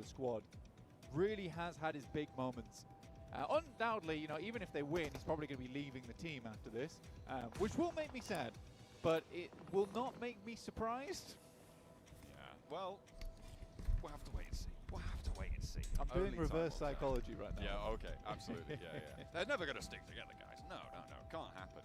the squad, really has had his big moments. Undoubtedly, you know, even if they win, he's probably going to be leaving the team after this, which will make me sad, but it will not make me surprised. Yeah, well, we'll have to wait and see. We'll have to wait and see. I'm doing reverse psychology right now. Yeah, okay, absolutely, yeah. They're never going to stick together, guys. No, can't happen.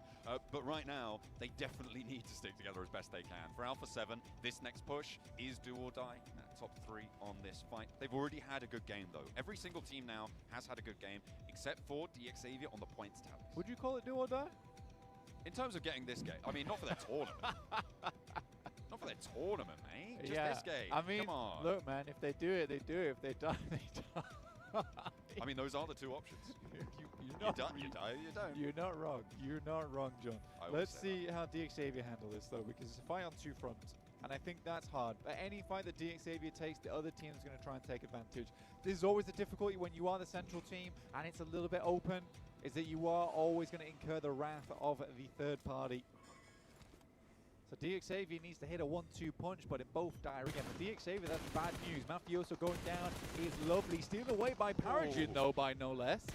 But right now, they definitely need to stick together as best they can. For Alpha 7, this next push is do or die. Top 3 on this fight. They've already had a good game, though. Every single team now has had a good game, except for DX Xavier on the points tally. Would you call it do or die? In terms of getting this game, I mean, not for their tournament. Not for their tournament, mate. Just this game. I mean, come on. Look, man, if they do it, they do it. If they die, they die. I mean, those are the two options. You die, you don't. You're not wrong. You're not wrong, John. Let's see how DX Xavier handle this, though, because it's a fight on two fronts. And I think that's hard. But any fight that DX Xavier takes, the other team is going to try and take advantage. This is always the difficulty when you are the central team and it's a little bit open, is that you are always going to incur the wrath of the third party. So DX Xavier needs to hit a 1-2 punch, but it both die again. For DX Xavier, that's bad news. Mafioso going down is lovely. Stealed away by Paragin, though, by no less.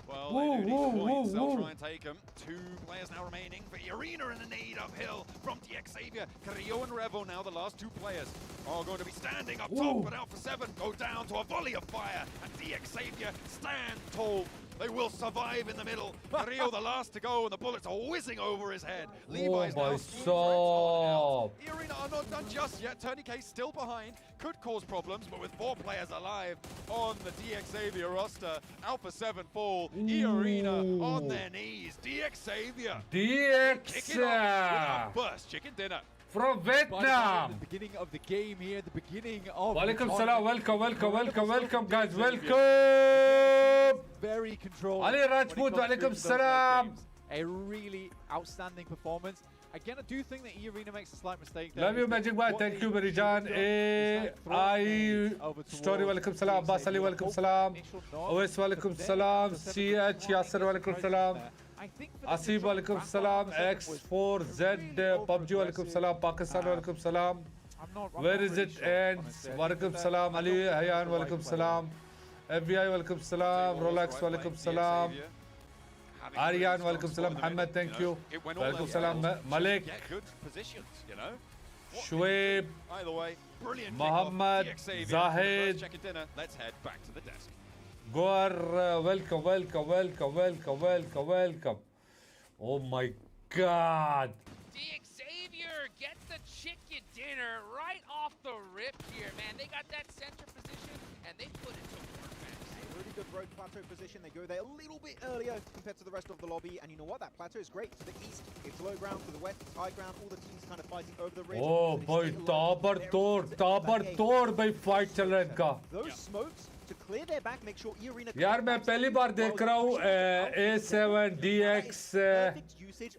Well, they do need the points. They'll try and take them. 2 players now remaining for Arena in the nade uphill from DX Xavier. Carrillo and Revo now, the last 2 players, are going to be standing up top, but Alpha 7 go down to a volley of fire, and DX Xavier stand tall. They will survive in the middle. Carrillo the last to go, and the bullets are whizzing over his head. Levi's now stop. Arena are not done just yet. Tourniquet still behind. Could cause problems, but with 4 players alive on the DX Xavier roster, Alpha 7 fall. Arena on their knees. DX Xavier. DX. First chicken dinner. From Vietnam. The beginning of the game here, the beginning of Walaikum salam, welcome guys, welcome. Very controlled. Ali Rajput, walaikum salam. A really outstanding performance. Again, I do think that Arena makes a slight mistake there. Love you, Magic Boy. Thank you, Marijan. Story, walaikum salam. Abbas Ali, walaikum salam. Owais, walaikum salam. CH, Yasser, walaikum salam. Asif, walaikum salam. X4Z, PUBG, walaikum salam. Pakistan, walaikum salam. Where is it ends? Walaikum salam. Ali Hayan, walaikum salam. FBI, walaikum salam. Rolex, walaikum salam. Aryan, welcome salam. Muhammad, thank you. Welcome salam. Malik. Good positions, you know. Shoaib. Either way, brilliant. Muhammad. Zahid. Chicken dinner. Let's head back to the desk. Goar, welcome. Oh my God. DX Xavier gets the chicken dinner right off the rip here, man. They got that center position and they put it to work, man. Really good road plateau position. They go there a little bit earlier compared to the rest of the lobby. And you know what? That plateau is great. To the east, it's low ground. To the west, it's high ground. All the teams kind of fighting over the ridge. Oh boy, ताबड़तोड़ भाई fight चल रहा है इनका. Those smokes to clear their back, make sure Arena. यार मैं पहली बार देख रहा हूँ A7 DX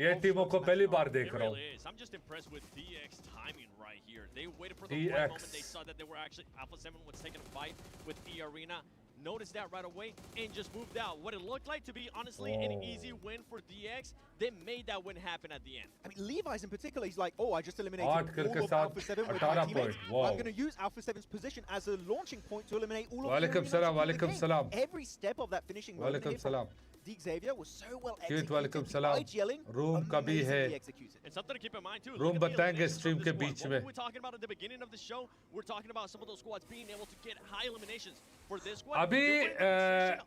ये टीमों को पहली बार देख रहा हूँ. I'm just impressed with DX timing right here. They waited for the right moment. They saw that they were actually Alpha 7 was taking a fight with Arena. Noticed that right away and just moved out. What it looked like to be, honestly, an easy win for DX, they made that win happen at the end. I mean, Levi's in particular, he's like, oh, I just eliminated all of Alpha 7 with my teammates. I'm going to use Alpha 7's position as a launching point to eliminate all of the salam. Every step of that finishing moment DX Xavier was so well executed. Yelling, room kabhi hai. And something to keep in mind too. Room batayenge stream ke beech mein. What we're talking about at the beginning of the show, we're talking about some of those squads being able to get high eliminations. For this squad,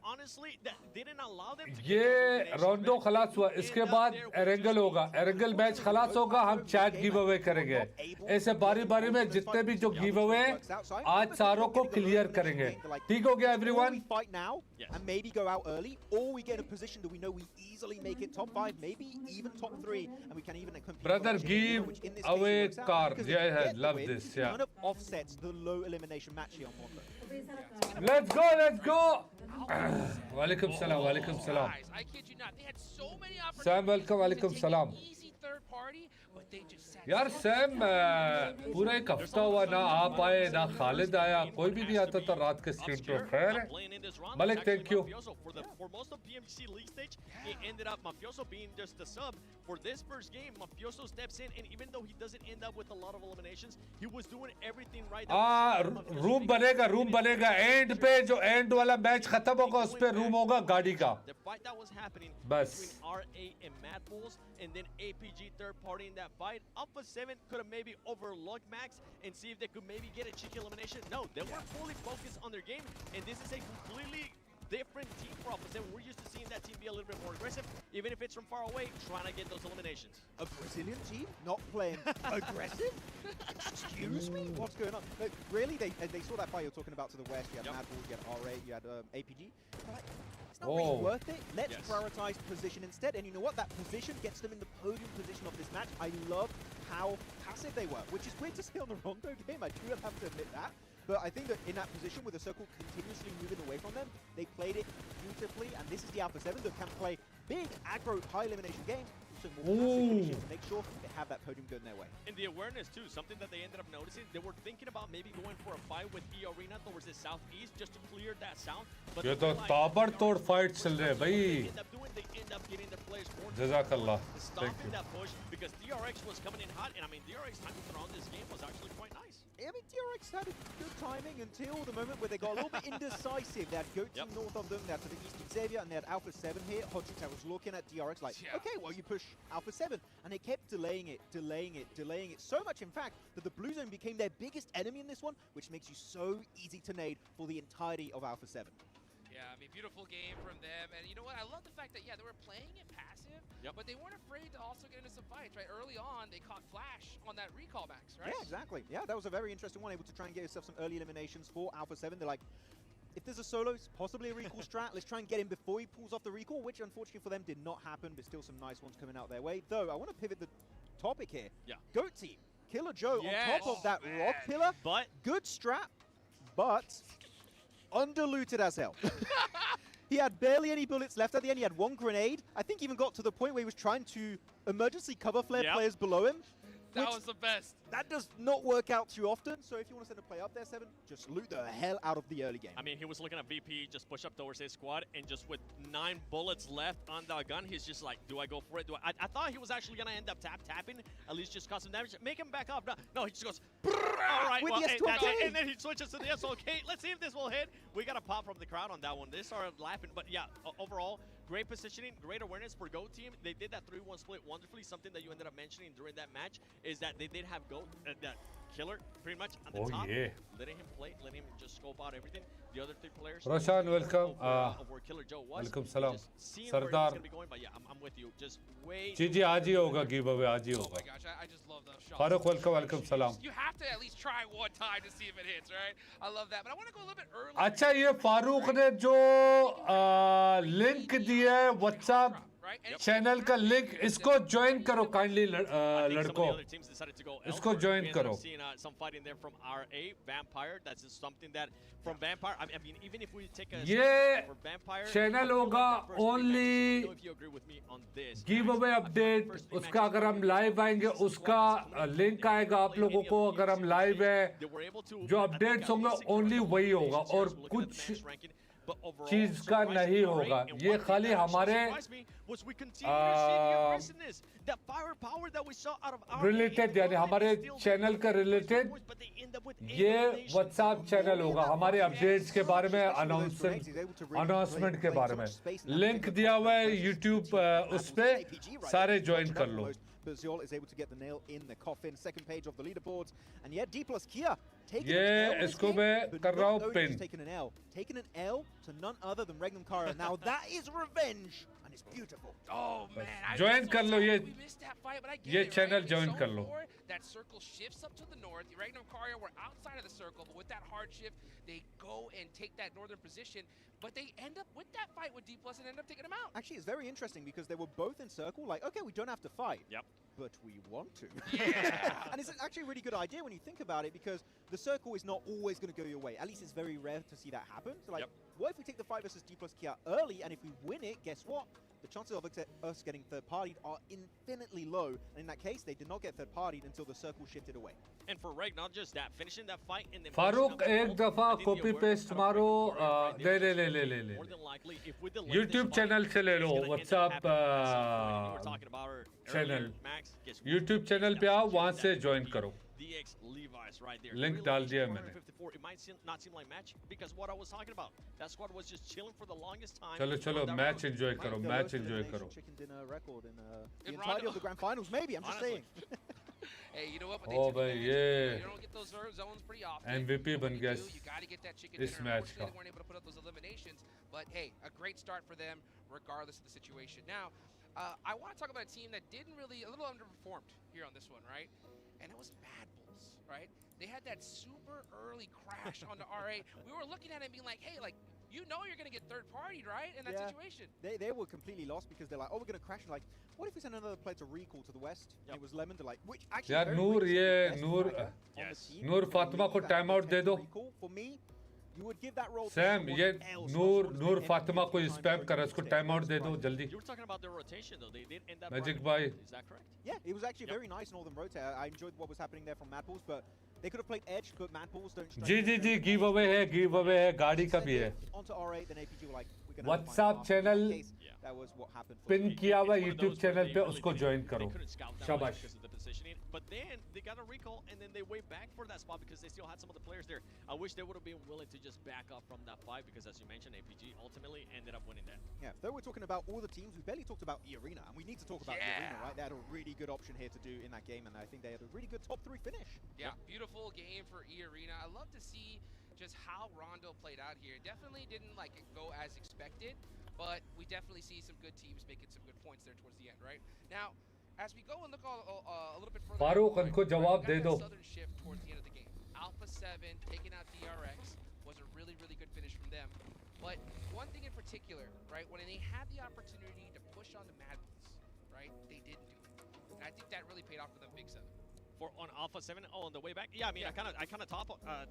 honestly, that didn't allow them to ये Rondo खलास हुआ. इसके बाद Erangel होगा. Erangel match खलास होगा. हम chat giveaway करेंगे. ऐसे बारी-बारी में जितने भी जो giveaway आज सारों को clear करेंगे. ठीक हो गया everyone? Fight now and maybe go out early, or we get a position that we know we easily make it top 5, maybe even top 3, and we can even compete. Brother, give away car. Yeah, love this. Yeah. Kind of offsets the low elimination match here on Mondo. Let's go. Walaikum salam. I kid you not, they had so many opportunities. Sam, welcome. Walaikum salam. Easy third party, but they just sat यार Sam पूरा एक हफ्ता हुआ ना आप आए ना खालिद आया कोई भी नहीं आता था रात के स्ट्रीम पे खैर है Malik thank you For most of PMGC league stage, it ended up Mafioso being just the sub. For this first game, Mafioso steps in, and even though he doesn't end up with a lot of eliminations, he was doing everything right. Room बनेगा and पे जो and वाला match खत्म होगा उस पे room होगा गाड़ी का The fight that was happening बस between RA and Mad Bulls, and then APG third party in that fight. Alpha 7 could have maybe overlooked Max and see if they could maybe get a cheeky elimination. No, they were fully focused on their game, and this is a completely different team for Alpha 7. We're used to seeing that team be a little bit more aggressive, even if it's from far away, trying to get those eliminations. A Brazilian team not playing aggressive? Excuse me? What's going on? Look, really, they saw that fight you're talking about to the west. You had Mad Bulls, you had RA, you had APG. But like, it's not really worth it. Let's prioritize position instead. And you know what? That position gets them in the podium position of this match. I love how passive they were, which is weird to see on the Rondo game. I do have to admit that. But I think that in that position with the circle continuously moving away from them, they played it beautifully, and this is the Alpha 7 that can play big, aggro, high elimination games, so more passive positions to make sure they have that podium going their way. And the awareness too, something that they ended up noticing, they were thinking about maybe going for a fight with E Arena towards the southeast just to clear that sound. But ये तो ताबड़तोड़ fight चल रहे हैं भाई they end up getting their players more जज़ाकल्लाह stopping that push because DRX was coming in hot, and I mean DRX timing around this game was actually quite nice. I mean, DRX had a good timing until the moment where they got a little bit indecisive. They had Goat Team north of them, they had to the east Xavier, and they had Alpha 7 here. Hodgix was looking at DRX like, okay, well, you push Alpha 7. And they kept delaying it so much, in fact, that the Blue Zone became their biggest enemy in this one, which makes you so easy to nade for the entirety of Alpha 7. Yeah, I mean, beautiful game from them. And you know what? I love the fact that, yeah, they were playing it passive, but they weren't afraid to also get into some fights, right? Early on, they caught Flash on that recall max, right? Yeah, exactly. Yeah, that was a very interesting one, able to try and get yourself some early eliminations for Alpha 7. They're like, if there's a solo, it's possibly a recall strat, let's try and get him before he pulls off the recall, which unfortunately for them did not happen, but still some nice ones coming out their way. Though, I want to pivot the topic here. Yeah. Goat Team, Killer Joe on top of that rock pillar. But good strat, but underlooted as hell. He had barely any bullets left at the end. He had one grenade. I think even got to the point where he was trying to emergency cover flare players below him. That was the best. That does not work out too often. So if you want to send a play up there, 7, just loot the hell out of the early game. I mean, he was looking at VP, just push up towards his squad, and just with 9 bullets left on the gun, he's just like, do I go for it? I thought he was actually going to end up tapping, at least just cause some damage. Make him back up. No, he just goes, all right, with well, the S12K. and then he switches to the SLK. Let's see if this will hit. We got a pop from the crowd on that one. They started laughing, but yeah, overall, great positioning, great awareness for Go Team. They did that 3-1 split wonderfully. Something that you ended up mentioning during that match is that they did have Go, that Killer pretty much at the top, letting him play, letting him just scope out everything. The other 3 players. Roshan, welcome. Of where Killer Joe was. Welcome, salam. Seeing where he's going to be going, but yeah, I'm with you. Just wait. जी आज ही होगा giveaway आज ही Oh होगा my gosh, I just love those shots. Farooq, welcome, salam. You have to at least try one time to see if it hits, right? I love that, but I want to go a little bit early. अच्छा ये फारूक ने जो link दिया है WhatsApp channel का link इसको join करो kindly लड़कों इसको ज्वाइन करो some fighting there from RA Vampire. That's just something that from Vampire. I mean, even if we take a ये for Vampire, चैनल होगा ओनली गिव अवे अपडेट उसका अगर हम लाइव आएंगे उसका लिंक आएगा आप लोगों को अगर हम लाइव है जो अपडेट्स होंगे ओनली वही होगा और कुछ चीज का नहीं होगा ये खाली हमारे रिलेटेड यानी हमारे चैनल का रिलेटेड ये व्हाट्सएप चैनल होगा हमारे अपडेट्स के बारे में अनाउंसमेंट के बारे में लिंक दिया हुआ है यूट्यूब उस पे सारे ज्वाइन कर लो Baziol is able to get the nail in the coffin. Second page of the leaderboards. And yeah, D plus Kia taking an L इसको मैं कर रहा हूँ pin. Taking an L to none other than Regnum Kara. Now that is revenge. And it's beautiful. Oh man, join कर लो ये we missed that fight, but I get ये it, channel right? join कर लो. That circle shifts up to the north. The Regnum Karya were outside of the circle, but with that hard shift, they go and take that northern position. But they end up with that fight with D+ and end up taking him out. Actually, it's very interesting because they were both in circle. Like, okay, we don't have to fight. Yep. But we want to. Yeah. And it's actually a really good idea when you think about it because the circle is not always going to go your way. At least it's very rare to see that happen. So, like, what if we take the fight versus D+ Kia early and if we win it, guess what? the chances of us getting third-partied are infinitely low. And in that case, they did not get third-partied until the circle shifted away. And for Reg, not just that, finishing that fight and then Farooq एक दफा copy paste मारो ले more than likely if we delay YouTube this channel fight, से ले it's low gonna end up WhatsApp happening. You were talking about her channel earlier, Max, guess what? YouTube channel पे आओ वहाँ से join करो DX Levi's right there. Link Really डाल दिया easy, मैंने 454. It might not seem like match because what I was talking about. That squad was just chilling for the longest time. चलो चलो on that match road. enjoy Might करो be the match lowest enjoy elimination करो chicken dinner record in the In entirety Rondo. of the grand finals. Maybe, I'm just Honestly. saying. Hey, you know what? But Oh, they took bhai, advantage. yeah. You don't get those zones pretty often. MVP What बन you गया do, you got to get that chicken इस dinner. match Unfortunately, का they weren't able to put up those eliminations. But hey, a great start for them, regardless of the situation. Now, I want to talk about a team that didn't really, a little underperformed here on this one, right? And it was Mad Bulls, right? They had that super early crash on the RA. We were looking at it and being like, hey, like, you know you're going to get third-partied, right, in that Yeah. situation. They were completely lost because they're like, oh, we're going to crash. And like, what if we send another player to recall to the west? Yep. It was Lemon. They're like, which actually. यार very नूर risky. ये Best Noor striker on the Yes. team. Noor To Fatima leave को that time out they attempt दो to recall, for me, you would give that role to Sam someone ये else, Noor not Noor someone Fatima who's को trying to spam कर bring इसको the time out दे दो squad. जल्दी You were talking about their rotation though. They did end up Magic running- Bhai. Is that correct? Yeah, it was actually Yep. very nice Northern rotate. I enjoyed what was happening there from Mad Bulls, but they could have played Edge, but Mad Bulls don't. जी जी जी give away है गाड़ी का भी है Onto R8, then APG were like, we're gonna WhatsApp find channel In that case, Yeah. that was what happened. For pin me. किया हुआ It's one of YouTube those where channel they पे really उसको didn't- join they करो couldn't scout that शाबाश much because of the positioning. But then they got a recall and then they went back for that spot because they still had some of the players there. I wish they would have been willing to just back up from that fight because as you mentioned, APG ultimately ended up winning that. Yeah, though we're talking about all the teams, we barely talked about E-Arena, and we need to talk about E-Arena, Yeah. right? They had a really good option here to do in that game, and I think they had a really good top 3 finish. Yeah, beautiful game for E-Arena. I love to see just how Rondo played out here. Definitely didn't like go as expected, but we definitely see some good teams making some good points there towards the end, right? Now, as we go and look a little bit further, Farooq down the उनको line, जवाब we got they that दो southern shift towards the end of the game. Alpha 7 taking out DRX was a really, really good finish from them. But one thing in particular, right, when they had the opportunity to push on the Mad Bulls, right, they didn't do it. And I think that really paid off for them big 7. For on Alpha 7, on the way back. Yeah, I mean, Yeah. I kind of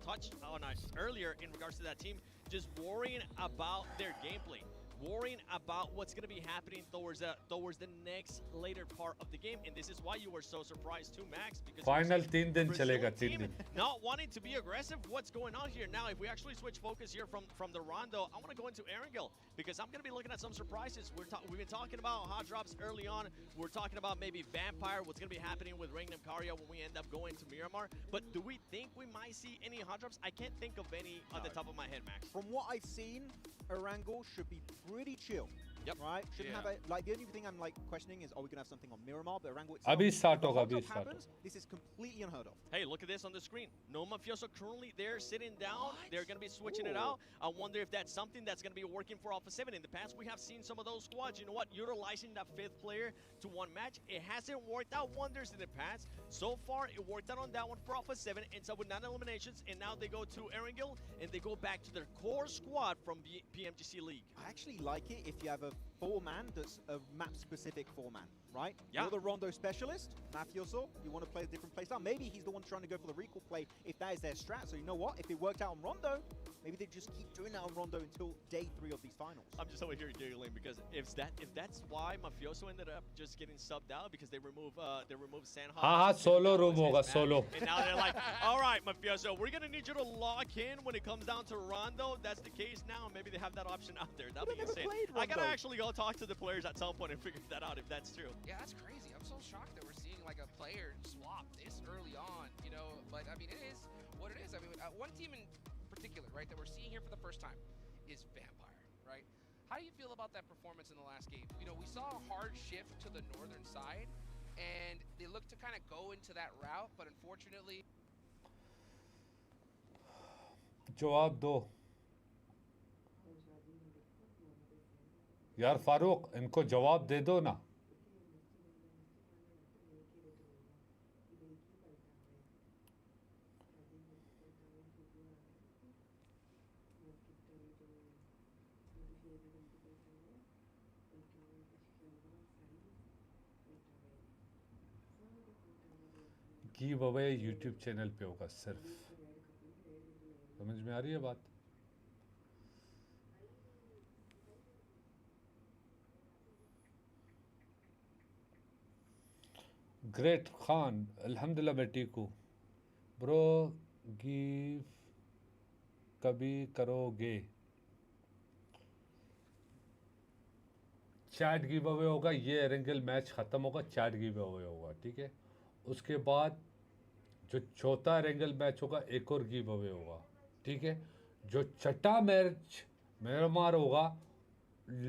touched on it earlier in regards to that team, just worrying about their gameplay, worrying about what's going to be happening towards the next later part of the game, and this is why you were so surprised too, Max, because final 3 दिन Brazilian चलेगा 3 team दिन not wanting to be aggressive. What's going on here now? If we actually switch focus here from the Rondo, I want to go into Erangel because I'm going to be looking at some surprises. We've been talking about hot drops early on. We're talking about maybe Vampire, what's going to be happening with Regnum Karya when we end up going to Miramar. But do we think we might see any hot drops? I can't think of any on the top of my head, Max. From what I've seen, Erangel should be pretty chill. Yep. Right? Shouldn't Yeah. have a, like, the only thing I'm like questioning is, are we going to have something on Miramar? But Erangel itself, अभी start if the होगा hot अभी drop start happens, this is completely unheard of. Hey, look at this on the screen. No Mafioso currently there sitting down. What? They're going to be switching it Ooh. out. I wonder if that's something that's going to be working for Alpha 7. In the past, we have seen some of those squads, you know what, utilizing that 5th player to one match. It hasn't worked out wonders in the past. So far, it worked out on that one for Alpha 7. Ends up with 9 eliminations, and now they go to Erangel, and they go back to their core squad from the PMGC League. I actually like it if you have a 4-man that's a map-specific 4-man, right? Yeah. You're the Rondo specialist, Mafioso, you want to play a different playstyle. Maybe he's the one trying to go for the recall play if that is their strat. So you know what? If it worked out on Rondo, maybe they just keep doing that on Rondo until day 3 of these finals. I'm just over here giggling because if that's why Mafioso ended up just getting subbed out because they remove Sanha. हाँ solo room होगा solo And now they're like, all right, Mafioso, we're gonna need you to lock in when it comes down to Rondo. That's the case now. Maybe they have that option out there. That'd But be I never insane. played I gotta Rondo. actually go talk to the players at some point and figure that out if that's true. Yeah, that's crazy. I'm so shocked that we're seeing like a player swap this early on, you know. But I mean, it is what it is. I mean, one team in particular, right, that we're seeing here for the first time is Vampire, right? How do you feel about that performance in the last game? You know, we saw a hard shift to the northern side, and they looked to kind of go into that route, but unfortunately. जवाब दो यार फारूक इनको जवाब दे दो ना give away YouTube channel पे होगा सिर्फ समझ में आ रही है बात Great Khan, Alhamdulillah मैं ठीक हूँ. Bro, give कभी करोगे? चैट गिव अवे होगा, ये एरेंगल मैच ख़त्म होगा, चैट गिव अवे होगा, ठीक है. उसके बाद जो चौथा एरेंगल मैच होगा एक और गिव अवे होगा, ठीक है. जो छठा मैच मिरामार होगा,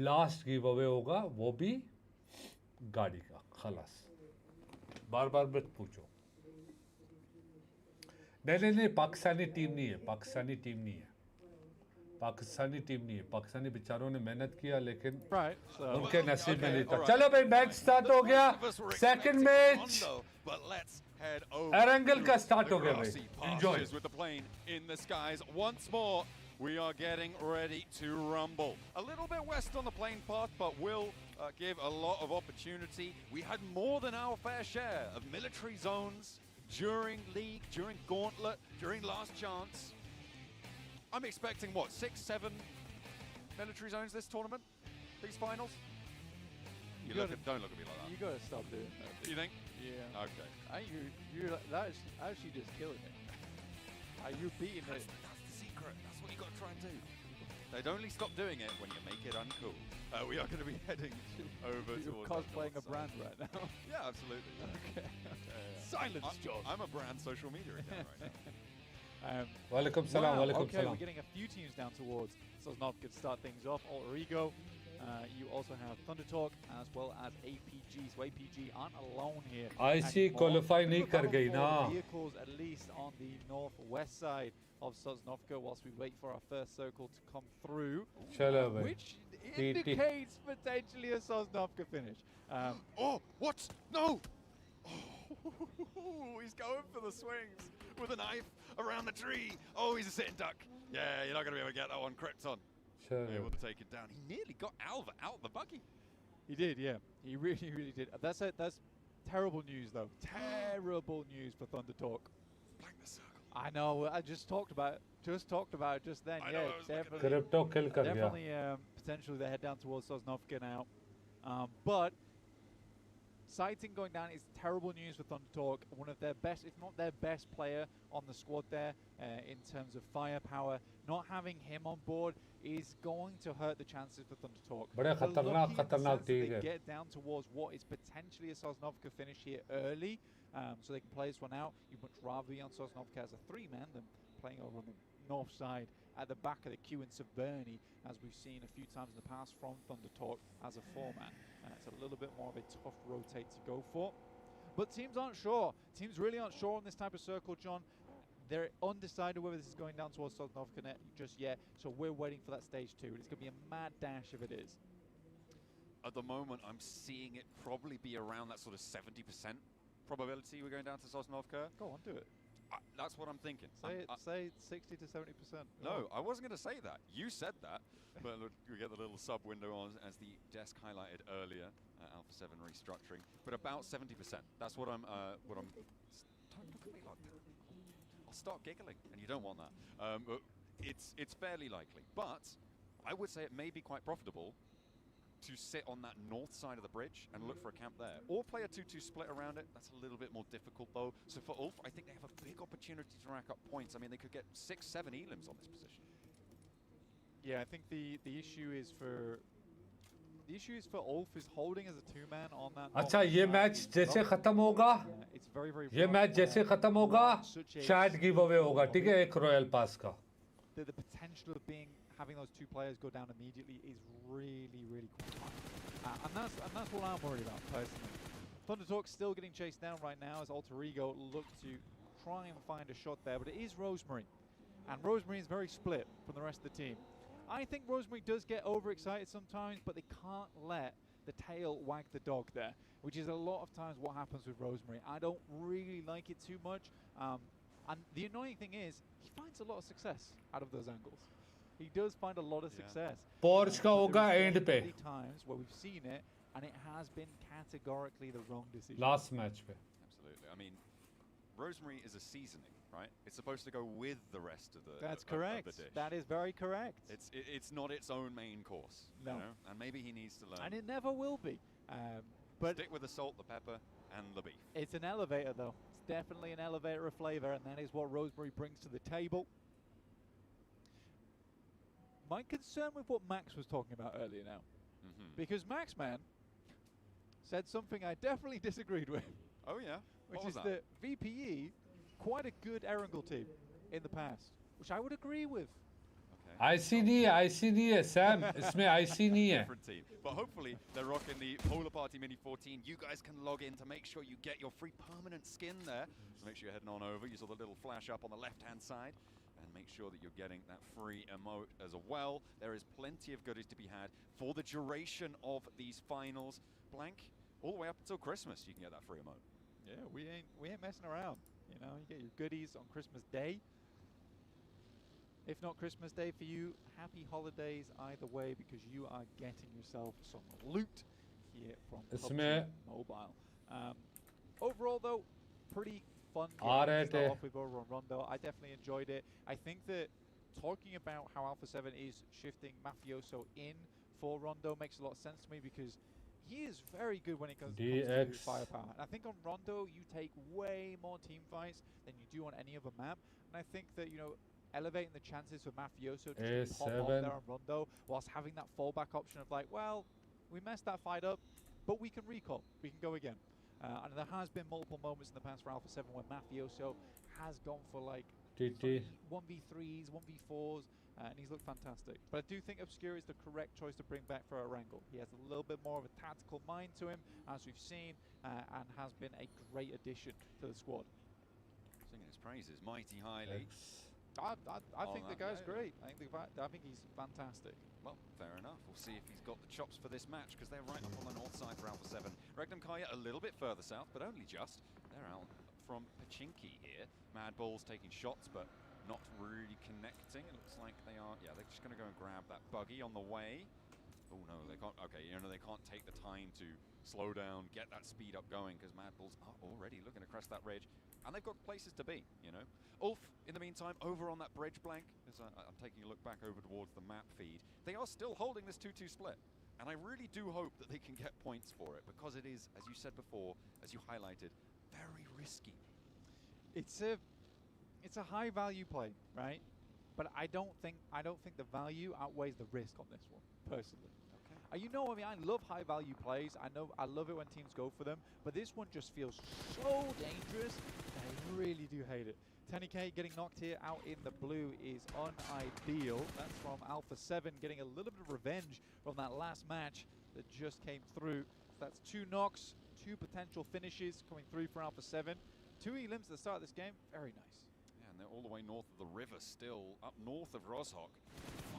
लास्ट गिव अवे होगा, वो भी गाड़ी का. खलास, बार बार मत पूछो. नहीं, पाकिस्तानी टीम नहीं है, पाकिस्तानी टीम नहीं है, पाकिस्तानी टीम नहीं है. पाकिस्तानी बेचारों ने मेहनत किया लेकिन उनके नसीब में नहीं था. चलो भाई, मैच स्टार्ट हो गया. सेकंड मैच एरेंगल का स्टार्ट हो गया भाई. Enjoy. with the plane in the skies once more. We are getting ready to rumble. A little bit west on the plane path, but will give a lot of opportunity. We had more than our fair share of military zones during League, during Gauntlet, during Last Chance. I'm expecting, what, 6, 7 military zones this tournament? These finals? Don't look at me like that. You gotta stop doing that. You think? Yeah. Okay. You're that's actually just killing it. You're beating it. That's the secret. That's what you got to try and do. They'd only stop doing it when you make it uncool. We are going to be heading over You're towards cosplaying a brand right now. Yeah, absolutely. Yeah. Okay. Silence, John. I'm a brand social media account right now. Walaikum salam, wow, walaikum okay, salam. we're getting a few teams down towards Sosnovka to start things off. Alter Ego. You also have Thunder Talk as well as APG. So APG aren't alone here. IC anymore. qualify नहीं कर About गई 4 ना. vehicles at least on the northwest side of Sosnovka whilst we wait for our first circle to come through. चलो भाई. Which indicates potentially a Sosnovka finish. Oh, what? No! Oh, he's going for the swings with a knife around the tree. Oh, he's a sitting duck. Yeah, you're not going to be able to get that one. Krypton able to take it down. He nearly got Alva out the buggy. He did, yeah. He really, really did. That's it. That's terrible news, though. Terrible news for Thunder Talk. Blank the circle. I know. I just talked about it. Just then. I yeah, know, I was looking at definitely. Crypto kill कर गया. Definitely, potentially they head down towards Sosnovka now. But sighting going down is terrible news for Thunder Talk. One of their best, if not their best player on the squad there in terms of firepower. Not having him on board is going to hurt the chances for Thunder Talk. बड़े खतरनाक team है. They get down towards what is potentially a Sosnovka finish here early, so they can play this one out. You'd much rather be on Sosnovka as a 3-man than playing over on the north side at the back of the queue in Severny, as we've seen a few times in the past from Thunder Talk as a 4-man. It's a little bit more of a tough rotate to go for. But teams aren't sure. Teams really aren't sure on this type of circle, John. They're undecided whether this is going down towards Sosnovka just yet, so we're waiting for that stage 2. It's going to be a mad dash if it is. At the moment, I'm seeing it probably be around that sort of 70% probability we're going down to Sosnovka. Go on, do it. That's what I'm thinking. Say 60 to 70%. No, I wasn't going to say that. You said that. But look, we get the little sub window on as the desk highlighted earlier. Alpha 7 restructuring, but about 70%. That's what I'm. Don't look at me like that. I'll start giggling, and you don't want that. But it's fairly likely, but I would say it may be quite profitable to sit on that north side of the bridge and look for a camp there, or play a 2-2 split around it. That's a little bit more difficult though. So for Ulf, I think they have a big opportunity to rack up points. I mean, they could get 6, 7 elims on this position. Yeah, I think the issue is for Ulf is holding as a 2-man on that. अच्छा ये match जैसे खत्म होगा, it's very, very ये match जैसे खत्म होगा, शायद गिव अवे होगा, ठीक है, एक रॉयल पास का. The potential of having those 2 players go down immediately is really, really quite high. And that's what I'm worried about personally. Thunder Talk's still getting chased down right now as Alter Ego look to try and find a shot there, but it is Rosemary. And Rosemary is very split from the rest of the team. I think Rosemary does get overexcited sometimes, but they can't let the tail wag the dog there, which is a lot of times what happens with Rosemary. I don't really like it too much. And the annoying thing is, he finds a lot of success out of those angles. He does find a lot of success. Porsche का होगा end पे. Times where we've seen it, and it has been categorically the wrong decision. Last match पे. Absolutely. I mean, Rosemary is a seasoning, right? It's supposed to go with the rest of the. That's correct. Of the dish. That is very correct. It's not its own main course. No. You know? And maybe he needs to learn. And it never will be. But stick with the salt, the pepper. and the beef. It's an elevator, though. It's definitely an elevator of flavor, and that is what Roseberry brings to the table. My concern with what Max was talking about earlier now, because Max, man, said something I definitely disagreed with. Oh, yeah? Which is that VPE, quite a good Erangel team in the past, which I would agree with. IC नहीं है Sam, इसमें IC नहीं है. Different team, but hopefully they're rocking the Polar Party Mini 14. You guys can log in to make sure you get your free permanent skin there. So make sure you're heading on over. You saw the little flash up on the left-hand side, and make sure that you're getting that free emote as well. There is plenty of goodies to be had for the duration of these finals. Blank, all the way up until Christmas, you can get that free emote. Yeah, we ain't messing around. You know, you get your goodies on Christmas Day. If not Christmas Day for you, happy holidays either way, because you are getting yourself some loot here from PUBG Mobile. Overall, though, pretty fun game to start off with over on Rondo. I definitely enjoyed it. I think that talking about how Alpha 7 is shifting Mafioso in for Rondo makes a lot of sense to me, because he is very good when it comes to firepower. And I think on Rondo, you take way more team fights than you do on any other map. And I think that, you know, elevating the chances for Mafioso to pop off there on Rondo, whilst having that fallback option of like, well, we messed that fight up, but we can recall, we can go again. And there has been multiple moments in the past for Alpha 7 where Mafioso has gone for like 1v3s, 1v4s, and he's looked fantastic. But I do think Obscure is the correct choice to bring back for Erangel. He has a little bit more of a tactical mind to him, as we've seen, and has been a great addition to the squad. Singing his praises mighty highly. I think the guy's great. I think he's fantastic. Well, fair enough. We'll see if he's got the chops for this match, because they're right up on the north side for Alpha 7. Regnum Kaya a little bit further south, but only just. They're out from Pachinki here. Mad Bull's taking shots, but not really connecting. It looks like they are, yeah, they're just going to go and grab that buggy on the way. Oh no, they can't, okay, you know, they can't take the time to slow down, get that speed up going, because Mad Bulls are already looking to crest that ridge. And they've got places to be, you know. Ulf, in the meantime, over on that bridge Blank, as I'm taking a look back over towards the map feed, they are still holding this 2-2 split. And I really do hope that they can get points for it, because it is, as you said before, as you highlighted, very risky. It's a high value play, right? But I don't think the value outweighs the risk on this one, personally. You know, I mean, I love high value plays. I love it when teams go for them, but this one just feels so dangerous, and I really do hate it. 10k getting knocked here out in the blue is unideal. That's from Alpha 7 getting a little bit of revenge from that last match that just came through. So that's 2 knocks, 2 potential finishes coming through for Alpha 7. 2 elims at the start of this game, very nice. Yeah, and they're all the way north of the river still, up north of Roshok.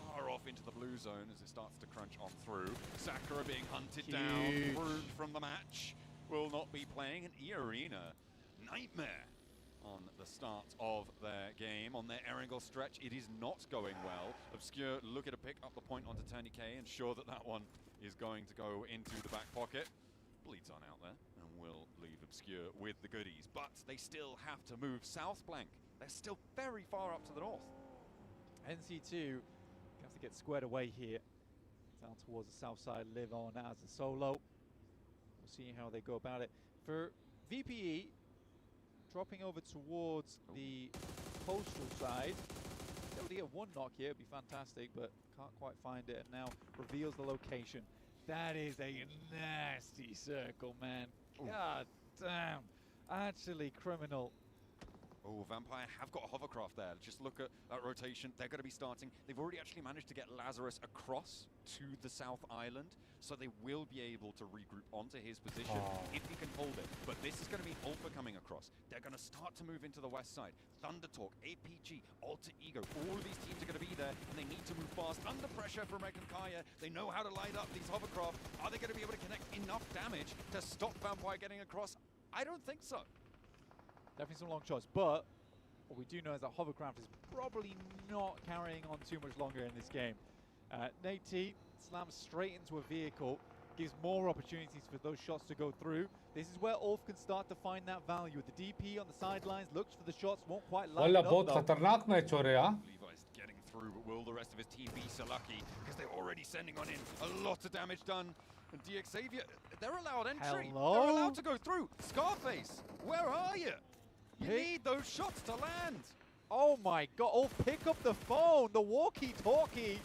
Far off into the blue zone as it starts to crunch on through. Sakura being hunted down, Brute from the match will not be playing. An E-Arena nightmare on the start of their game. On their Erangel stretch, it is not going well. Obscure looking to pick up the point onto Tony K, ensure that that one is going to go into the back pocket. Bleeds on out there, and will leave Obscure with the goodies. But they still have to move south, Blank. They're still very far up to the north. NC2 have to get squared away here, down towards the south side, live on as a solo. We'll see how they go about it. For VPE, dropping over towards the coastal side. Able to get 1 knock here, it'd be fantastic, but can't quite find it, and now reveals the location. That is a nasty circle, man. God damn. Actually criminal. Oh, Vampire have got a hovercraft there. Just look at that rotation. They're going to be starting. They've already actually managed to get Lazarus across to the South Island, so they will be able to regroup onto his position if he can hold it. But this is going to be Alpha coming across. They're going to start to move into the west side. Thundertalk, APG, Alter Ego, all of these teams are going to be there, and they need to move fast. Under pressure from Regan Kaya. They know how to light up these hovercraft. Are they going to be able to connect enough damage to stop Vampire getting across? I don't think so. Definitely some long shots, but what we do know is that hovercraft is probably not carrying on too much longer in this game. Nate T slams straight into a vehicle, gives more opportunities for those shots to go through. This is where Ulf can start to find that value. With the DP on the sidelines, looks for the shots, won't quite line up though. बहुत खतरनाक match हो रहा है. Levi's getting through, but will the rest of his team be so lucky? Because they're already sending on in a lot of damage done. And DXavier, they're allowed entry. Hello? They're allowed to go through. Scarface, where are you? You need those shots to land. Oh my god, oh, pick up the phone, the walkie-talkie.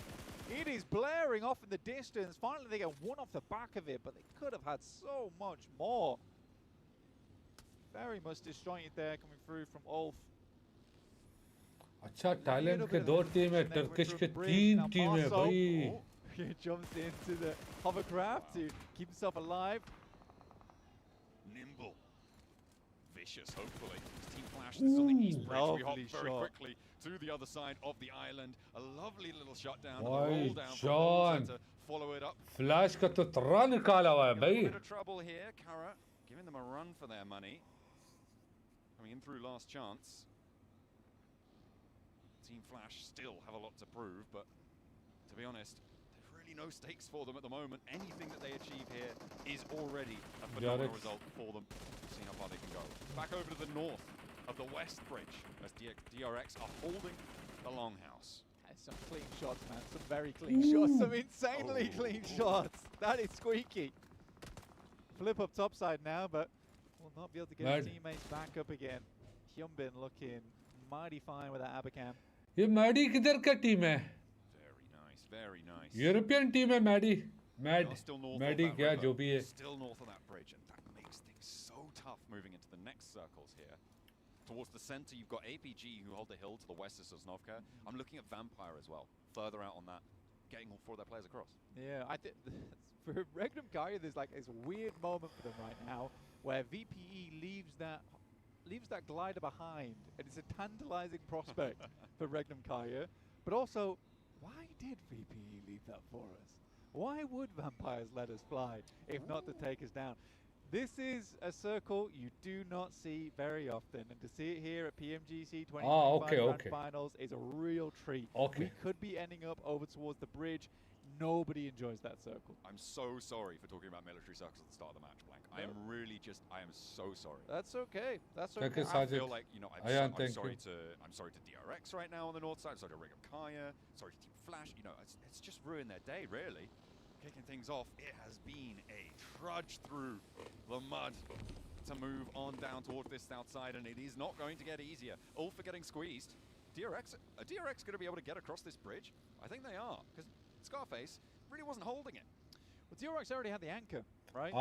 It is blaring off in the distance. Finally, they get one off the back of it, but they could have had so much more. Very much disjointed there coming through from Ulf. अच्छा Thailand के दो team है, Turkish के तीन team है भाई. He jumps into the hovercraft to keep himself alive. Nimble. Vicious, hopefully. His team flashes on the east bridge. We hop very quickly to the other side of the island. A lovely little shutdown. Roll down John. to follow it up. Flash का तो तरा निकाला हुआ है भाई. A bit of trouble here. Kara giving them a run for their money. Coming in through last chance. Team Flash still have a lot to prove, but to be honest, there's really no stakes for them at the moment. Anything that they achieve here is already a phenomenal result for them. See how far they can go. Back over to the north of the west bridge as DRX are holding the longhouse. Some clean shots, man. Some very clean shots. Some insanely clean shots. That is squeaky. Flip up topside now, but will not be able to get his teammates back up again. Hyunbin looking mighty fine with that Abacam. ये Maddie किधर का team है? Very nice, very nice. European team है Maddie. Maddie क्या जो भी है. Still north of that bridge, and that makes things so tough moving into the next circles here. Towards the center, you've got APG who hold the hill to the west of Sosnovka. I'm looking at Vampire as well, further out on that, getting all four of their players across. Yeah, I think for Regnum Kaya, there's like this weird moment for them right now where VPE leaves that glider behind, and it's a tantalizing prospect for Regnum Kaya. But also, why did VPE leave that for us? Why would Vampires let us fly if not to take us down? This is a circle you do not see very often, and to see it here at PMGC 2025 Grand Finals is a real treat. We could be ending up over towards the bridge. Nobody enjoys that circle. I'm so sorry for talking about military circles at the start of the match, Blank. I am really I am so sorry. That's okay. That's okay. I feel like, you know, I'm sorry to DRX right now on the north side. I'm sorry to Regnum Kaya. Sorry to Team Flash. You know, it's just ruined their day, really. Kicking things off, it has been a trudge through the mud to move on down towards this south side, and it is not going to get easier. All for getting squeezed. DRX going to be able to get across this bridge? I think they are, because Scarface really wasn't holding it. Well, DRX already had the anchor, right?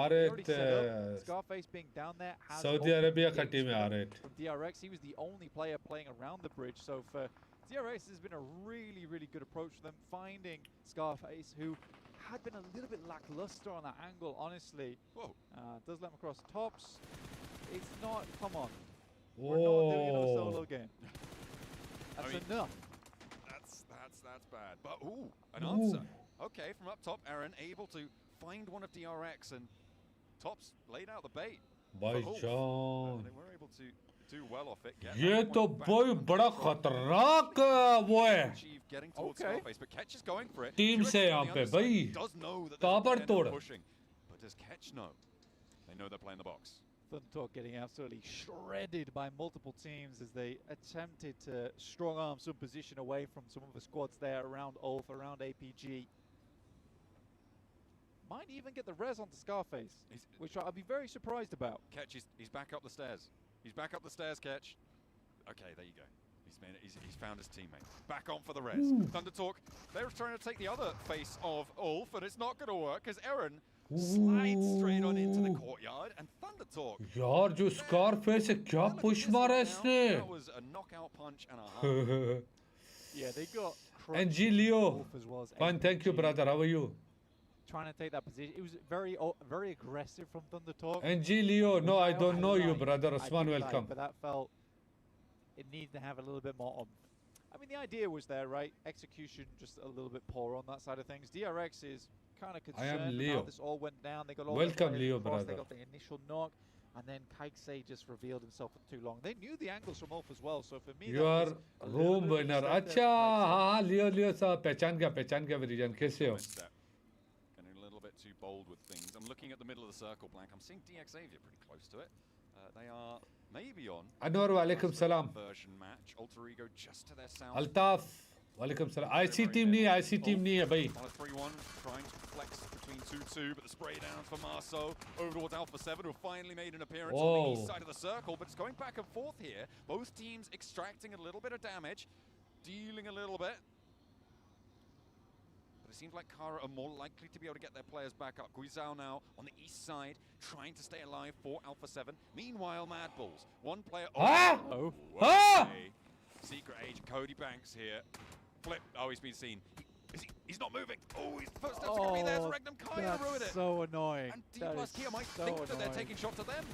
Scarface being down there has Saudi Arabia ka team hai from DRX. He was the only player playing around the bridge, so for DRX has been a really, really good approach for them, finding Scarface, who had been a little bit lackluster on that angle, honestly. Whoa. Does let him across tops. It's not, come on. We're not doing it on a solo game. That's enough. That's bad. But, an answer. Okay, from up top, Aaron able to find one of DRX, and Tops laid out the bait. By John. They were able to do well off it. ये तो बहुत बड़ा खतरनाक वो है. Getting towards Scarface, but Ketch is going for it. Team से यहाँ पे भाई. Does know that ताबड़तोड़. Pushing, but does Ketch know? They know they're playing the box. Thundertalk getting absolutely shredded by multiple teams as they attempted to strong arm some position away from some of the squads there around Ulf, around APG. Might even get the res onto Scarface, which I'll be very surprised about. Ketch, he's back up the stairs. He's back up the stairs, Ketch. Okay, there you go. He's found his teammate. Back on for the res. Thundertalk, they're trying to take the other face of Ulf, and it's not going to work because Aaron slides straight on into the courtyard, and Thundertalk. यार जो Scarface है क्या push मारा इसने? That was a knockout punch and a half. Yeah, they got. NG Leo. Fine, thank you, brother. How are you? Trying to take that position. It was very, very aggressive from Thundertalk. NG Leo, no, I don't know you, brother. Osman, welcome. But that felt it needs to have a little bit more. I mean, the idea was there, right? Execution just a little bit poor on that side of things. DRX is kind of concerned with how this all went down. They got all welcome, Leo, brother. They got the initial knock, and then Kaiksei just revealed himself for too long. They knew the angles from Ulf as well, so for me, you are room winner. अच्छा, हाँ, Leo साहब पहचान गया vision कैसे हो? Getting a little bit too bold with things. I'm looking at the middle of the circle, Blank. I'm seeing DXavier pretty close to it. They are maybe on Anwar, walaikum salam. version match. Alter Ego just to their south. Altaf. Walaikum salam. IC team नहीं है भाई. On a 3-1, trying to flex between 2-2, but the spray downs for Marceau over towards Alpha 7, who finally made an appearance on the east side of the circle, but it's going back and forth here. Both teams extracting a little bit of damage, dealing a little bit. But it seems like Kara are more likely to be able to get their players back up. Guizhou now on the east side, trying to stay alive for Alpha 7. Meanwhile, Mad Bulls, one player... Secret agent Cody Banks here. Flip. Oh, he's been seen. He's not moving. Oh, his first steps are going to be there. Regnum Kaya ruin it. So annoying. And D plus Kia might think that they're taking shots at them.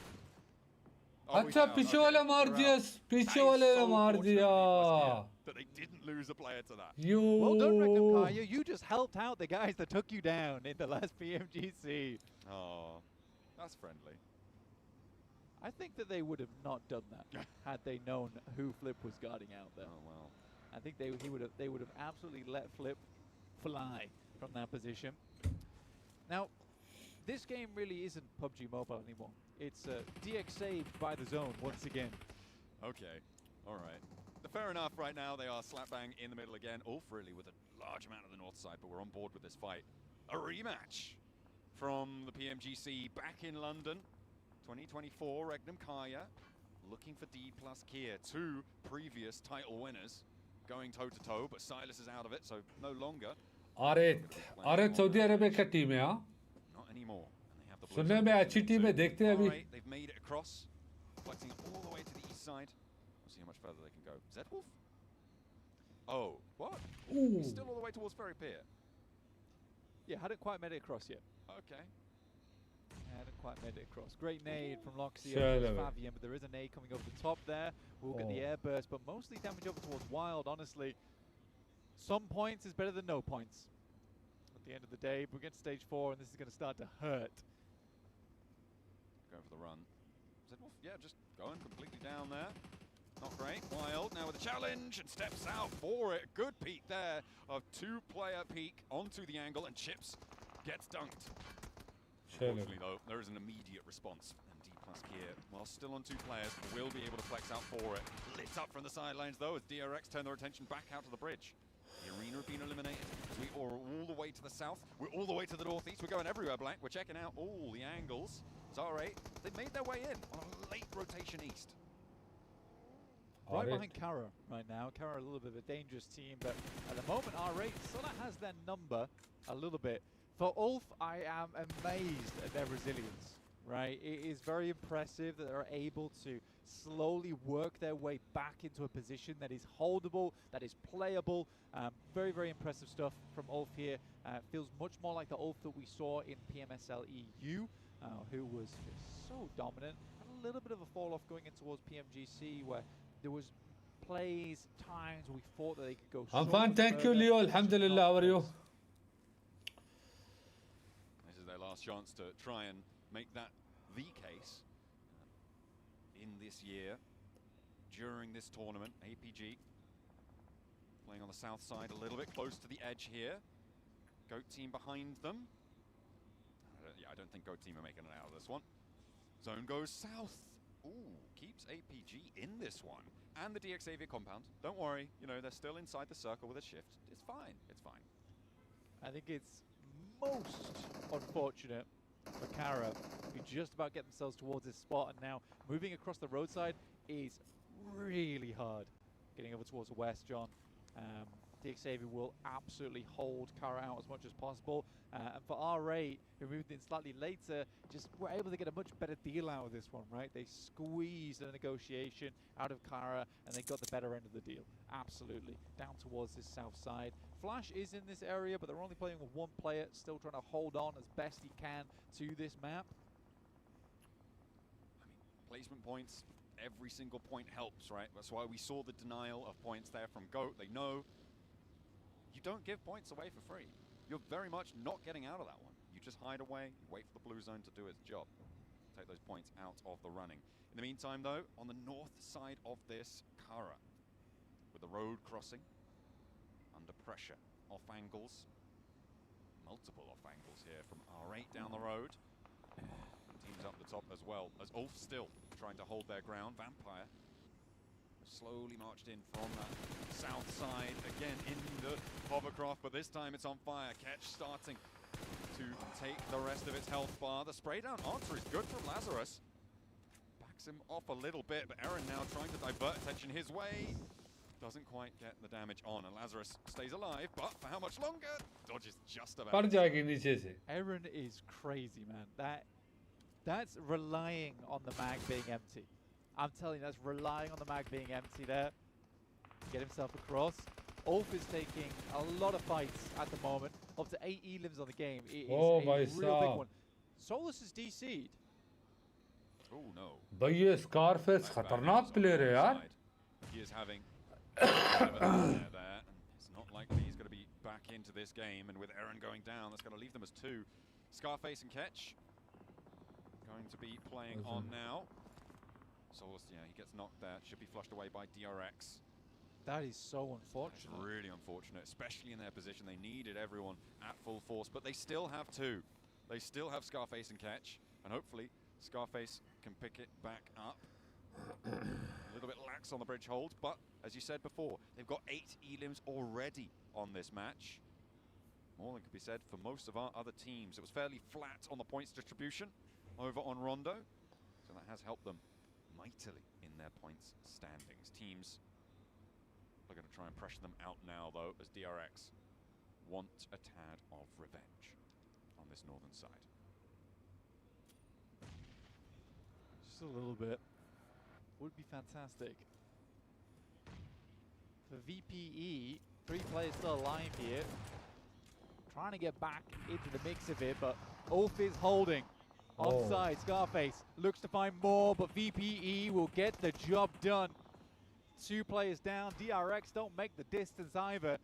अच्छा पीछे वाला मार दिया. पीछे वाले ने मार दिया. That they didn't lose a player to that. Well done, Regnum Kaya. You just helped out the guys that took you down in the last PMGC. Oh, that's friendly. I think that they would have not done that had they known who Flip was guarding out there. Oh well. I think they would have absolutely let Flip fly from that position. Now, this game really isn't PUBG Mobile anymore. It's DX saved by the zone once again. Okay, all right. Fair enough. Right now they are slap bang in the middle again. Ulf really with a large amount of the north side, but we're on board with this fight. A rematch from the PMGC back in London. 2024, Regnum Kaya looking for D plus Kia, two previous title winners going toe-to-toe, but Silas is out of it, so no longer. R eight Saudi Arab का team है हाँ. Not anymore. And they have the सुनने में अच्छी team है, देखते हैं अभी. They've made it across, flexing all the way to the east side. We'll see how much further they can go. Zedwolf? Oh, what? He's still all the way towards Ferry Pier. Yeah, hadn't quite made it across yet. Okay. Hadn't quite made it across. Great nade from Loxy Sure, over Fabian, but there is a nade coming over the top there. We'll get the air burst, but mostly damage over towards Wild, honestly. Some points is better than no points. At the end of the day, we get to stage 4, and this is going to start to hurt. Going for the run. Zedwolf, yeah, just going completely down there. Not great. Wild now with a challenge and steps out for it. Good peek there of two-player peek onto the angle, and Chips gets dunked. Unfortunately, though, there is an immediate response. And D plus Kia, while still on two players, will be able to flex out for it. Lit up from the sidelines, though, as DRX turn their attention back out to the bridge. The arena have been eliminated as we are all the way to the south. We're all the way to the northeast. We're going everywhere, Black. We're checking out all the angles. Zara, they've made their way in on a late rotation east. Right behind Kara right now. Kara a little bit of a dangerous team, but at the moment, R8 sort of has their number a little bit. For Ulf, I am amazed at their resilience, right? It is very impressive that they're able to slowly work their way back into a position that is holdable, that is playable. Very, very impressive stuff from Ulf here. Feels much more like the Ulf that we saw in PMSL EU, who was just so dominant. Had a little bit of a fall off going in towards PMGC, where there was plays, times we thought that they could go. I'm fine, thank you, Leo. Alhamdulillah, how are you? This is their last chance to try and make that the case in this year during this tournament. APG playing on the south side, a little bit close to the edge here. Goat team behind them. I don't think Goat team are making it out of this one. Zone goes south. Ooh, keeps APG in this one. And the DX Xavier compound. Don't worry, you know, they're still inside the circle with a shift. It's fine, it's fine. I think it's most unfortunate for Kara, who just about get themselves towards this spot, and now moving across the roadside is really hard. Getting over towards the west, John. DX Xavier will absolutely hold Kara out as much as possible. And for R8, who moved in slightly later, just were able to get a much better deal out of this one, right? They squeezed a negotiation out of Kara, and they got the better end of the deal. Absolutely. Down towards this south side. Flash is in this area, but they're only playing with one player, still trying to hold on as best he can to this map. I mean, placement points, every single point helps, right? That's why we saw the denial of points there from GOAT. They know you don't give points away for free. You're very much not getting out of that one. You just hide away, you wait for the blue zone to do its job. Take those points out of the running. In the meantime, though, on the north side of this, Kara, with the road crossing, under pressure, off angles, multiple off angles here from R8 down the road. Teams up the top as well, as Ulf still trying to hold their ground. Vampire slowly marched in from that south side, again in the hovercraft, but this time it's on fire. Ketch starting to take the rest of its health bar. The spray down answer is good from Lazarus. Backs him off a little bit, but Eren now trying to divert attention his way. Doesn't quite get the damage on, and Lazarus stays alive, but for how much longer? Dodges just about. पड़ जाएगी नीचे से. Eren is crazy, man. That's relying on the mag being empty. I'm telling you, that's relying on the mag being empty there. Get himself across. Ulf is taking a lot of fights at the moment. Up to 8 elims on the game. It is a real big one. Solus is DC'd. Oh no. भाई ये Scarface खतरनाक player है यार. He is having a bit of a nightmare there, and it's not likely he's going to be back into this game. And with Eren going down, that's going to leave them as 2. Scarface and Ketch going to be playing on now. Solus, yeah, he gets knocked there. Should be flushed away by DRX. That is so unfortunate. That's really unfortunate, especially in their position. They needed everyone at full force, but they still have 2. They still have Scarface and Ketch, and hopefully Scarface can pick it back up. A little bit lax on the bridge hold, but as you said before, they've got 8 elims already on this match. More than could be said for most of our other teams. It was fairly flat on the points distribution over on Rondo, so that has helped them mightily in their points standings. Teams are going to try and pressure them out now, though, as DRX want a tad of revenge on this northern side. Just a little bit. Would be fantastic. For VPE, 3 players still alive here. Trying to get back into the mix of it, but Ulf is holding. Offside, Scarface looks to find more, but VPE will get the job done. 2 players down. DRX don't make the distance either.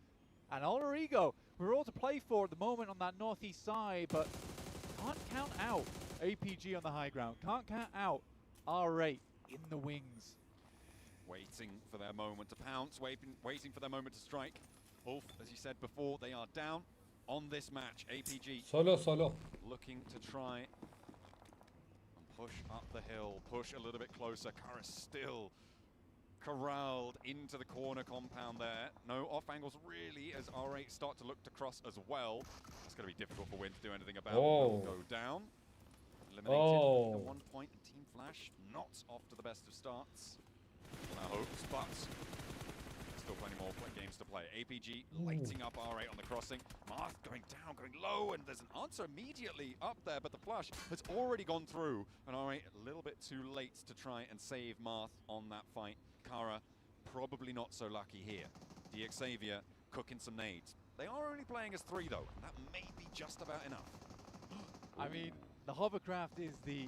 And Olorigo, we're all to play for at the moment on that northeast side, but can't count out APG on the high ground. Can't count out R8 in the wings. Waiting for their moment to pounce, waiting for their moment to strike. Ulf, as you said before, they are down on this match. APG solo looking to try and push up the hill, push a little bit closer. Kara still corralled into the corner compound there. No off angles really, as R8 start to look to cross as well. It's going to be difficult for Win to do anything about it. They'll go down. Eliminated at 1 point, and Team Flash not off to the best of starts. Our hopes, but still plenty more games to play. APG lighting up R8 on the crossing. Marth going down, going low, and there's an answer immediately up there, but the flash has already gone through, and R8 a little bit too late to try and save Marth on that fight. Kara probably not so lucky here. DXavier cooking some nades. They are only playing as 3 though, and that may be just about enough. I mean, the hovercraft is the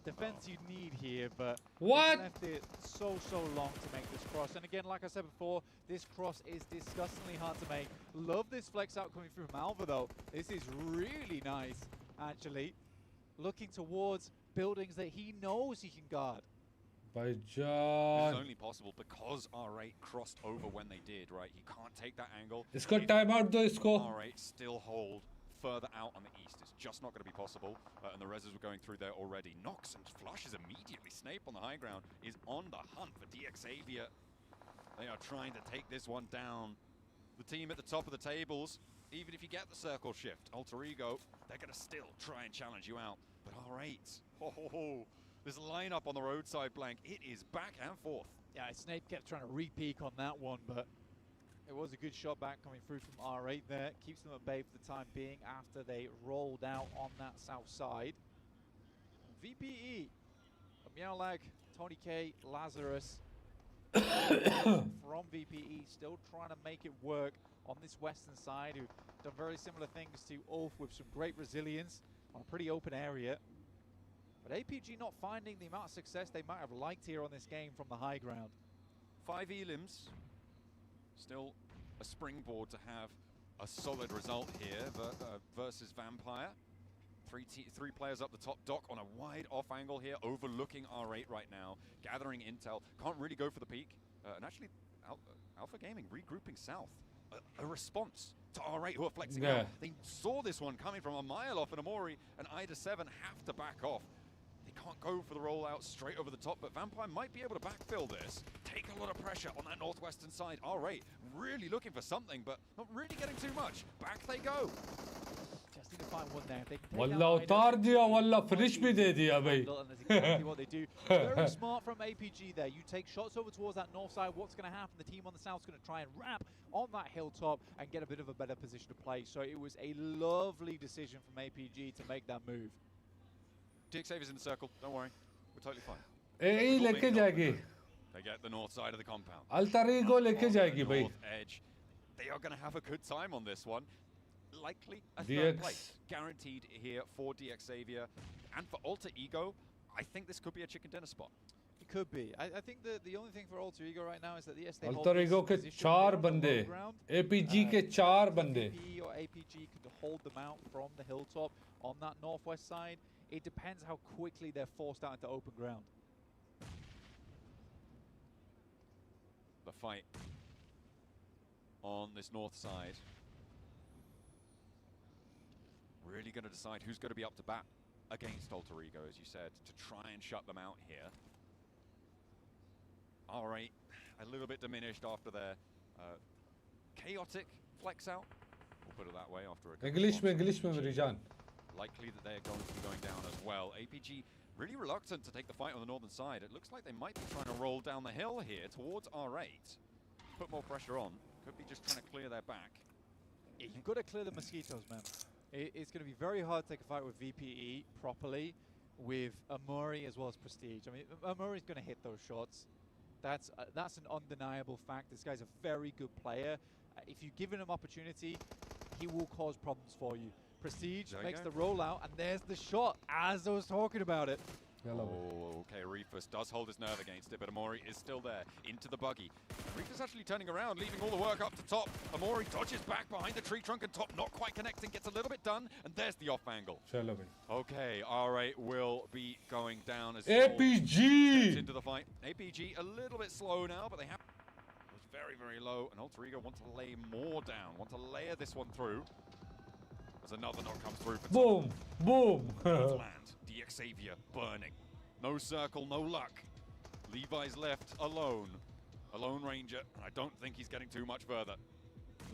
defense you need here, but what? left it so long to make this cross. And again, like I said before, this cross is disgustingly hard to make. Love this flex out coming through from Alva though. This is really nice, actually. Looking towards buildings that he knows he can guard. This is only possible because R8 crossed over when they did, right? He can't take that angle. इसको time out दो इसको. R8 still hold further out on the east. It's just not going to be possible. And the reses were going through there already. Nox and flushes immediately. Snape on the high ground is on the hunt for DXavier. They are trying to take this one down. The team at the top of the tables, even if you get the circle shift, Alter Ego, they're going to still try and challenge you out. But R8, this lineup on the roadside blank, it is back and forth. Yeah, Snape kept trying to re-peek on that one, but it was a good shot back coming through from R8 there. Keeps them at bay for the time being after they rolled out on that south side. VPE, Meowlag, Tony K, Lazarus from VPE still trying to make it work on this western side, who've done very similar things to Ulf with some great resilience on a pretty open area. But APG not finding the amount of success they might have liked here on this game from the high ground. 5 elims. Still a springboard to have a solid result here versus Vampire. Three players up the top. Doc on a wide off angle here, overlooking R8 right now, gathering intel. Can't really go for the peak. And actually, Alpha Gaming regrouping south. A response to R8 who are flexing out. They saw this one coming from a mile off, and Amori and Ida 7 have to back off. They can't go for the rollout straight over the top, but Vampire might be able to backfill this. Take a lot of pressure on that northwestern side. R8 really looking for something, but not really getting too much. Back they go. Just need to find one there. They can take والله out उतार either. दिया والله finish भी दे दिया भाई. And that's exactly what they do. Very smart from APG there. You take shots over towards that north side. What's going to happen? The team on the south is going to try and wrap on that hilltop and get a bit of a better position to play. So it was a lovely decision from APG to make that move. DXAV's in the circle. Don't worry. We're totally fine. ए लेके जाएगी. They get the north side of the compound. Alter Ego लेके On जाएगी the भाई. north edge. They are going to have a good time on this one. Likely a DX. third place guaranteed here for DXAvia and for Alter Ego. I think this could be a chicken dinner spot. It could be. I think the only thing for Alter Ego right now is that yes, they Alter hold Ego this के position चार on the low बंदे. ground. APG के चार बंदे. VP or APG could hold them out from the hilltop on that northwest side. It depends how quickly they're forced out into open ground. The fight on this north side. Really going to decide who's going to be up to bat against Alter Ego, as you said, to try and shut them out here. R8, a little bit diminished after their chaotic flex out. We'll put it that way after a English में मेरी जान. Likely that they're going to be going down as well. APG really reluctant to take the fight on the northern side. It looks like they might be trying to roll down the hill here towards R8. Put more pressure on. Could be just trying to clear their back. Yeah, you've got to clear the mosquitoes, man. It's going to be very hard to take a fight with VPE properly, with Amuri as well as Prestige. I mean, Amuri's going to hit those shots. That's an undeniable fact. This guy's a very good player. If you give him an opportunity, he will cause problems for you. Prestige makes the rollout, and there's the shot, as I was talking about it. Oh, okay, Reefus does hold his nerve against it, but Amori is still there, into the buggy. Reefus actually turning around, leaving all the work up to top. Amori dodges back behind the tree trunk and top, not quite connecting, gets a little bit done, and there's the off angle. Okay, R8 will be going down as APG into the fight. APG a little bit slow now, but they have was very, very low, and Alter Ego want to lay more down, want to layer this one through. As another knock comes through for boom, boom. land. DXAvia burning. No circle, no luck. Levi's left alone. A lone ranger, and I don't think he's getting too much further.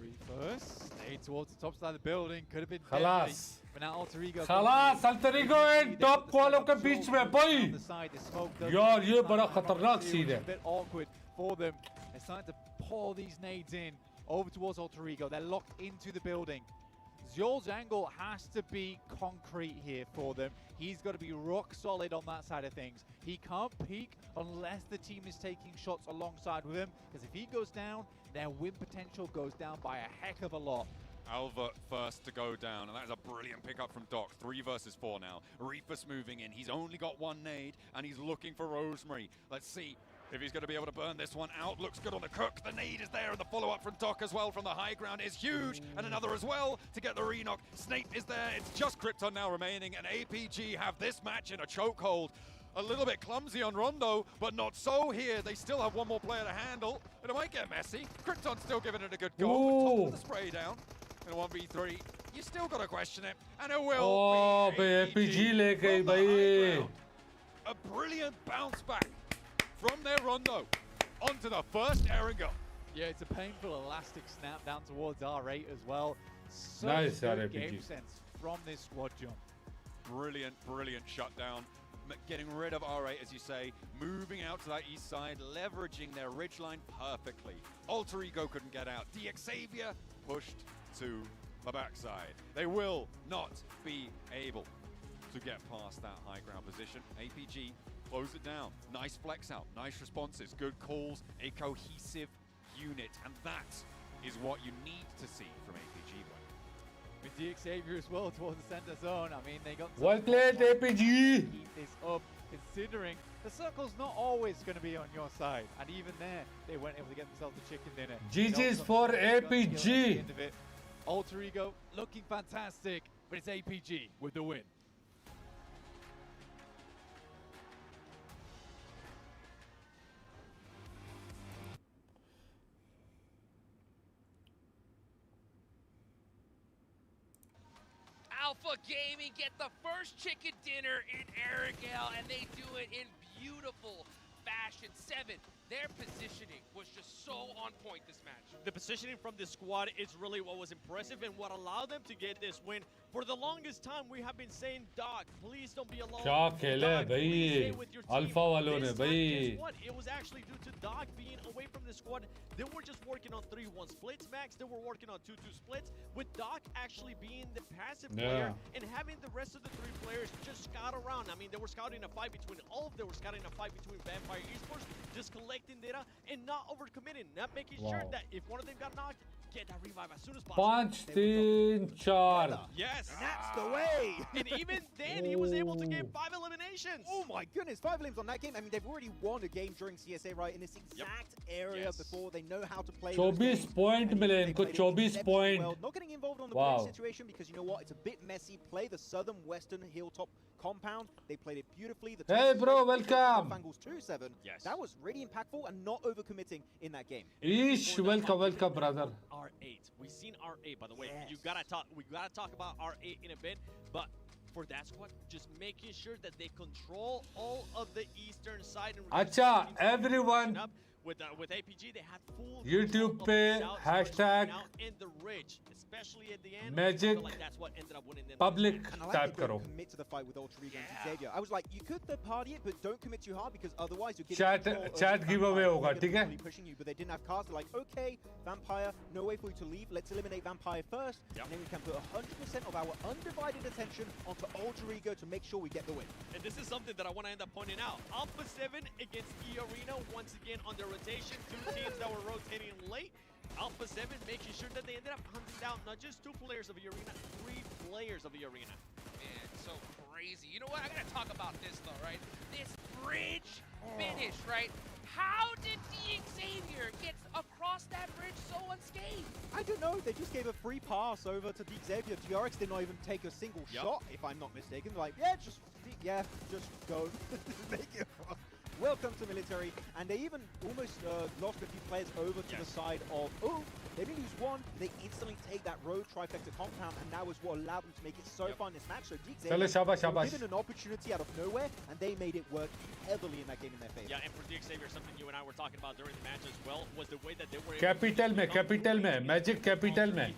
Reefus stayed towards the top side of the building. Could have been خلاص. deadly. But now Alter Ego. خلاص Alter Ego in top वालों के बीच में भाई. यार ये बड़ा खतरनाक scene है. A bit awkward for them. They're starting to pour these nades in over towards Alter Ego. They're locked into the building. Zjol's angle has to be concrete here for them. He's got to be rock solid on that side of things. He can't peek unless the team is taking shots alongside with him, because if he goes down, their win potential goes down by a heck of a lot. Alva first to go down, and that is a brilliant pickup from Doc. 3 versus 4 now. Reefus moving in. He's only got one nade, and he's looking for Rosemary. Let's see if he's going to be able to burn this one out. Looks good on the cook. The nade is there, and the follow-up from Doc as well from the high ground is huge. And another as well to get the re-knock. Snape is there. It's just Krypton now remaining, and APG have this match in a chokehold. A little bit clumsy on Rondo, but not so here. They still have one more player to handle, and it might get messy. Krypton's still giving it a good go. Top of the spray down. In 1v3, you still got to question it, and it will be APG ले गई भाई. A brilliant bounce back from their Rondo onto the first Erangel. Yeah, it's a painful elastic snap down towards R8 as well. Such Nice good RPG. game sense from this squad, John. Brilliant, brilliant shutdown. Getting rid of R8, as you say, moving out to that east side, leveraging their ridgeline perfectly. Alter Ego couldn't get out. DXAvia pushed to the backside. They will not be able to get past that high ground position. APG close it down. Nice flex out, nice responses, good calls, a cohesive unit, and that is what you need to see from APG. With DXAvia as well towards the center zone. I mean, they got Well played, APG. Keep this up, considering the circle's not always going to be on your side, and even there, they weren't able to get themselves a chicken dinner. GG's for APG. Alter Ego looking fantastic, but it's APG with the win. Alpha Gaming get the first chicken dinner in Erangel, and they do it in beautiful fashion. 7, their positioning was just so on point this match. The positioning from the squad is really what was impressive and what allowed them to get this win. For the longest time, we have been saying, Doc, please don't be alone. क्या खेले Doc, भाई please stay with your team. Alpha वालों ने This time, भाई guess what? It was actually due to Doc being away from the squad. They were just working on 3-1 splits, Max. They were working on 2-2 splits. With Doc actually being the passive player and having the rest of the 3 players just scout around. I mean, they were scouting a fight between all of them. They were scouting a fight between Vampire Esports, just collecting data and not overcommitting, not making sure that if one of them got knocked, get that revive as soon as possible. 5 3 4 Yes. And that's the way. And even then, he was able to get 5 eliminations. Oh my goodness, 5 elims on that game. I mean, they've already won a game during CSA, right, in this exact area before. They know how to play. 24 point मिले इनको 24 point. Well, not getting involved on the Wow. bridge situation because you know what, it's a bit messy. Play the southern western hilltop compound. They played it beautifully. The Hey bro, welcome. Angles 2-7. Yes. That was really impactful and not overcommitting in that game. Ish, welcome brother. R8. We've seen R8, by the way. Yes. We gotta talk about R8 in a bit, but for that squad, just making sure that they control all of the eastern side. And अच्छा, everyone. With APG, they had full YouTube control of पे the south, hashtag now in the ridge, especially at the end. Magic I feel like that's what ended up winning them. Public And I like type they don't करो. commit to the fight with Ultra Ego and Xavier. I was like, you could third party it, but don't commit too hard because otherwise you're getting Chat- control of chat the giveaway Vampire. होगा, They're ठीक है? really pushing you, but they didn't have cards. They're like, okay, Vampire, no way for you to leave. Let's eliminate Vampire first, and then we can put 100% of our undivided attention onto Ultra Ego to make sure we get the win. And this is something that I want to end up pointing out. Alpha 7 against E Arena once again on their rotation. 2 teams that were rotating late. Alpha 7 making sure that they ended up hunting down not just 2 players of E Arena, 3 players of E Arena. Man, so crazy. You know what? I gotta talk about this though, right? This bridge finish, right? How did Xavier get across that bridge so unscathed? I don't know. They just gave a free pass over to Xavier. DRX did not even take a single shot, if I'm not mistaken. They're like, just go. Make it fun. Welcome to military, and they even almost lost a few players over to the side of, they didn't lose one, they instantly take that road trifecta compound, and that was what allowed them to make it so far in this match. So चलो शाबाश Xavier शाबाश. given an opportunity out of nowhere, and they made it work heavily in that game in their favor. Yeah, and for Xavier, something you and I were talking about during the match as well was the way that they were Capital में Magic Capital में.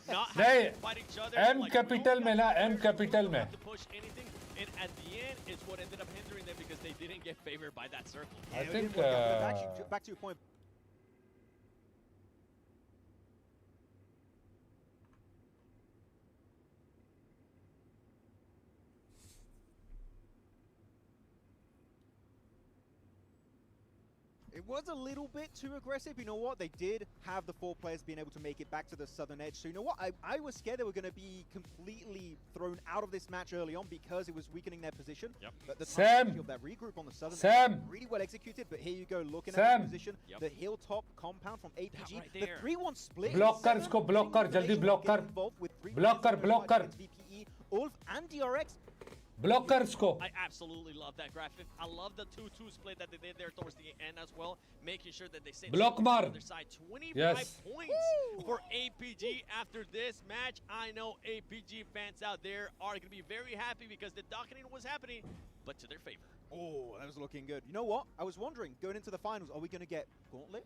Not नहीं, having to fight each other. M like, capital में ना M capital में. have to push anything, and at the end, it's what ended up hindering them because they didn't get favored by that circle. I It think didn't work out. But actually, back to your point. It was a little bit too aggressive. You know what? They did have the 4 players being able to make it back to the southern edge. So you know what? I was scared they were going to be completely thrown out of this match early on because it was weakening their position. Yep. But the Sam! timing of that regroup on the southern Sam! edge, really well executed. But here you go, looking at Sam! the position, the hilltop compound from APG, right the there. 3-1 split. Block कर इसको, block कर, जल्दी block कर. Block कर, block कर. VPE, Ulf and DRX. Block कर इसको. I absolutely love that graphic. I love the 2-2 split that they did there towards the end as well, making sure that they stay Block on मार. the other side. 25 Yes. points for APG after this match. I know APG fans out there are going to be very happy because the docketing was happening, but to their favor. Oh, that was looking good. You know what? I was wondering, going into the finals, are we going to get Gauntlet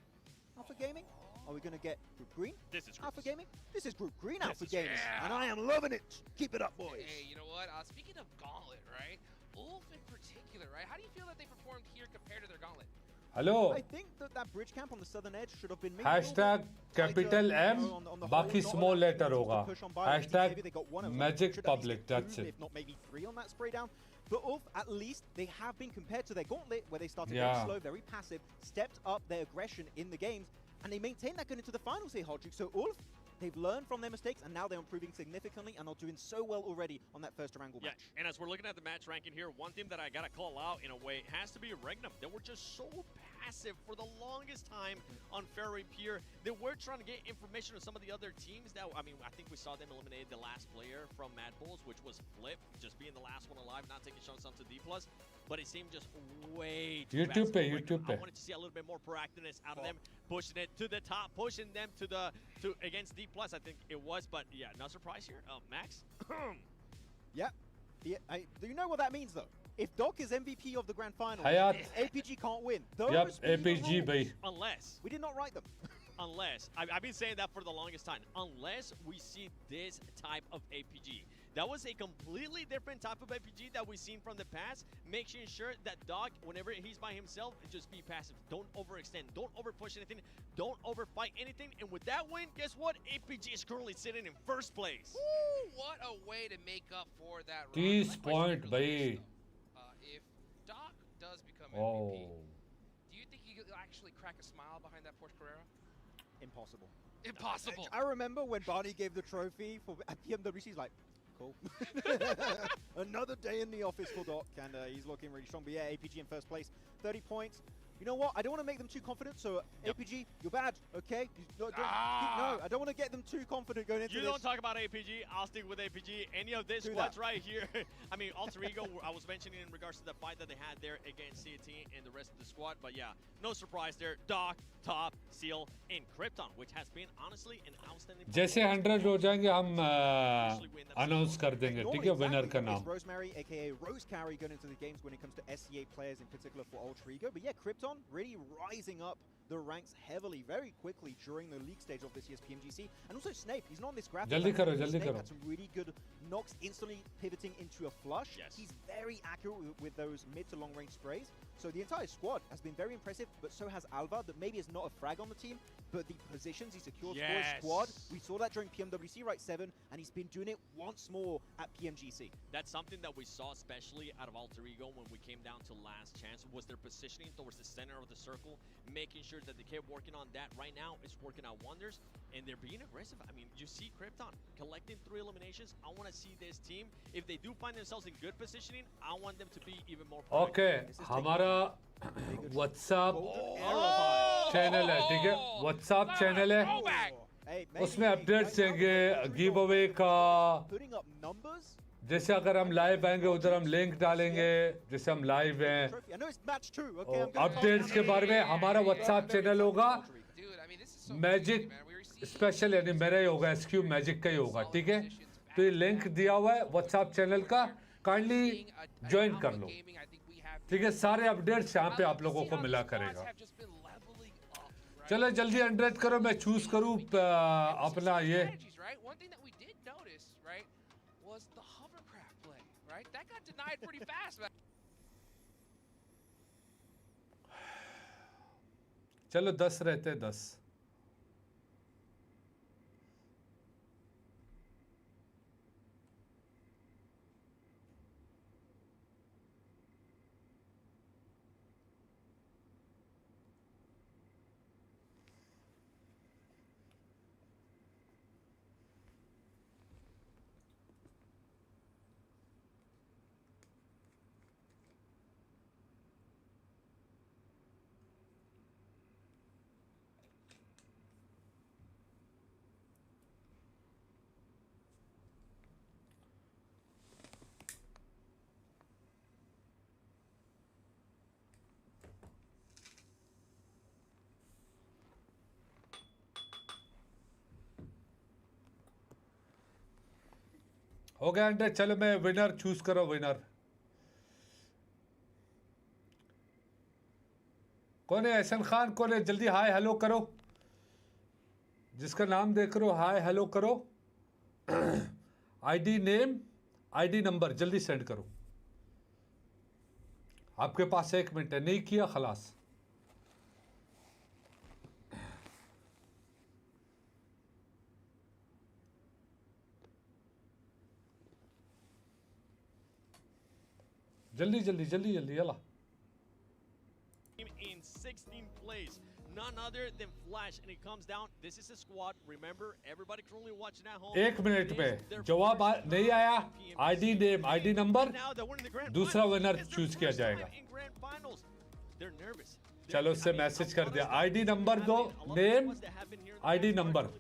Alpha Gaming? Are we going to get Group Green This is Alpha groups. Gaming? This is Group Green Alpha is- Gaming, yeah. and I am loving it. Keep it up, boys. Hey, you know what? Speaking of Gauntlet, right? Ulf in particular, right? How do you feel that they performed here compared to their Gauntlet? Hello. I think that bridge camp on the southern edge should have been maybe Hashtag capital M, on the बाकी whole, small not letter allowed होगा. to push on by. Hashtag Maybe they got one of them. Magic Should at least Public, get that's two, it. If not maybe 3 on that spray down. But Ulf, at least they have been compared to their Gauntlet, where they started Yeah. very slow, very passive, stepped up their aggression in the games, and they maintained that going into the finals here, Hodrick. So Ulf, they've learned from their mistakes, and now they're improving significantly, and are doing so well already on that first Erangel Yeah, match. and as we're looking at the match ranking here, one thing that I gotta call out in a way has to be Regnum. They were just so passive for the longest time on Ferry Pier. They were trying to get information on some of the other teams that, I mean, I think we saw them eliminate the last player from Mad Bulls, which was Flip, just being the last one alive, not taking shots onto D+. But it seemed just way too YouTube fast पे, for Regnum. YouTube I पे. wanted to see a little bit more proactiveness out of them, pushing it to the top, pushing them to against D+, I think it was. But yeah, no surprise here. Max? Yeah. Do you know what that means, though? If Doc is MVP of the grand final, Hayat. APG can't win. Those Yep, be the APG, rules. bhai. Unless, We did not write them. I've been saying that for the longest time. Unless we see this type of APG. That was a completely different type of APG that we've seen from the past. Making sure that Doc, whenever he's by himself, just be passive. Don't overextend. Don't overpush anything. Don't overfight anything. And with that win, guess what? APG is currently sitting in first place. Woo, what a way to make up for that run. 30 My question point, really is, bhai. though, if Doc does become Oh. MVP, do you think he'll actually crack a smile behind that Porsche Carrera? Impossible. Impossible. I remember when Barney gave the trophy for at PMWC, he's like, cool. Another day in the office for Doc, and he's looking really strong. But yeah, APG in first place, 30 points. You know what? I don't want to make them too confident, so APG, you're bad, okay? No, I don't want to get them too confident going into You this. don't talk about APG, I'll stick with APG. Any of this Do squads that. right here. I mean, Alter Ego, I was mentioning in regards to the fight that they had there against CT and the rest of the squad. But yeah, no surprise there. Doc, Top, Seal, and Krypton, which has been honestly an outstanding जैसे 100 हो जाएंगे हम announce कर देंगे ठीक है winner का नाम It's Rosemary, aka Rose Carry, going into the games when it comes to SCA players in particular for Ultra Ego. But yeah, Krypton really rising up the ranks heavily, very quickly during the league stage of this year's PMGC. And also Snape, he's not on this graphic. Jaldi karo, Snape jaldi karo. had some really good knocks, instantly pivoting into a flush. Yes. He's very accurate with those mid to long range sprays. So the entire squad has been very impressive, but so has Alva, that maybe is not a frag on the team, but the positions he secures for his squad, we saw that during PMWC right 7, and he's been doing it once more at PMGC. That's something that we saw especially out of Alter Ego when we came down to last chance, was their positioning towards the center of the circle, making sure that they kept working on that. Right now, it's working out wonders, and they're being aggressive. I mean, you see Krypton collecting 3 eliminations. I want to see this team, if they do find themselves in good positioning, I want them to be even more proactive. Okay, हमारा WhatsApp channel है ठीक है WhatsApp channel है Hey, उसमें updates देंगे give away का putting up numbers. जैसे अगर हम लाइव आएंगे उधर हम लिंक डालेंगे जैसे हम लाइव हैं I know it's match 2. Okay, I'm updates के बारे में हमारा WhatsApp चैनल होगा Dude, I mean, this is so magic crazy, man. We were seeing special यानी मेरा ही होगा SQ मैजिक का ही होगा ठीक है तो ये लिंक दिया हुआ है WhatsApp चैनल का काइंडली ज्वाइन कर लो gaming. I think we have ठीक है सारे अपडेट्स यहाँ पे आप लोगों को मिला करेगा have just been leveling up, right? चलो जल्दी 100 करो मैं चूज करूँ अपना ये Strategies, right? One thing that we did notice, right, was the hovercraft play, right? That got denied pretty fast, man. चलो 10 रहते 10 हो गया 100 चलो मैं विनर चूज करो विनर कौन है एहसन खान कौन है जल्दी हाय हेलो करो जिसका नाम देख रहे हो हाय हेलो करो आईडी नेम आईडी नंबर जल्दी सेंड करो आपके पास 1 मिनट है नहीं किया खलास जल्दी जल्दी जल्दी जल्दी यला In 16th place, none other than Flash, and it comes down. This is a squad. Remember, everybody currently watching at home. 1 minute This में is their जवाब first नहीं आया PMGC. ID name ID number Now they're winning the grand दूसरा finals. winner It's their choose किया first time जाएगा। in grand finals. They're nervous. चलो उससे message कर दिया आईडी नंबर दो name ID number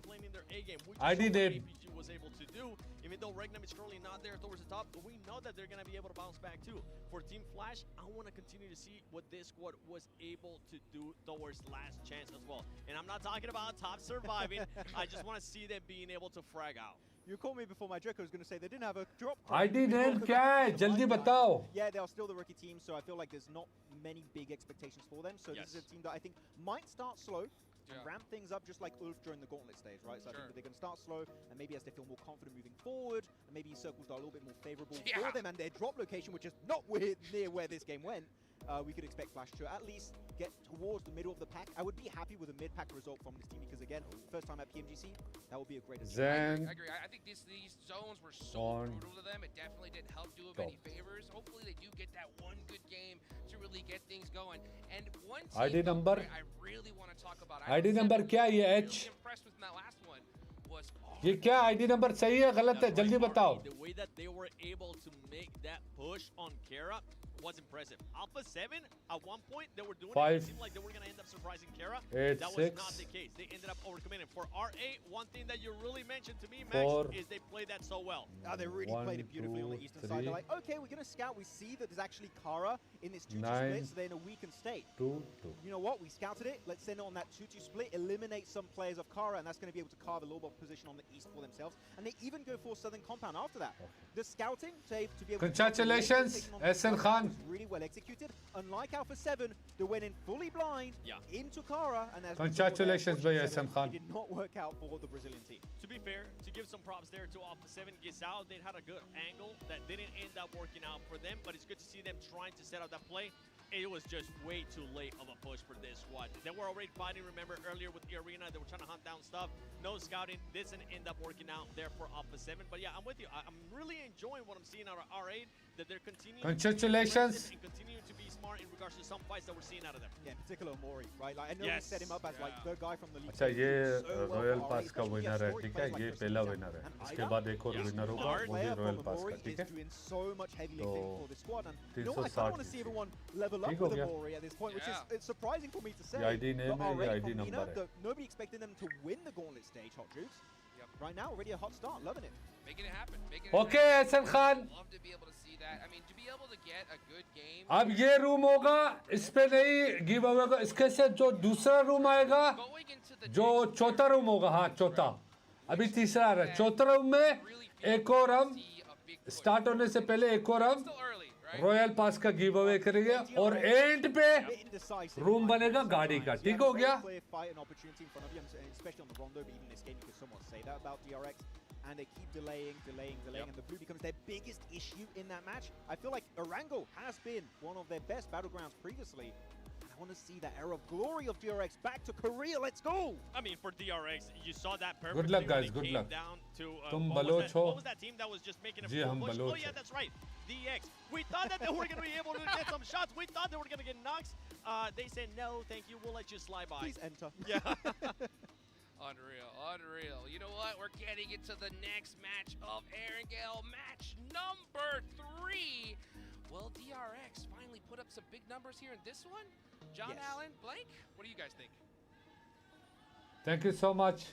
ID name was able to do, even though Regnum is currently not there towards the top, but we know that they're going to be able to bounce back too. For Team Flash, I want to continue to see what this squad was able to do towards last chance as well. And I'm not talking about top surviving, I just want to see them being able to frag out. You called me before my joke. I was going to say they didn't have a drop. ID name क्या है? जल्दी बताओ. Yeah, they are still the rookie team, so I feel like there's not many big expectations for them. So this is a team that I think might start slow and ramp things up just like Ulf during the gauntlet stage, right? So I think that they're going to start slow, and maybe as they feel more confident moving forward, and maybe circles are a little bit more favorable for them, and their drop location, which is not near where this game went, we could expect Flash to at least get towards the middle of the pack. I would be happy with a mid-pack result from this team because, again, first time at PMGC, that would be a great I achievement. agree. I think these zones were so brutal to them. It definitely didn't help do them any favors. Hopefully they do get that one good game to really get things going. And one team ID number. I really want to talk about. ID number क्या है ये H? Really impressed with that last one was ये क्या ID number सही है गलत है जल्दी बताओ. The way that they were able to make that push on Kara was impressive. Alpha 7 at one point they were doing it seemed like they were going to end up surprising Kara. That was not the case. They ended up overcommitting. For RA, one thing that you really mentioned to me, Max, is they played that so well. They really played it beautifully on the eastern side. They're like, okay, we're going to scout. We see that there's actually Kara in this 2-2 split, so they're in a weakened state. 2-2. You know what? We scouted it. Let's send it on that 2-2 split, eliminate some players of Kara, and that's going to be able to carve a little bit of position on the east for themselves. And they even go for Southern Compound after that. The scouting to be able Congratulations, SN Khan. Really well executed. Unlike Alpha 7, they went in fully blind into Kara, and as congratulations, SN Khan. It did not work out for the Brazilian team. To be fair, to give some props there to Alpha 7, Gisao, they had a good angle that didn't end up working out for them, but it's good to see them trying to set up that play. It was just way too late of a push for this squad. They were already fighting, remember, earlier with the arena. They were trying to hunt down stuff. No scouting. This didn't end up working out there for Alpha 7. But yeah, I'm with you. I'm really enjoying what I'm seeing out of R8, that they're continuing Congratulations. and continuing to be smart in regards to some fights that we're seeing out of them. Yeah, in particular Mori, right? Like, I know we set him up as like the guy from the league. अच्छा ये royal pass का winner है ठीक है ये पहला winner है इसके बाद एक और विनर होगा वो भी रॉयल पास का ठीक है so much heavy lifting for this squad, and you know, 360 I kind of want to see everyone level up with Mori at this point, which is it's surprising for me to say. ये ID name है ये ID number है. Nobody expected them to win the gauntlet stage, Hot Jukes. Right now, already a hot start, loving it. making it happen. Okay, SN Khan. Love to be able to see that. I mean, to be able to get a good game. अब ये room होगा इस पे नहीं give away का इसके से जो दूसरा रूम आएगा जो चौथा रूम होगा हाँ चौथा अभी तीसरा आ रहा है चौथा रूम में एक और हम स्टार्ट होने से पहले एक और हम रॉयल पास का गिव अवे करेंगे और एंड पे रूम बनेगा गाड़ी का ठीक हो गया and they keep delaying, and the blue becomes their biggest issue in that match. I feel like Erangel has been one of their best battlegrounds previously. I want to see that era of glory of DRX back to Korea. Let's go! I mean, for DRX, you saw that perfectly. Good luck, guys. Good luck. Down to, what was that team that was just making a full push? Oh yeah, that's right. DX. We thought that they were going to be able to get some shots. We thought they were going to get knocks. They said no, thank you. We'll let you slide by. Please enter. Yeah. Unreal. You know what? We're getting into the next match of Erangel, match number 3. Will DRX finally put up some big numbers here in this one? John Allen, Blank, what do you guys think? Thank you so much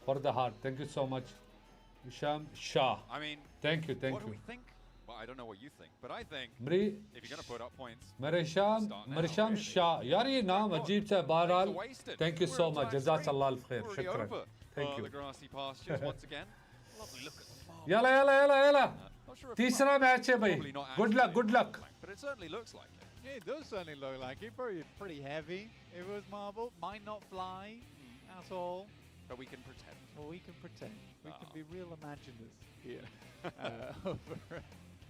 for the heart. Thank you so much. Isham Shah. I mean, thank you. What do we think? Well, I don't know what you think, but I think if you're going to put up points, Marisham Shah. यार ये नाम अजीब सा बहरहाल. Thank you so much. Jazakallah khair. Shukran. Thank you. The grassy pastures once again. Lovely look at the farm. Yalla. तीसरा match है भाई. Good luck. But it certainly looks like it. Yeah, it does certainly look like it. Pretty heavy. It was marble. Might not fly at all. But we can pretend. Well, we can pretend. We can be real imaginers here. Over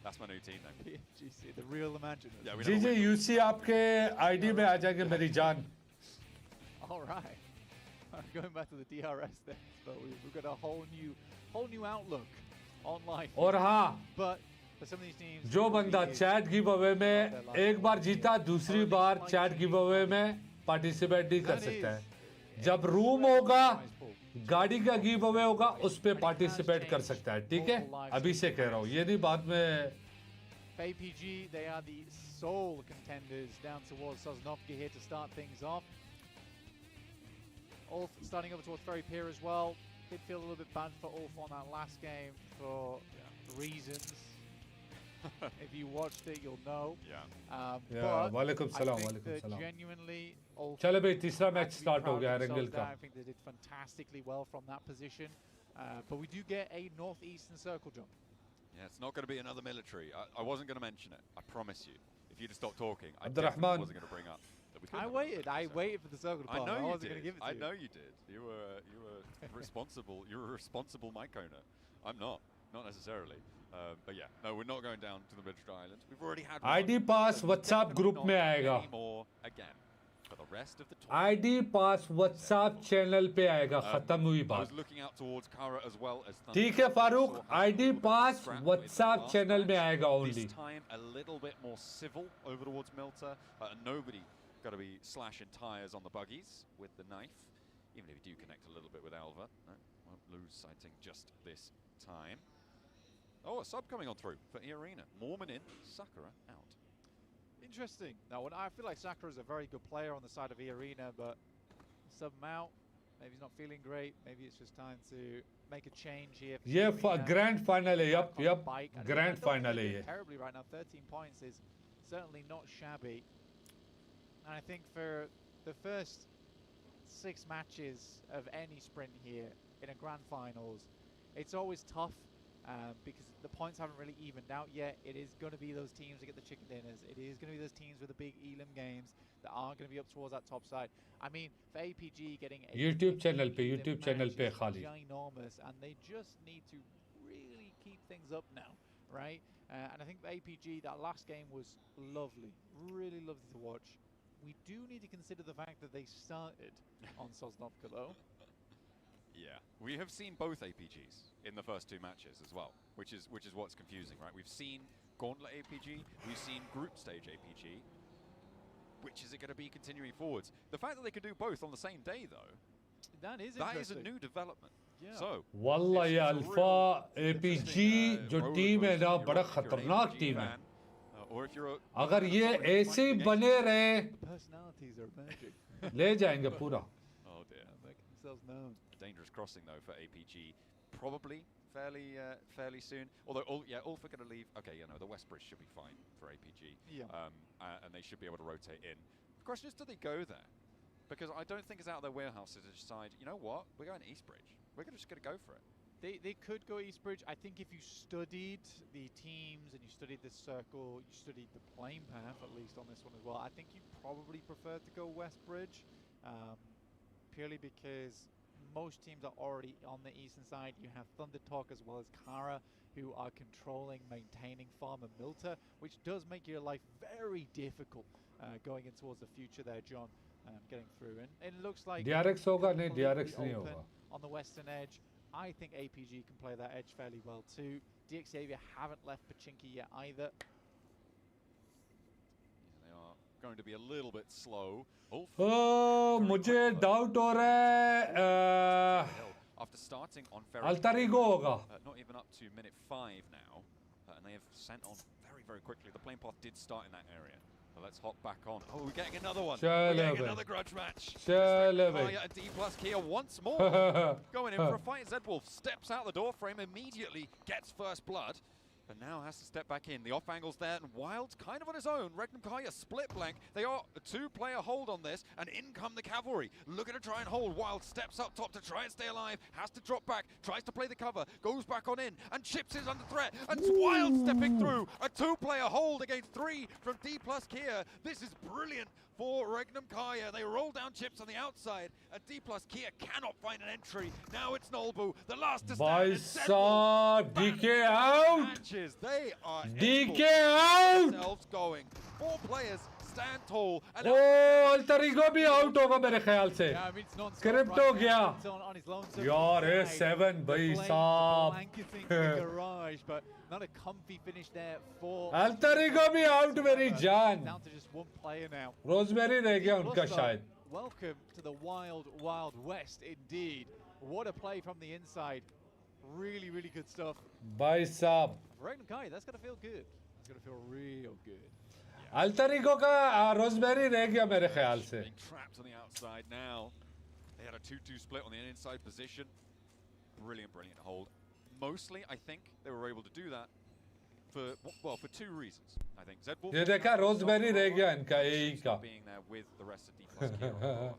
That's my new team then. PMGC, the real imaginers. Yeah, ji UC आपके ID में आ जाएंगे मेरी जान. All right. Going back to the DRS then, but we've got a whole new outlook on life. और हाँ, but for some of these teams, जो बंदा chat give away में एक बार जीता दूसरी बार चैट गिव अवे में पार्टिसिपेट नहीं कर सकता है. जब रूम होगा गाड़ी का गिव अवे होगा उस पे पार्टिसिपेट कर सकता है ठीक है अभी से कह रहा हूँ ये नहीं बाद में PUBG, they are the sole contenders down towards Sosnovka here to start things off. Ulf starting over towards Ferry Pier as well. Did feel a little bit bad for Ulf on that last game for reasons. If you watched it, you'll know. Yeah. Walaikum salam. Walaikum salam. Genuinely, Ulf. चलो भाई तीसरा match start हो गया Erangel का. I think they did fantastically well from that position. But we do get a northeastern circle jump. Yeah, it's not going to be another military. I wasn't going to mention it. I promise you. If you'd have stopped talking, I definitely wasn't going to bring up that we couldn't. I waited for the circle to pass. I know you wasn't did. Gonna give it to I you. know you did. You were responsible. You're a responsible mic owner. I'm not necessarily. But yeah, no, we're not going down to the military island. We've already had ID pass WhatsApp group में आएगा. More again. For the rest of the tour. ID pass WhatsApp channel पे आएगा. खत्म हुई I बात. was looking out towards Kara as well as Thunder. ठीक है Farooq. ID pass WhatsApp channel में आएगा only. This time a little bit more civil over towards Milta. Nobody got to be slashing tires on the buggies with the knife. Even if you do connect a little bit with Alva. No, won't lose sighting just this time. Oh, a sub coming on through for E-Arena. Mormon in, Sakura out. Interesting. Now, I feel like Sakura is a very good player on the side of E-Arena, but sub him out. Maybe he's not feeling great. Maybe it's just time to make a change here. Yeah, grand final है. Yup. Grand final है ये. Terribly right now. 13 points is certainly not shabby. And I think for the first 6 matches of any sprint here in a grand finals, it's always tough. Because the points haven't really evened out yet. It is going to be those teams that get the chicken dinners. It is going to be those teams with the big Elam games that aren't going to be up towards that top side. I mean, for APG getting a YouTube channel पे खाली. Ginormous, and they just need to really keep things up now, right? And I think for APG, that last game was lovely, really lovely to watch. We do need to consider the fact that they started on Sosnovka though. Yeah, we have seen both APGs in the first 2 matches as well, which is what's confusing, right? We've seen Gauntlet APG, we've seen Group Stage APG. Which is it going to be continuing forwards? The fact that they could do both on the same day, though, that is a new development. Yeah. So, والله ये alpha APG जो team है ना बड़ा खतरनाक team है. अगर ये ऐसे ही बने रहे, ले जाएंगे पूरा. Oh dear. Dangerous crossing though for APG, probably fairly soon. Although, Ulfa going to leave. Okay, the West Bridge should be fine for APG. Yeah. And they should be able to rotate in. The question is, do they go there? Because I don't think it's out of their wheelhouse to decide, you know what, we're going East Bridge. We're just going to go for it. They could go East Bridge. I think if you studied the teams and you studied the circle, you studied the playing path, at least on this one as well, I think you'd probably prefer to go West Bridge. Purely because most teams are already on the eastern side. You have Thunder Talk as well as Kara, who are controlling, maintaining Farm and Milta, which does make your life very difficult going in towards the future there, John, getting through. And it looks like DRX होगा नहीं, DRX नहीं होगा. On the western edge, I think APG can play that edge fairly well too. DXavia haven't left Pachinki yet either. They are going to be a little bit slow. मुझे doubt हो रहा है. After starting on Altarigo होगा. Not even up to minute 5 now, and they have sent on very quickly. The plane path did start in that area. So let's hop back on. Oh, we're getting another one. We're getting another grudge match. Kaya and D plus Kia once more. Going in for a fight. Zedwolf steps out the door frame, immediately gets first blood. But now has to step back in. The off angle's there, and Wild's kind of on his own. Regnum Kaya split blank. They are a 2-player hold on this, and in come the cavalry. Looking to try and hold. Wild steps up top to try and stay alive. Has to drop back, tries to play the cover, goes back on in, and Chips is under threat. And Wild stepping through. A 2-player hold against 3 from D plus Kia. This is brilliant for Regnum Kaya. They roll down Chips on the outside, and D plus Kia cannot find an entry. Now it's Nolbu, the last to stand. DK out. Matches. They are DK out. Themselves going. 4 players stand tall. And Altarigo भी out होगा मेरे ख्याल से. Yeah, I mean, it's non-stop Script right हो now. गया. It's on his lonesome यार side. A7 भाई साहब. Blanketing the garage, but not a comfy finish there for Altarigo भी out मेरी जान. down to just 1 player now. Rosemary रह गया उनका शायद. Welcome to the wild west indeed. What a play from the inside. Really good stuff. भाई साहब. Regnum Kai, that's gonna feel good. It's gonna feel real good. Altarigo का Rosemary रह गया मेरे ख्याल से. Being trapped on the outside now. They had a 2-2 split on the inside position. Brilliant hold. Mostly, I think they were able to do that for 2 reasons. I think Zedwolf. ये देखा Rosemary रह गया इनका AE का. Being there with the rest of D plus Kia as well.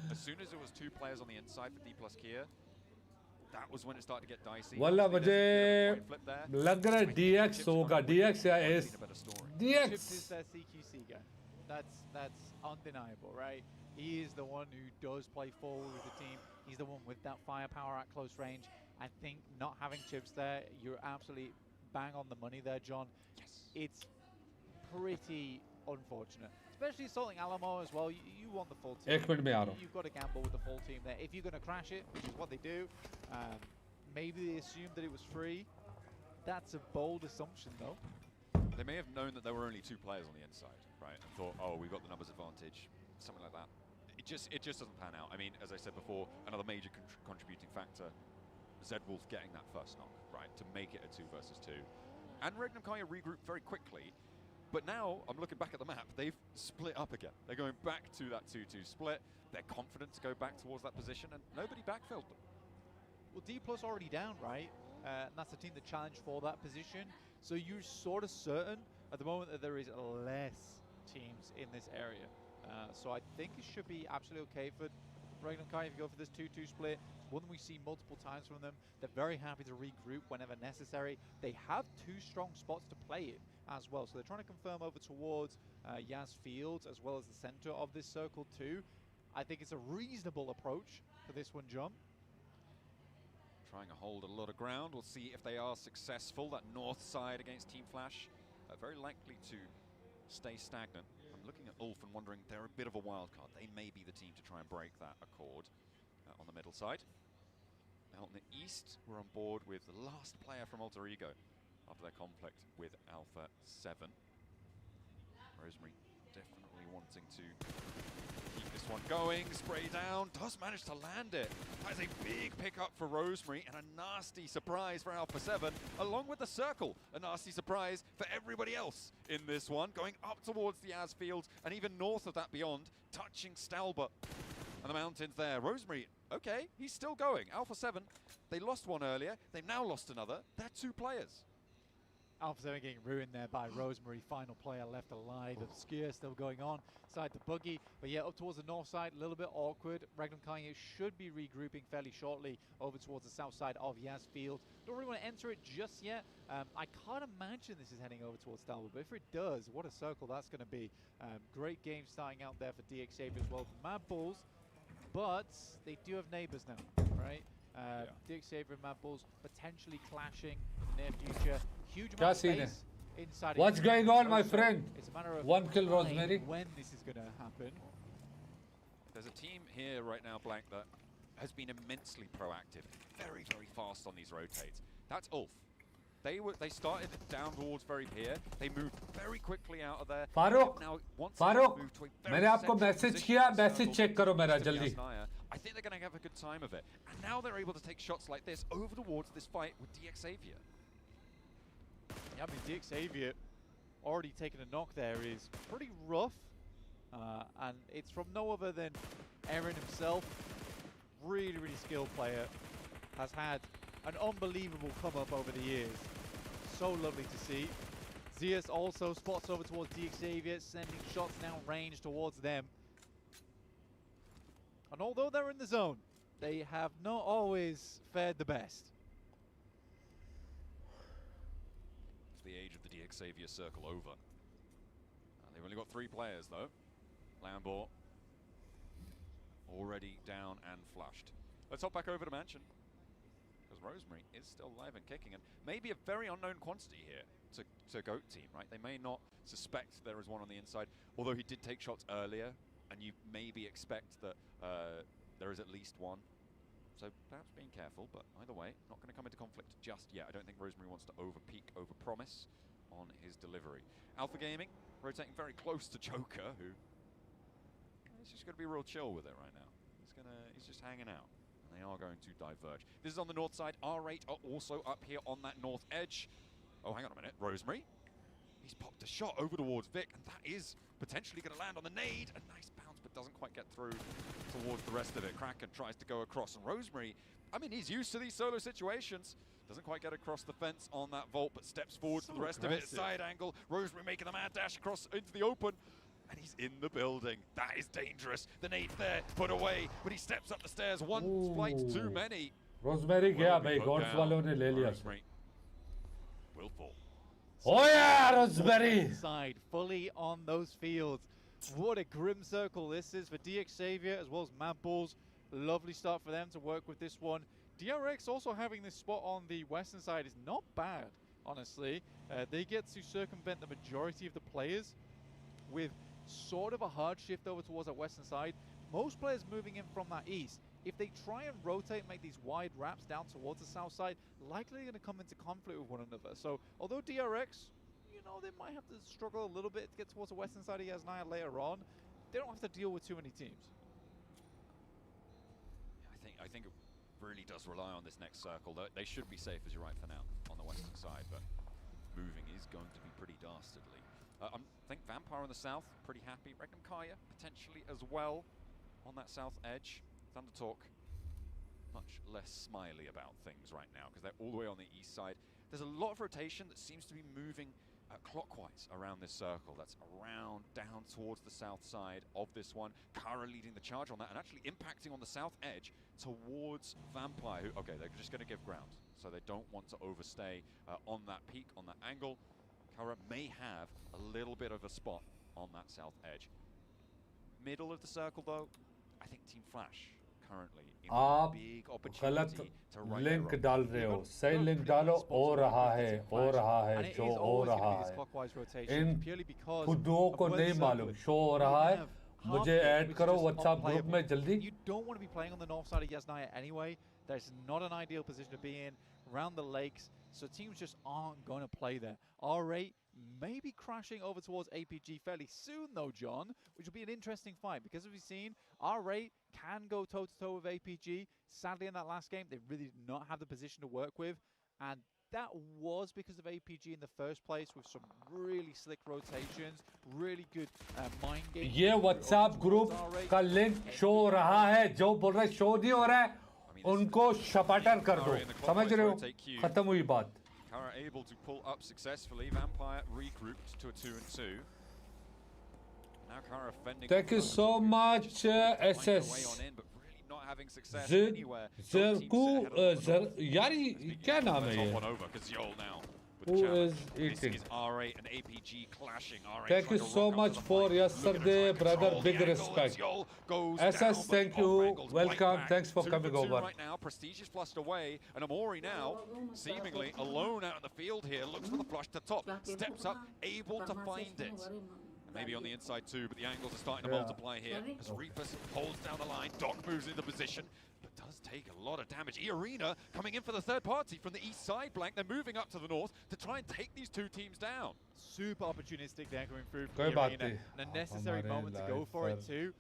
As soon as it was 2 players on the inside for D plus Kia, that was when it started to get dicey. वल्ला मुझे लग रहा है DX होगा, DX या S. DX. Chips is their CQC guy. That's undeniable, right? He is the one who does play forward with the team. He's the one with that firepower at close range. I think not having Chips there, you're absolutely bang on the money there, John. Yes. It's pretty unfortunate. Especially Salting Alamo as well. You want the full team. You've got to gamble with the full team there. If you're going to crash it, which is what they do, maybe they assumed that it was free. That's a bold assumption, though. They may have known that there were only 2 players on the inside, right? And thought, oh, we've got the numbers advantage, something like that. It just doesn't pan out. I mean, as I said before, another major contributing factor, Zedwolf getting that first knock, right, to make it a 2 versus 2. And Regnum Kaya regrouped very quickly. But now, I'm looking back at the map, they've split up again. They're going back to that 2-2 split. They're confident to go back towards that position, and nobody backfilled them. Well, D+ already down, right? And that's the team that challenged for that position. So you're sort of certain at the moment that there is less teams in this area. So I think it should be absolutely okay for Regnum Kai if you go for this 2-2 split. It's one we see multiple times from them. They're very happy to regroup whenever necessary. They have 2 strong spots to play it as well. So they're trying to confirm over towards Yas Fields as well as the center of this circle too. I think it's a reasonable approach for this one, John. Trying to hold a lot of ground. We'll see if they are successful. That north side against Team Flash, very likely to stay stagnant. I'm looking at Ulf and wondering, they're a bit of a wild card. They may be the team to try and break that accord on the middle side. Now on the east, we're on board with the last player from Alter Ego after their conflict with Alpha 7. Rosemary definitely wanting to keep this one going. Spray down, does manage to land it. That is a big pickup for Rosemary and a nasty surprise for Alpha 7, along with the circle. A nasty surprise for everybody else in this one, going up towards the Asfield and even north of that beyond, touching Stalbert and the mountains there. Rosemary, okay, he's still going. Alpha 7, they lost one earlier. They've now lost another. They're 2 players. Alpha 7 getting ruined there by Rosemary, final player left alive. Obscure still going on side the buggy, but yeah, up towards the north side, a little bit awkward. Regnum Kanye should be regrouping fairly shortly over towards the south side of Yas Field. Don't really want to enter it just yet. I can't imagine this is heading over towards Stalwart, but if it does, what a circle that's going to be. Great game starting out there for DX Xavier as well. Mad Bulls, but they do have neighbors now, right? DX Xavier and Mad Bulls potentially clashing in the near future. Huge amount of space inside. What's going on, my friend? It's a matter of 1 kill, Rosemary. When this is going to happen. There's a team here right now, Blank, that has been immensely proactive, very, very fast on these rotates. That's Ulf. They started down towards very here. They moved very quickly out of there. Farooq, मैंने आपको message किया, message check करो मेरा जल्दी. I think they're going to have a good time of it. And now they're able to take shots like this over towards this fight with DX Xavier. Yeah, I mean, DX Xavier already taking a knock there is pretty rough. And it's from no other than Aaron himself. Really, really skilled player. Has had an unbelievable come up over the years. So lovely to see. Zeus also spots over towards DX Xavier, sending shots now range towards them. And although they're in the zone, they have not always fared the best. It's the age of the DX Xavier circle over. They've only got 3 players though. Lambert already down and flushed. Let's hop back over to Mansion, because Rosemary is still alive and kicking, and maybe a very unknown quantity here to GOAT team, right? They may not suspect there is one on the inside, although he did take shots earlier, and you maybe expect that there is at least one. So perhaps being careful, but either way, not going to come into conflict just yet. I don't think Rosemary wants to over-peak, over-promise on his delivery. Alpha Gaming rotating very close to Joker, who is just going to be real chill with it right now. He's just hanging out. And they are going to diverge. This is on the north side. R8 are also up here on that north edge. Oh, hang on a minute. Rosemary. He's popped a shot over towards Vic, and that is potentially going to land on the nade. A nice bounce, but doesn't quite get through towards the rest of it. Kraken tries to go across, and Rosemary, I mean, he's used to these solo situations. Doesn't quite get across the fence on that vault, but steps forward to the rest of it. Side angle. Rosemary making the mad dash across into the open. And he's in the building. That is dangerous. The nade's there, put away, but he steps up the stairs. One flight too many. Rosemary गया भाई, God's वालों ने ले लिया। Rosemary will fall. Oh yeah, Rosemary! Side fully on those fields. What a grim circle this is for DX Xavier as well as Mad Balls. Lovely start for them to work with this one. DRX also having this spot on the western side is not bad, honestly. They get to circumvent the majority of the players with sort of a hard shift over towards that western side. Most players moving in from that east. If they try and rotate, make these wide wraps down towards the south side, likely they're going to come into conflict with one another. So although DRX, you know, they might have to struggle a little bit to get towards the western side of Yasnaya later on, they don't have to deal with too many teams. I think it really does rely on this next circle. They should be safe, as you're right, for now on the western side, but moving is going to be pretty dastardly. I think Vampire on the south, pretty happy. Reckon Kaya potentially as well on that south edge. Thundertalk, much less smiley about things right now because they're all the way on the east side. There's a lot of rotation that seems to be moving clockwise around this circle. That's around, down towards the south side of this one. Kara leading the charge on that and actually impacting on the south edge towards Vampire, who, okay, they're just going to give ground. So they don't want to overstay on that peak, on that angle. Kara may have a little bit of a spot on that south edge. Middle of the circle, though, I think Team Flash currently in a big opportunity to right link डाल रहे हो, सही link डालो, हो रहा है जो हो रहा है। इन खुदों को नहीं मालूम, शो हो रहा है, मुझे ऐड करो WhatsApp ग्रुप में जल्दी। You don't want to be playing on the north side of Yasnaya anyway. That's not an ideal position to be in around the lakes, so teams just aren't going to play there. R8 maybe crashing over towards APG fairly soon though, John, which will be an interesting fight because as we've seen, R8 can go toe-to-toe with APG. Sadly, in that last game, they really did not have the position to work with, and that was because of APG in the first place with some really slick rotations, really good mind games. ये WhatsApp group का link show हो रहा है, जो बोल रहे show नहीं हो रहा है, उनको शपाटर कर दो, समझ रहे हो? खत्म हुई बात। Kara able to pull up successfully. Vampire regrouped to a 2-2. Now Kara fending. Thank you so much, SS. Not having success anywhere. यारी क्या नाम है ये? Who is eating? This is R8 and APG clashing. R8 thank you so much for yesterday, brother. Big respect. SS, thank you. Welcome. Thanks for coming over. Right now, Prestige is flushed away, and Amori now, seemingly alone out in the field here, looks for the flush to top, steps up, able to find it. Maybe on the inside too, but the angles are starting to multiply here as Reapers holds down the line. Doc moves into position, but does take a lot of damage. E-Arena coming in for the third party from the east side blank. They're moving up to the north to try and take these two teams down. Super opportunistic there coming through from E-Arena. And a necessary moment to go for it too.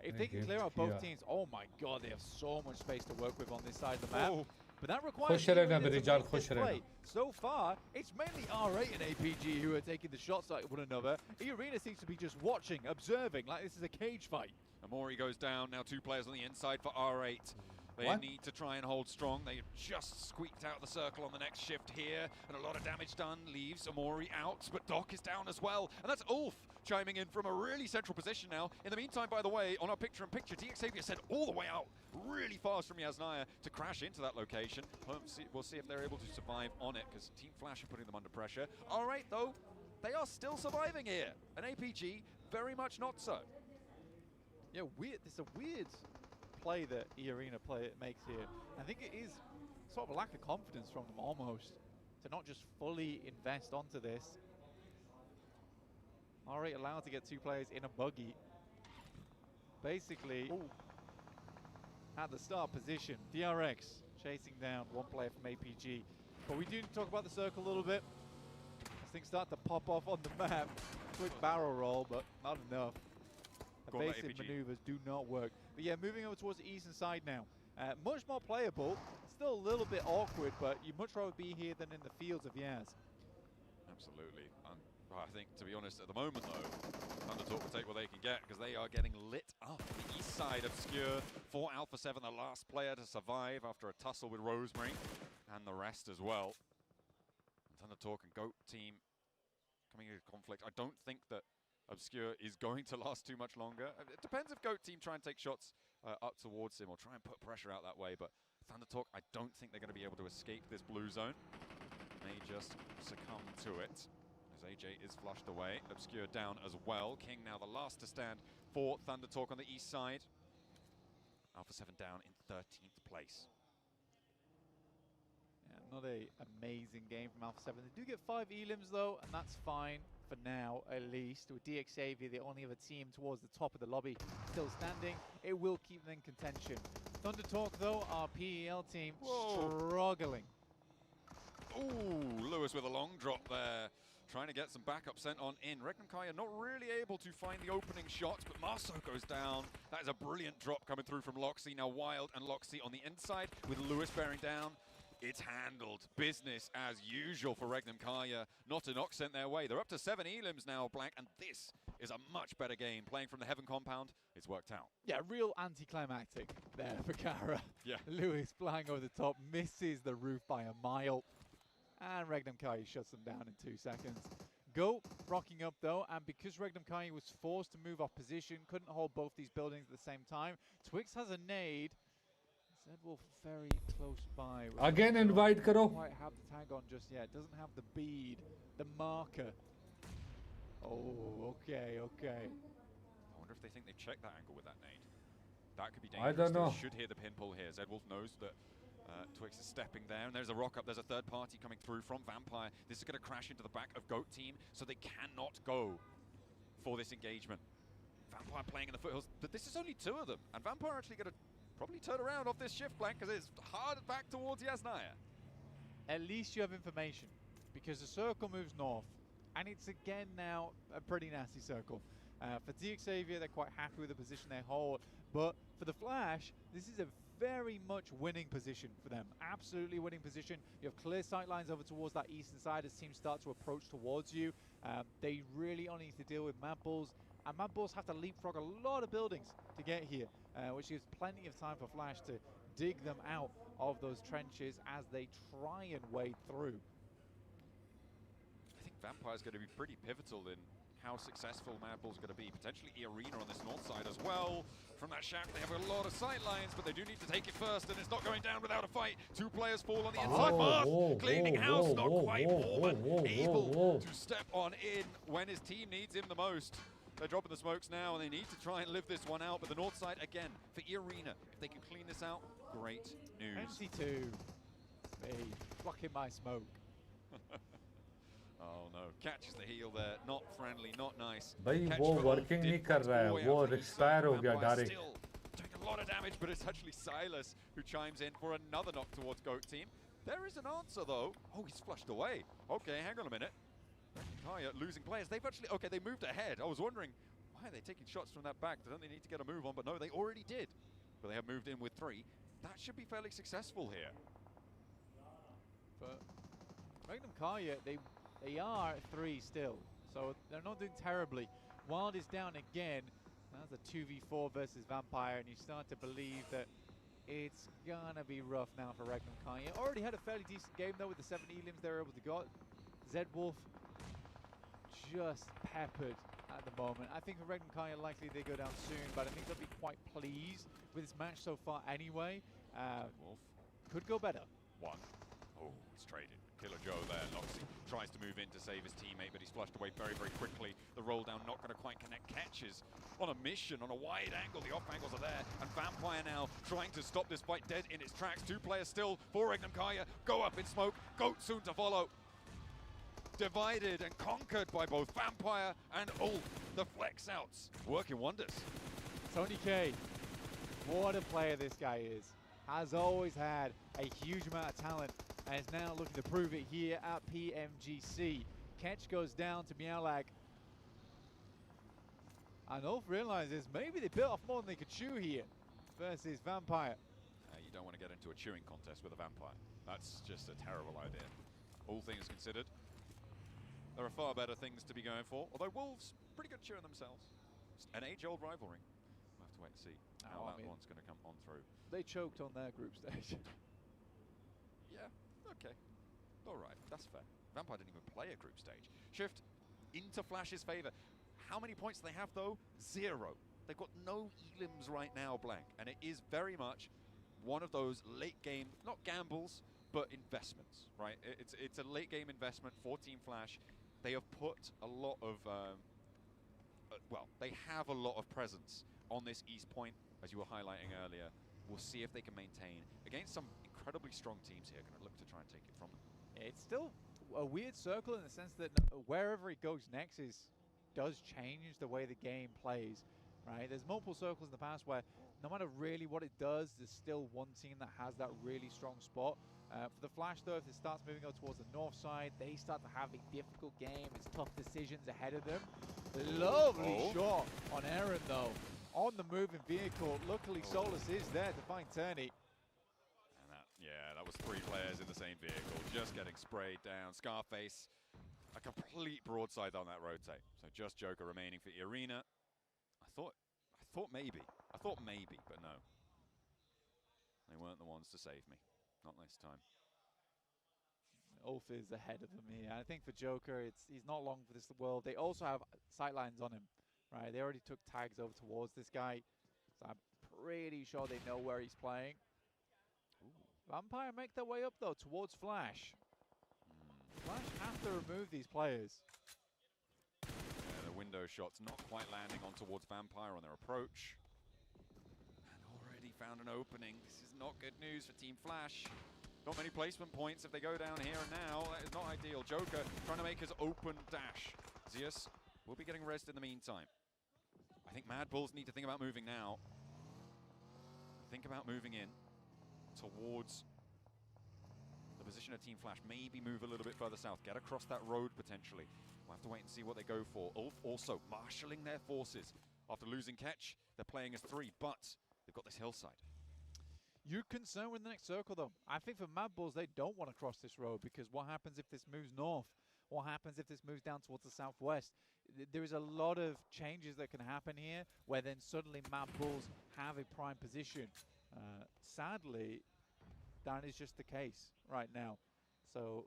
If they can clear out both teams, oh my god, they have so much space to work with on this side of the map. But that requires play. So far, it's mainly R8 and APG who are taking the shots at one another. E-Arena seems to be just watching, observing, like this is a cage fight. Amori goes down, now two players on the inside for R8. They need to try and hold strong. They just squeaked out the circle on the next shift here, and a lot of damage done. Leaves Amori out, but Doc is down as well. And that's Ulf chiming in from a really central position now. In the meantime, by the way, on our picture-in-picture, DX Xavier sent all the way out really fast from Yasnaya to crash into that location. We'll see if they're able to survive on it, because Team Flash are putting them under pressure. All right, though, they are still surviving here. An APG, very much not so. Yeah, weird. It's a weird play that E-Arena makes here. I think it is sort of a lack of confidence from them almost to not just fully invest onto this. R8 allowed to get two players in a buggy. Basically, at the start position, DRX chasing down one player from APG. But we do need to talk about the circle a little bit. As things start to pop off on the map. Quick barrel roll, but not enough. Evasive maneuvers do not work. But yeah, moving over towards the eastern side now. Much more playable. Still a little bit awkward, but you'd much rather be here than in the fields of Yaz. Absolutely. I think, to be honest, at the moment, though, Thundertalk will take what they can get because they are getting lit up. The east side obscure for Alpha 7, the last player to survive after a tussle with Rosemary, and the rest as well. And Thundertalk and GOAT team coming into conflict. I don't think that Obscure is going to last too much longer. It depends if GOAT team try and take shots up towards him or try and put pressure out that way, but Thunder Talk, I don't think they're going to be able to escape this blue zone. May just succumb to it. As AJ is flushed away, Obscure down as well. King now the last to stand for Thunder Talk on the east side. Alpha 7 down in 13th place. Yeah, not a amazing game from Alpha 7. They do get 5 elims though, and that's fine for now, at least. With DXAV, the only other team towards the top of the lobby, still standing. It will keep them in contention. Thunder Talk though, our PEL team, struggling. Ooh, Lewis with a long drop there. Trying to get some backup sent on in. Regnum Kaya not really able to find the opening shots, but Marceau goes down. That is a brilliant drop coming through from Loxy. Now Wild and Loxy on the inside with Lewis bearing down. It's handled. Business as usual for Regnum Kaya. Not an knock sent their way. They're up to 7 elims now, Blank, and this is a much better game. Playing from the Heaven compound, it's worked out. Yeah, real anticlimactic there for Kara. Yeah. Lewis flying over the top, misses the roof by a mile. And Regnum Kai shuts them down in 2 seconds. Go rocking up though, and because Regnum Kai was forced to move off position, couldn't hold both these buildings at the same time. Twix has a nade. Zedwolf very close by. Again, invite karo. Doesn't quite have the tag on just yet. Doesn't have the bead, the marker. Oh, okay. I wonder if they think they've checked that angle with that nade. That could be I dangerous. don't know. They should hear the pin pull here. Zedwolf knows that Twix is stepping there, and there's a rock up. There's a third party coming through from Vampire. This is going to crash into the back of Goat team, so they cannot go for this engagement. Vampire playing in the foothills, but this is only 2 of them, and Vampire actually going to probably turn around off this shift flank because it's hard back towards Yasnaya. At least you have information, because the circle moves north, and it's again now a pretty nasty circle. For DXAV, they're quite happy with the position they hold, but for the Flash, this is a very much winning position for them. Absolutely winning position. You have clear sight lines over towards that eastern side as teams start to approach towards you. They really only need to deal with map balls, and map balls have to leapfrog a lot of buildings to get here, which gives plenty of time for Flash to dig them out of those trenches as they try and wade through. I think Vampire's going to be pretty pivotal in how successful Mad Bull's going to be. Potentially Arena on this north side as well. From that shaft, they have a lot of sight lines, but they do need to take it first, and it's not going down without a fight. 2 players fall on the inside. Marth cleaning house, not quite but able to step on in when his team needs him the most. They're dropping the smokes now, and they need to try and live this one out. But the north side, again, for Arena, if they can clean this out, great news. MC2, me, blocking my smoke. Oh no, catches the heel there, not friendly, not nice. भाई Catch वो for working नहीं कर रहा है, वो expire हो गया direct. Still taking a lot of damage, but it's actually Silas who chimes in for another knock towards Goat team. There is an answer though. Oh, he's flushed away. Okay, hang on a minute. Kaya losing players. They've actually, okay, they moved ahead. I was wondering, why are they taking shots from that back? Don't they need to get a move on? But no, they already did. But they have moved in with 3. That should be fairly successful here. But Magnum Kaya, they are at 3 still, so they're not doing terribly. Wild is down again. That's a 2v4 versus Vampire, and you start to believe that it's gonna be rough now for Regnum Kaya. Already had a fairly decent game though with the 7 elims they were able to get. Zedwolf just peppered at the moment. I think for Regnum Kaya likely they go down soon, but I think they'll be quite pleased with this match so far anyway. Wolf Could go better. 1. Oh, it's traded. Killer Joe there. Loxy tries to move in to save his teammate, but he's flushed away very, very quickly. The roll down not going to quite connect. Catches on a mission, on a wide angle. The off angles are there. And Vampire now trying to stop this fight dead in its tracks. 2 players still for Regnum Kaya. Go up in smoke. Goat soon to follow. Divided and conquered by both Vampire and Ulf. The flex outs working wonders. Tony K, what a player this guy is. Has always had a huge amount of talent and is now looking to prove it here at PMGC. Catch goes down to Meowlag. And Ulf realizes maybe they bit off more than they could chew here versus Vampire. You don't want to get into a chewing contest with a Vampire. That's just a terrible idea. All things considered, there are far better things to be going for. Although Wolves, pretty good chewing themselves. An age-old rivalry. We'll have to wait and see how that one's going to come on through. They choked on their group stage. Yeah, okay. All right, that's fair. Vampire didn't even play a group stage. Shift into Flash's favor. How many points do they have, though? 0. They've got no elims right now, Blank, and it is very much one of those late game, not gambles, but investments, right? It's a late game investment for Team Flash. They have put a lot of, well, they have a lot of presence on this East Point, as you were highlighting earlier. We'll see if they can maintain against some incredibly strong teams here. Going to look to try and take it from them. It's still a weird circle in the sense that wherever it goes next does change the way the game plays, right? There's multiple circles in the past where no matter really what it does, there's still one team that has that really strong spot. For the Flash, though, if it starts moving up towards the north side, they start to have a difficult game. It's tough decisions ahead of them. Lovely shot on Aaron, though. On the moving vehicle. Luckily, Solus is there to find Turney. And that was 3 players in the same vehicle, just getting sprayed down. Scarface, a complete broadside on that rotate. So just Joker remaining for Arena. I thought maybe, but no. They weren't the ones to save me. Not this time. Ulf is ahead of him here. I think for Joker, he's not long for this world. They also have sightlines on him, right? They already took tags over towards this guy, so I'm pretty sure they know where he's playing. Ooh. Vampire make their way up, though, towards Flash. Flash have to remove these players. Yeah, the window shot's not quite landing on towards Vampire on their approach. Found an opening. This is not good news for Team Flash. Not many placement points if they go down here and now. That is not ideal. Joker trying to make his open dash. Zeus will be getting rest in the meantime. I think Mad Bulls need to think about moving now. Think about moving in towards the position of Team Flash. Maybe move a little bit further south. Get across that road potentially. We'll have to wait and see what they go for. Ulf also marshalling their forces. After losing Ketch, they're playing as 3, but they've got this hillside. You're concerned with the next circle, though. I think for Mad Bulls, they don't want to cross this road because what happens if this moves north? What happens if this moves down towards the southwest? There is a lot of changes that can happen here where then suddenly Mad Bulls have a prime position. Sadly, that is just the case right now. So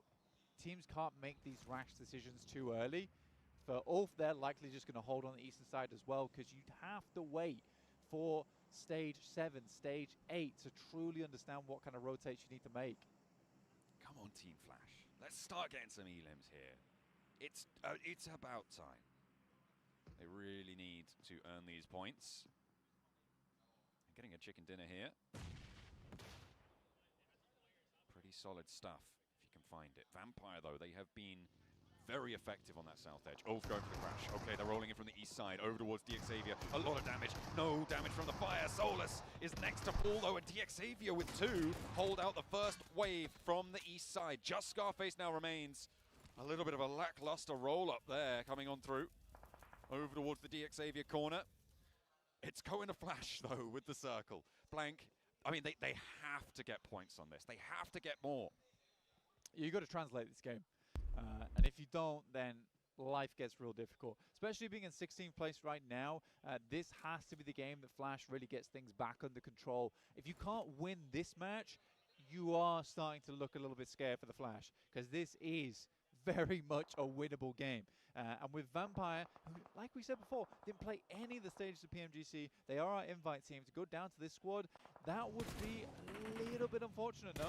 teams can't make these rash decisions too early. For Ulf, they're likely just going to hold on the eastern side as well because you'd have to wait for stage 7, stage 8 to truly understand what kind of rotates you need to make. Come on, Team Flash. Let's start getting some elims here. It's about time. They really need to earn these points. Getting a chicken dinner here. Pretty solid stuff, if you can find it. Vampire, though, they have been very effective on that south edge. Ulf going for the crash. Okay, they're rolling in from the east side over towards DXavier. A lot of damage. No damage from the fire. Solus is next to fall, though, and DXavier with 2 hold out the first wave from the east side. Just Scarface now remains. A little bit of a lackluster roll up there coming on through. Over towards the DXavier corner. It's going to Flash, though, with the circle. Blank. I mean, they have to get points on this. They have to get more. You've got to translate this game. And if you don't, then life gets real difficult. Especially being in 16th place right now, this has to be the game that Flash really gets things back under control. If you can't win this match, you are starting to look a little bit scared for the Flash, because this is very much a winnable game. And with Vampire, who, like we said before, didn't play any of the stages of PMGC, they are our invite team. To go down to this squad, that would be a little bit unfortunate, no?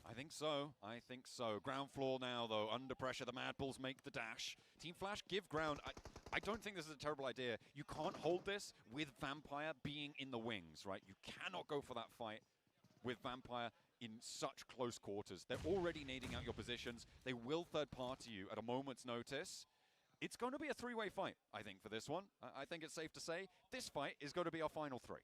I think so. I think so. Ground floor now, though. Under pressure, the Mad Bulls make the dash. Team Flash give ground. I don't think this is a terrible idea. You can't hold this with Vampire being in the wings, right? You cannot go for that fight with Vampire in such close quarters. They're already nading out your positions. They will third party you at a moment's notice. It's going to be a 3-way fight, I think, for this one. I think it's safe to say this fight is going to be our final 3.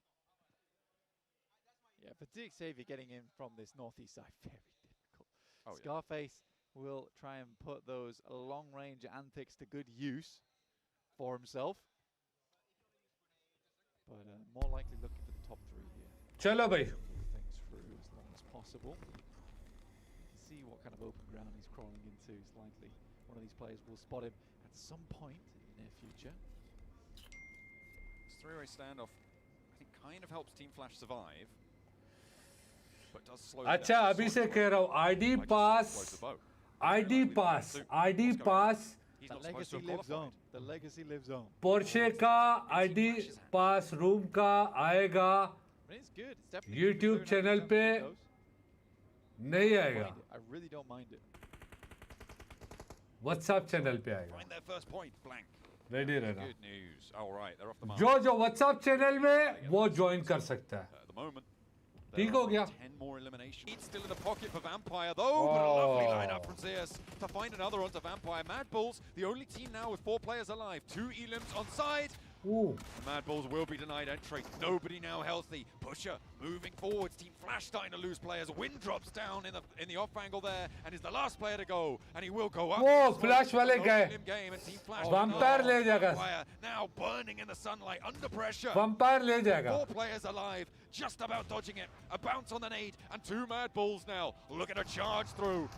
Yeah, for DXavier getting in from this northeast side, very difficult. Oh, Scarface will try and put those long-range antics to good use for himself. But more likely looking for the top 3 here. Chalo bhai. Things through as long as possible. You can see what kind of open ground he's crawling into. It's likely one of these players will spot him at some point in the near future. This 3-way standoff, I think, kind of helps Team Flash survive. But does slow अच्छा अभी से कह रहा हूँ ID pass The legacy lives on. The legacy lives on. Porsche का ID pass room का आएगा I mean, it's good. It's definitely YouTube channel पे नहीं आएगा. I really don't mind it. WhatsApp channel पे आएगा. Find their first point, blank. Ready रहना. Good news. All right, they're off the mark. जो WhatsApp channel में वो join कर सकता है. At the moment. ठीक हो गया. 10 more eliminations. It's still in the pocket for Vampire, though. But a lovely lineup from Zeus to find another onto Vampire. Mad Bulls, the only team now with 4 players alive. 2 elims on side. Ooh. The Mad Bulls will be denied entry. Nobody now healthy. Pusher moving forwards. Team Flash starting to lose players. Wind drops down in the off angle there, and is the last player to go. And he will go up. Whoa, Flash वाले गए. Vampire ले जाएगा. Now burning in the sunlight under pressure. Vampire ले जाएगा. 4 players alive, just about dodging it. A bounce on the nade, and 2 Mad Bulls now. Look at a charge through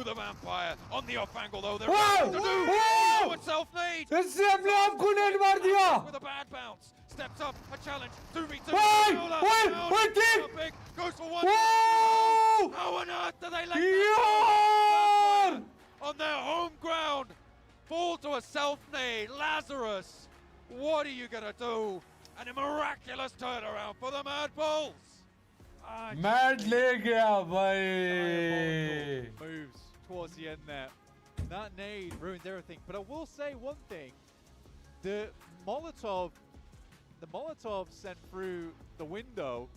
the Vampire. On the off angle though, they're Whoa! to do. Whoa! Oh, it's self-nade. इससे अपने आप को net मार दिया. With a bad bounce. Steps up, a challenge, 2v2. Wait, Big, goes for 1. Whoa! How on earth do they let यार! on their home ground fall to a self-nade? Lazarus, what are you gonna do? And a miraculous turnaround for the Mad Bulls. Mad ले गया भाई. Moves towards the end there. That nade ruins everything. But I will say one thing: the Molotov sent through the window.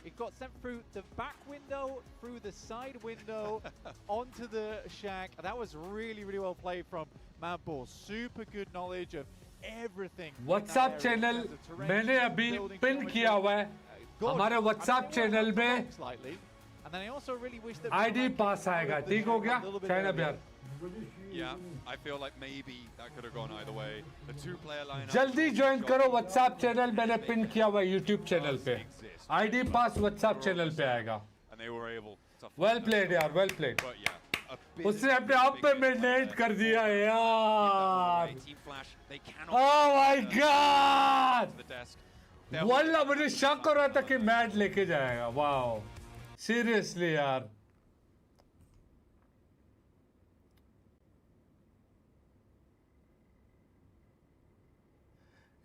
It got sent through the back window, through the side window, onto the shack. That was really, really well played from Mad Bulls. Super good knowledge of everything. WhatsApp channel मैंने अभी pin किया हुआ है. हमारे WhatsApp channel में ID pass आएगा. ठीक हो गया? China प्यार. Yeah, I feel like maybe that could have gone either way. The 2-player lineup. जल्दी join करो WhatsApp channel. मैंने pin किया हुआ है YouTube channel पे. ID pass WhatsApp channel पे आएगा. And they were able to. Well played यार, well played. But yeah, a bit. उसने अपने आप पे midnight कर दिया यार. Team Flash, they cannot. Oh my God! The desk. वल्ला मुझे शक हो रहा था कि मैट लेके जाएगा. वाओ, सीरियसली यार.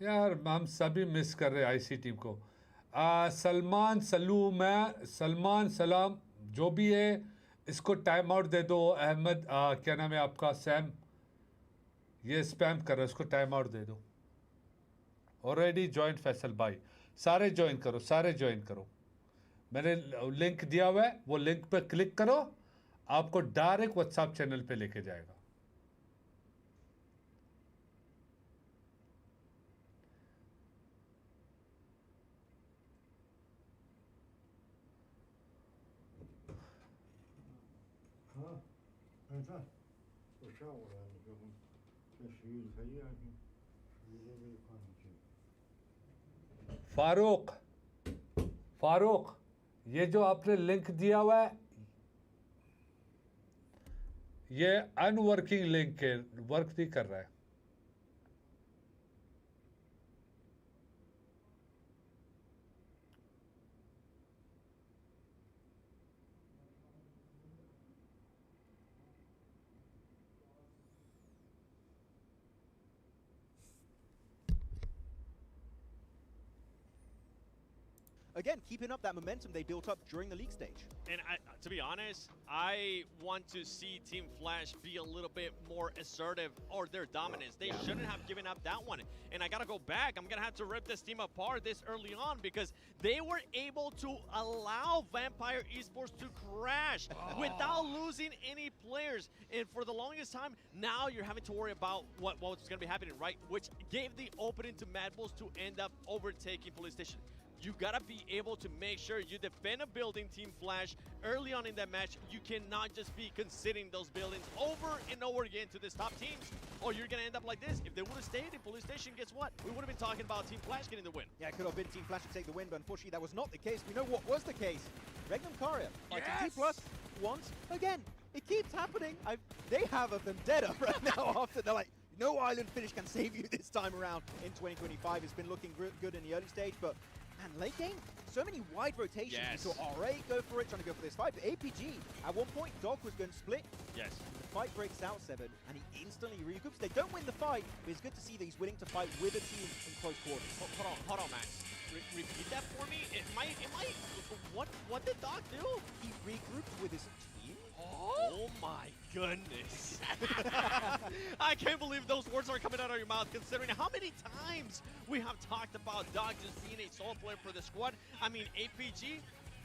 यार हम सभी मिस कर रहे आईसी टीम को. सलमान सलमान सलाम जो भी है, इसको टाइम आउट दे दो. अहमद क्या नाम है आपका? सैम, ये स्पैम कर रहा है, इसको टाइम आउट दे दो. ऑलरेडी ज्वाइन फैसल भाई. सारे ज्वाइन करो, सारे ज्वाइन करो. मैंने लिंक दिया हुआ है, वो लिंक पे क्लिक करो, आपको डायरेक्ट व्हाट्सएप चैनल पे लेके जाएगा. फारूक, ये जो आपने लिंक दिया हुआ है, ये अनवर्किंग लिंक है, वर्क नहीं कर रहा है. Again, keeping up that momentum they built up during the league stage. And to be honest, I want to see Team Flash be a little bit more assertive or their dominance. They shouldn't have given up that one. And I gotta go back. I'm gonna have to rip this team apart this early on because they were able to allow Vampire Esports to crash without losing any players. And for the longest time, now you're having to worry about what's gonna be happening, right? Which gave the opening to Mad Bulls to end up overtaking Police Station. You gotta be able to make sure you defend a building, Team Flash, early on in that match. You cannot just be conceding those buildings over and over again to these top teams, or you're gonna end up like this. If they would have stayed in Police Station, guess what? We would have been talking about Team Flash getting the win. Yeah, it could have been Team Flash to take the win, but unfortunately that was not the case. We know what was the case. Regnum Karia fighting T+ once again. It keeps happening. They have a vendetta right now after they're like, no island finish can save you this time around in 2025. It's been looking good in the early stage, but man, late game, so many wide rotations. Yes. We saw RA go for it, trying to go for this fight, but APG, at one point, Doc was going to split. Yes. The fight breaks out, Seven, and he instantly recoups. They don't win the fight, but it's good to see that he's willing to fight with a team in close quarters. Hold on, Max. repeat that for me? It might. What did Doc do? He regrouped with his team. Oh my goodness! I can't believe those words are coming out of your mouth, considering how many times we have talked about Doc just being a solo player for the squad. I mean, APG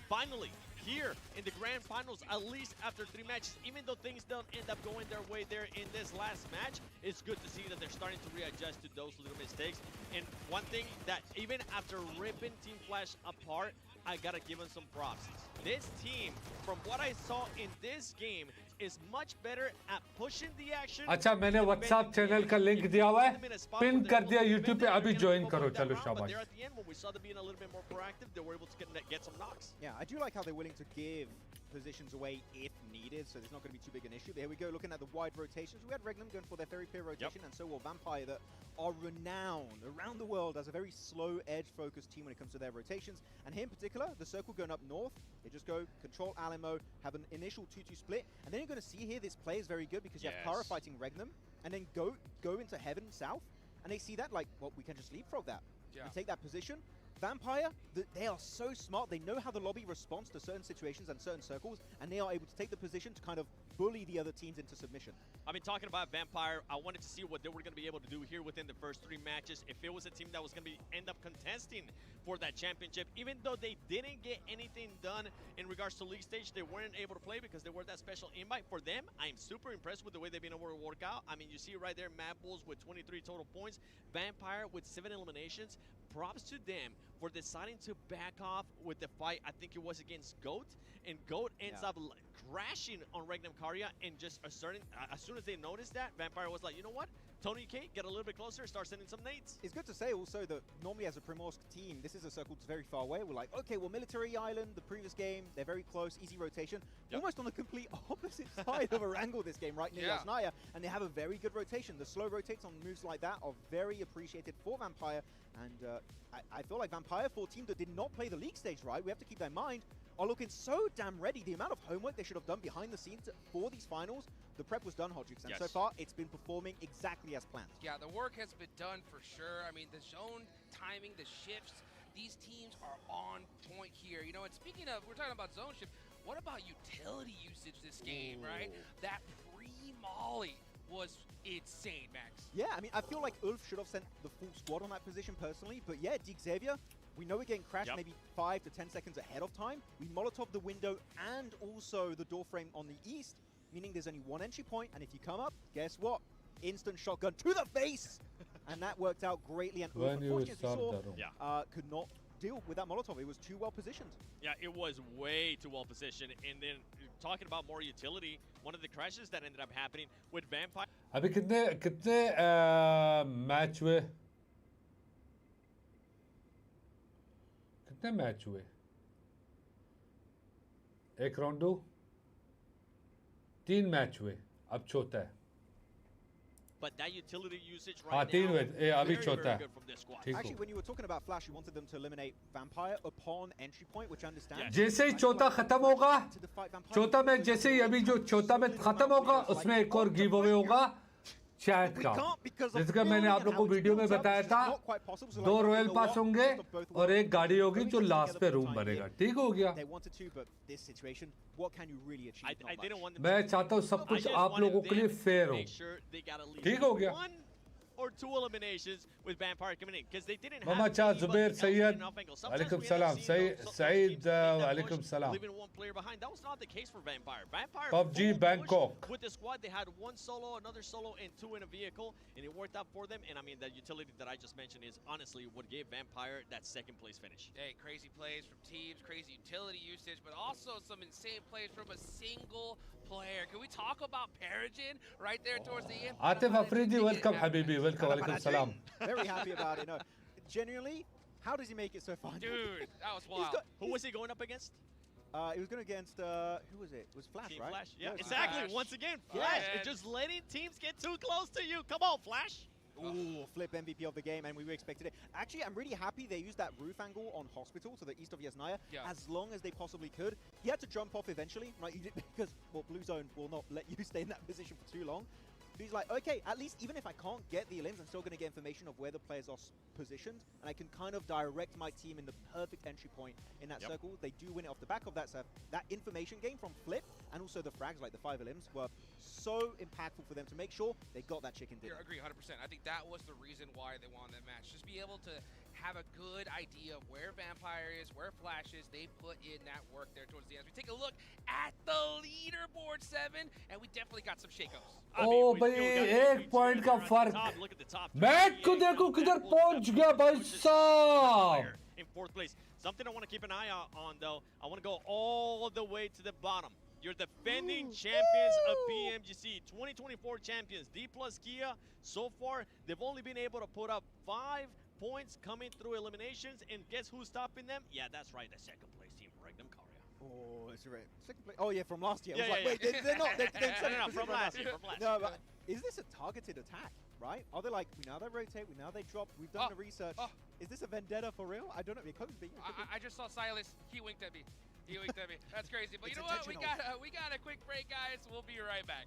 finally here in the grand finals, at least after 3 matches, even though things don't end up going their way there in this last match, it's good to see that they're starting to readjust to those little mistakes. And one thing that even after ripping Team Flash apart, I gotta give them some props. This team, from what I saw in this game, is much better at pushing the action. अच्छा मैंने WhatsApp channel का link दिया हुआ है, pin कर दिया YouTube पे, अभी ज्वाइन करो, चलो शाबाश. There at the end, when we saw them being a little bit more proactive, they were able to get some knocks. Yeah, I do like how they're willing to give positions away if needed, so there's not going to be too big an issue. But here we go, looking at the wide rotations. We had Regnum going for their very clear rotation, and so will Vampire, that are renowned around the world as a very slow edge-focused team when it comes to their rotations. And here in particular, the circle going up north, they just go control Alamo, have an initial 2-2 split, and then you're going to see here this play is very good because you have Kara fighting Regnum, and then go into Heaven south, and they see that like, well, we can just leapfrog that and take that position. Vampire, they are so smart. They know how the lobby responds to certain situations and certain circles, and they are able to take the position to kind of bully the other teams into submission. I mean, talking about Vampire, I wanted to see what they were going to be able to do here within the first 3 matches. If it was a team that was going to end up contesting for that championship, even though they didn't get anything done in regards to league stage, they weren't able to play because they were that special invite. For them, I'm super impressed with the way they've been able to work out. I mean, you see right there, Mad Bulls with 23 total points, Vampire with 7 eliminations. Props to them for deciding to back off with the fight. I think it was against GOAT, and GOAT ends up crashing on Regnum Karya and just asserting, as soon as they noticed that, Vampire was like, you know what? Tony K, get a little bit closer, start sending some nades. It's good to say also that normally as a Primorsk team, this is a circle that's very far away. We're like, okay, well, Military Island, the previous game, they're very close, easy rotation. Almost on the complete opposite side of Erangel this game, right near Yasnaya, and they have a very good rotation. The slow rotates on moves like that are very appreciated for Vampire, and I feel like Vampire, for a team that did not play the league stage right, we have to keep that in mind, are looking so damn ready. The amount of homework they should have done behind the scenes for these finals, the prep was done, Hodgix, and so far it's been performing exactly as planned. Yeah, the work has been done for sure. I mean, the zone timing, the shifts, these teams are on point here. You know, and speaking of, we're talking about zone shift, what about utility usage this game, right? That pre-molly was insane, Max. Yeah, I mean, I feel like Ulf should have sent the full squad on that position personally, but yeah, Dig Xavier, we know we're getting crashed maybe 5 to 10 seconds ahead of time. We Molotov the window and also the door frame on the east, meaning there's only one entry point, and if you come up, guess what? Instant shotgun to the face! And that worked out greatly, and Ulf, unfortunately, as you saw, could not deal with that Molotov. It was too well positioned. Yeah, it was way too well positioned. And then talking about more utility, one of the crashes that ended up happening with Vampire. अभी कितने match हुए? कितने match हुए? एक रोंडो, 3 match हुए. अब चौथा है. But that utility usage right now, very good from this squad. Actually, when you were talking about Flash, you wanted them to eliminate Vampire upon entry point, which I understand. जैसे ही चौथा खत्म होगा, चौथा match जैसे ही अभी जो चौथा match खत्म होगा, उसमें एक और गिव अवे होगा चैट का. जिसका मैंने आप लोगों को वीडियो में बताया था, 2 रॉयल पास होंगे और एक गाड़ी होगी जो लास्ट पे रूम बनेगा. ठीक हो गया. मैं चाहता हूँ सब कुछ आप लोगों के लिए फेयर हो. ठीक हो गया. Or 2 eliminations with Vampire coming in because they didn't Mama have Cha, Zubair, Sayyid, alaikum salam. Saeed, alaikum salam. Leaving one player behind. That was not the case for Vampire. Vampire PUBG Bangkok. With the squad, they had 1 solo, another solo, and 2 in a vehicle, and it worked out for them. And I mean, that utility that I just mentioned is honestly what gave Vampire that 2nd place finish. Hey, crazy plays from teams, crazy utility usage, but also some insane plays from a single player. Can we talk about Peregrine right there towards the end? Atif Afridi, welcome, Habibi. Welcome, alaikum salam. Very happy about it. No, genuinely, how does he make it so far? Dude, that was wild. Who was he going up against? He was going against, who was it? It was Flash, Team right? Flash, yeah, No, exactly. Flash. Once again, Flash. It's just letting teams get too close to you. Come on, Flash. Ooh, flip MVP of the game, and we were expected it. Actually, I'm really happy they used that roof angle on Hospital to the east of Yasnaya as long as they possibly could. He had to jump off eventually, right? Because, well, Blue Zone will not let you stay in that position for too long. He's like, okay, at least even if I can't get the elims, I'm still going to get information of where the players are positioned, and I can kind of direct my team in the perfect entry point in that circle. They do win it off the back of that, so that information gain from Flip and also the frags, like the 5 elims, were so impactful for them to make sure they got that chicken dinner. I agree 100%. I think that was the reason why they won that match. Just be able to have a good idea of where Vampire is, where Flash is. They put in that work there towards the end. We take a look at the leaderboard, 7, and we definitely got some shakeups. ओ भाई 1 point का फर्क mat को देखो किधर पहुंच गया भाई साहब in 4th place. Something I want to keep an eye out on though. I want to go all the way to the bottom. You're defending champions of PMGC, 2024 champions. D plus Kia, so far, they've only been able to put up 5 points coming through eliminations, and guess who's stopping them? Yeah, that's right, the 2nd place team, Regnum Korea. Oh, that's right. 2nd place. Oh yeah, from last year. Yeah, I was like, wait, they're not. No, from last year. No, but is this a targeted attack, right? Are they like, we now they rotate, we now they drop, we've done the research. Is this a vendetta for real? I don't know, it could be. I just saw Silas, he winked at me. He winked at me. That's crazy. But you know what? We got a quick break, guys. We'll be right back.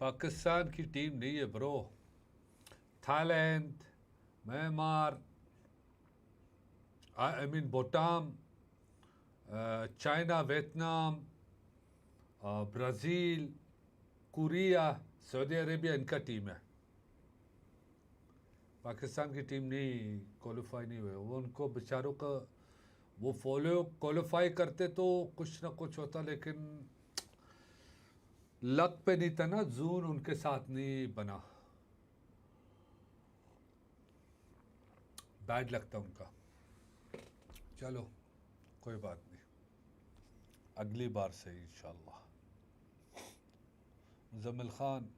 Pakistan की team नहीं है bro Thailand Myanmar I mean Bhutan China Vietnam Brazil Korea Saudi Arabia इनका team है पाकिस्तान की team नहीं qualify नहीं हुए वो उनको बेचारों का वो क्वालिफाई करते तो कुछ ना कुछ होता लेकिन लक पे नहीं था ना जून उनके साथ नहीं बना बैड लगता उनका चलो कोई बात नहीं अगली बार से इंशाल्लाह मुज़म्मिल खान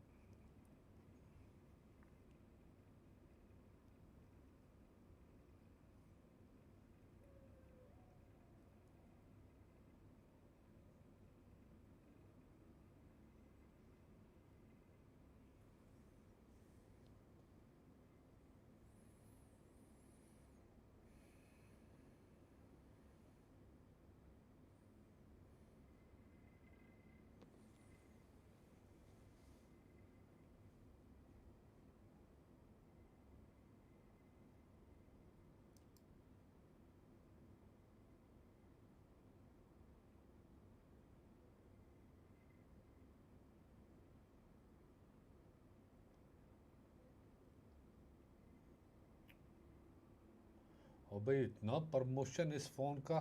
और भाई इतना प्रमोशन इस फ़ोन का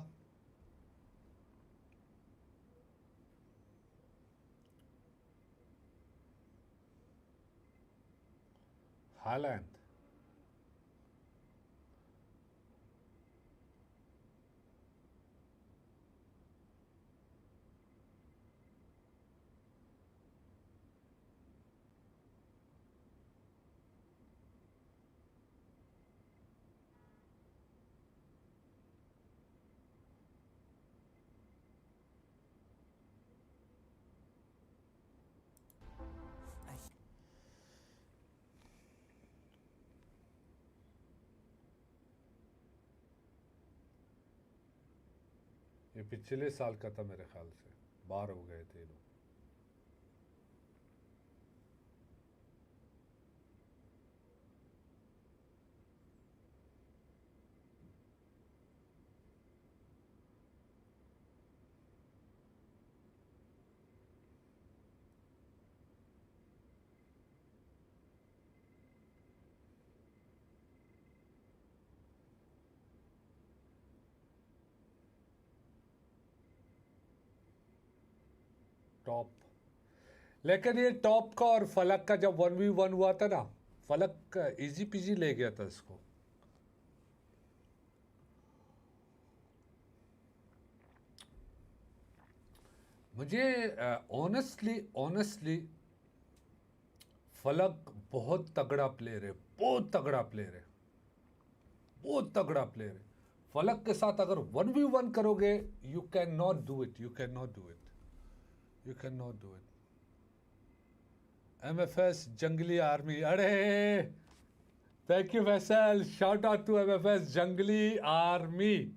हालैंड ये पिछले साल का था मेरे ख्याल से बाहर हो गए थे लोग टॉप लेकिन ये टॉप का और फलक का जब 1v1 हुआ था ना फलक इजी पीजी ले गया था इसको मुझे ऑनेस्टली फलक बहुत तगड़ा प्लेयर है बहुत तगड़ा प्लेयर है फलक के साथ अगर 1v1 करोगे, you cannot do it. You cannot do it. You cannot do it. MFS Jungly Army. अरे, thank you Faisal. Shout out to MFS Jungly Army.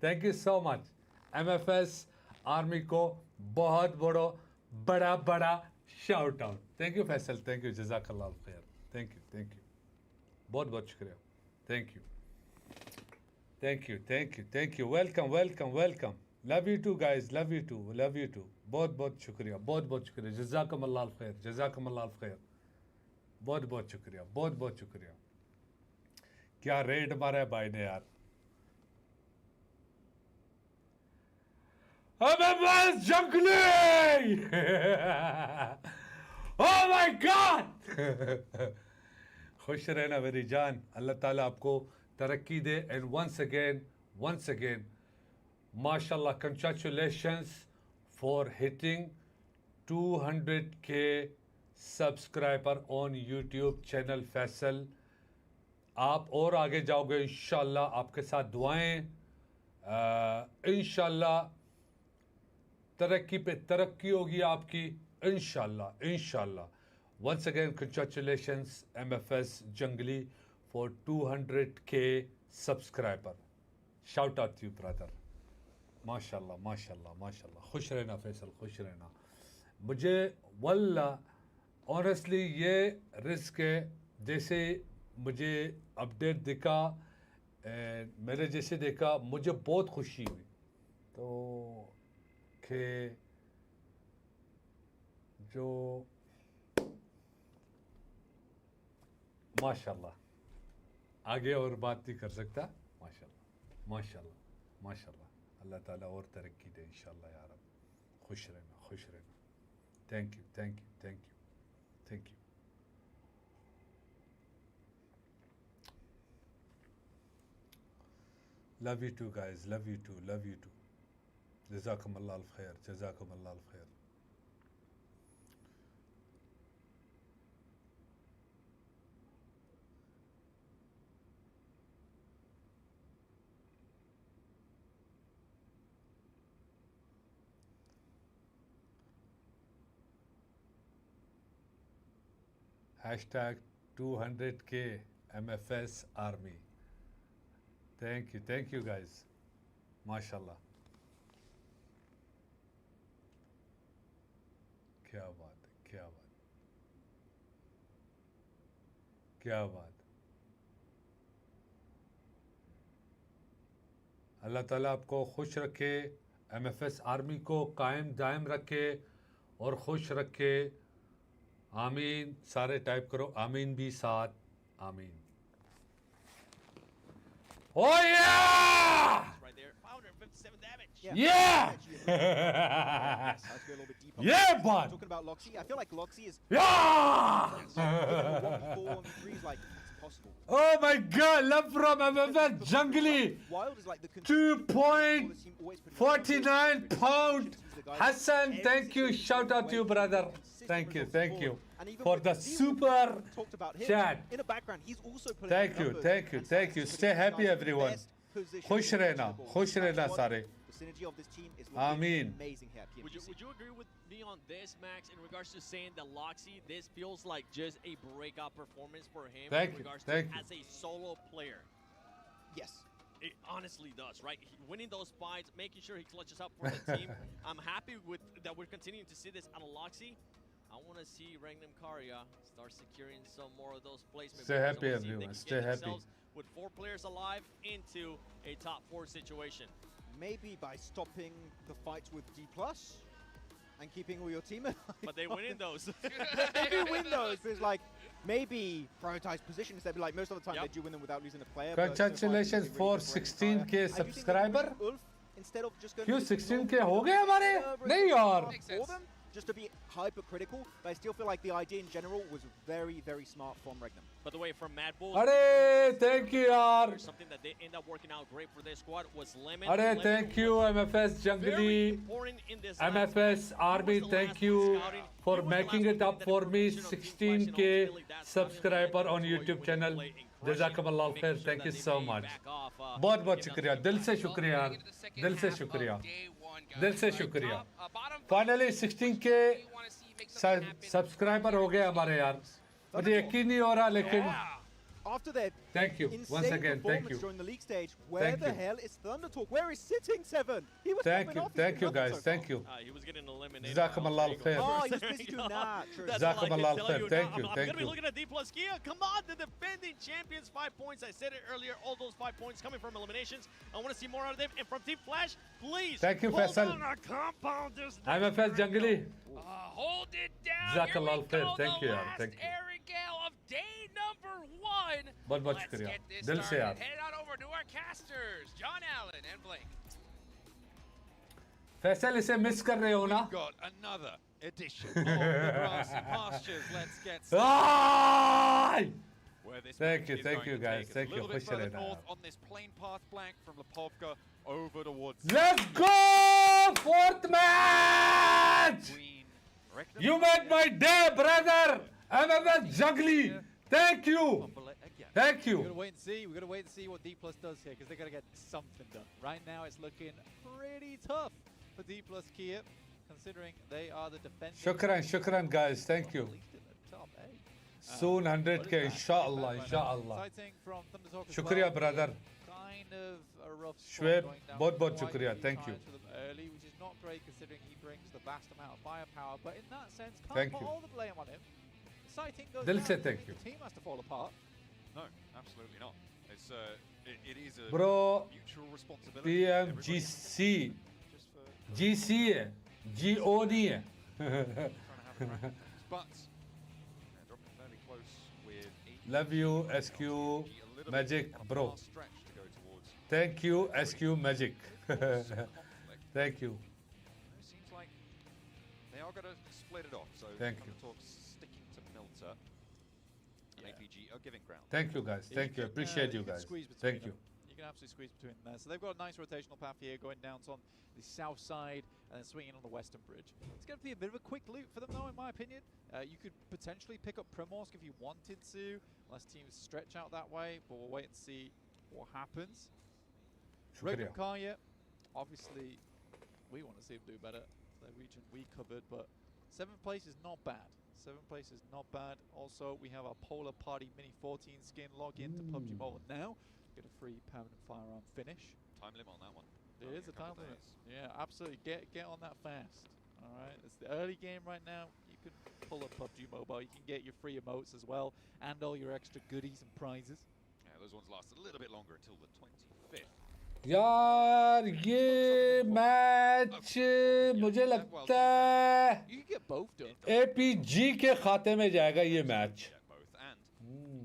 Thank you so much. MFS Army को बहुत बड़ा shout out. Thank you Faisal. Thank you. Jazakallah khair. Thank you. Thank you. बहुत शुक्रिया. Thank you. Thank you. Thank you. Thank you. Welcome. Welcome. Welcome. Love you too guys. Love you too. Love you too. बहुत शुक्रिया. बहुत शुक्रिया. जज़ाकमुल्लाह खैर. जज़ाकमुल्लाह खैर. बहुत शुक्रिया. बहुत शुक्रिया. क्या रेड मारा है भाई ने यार. MFS Jungly! Oh my God! खुश रहना मेरी जान. अल्लाह ताला आपको तरक्की दे. And once again, mashallah, congratulations for hitting 200k subscriber on YouTube channel Faisal. आप और आगे जाओगे इंशाल्लाह. आपके साथ दुआएं. इंशाल्लाह तरक्की पे तरक्की होगी आपकी. इंशाल्लाह. Once again, congratulations MFS Jungly for 200k subscriber. Shout out to you, brother. माशाल्लाह. खुश रहना फैसल, खुश रहना. मुझे वल्ला ऑनेस्टली ये रिस्क है. जैसे मुझे अपडेट दिखा, मेरे जैसे देखा, मुझे बहुत खुशी हुई. तो कि जो माशाल्लाह आगे और बात नहीं कर सकता. माशाल्लाह. अल्लाह ताला और तरक्की दे इंशाल्लाह या रब. खुश रहना. Thank you. Love you too guys. Love you too. Jazakumullah khair. Hashtag 200k MFS Army. Thank you guys. माशाल्लाह. क्या बात. अल्लाह ताला आपको खुश रखे. MFS आर्मी को कायम दायम रखे और खुश रखे. आमीन. सारे टाइप करो आमीन भी साथ. आमीन. Oh yeah! Right there, 557 damage. Yeah! Let's go a little bit deeper. Yeah, bud! Talking about Loxy, I feel like Loxy is Yeah! 1v4, 1v3 is like it's impossible. Oh my God! Love from MFS Jungly. Wild is like the 2.49 pound. Hassan, thank you. Shout out to you, brother. Thank you for the super chat. In the background, he's also playing Thank you. Stay happy, everyone. खुश रहना सारे. The synergy of this team is Ameen. amazing here. Would you agree with me on this, Max, in regards to saying that Loxy, this feels like just a breakout performance for him Thank you. as a solo player? Yes. It honestly does, right? Winning those fights, making sure he clutches up for the team. I'm happy with that we're continuing to see this out of Loxy. I want to see Rangnam Karya start securing some more of those placements. Stay happy, everyone. Stay happy. With 4 players alive into a top 4 situation. Maybe by stopping the fights with D+ and keeping all your team alive. But they win in those. They do win those. There's like maybe prioritize positions. They'd be like most of the time they do win them without losing a player. Congratulations for 16k subscriber. Instead of just going क्यों 16k हो गए हमारे? नहीं यार. Just to be hypercritical, but I still feel like the idea in general was very, very smart from Regnum. By the way, from Mad Bulls, अरे thank you यार. something that they end up working out great for their squad was Lemon. अरे thank you MFS Jungly, MFS Army, thank you for making it up for me. 16k subscriber on YouTube channel. जज़ाकल्लाह खैर, thank you so much. बहुत बहुत शुक्रिया, दिल से शुक्रिया यार, दिल से शुक्रिया, दिल से शुक्रिया. Finally 16K सब्सक्राइबर हो गए हमारे यार. मुझे यकीन नहीं हो रहा लेकिन After their thank you once insane again, thank you. during the league stage, where Thank the you. hell is Thundertalk? Where is Sitting Seven? He was Thank popping you, off, he's thank you doing nothing guys, so thank far. you. He was getting eliminated. Jazakumullah khair. Oh, he was busy doing that. True. That's all I can Jazakumullah tell khair, you thank now. you, I'm thank gonna be you. looking at D plus Kia. Come on, the defending champions, 5 points. I said it earlier, all those 5 points coming from eliminations. I want to see more out of them. And from Team Flash, please. Thank you, hold Faisal. on our compound. There's MFS Jungly. Hold it down. Jazakallah Here we khair, go, thank you the yaar, last thank you. Erangel of day number 1. बहुत बहुत Let's शुक्रिया, get this दिल से started. यार. Head on over to our casters, John Allen and Blake. Faisal इसे miss कर रहे हो ना? We've got another edition of the grassy pastures. Let's get started. Ay! Where this Thank match you, is thank going you to guys, take us. thank A you, little bit खुश further रहना north यार. on this plain path blank from Lipovka over towards Let's go! Fourth match! Green. Reckon You made my day, brother! MFS Jungly! Thank you! fumble it again. Thank We've got to you! wait and see. We've got to wait and see what D Plus does here because they've got to get something done. Right now, it's looking pretty tough for D Plus Kia, considering they are the defending. Shukran guys, thank you. At least in the top 8. Soon 100K, inshallah, inshallah. Exciting from Thundertalk as Shukriya, well. brother. Kind of a rough spot Shweb, going down बहुत बहुत quite a शुक्रिया, few thank you. times for them early, which is not great considering he brings the vast amount of firepower. But in that sense, can't Thank put you. all the blame on him. Sighting goes दिल down, से it thank means you. The team has to fall apart. No, absolutely not. It's it is a Bro, mutual responsibility. PMGC, Just for GC है, GO नहीं है. Everybody trying to have a crack. But they're dropping fairly close with 8. Love you, SQ A little bit Magic, of a bro. fast stretch to go towards Thank you, SQ Magic. conflict. Thank you. It seems like they are going to split it off. So Thank you. Talk sticking to Milter. And APG are giving ground. Thank you guys, thank you, appreciate you can guys. squeeze between Thank them. you. You can absolutely squeeze between them there. So they've got a nice rotational path here going down on the south side and then swinging on the western bridge. It's going to be a bit of a quick loop for them though, in my opinion. You could potentially pick up Primorsk if you wanted to, unless teams stretch out that way, but we'll wait and see what happens. शुक्रिया. Kaya, obviously, we want to see him do better. The region we covered, but 7th place is not bad. 7th place is not bad. Also, we have our Polar Party Mini 14 skin. Log into PUBG Mobile now. Get a free permanent firearm finish. Time limit on that one. There is a time limit. Yeah, absolutely. Get on that fast. All right, it's the early game right now. You can pull up PUBG Mobile. You can get your free emotes as well, and all your extra goodies and prizes. Yeah, those ones last a little bit longer until the 25th. यार ये match मुझे लगता है You can get both done. APG के खाते में जाएगा ये match. Get both and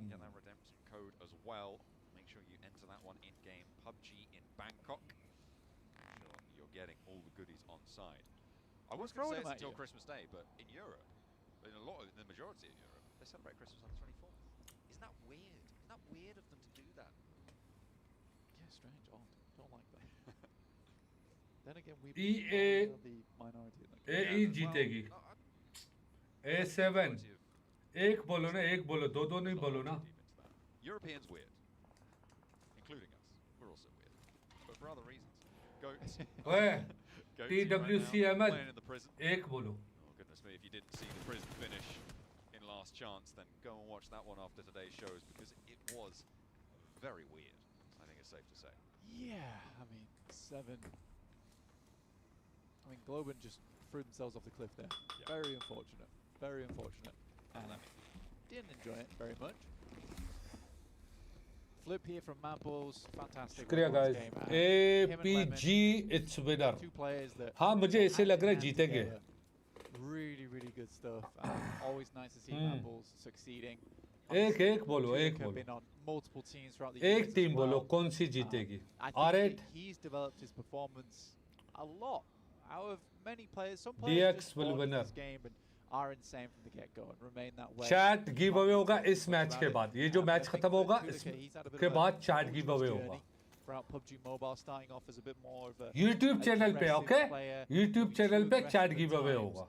get that redemption code as well. Make sure you enter that one in game. PUBG in Bangkok. Sure, you're getting all the goodies on side. I was going to say throwing them it's at until you. Christmas Day, but in Europe, in the majority of Europe, they celebrate Christmas on the 24th. Isn't that weird? Isn't that weird of them to do that? Yeah, strange, odd. Don't like that. Then again, we EA are the minority. in that AE game. जीतेगी. No, A7 majority of एक बोलो ना, एक बोलो, दो नहीं बोलो ना. deep into that. Europeans weird, including us. We're also weird, but for other reasons. Goats. ओए Goats TWC right now, Ahmed playing in the prison. एक बोलो. Oh goodness me! If you didn't see the prison finish in Last Chance, then go and watch that one after today's shows because it was very weird. I think it's safe to say. Yeah, I mean, 7. I mean, Globan just threw themselves off the cliff there. Yeah. Very unfortunate. Very unfortunate. And didn't enjoy it very much. Flip here from Maples. Fantastic. शुक्रिया win this guys. game. And him and Lemon, APG it's winner. 2 players that हाँ मुझे ऐसे लग रहा है hand जीतेंगे. together. Really, really good stuff. Always nice to see Maples succeeding. एक बोलो, एक Have बोलो. been on multiple teams throughout the एक years as टीम बोलो well. कौन सी जीतेगी. I R8 think he's developed his performance a lot out of many players. Some players DX just will fall into winner. this game and are insane from the get-go and remain that way. Chat give away होगा इस match के बाद. ये जो But I match think खत्म that होगा Kulika, he's had a bit इसके of a बाद chat give tumultuous away journey होगा. throughout PUBG Mobile, starting off as a bit more of a YouTube channel पे aggressive okay. player. YouTube Moving channel too पे aggressive chat at give away times. होगा.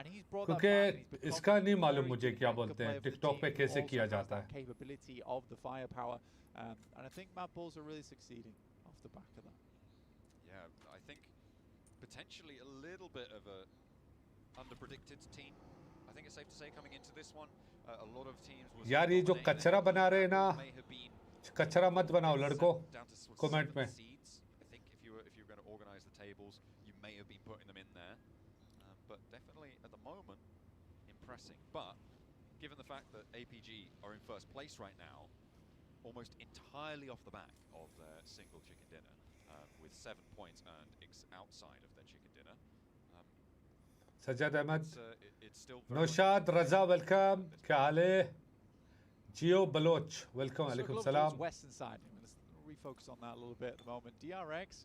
And he's brought that back, and he's क्योंकि become इसका नहीं a मालूम very मुझे good क्या anchor बोलते player हैं for the टिकटॉक team पे who कैसे also किया has जाता that है. capability of the firepower. And I think Mad Bulls are really succeeding off the back of that. Yeah, I think potentially a little bit of a underpredicted team. I think it's safe to say coming into this one, a lot of teams will यार ये जो कचरा बना रहे हैं ना, कचरा मत बनाओ लड़कों कमेंट में. I think if you were going to organize the tables, you may have been putting them in there, but definitely at the moment impressing. But given the fact that APG are in first place right now, almost entirely off the back of their single chicken dinner, with 7 points earned outside of their chicken dinner. Sajjad Ahmad, It's still Naushad Raza welcome, क्या हाल है? जियो Bloch welcome, वालेकुम सलाम. Western side. Let's refocus on that a little bit at the moment. DRX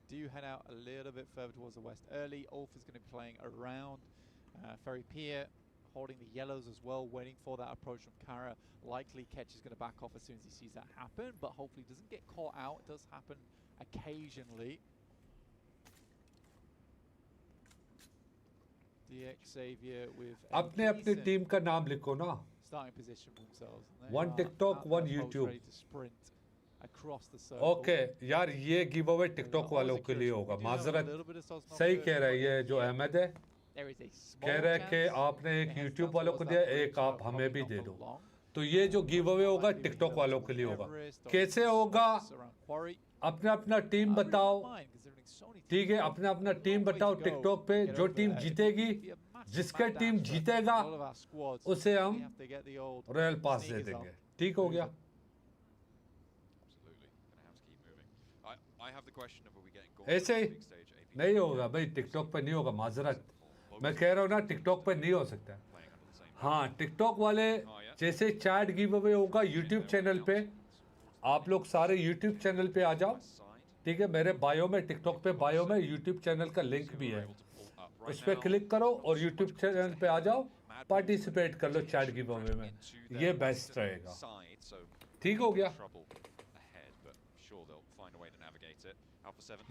do head out a little bit further towards the west early. Ulf is going to be playing around Ferry Pier, holding the yellows as well, waiting for that approach from Kara. Likely Ketch is going to back off as soon as he sees that happen, but hopefully doesn't get caught out. It does happen occasionally. DX Xavier with अपने अपने team का नाम लिखो ना. starting position for themselves. One TikTok, one YouTube. Ready to sprint across the circle. Okay, यार ये give away TikTok वालों के लिए होगा. माजरत सही कह रहा है ये जो अहमद है. कह रहा है कि आपने एक YouTube वालों को दिया, एक आप हमें भी दे दो. तो ये जो गिव अवे होगा टिकटॉक वालों के लिए होगा. कैसे होगा? अपना अपना टीम बताओ. ठीक है, अपना अपना टीम बताओ टिकटॉक पे. जो टीम जीतेगी, जिसका टीम जीतेगा उसे हम रॉयल पास दे देंगे. ठीक हो गया? ऐसे ही नहीं होगा भाई, टिकटॉक पे नहीं होगा. माजरत मैं कह रहा हूँ ना, टिकटॉक पे नहीं हो सकता. हाँ, टिकटॉक वाले जैसे चैट गिव अवे होगा यूट्यूब चैनल पे. आप लोग सारे यूट्यूब चैनल पे आ जाओ. ठीक है, मेरे बायो में, टिकटॉक पे बायो में यूट्यूब चैनल का लिंक भी है. उस पर क्लिक करो और यूट्यूब चैनल पे आ जाओ, पार्टिसिपेट कर लो चैट गिव अवे में. ये बेस्ट रहेगा. ठीक हो गया?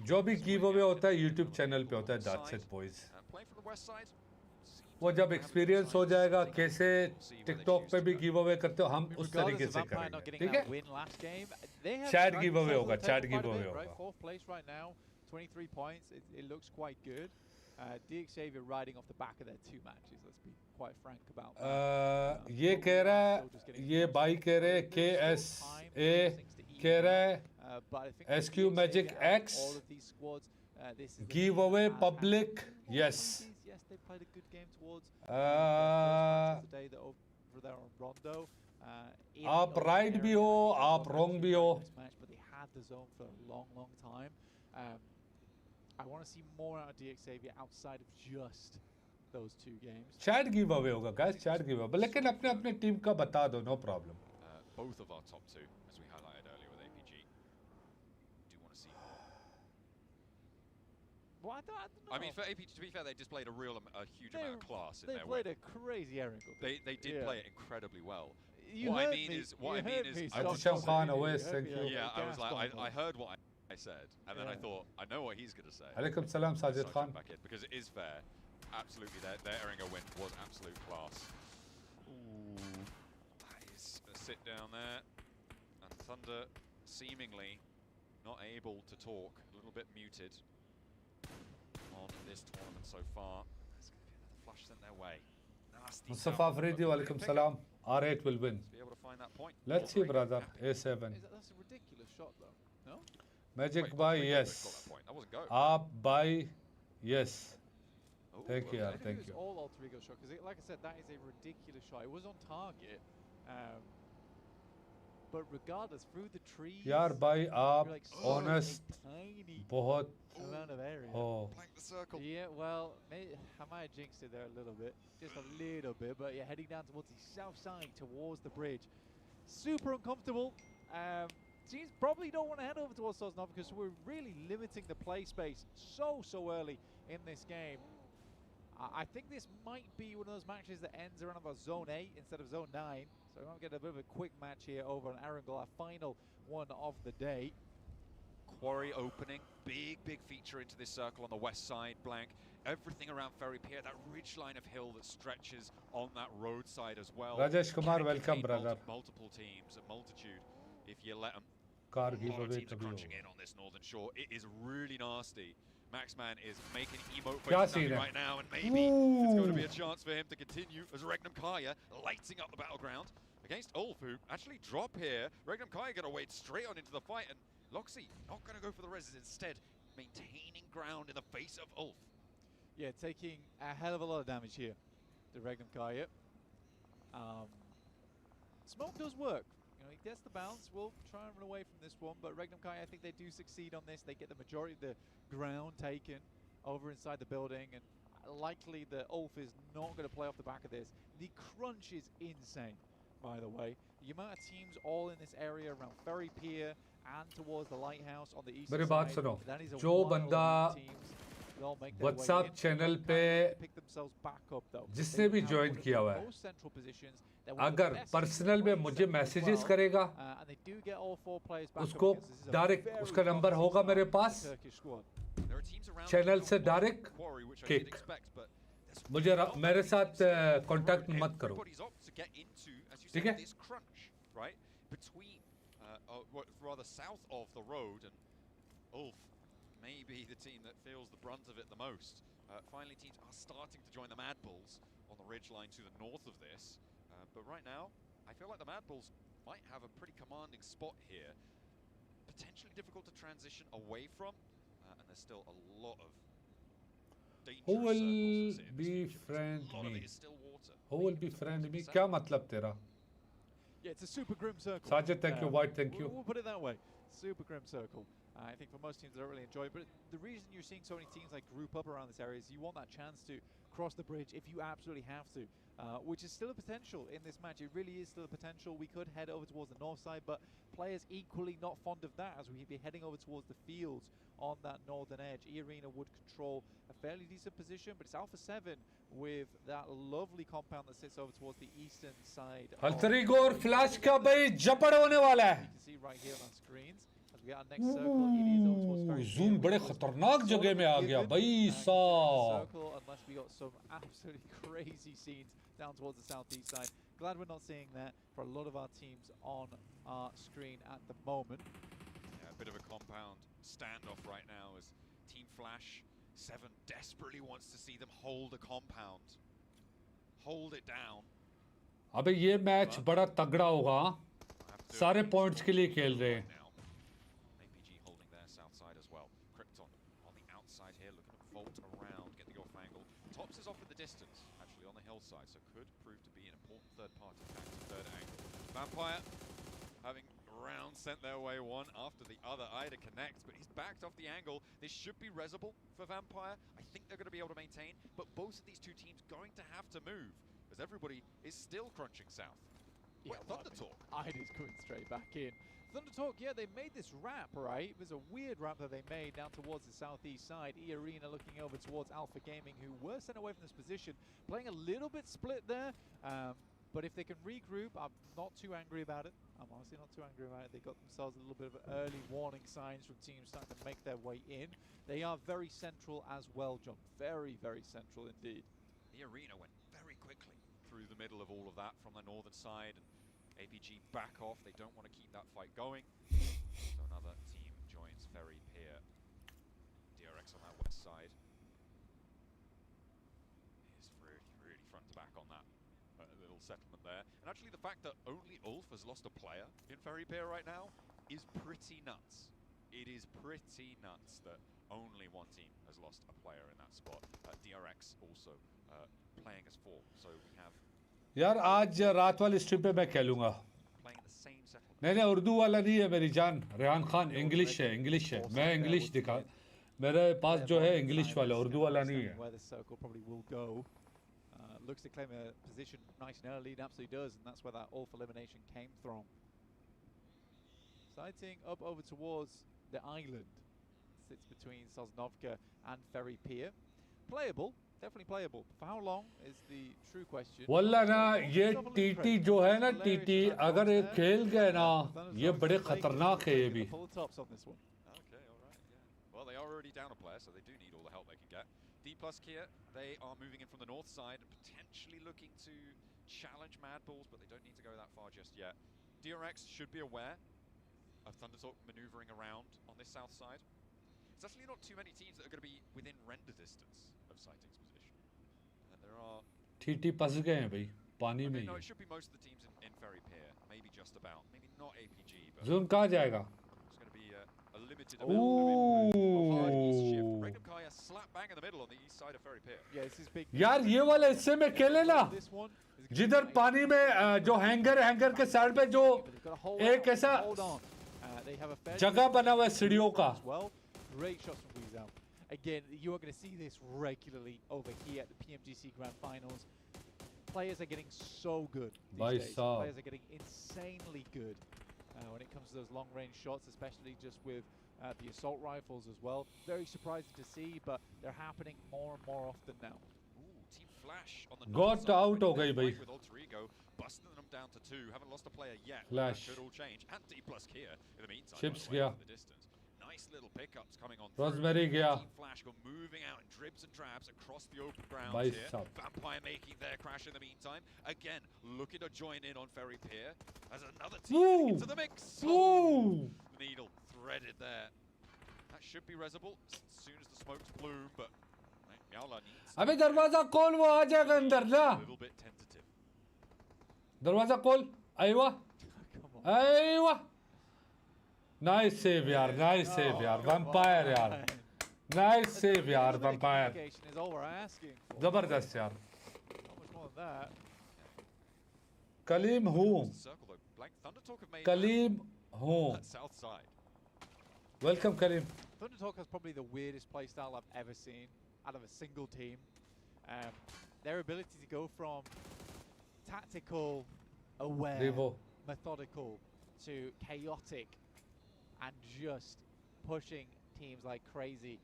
जो भी गिव अवे होता है यूट्यूब चैनल पे होता है. That's it boys. वो जब एक्सपीरियंस हो जाएगा कैसे टिकटॉक पे भी गिव अवे करते हो, हम उस तरीके से करेंगे. ठीक है, चैट गिव अवे होगा, चैट गिव अवे होगा. 23 points. It looks quite good. DX Xavier riding off the back of their 2 matches. Let's be quite frank about that. ये कह रहा है, ये भाई कह रहे हैं KSA कह रहा है SQ Magic X giveaway public. Yes. Yes, they played a good game towards today. That over there on Rondo. आप राइट भी हो, आप रॉन्ग भी हो. But they had the zone for a long, long time. I want to see more out of DX Xavier outside of just those 2 games. Chat give away होगा guys, chat give away. लेकिन अपने अपने team का बता दो, no problem. Both of our top 2, as we highlighted earlier with APG, do want to see more. Well, I don't know. I mean, for APG, to be fair, they displayed a huge amount of class in their way. They played a crazy Erangel. They did play it incredibly well. What I mean is, Atisham Khan, always thank you. Yeah, I was like, I heard what I said, and then I thought, I know what he's going to say. Alaikum salam, Sajid Khan. Back in, because it is fair. Absolutely, their Erangel win was absolute class. Ooh, nice. A sit down there, and Thunder seemingly not able to talk, a little bit muted on this tournament so far. There's going to be another flash sent their way. Nasty Mustafa Afridi, alaikum salam. R8 will win. Be able to find that point. Let's see, brother. A7. That's a ridiculous shot, though. No? Magic buy, yes. That wasn't go. Up buy, yes. Oh, Thank you, I think thank it you. was all alter ego shot, because like I said, that is a ridiculous shot. It was on target. But regardless, through the trees, यार भाई आप like honest tiny बहुत amount of area. हो. Blank the circle. Yeah, well, I might have jinxed it there a little bit, just a little bit, but yeah, heading down towards the south side, towards the bridge. Super uncomfortable. Teams probably don't want to head over towards Sosnov because we're really limiting the play space so early in this game. I think this might be one of those matches that ends around about Zone 8 instead of Zone 9. So we might get a bit of a quick match here over on Erangel, our final one of the day. Quarry opening, big feature into this circle on the west side, Blank. everything around Ferry Pier, that ridge line of hill that stretches on that roadside as well. Rajesh Kumar, Can welcome, contain brother. Multiple teams, a multitude, if you let them. Car A lot of giveaway teams are kabhi crunching hoga. in on this northern shore. It is really nasty. Maxman is making emote Kya faces scene hai? right now, and maybe it's going to be a chance for him to continue as Regnum Kaya lighting up the battleground against Ulf, who actually drop here. Regnum Kaya going to wade straight on into the fight, and Loxy not going to go for the res, instead maintaining ground in the face of Ulf. Yeah, taking a hell of a lot of damage here to Regnum Kaya. Smoke does work. You know, he gets the bounce. We'll try and run away from this one, but Regnum Kaya, I think they do succeed on this. They get the majority of the ground taken over inside the building, and likely that Ulf is not going to play off the back of this. The crunch is insane, by the way. The amount of teams all in this area around Ferry Pier and towards the lighthouse on the east मेरी side. बात सुनो, That is a जो wild बंदा amount of teams. They'll make their way WhatsApp in. channel Regnum पे Kaya pick themselves back up, though. जिसने They भी have join one of किया the हुआ है, most central positions. They're one of the अगर best personal में teams मुझे central as messages well. करेगा, And they do get all four players back उसको up, because this is a direct very उसका number promising होगा start मेरे for the pass, Turkish squad. There are teams around channel now से on direct Quarry, which I kick. did expect, but there's मुझे not मेरे many साथ teams contact where मत करो. everybody's up to get into, as you ठीक said, है? this crunch, right, between, rather south of the road, and Ulf may be the team that feels the brunt of it the most. Finally, teams are starting to join the Mad Bulls on the ridge line to the north of this, but right now, I feel like the Mad Bulls might have a pretty commanding spot here. Potentially difficult to transition away from, and there's still a lot of dangerous Who will circles that's in this future, because befriend a lot of me? it is still water. Who will befriend me? क्या मतलब तेरा? Yeah, it's a super grim circle. Sajid, thank you. White, thank you. We'll put it that way. Super grim circle. I think for most teams, they don't really enjoy it. But the reason you're seeing so many teams like group up around this area is you want that chance to cross the bridge if you absolutely have to, which is still a potential in this match. It really is still a potential. We could head over towards the north side, but players equally not fond of that, as we'd be heading over towards the fields on that northern edge. E-Arena would control a fairly decent position, but it's Alpha 7 with that lovely compound that sits over towards the eastern side. हल्तरी गोर flash का भाई जपड़ होने वाला है. You can see right here on screens. As we get our next circle, it is over towards Ferry Pier. Zoom बड़े खतरनाक जगह में आ गया भाई साहब. Circle, unless we got some absolutely crazy scenes down towards the southeast side. Glad we're not seeing that for a lot of our teams on our screen at the moment. Yeah, a bit of a compound standoff right now as Team Flash 7 desperately wants to see them hold a compound, hold it down. अबे ये match बड़ा तगड़ा होगा. सारे points के लिए खेल रहे हैं. APG holding their south side as well. Krypton on the outside here, looking to vault around, get the off angle. Tops is off in the distance, actually on the hillside, so could prove to be an important third party factor, third angle. Vampire having rounds sent their way one after the other. Ida connects, but he's backed off the angle. This should be resable for Vampire. I think they're going to be able to maintain, but both of these two teams going to have to move, as everybody is still crunching south. Yeah, Wait, Thunder Talk. Ida's coming straight back in. Thunder Talk, yeah, they made this ramp, right? It was a weird ramp that they made down towards the southeast side. E-Arena looking over towards Alpha Gaming, who were sent away from this position, playing a little bit split there. But if they can regroup, I'm not too angry about it. I'm honestly not too angry about it. They got themselves a little bit of early warning signs from teams starting to make their way in. They are very central as well, John. Very, very central indeed. The Arena went very quickly through the middle of all of that from the northern side, and APG back off. They don't want to keep that fight going. So another team joins Ferry Pier. DRX on that west side is really, really front to back on that little settlement there. And actually the fact that only Ulf has lost a player in Ferry Pier right now is pretty nuts. It is pretty nuts that only one team has lost a player in that spot. DRX also playing as 4, so we have यार आज रात वाली stream पे मैं खेलूंगा. playing in the same settlement. नहीं उर्दू वाला नहीं है मेरी जान. रेहान खान इंग्लिश है. मैं इंग्लिश दिखा. मेरे पास जो है इंग्लिश वाला, उर्दू वाला नहीं है. Where the circle probably will go. Looks to claim a position nice and early, and absolutely does, and that's where that Ulf elimination came from. Sighting up over towards the island. Sits between Sosnovka and Ferry Pier. Playable, definitely playable. For how long is the true question. वल्ला ना ये TT जो है ना TT अगर ये खेल गए ना ये बड़े खतरनाक है ये भी. Okay, all right, yeah. Well, they are already down a player, so they do need all the help they can get. D plus Kia, they are moving in from the north side and potentially looking to challenge Mad Balls, but they don't need to go that far just yet. DRX should be aware of Thundertalk maneuvering around on this south side. It's actually not too many teams that are going to be within render distance of Sighting's position. And there are... TT फंस गए हैं भाई पानी में No, he it should be most of the teams in Ferry Pier, maybe just about. Maybe not APG, but... Zoom कहाँ जाएगा? It's going to be a limited amount of hard east shift. Ooh. Regnum Kaya slap bang in the middle on the east side of Ferry Pier. Yeah, this is big. यार ये वाला हिस्से में खेले ना This one is gonna जिधर be पानी में जो हैंगर के साइड पे जो but they've got to hold एक out, ऐसा hold on. They have a fair जगह बना हुआ है सीढ़ियों का as well. Great shots from Weezao. Again, you are going to see this regularly over here at the PMGC Grand Finals. Players are getting so good Bhai these days. sahab. Players are getting insanely good when it comes to those long-range shots, especially just with the assault rifles as well. Very surprising to see, but they're happening more and more often now. Ooh, Team Flash on the Got north side, out हो winning गई their भाई fight with Alter Ego, busting them down to 2. Haven't lost a player yet. Flash. That could all change. And D plus Kia in the meantime. Chips by the way, गया in the distance. Nice little pickups coming on through. Rosemary गया Team Flash go moving out in dribs and drabs across the open grounds भाई here. साहब Vampire making their crash in the meantime. Again, looking to join in on Ferry Pier as another team getting into the mix. Ooh. Needle threaded there. That should be Resable as soon as the smokes bloom, but Miaula needs अबे दरवाजा खोल वो आ जाएगा अंदर ना a little bit tentative. दरवाजा खोल आईवा आईवा nice save यार नाइस सेव यार वैम्पायर यार नाइस सेव यार vampire Communication is all we're asking for. जबरदस्त यार Not much more than that. Kaleem हूँ Circle though. Blank Thundertalk have made Kaleem हूँ that south side. Welcome Kaleem Thundertalk has probably the weirdest playstyle I've ever seen out of a single team. Their ability to go from tactical, aware, Revo methodical to chaotic and just pushing teams like crazy.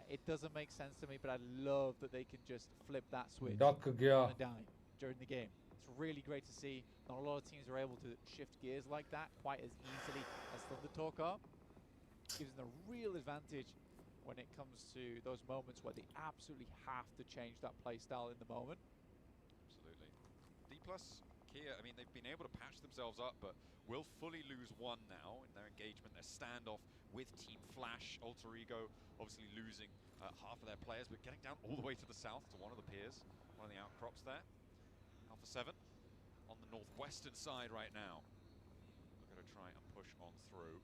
It doesn't make sense to me, but I love that they can just flip that switch duck गया on a dime during the game. It's really great to see. Not a lot of teams are able to shift gears like that quite as easily as Thundertalk are. Gives them a real advantage when it comes to those moments where they absolutely have to change that play style in the moment. Absolutely. D plus Kia, I mean, they've been able to patch themselves up, but will fully lose one now in their engagement, their standoff with Team Flash. Alter Ego obviously losing half of their players, but getting down all the way to the south to one of the piers, one of the outcrops there. Alpha 7 on the northwestern side right now. We're going to try and push on through.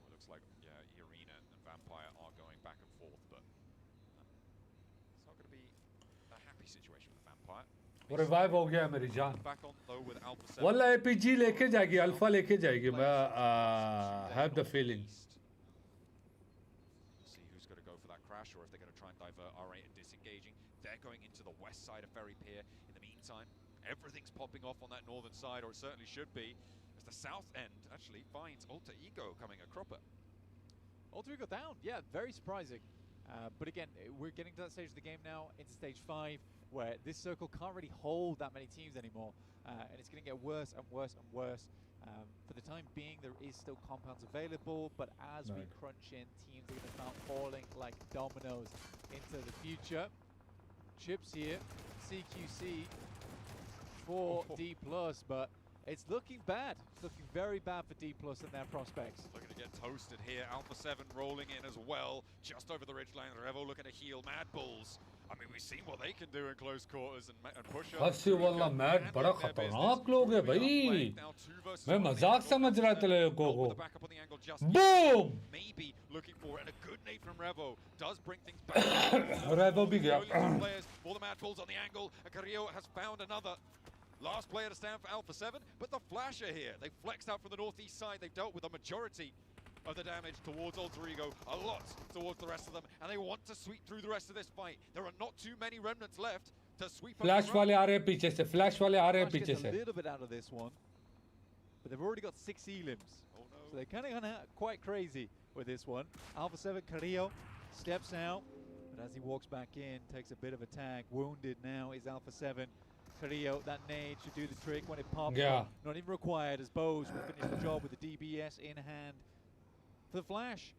It looks like, yeah, Arena and Vampire are going back and forth, but it's not going to be a happy situation for Vampire. Revive हो गया मेरी जान Back on though with Alpha 7. वल्ला APG लेके जाएगी alpha लेके जाएगी मैं have the feeling See who's going to go for that crash, or if they're going to try and divert R8 and disengaging. They're going into the west side of Ferry Pier. In the meantime, everything's popping off on that northern side, or it certainly should be, as the south end actually finds Alter Ego coming a cropper. Alter Ego down, yeah, very surprising. But again, we're getting to that stage of the game now, into stage 5, where this circle can't really hold that many teams anymore. And it's going to get worse and worse and worse. For the time being, there is still compounds available, but as we crunch in, teams are going to start falling like dominoes into the future. Chips here, CQC for D+, but it's looking bad. It's looking very bad for D+ and their prospects. Looking to get toasted here. Alpha 7 rolling in as well, just over the ridgeline. Revo looking to heal Mad Bulls. I mean, we've seen what they can do in close quarters and push up. हंसी वाला match बड़ा खतरनाक लोग है भाई मैं मजाक समझ रहा था लोगों को boom Maybe looking for it, and a good nade from Revo does bring things back. रेवो भी गया For the Mad Bulls on the angle, Carrillo has found another. Last player to stand for Alpha 7, but the Flash are here. They flexed out from the northeast side. They've dealt with the majority of the damage towards Alter Ego, a lot towards the rest of them, and they want to sweep through the rest of this fight. There are not too many remnants left to sweep up. Flash वाले आ रहे हैं पीछे से flash वाले आ रहे हैं Flash पीछे gets से a little bit out of this one, but they've already got 6 elims. Oh no. So they're kind of quite crazy with this one. Alpha 7 Carrillo steps out, but as he walks back in, takes a bit of a tag. Wounded now is Alpha 7. Carrillo, that nade should do the trick when it pops. Yeah. Not even required, as Bose will finish the job with the DBS in hand. For the Flash,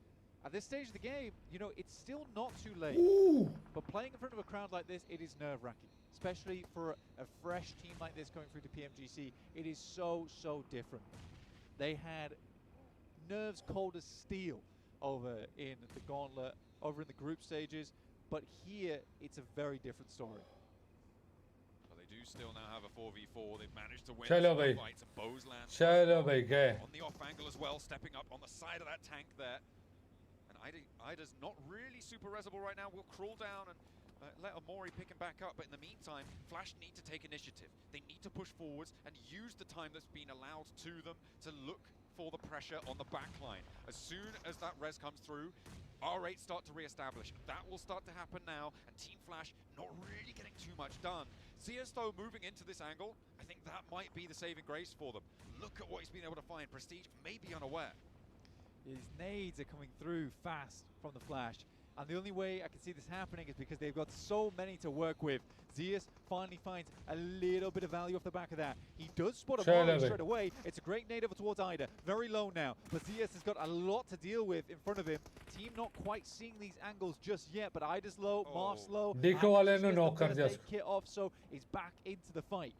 At this stage of the game, you know, it's still not too late. Ooh. But playing in front of a crowd like this, it is nerve-wracking. Especially for a fresh team like this going through to PMGC. It is so, so different. They had nerves cold as steel over in the gauntlet, over in the group stages. But here, it's a very different story. Well, they do still now have a 4v4. They've managed to win Chalo some bhai. fights. And Bows lands Chalo bhai, gaya. on the off angle as well, stepping up on the side of that tank there. And Ida's not really super resable right now. We'll crawl down and let Amori pick him back up. But in the meantime, Flash need to take initiative. They need to push forwards and use the time that's been allowed to them to look for the pressure on the back line. As soon as that res comes through, R8 start to re-establish. That will start to happen now, and Team Flash not really getting too much done. CS though moving into this angle, I think that might be the saving grace for them. Look at what he's been able to find. Prestige may be unaware. His nades are coming through fast from the Flash. And the only way I can see this happening is because they've got so many to work with. Zeus finally finds a little bit of value off the back of that. He does spot a Mario straight away. It's a great nade over towards Ida. Very low now. But Zeus has got a lot to deal with in front of him. Team not quite seeing these angles just yet, but Ida's low, Marf's low. Kit off, so he's back into the fight.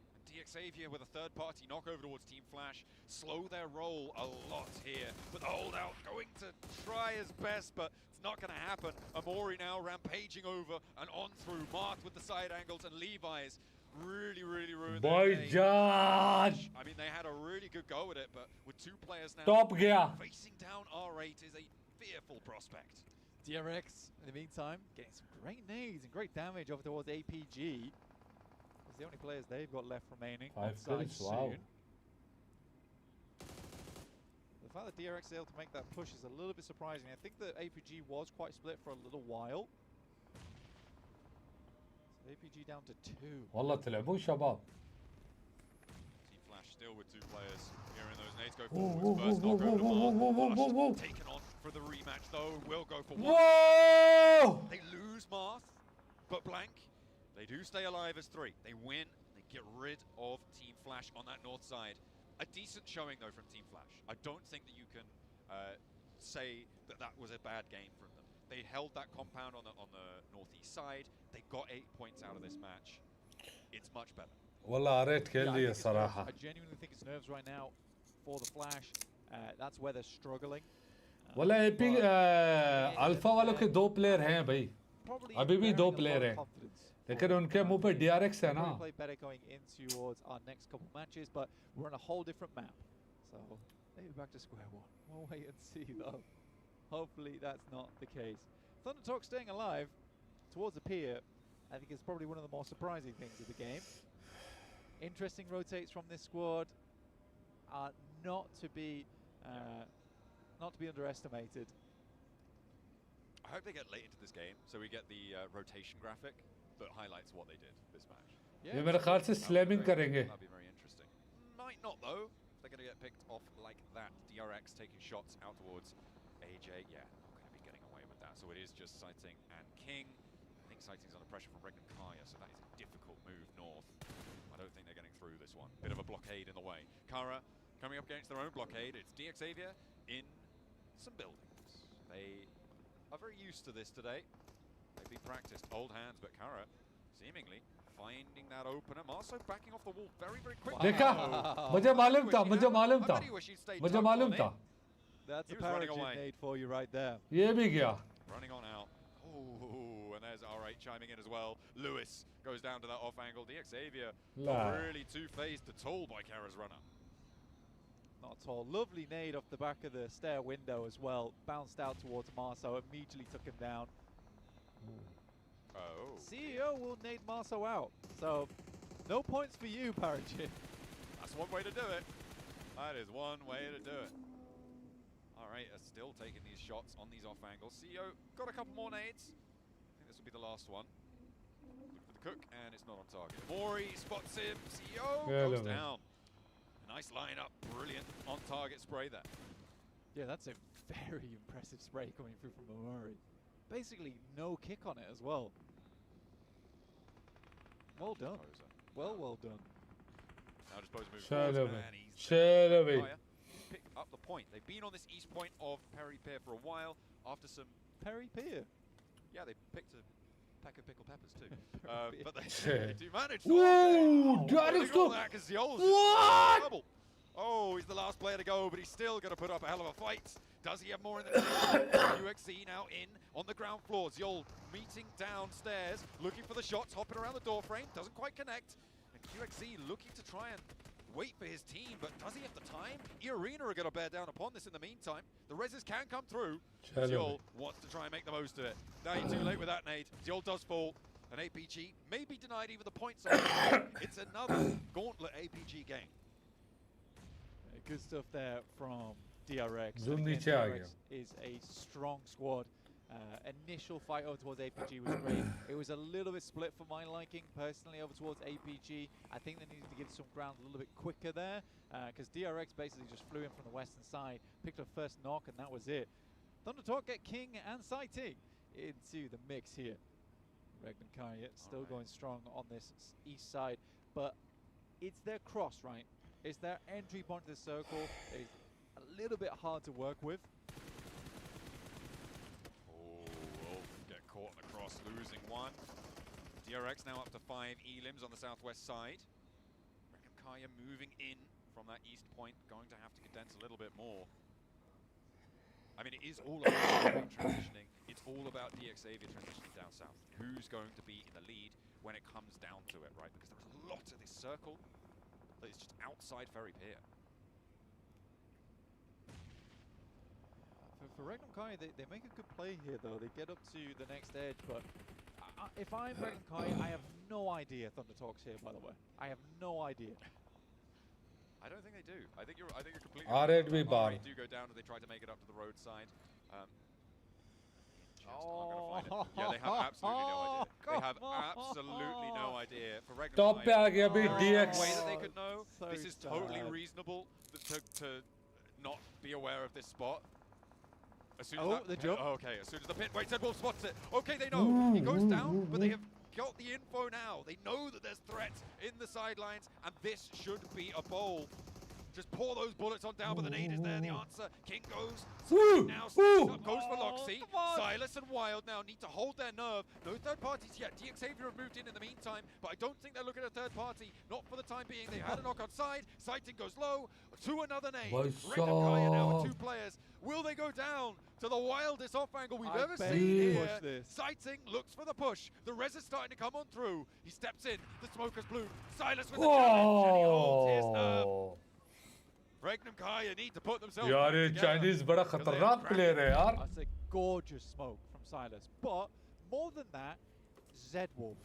Xavier with a third-party knock over towards Team Flash. Slow their roll a lot here, but the holdout going to try his best, but it's not going to happen. Amori now rampaging over and on through. Mart with the side angles, and Levi's really ruined their game. I mean, they had a really good go at it, but with two players now facing down R8 is a fearful prospect. DRX, in the meantime, getting some great nades and great damage over towards APG. The only players they've got left remaining. 5 kills, wow. The fact that DRX is able to make that push is a little bit surprising. I think that APG was quite split for a little while. So APG down to 2. والله تلعبوا شباب. Team Flash still with two players. Hearing those nades go forwards. First knock over to Marth. Taken on for the rematch though. Will go for one. Whoa! They lose Marth, but blank. They do stay alive as 3. They win. They get rid of Team Flash on that north side. A decent showing, though, from Team Flash. I don't think that you can say that that was a bad game from them. They held that compound on the northeast side. They got 8 points out of this match. It's much better. والله قريت كلي الصراحة. I genuinely think it's nerves right now for the Flash. That's where they're struggling. والله AP Alpha वालों के 2 player हैं भाई. अभी भी 2 player हैं. लेकिन उनके मुंह पे DRX है ना. Play better going in towards our next couple matches, but we're on a whole different map. So maybe back to square one. We'll wait and see though. Hopefully that's not the case. Thunder Talk staying alive towards the pier, I think is probably one of the more surprising things of the game. Interesting rotates from this squad are not to be underestimated. I hope they get late into this game, so we get the rotation graphic that highlights what they did this match. ये मेरे ख्याल से slamming करेंगे. That'd be very interesting. Might not though. They're going to get picked off like that. DRX taking shots out towards AJ. Yeah, not going to be getting away with that. So it is just Sighting and King. I think Sighting's under pressure from Regnum Kaya, so that is a difficult move north. I don't think they're getting through this one. Bit of a blockade in the way. Kara coming up against their own blockade. It's Xavier in some buildings. They are very used to this today. They've been practiced, old hands, but Kara seemingly finding that opener. Marso backing off the wall very quickly. देखा? मुझे मालूम था. That's a parachute nade for you right there. ये भी गया. Running on out. Oh, and there's R8 chiming in as well. Lewis goes down to that off angle. Xavier not really two-faced at all by Kara's runner. Not at all. Lovely nade off the back of the stair window as well. Bounced out towards Marso, immediately took him down. Oh. CEO will nade Marso out. So, no points for you, Parachute. That's one way to do it. That is one way to do it. R8 are still taking these shots on these off angles. CEO got a couple more nades. I think this will be the last one. Look for the cook, and it's not on target. Mori spots him. CEO goes down. Nice lineup, brilliant on-target spray there. Yeah, that's a very impressive spray coming through from Murray. Basically, no kick on it as well. Well done. Well done. Now just moves forward, and he's pick up the point. They've been on this east point of Perry Pier for a while. after some... Perry Pier. Yeah, they picked a pack of pickled peppers too. Perry But Pier. they do manage to... Ooh, that is all good. that because Yol's What? trouble. Oh, he's the last player to go, but he's still going to put up a hell of a fight. Does he have more in the UXC now in on the ground floor. Yol meeting downstairs, looking for the shots, hopping around the door frame, doesn't quite connect. And QXC looking to try and wait for his team, but does he have the time? Arena are going to bear down upon this in the meantime. The reses can come through. Yol wants to try and make the most of it. Now you're too late with that nade. Yol does fall. An APG may be denied even the points on it. It's another gauntlet APG game. Good stuff there from DRX. Zoom Again, नीचे आ गया. DRX is a strong squad. Initial fight over towards APG was great. It was a little bit split for my liking personally over towards APG. I think they needed to give some ground a little bit quicker there because DRX basically just flew in from the western side, picked up first knock, and that was it. Thunder Talk get King and Sighting into the mix here. Regnum Kaya still going strong on this east side, but it's their cross, right? It's their entry point to the circle. It's a little bit hard to work with. Oh, get caught on the cross, losing one. DRX now up to 5 elims on the southwest side. Regnum Kaya moving in from that east point, going to have to condense a little bit more. I mean, it is all about transitioning. It's all about DX Xavier transitioning down south. Who's going to be in the lead when it comes down to it, right? Because there's a lot of this circle that is just outside Ferry Pier. For Regnum Kai, they make a good play here, though. They get up to the next edge, but if I'm Regnum Kai, I have no idea Thunder Talk's here, by the way. I have no idea. I don't think they do. I think you're completely R8 भी बाहर. They do go down and they try to make it up to the roadside. Yeah, they have absolutely no idea. They have absolutely no idea. For Regnum Top पे आ गया अभी DX. way that they could know. So This is totally sad. reasonable to not be aware of this spot. As soon as Oh, that the pit, jump. oh, okay, as soon as the pit, wait, Wolf spots it. Okay, they know. He goes down, but they have got the info now. They know that there's threat in the sidelines, and this should be a bowl. Just pour those bullets on down, but the nade is there. The answer, King goes. Now steps up, goes for Loxy. Silas and Wild now need to hold their nerve. No third parties yet. DX Xavier have moved in the meantime, but I don't think they're looking at a third party. Not for the time being. They had a knock on side. Sighting goes low to another nade. Regnum Kaya now with 2 players. Will they go down to the wildest off angle we've ever seen here? Push this. Sighting looks for the push. The res is starting to come on through. He steps in. The smoker's blue. Silas with the challenge, and he holds his nerve. Regnum Kaya need to put themselves यार ये back together. Chinese बड़ा खतरनाक player है यार. That's a gorgeous smoke from Silas. But more than that, Zedwolf.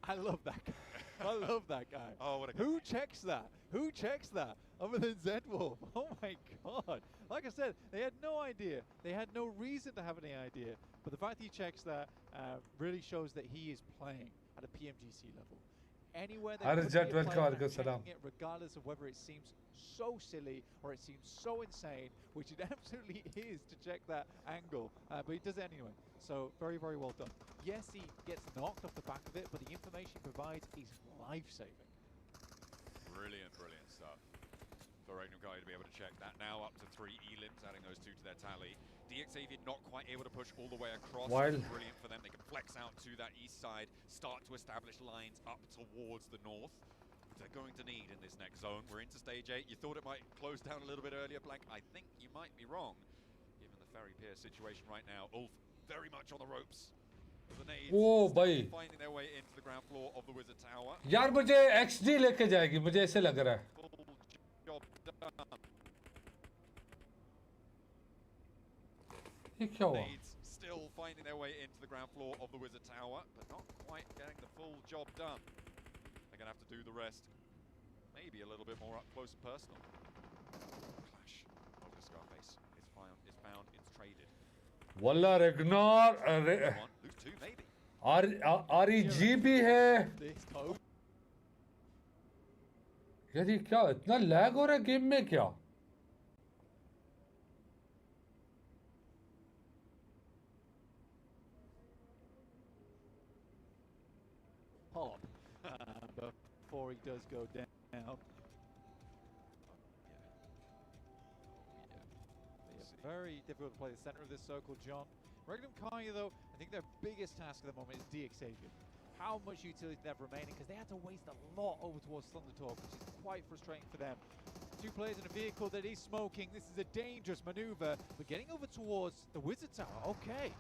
I love that guy. I love that guy. Oh, what a guy. Who checks that? Who checks that other than Zedwolf? Oh my god. Like I said, they had no idea. They had no reason to have any idea. But the fact he checks that really shows that he is playing at a PMGC level. Anywhere they Haris put Jet, a player welcome, and alaikum salam. checking it, regardless of whether it seems so silly or it seems so insane, which it absolutely is to check that angle, but he does it anyway. So very, very well done. Yes, he gets knocked off the back of it, but the information he provides is life-saving. Brilliant, brilliant stuff. For Regnum Kaya to be able to check that. Now up to 3 elims, adding those 2 to their tally. DX Xavier not quite able to push all the way across. Wild. Brilliant for them. They can flex out to that east side, start to establish lines up towards the north. Which they're going to need in this next zone. We're into stage 8. You thought it might close down a little bit earlier, Blank. I think you might be wrong, given the Ferry Pier situation right now. Ulf very much on the ropes. The nades ओ भाई finding their way into the ground floor of the Wizard Tower. यार मुझे XG लेके जाएगी मुझे ऐसे लग रहा है. Full job done. ये क्या हुआ? Nades still finding their way into the ground floor of the Wizard Tower, but not quite getting the full job done. They're going to have to do the rest. Maybe a little bit more up close and personal. Clash over the Scarface. It's found, it's traded. वल्ला रेगनार One, lose 2 maybe. REG भी है. This hope. यार ये क्या इतना lag हो रहा है गेम में क्या? Pop before he does go down. Very difficult to play the center of this circle, John. Regnum Kaya, though, I think their biggest task at the moment is DXavian. How much utility they have remaining, because they had to waste a lot over towards Thundertalk, which is quite frustrating for them. Two players in a vehicle that is smoking. This is a dangerous maneuver, but getting over towards the Wizard Tower, okay.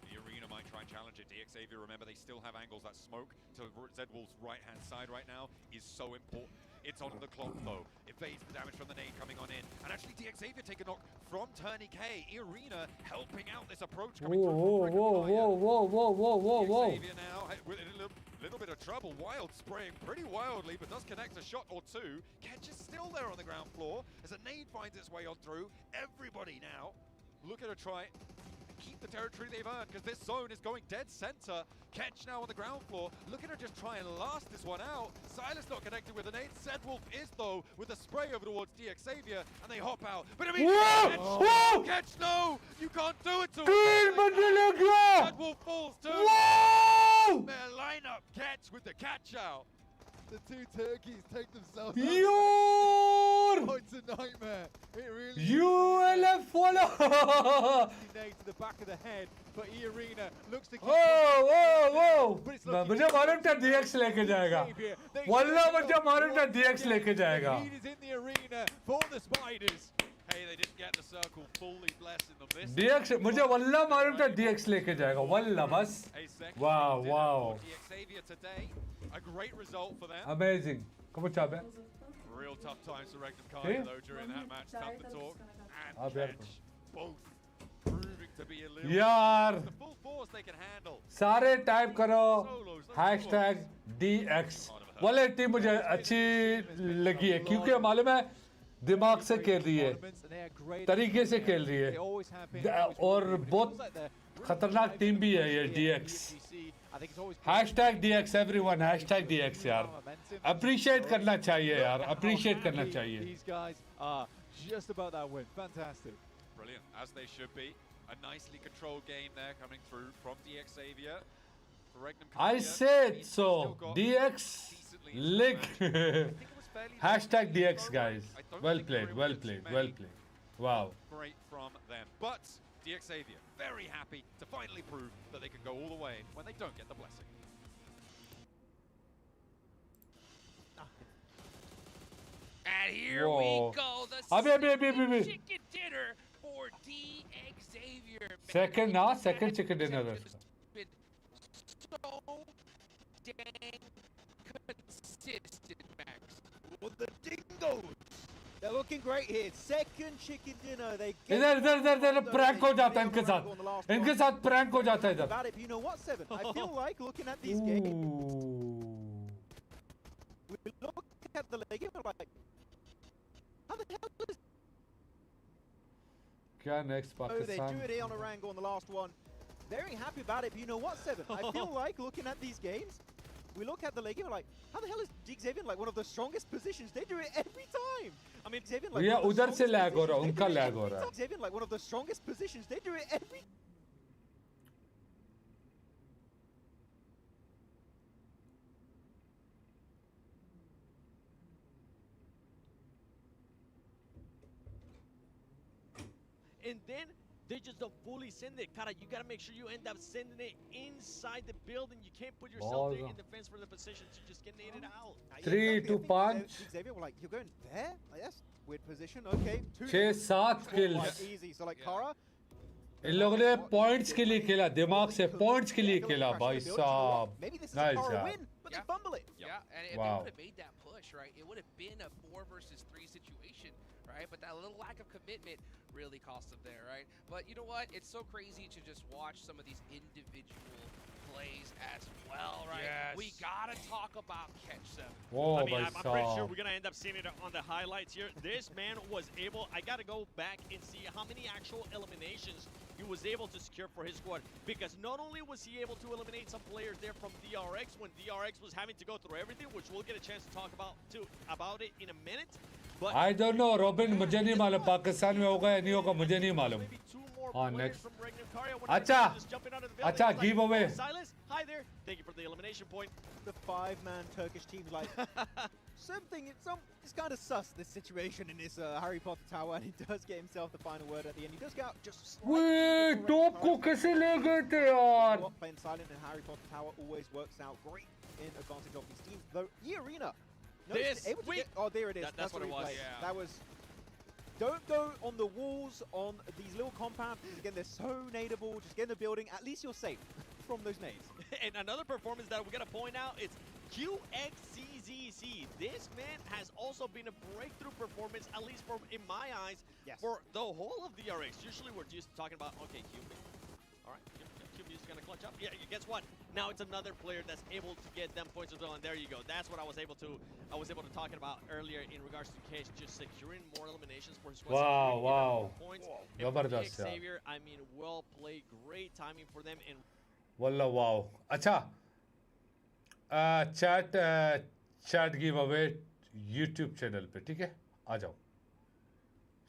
The Arena might try and challenge it. DXavian, remember, they still have angles. That smoke to Zedwolf's right-hand side right now is so important. It's on the clock, though. Evades the damage from the nade coming on in. And actually, DXavian take a knock from Turney K. Arena helping out this approach coming through from DXavian now with a little bit of trouble. Wild spraying pretty wildly, but does connect a shot or two. Ketch is still there on the ground floor as a nade finds its way on through. Everybody now look at a try. Keep the territory they've earned, because this zone is going dead center. Ketch now on the ground floor. Look at her just try and last this one out. Silas not connected with an 8. Zedwolf is, though, with a spray over towards DXavian, and they hop out. But I mean, Ketch, no! You can't do it to him! Zedwolf falls too! Their lineup, Ketch with the catch out. The two turkeys take themselves Your Oh, it's a nightmare. It really ULF follow. nade to the back of the head, but E-Arena looks to keep मुझे मालूम था DX लेके जाएगा वल्ला मुझे मालूम था DX लेके जाएगा Heat is in the arena for the Spiders. Hey, they didn't get the circle fully blessed in the Vista. DX मुझे वल्ला मालूम था DX लेके जाएगा वल्ला बस wow DXavian today, a great result for them. amazing come on Chabe Real tough times for Regnum Kaya though during that match. Tough to talk and Ketch, both proving to be elusive. यार The full force they can handle. सारे type करो #DX वाले team मुझे अच्छी लगी है क्योंकि मालूम है दिमाग से खेल रही है तरीके से खेल रही है और बहुत खतरनाक टीम भी है ये DX #DX everyone #DX यार appreciate करना चाहिए यार appreciate करना चाहिए These guys are just about that win. Fantastic. Brilliant, as they should be. A nicely controlled game there coming through from DXavian. For Regnum Kaya, I said so DX lick #DX guys well played wow Great from them. But DXavian very happy to finally prove that they can go all the way when they don't get the blessing. And here we go, the chicken dinner for DXavian. second chicken dinner Been so dang consistent, Max. Well, the dingoes. They're looking great here. Second chicken dinner. They इधर prank हो जाता है इनके साथ prank हो जाता है इधर about it, but you know what, Seven? I feel like looking at these games, we look at the leg and we're like, how the hell is क्या next they Pakistan do it here on Erangel on the last one. Very happy about it, but you know what, Seven? I feel like looking at these games, we look at the leg and we're like, how the hell is DXavian like one of the strongest positions? They do it every time. I mean, DXavian like ये उधर से lag हो रहा है उनका lag हो रहा है DXavian like one of the strongest positions. They do it every And then they just don't fully send it. Kara, you gotta make sure you end up sending it inside the building. You can't put yourself there in defense for the position to just get naded out. 3 to punch Xavier were like, you're going there? Like, that's a weird position. Okay. 6-7 kills Quite easy. So like Kara. इन लोगों ने points के लिए खेला दिमाग से points के लिए खेला भाई साहब Maybe this is a nice Kara यार win, but they fumble it. Yeah, and if they would have made that push, right, it would have been a 4 versus 3 situation, right? But that little lack of commitment really cost them there, right? But you know what? It's so crazy to just watch some of these individual plays as well, right? Yes. We gotta talk about Catch 7. oh I mean, भाई I'm pretty sure साहब we're gonna end up seeing it on the highlights here. This man was able, I gotta go back and see how many actual eliminations he was able to secure for his squad. Because not only was he able to eliminate some players there from DRX when DRX was having to go through everything, which we'll get a chance to talk about it in a minute. But I don't know Robin मुझे नहीं मालूम पाकिस्तान में होगा या नहीं होगा मुझे नहीं मालूम maybe 2 more more On players next. from Regnum Karya. Acha. Just jumping out of the building. Acha, It's like, giveaway. "Oh, Silas, hi there. Thank you for the elimination point." The 5-man Turkish team, like, it's kind of sus, this situation in this Harry Potter tower, and he does get himself the final word at the end. He does get out just slightly. Wait, top को कैसे ले गए थे यार? What playing silent in Harry Potter tower always works out great in advantage of these teams. Though E-Arena, oh, there it is. That's what it was. Played. Yeah. That was. Don't go on the walls, on these little compounds. Again, they're so nadeable. Just get in the building. At least you're safe from those nades. And another performance that we gotta point out is QXCZC. This man has also been a breakthrough performance, at least in my eyes, Yes. for the whole of the RX. Usually we're just talking about, okay, QB. All right, QB is gonna clutch up. Yeah, guess what? Now it's another player that's able to get them points as well, and there you go. That's what I was able to talk about earlier in regards to Cage, just securing more eliminations for his squad. Wow, wow. Points. Wow. And for Zabardast, yeah. Xavier, I mean, well played, great timing for them, and Wallah, wow. अच्छा, chat giveaway YouTube channel पे, ठीक है? आ जाओ.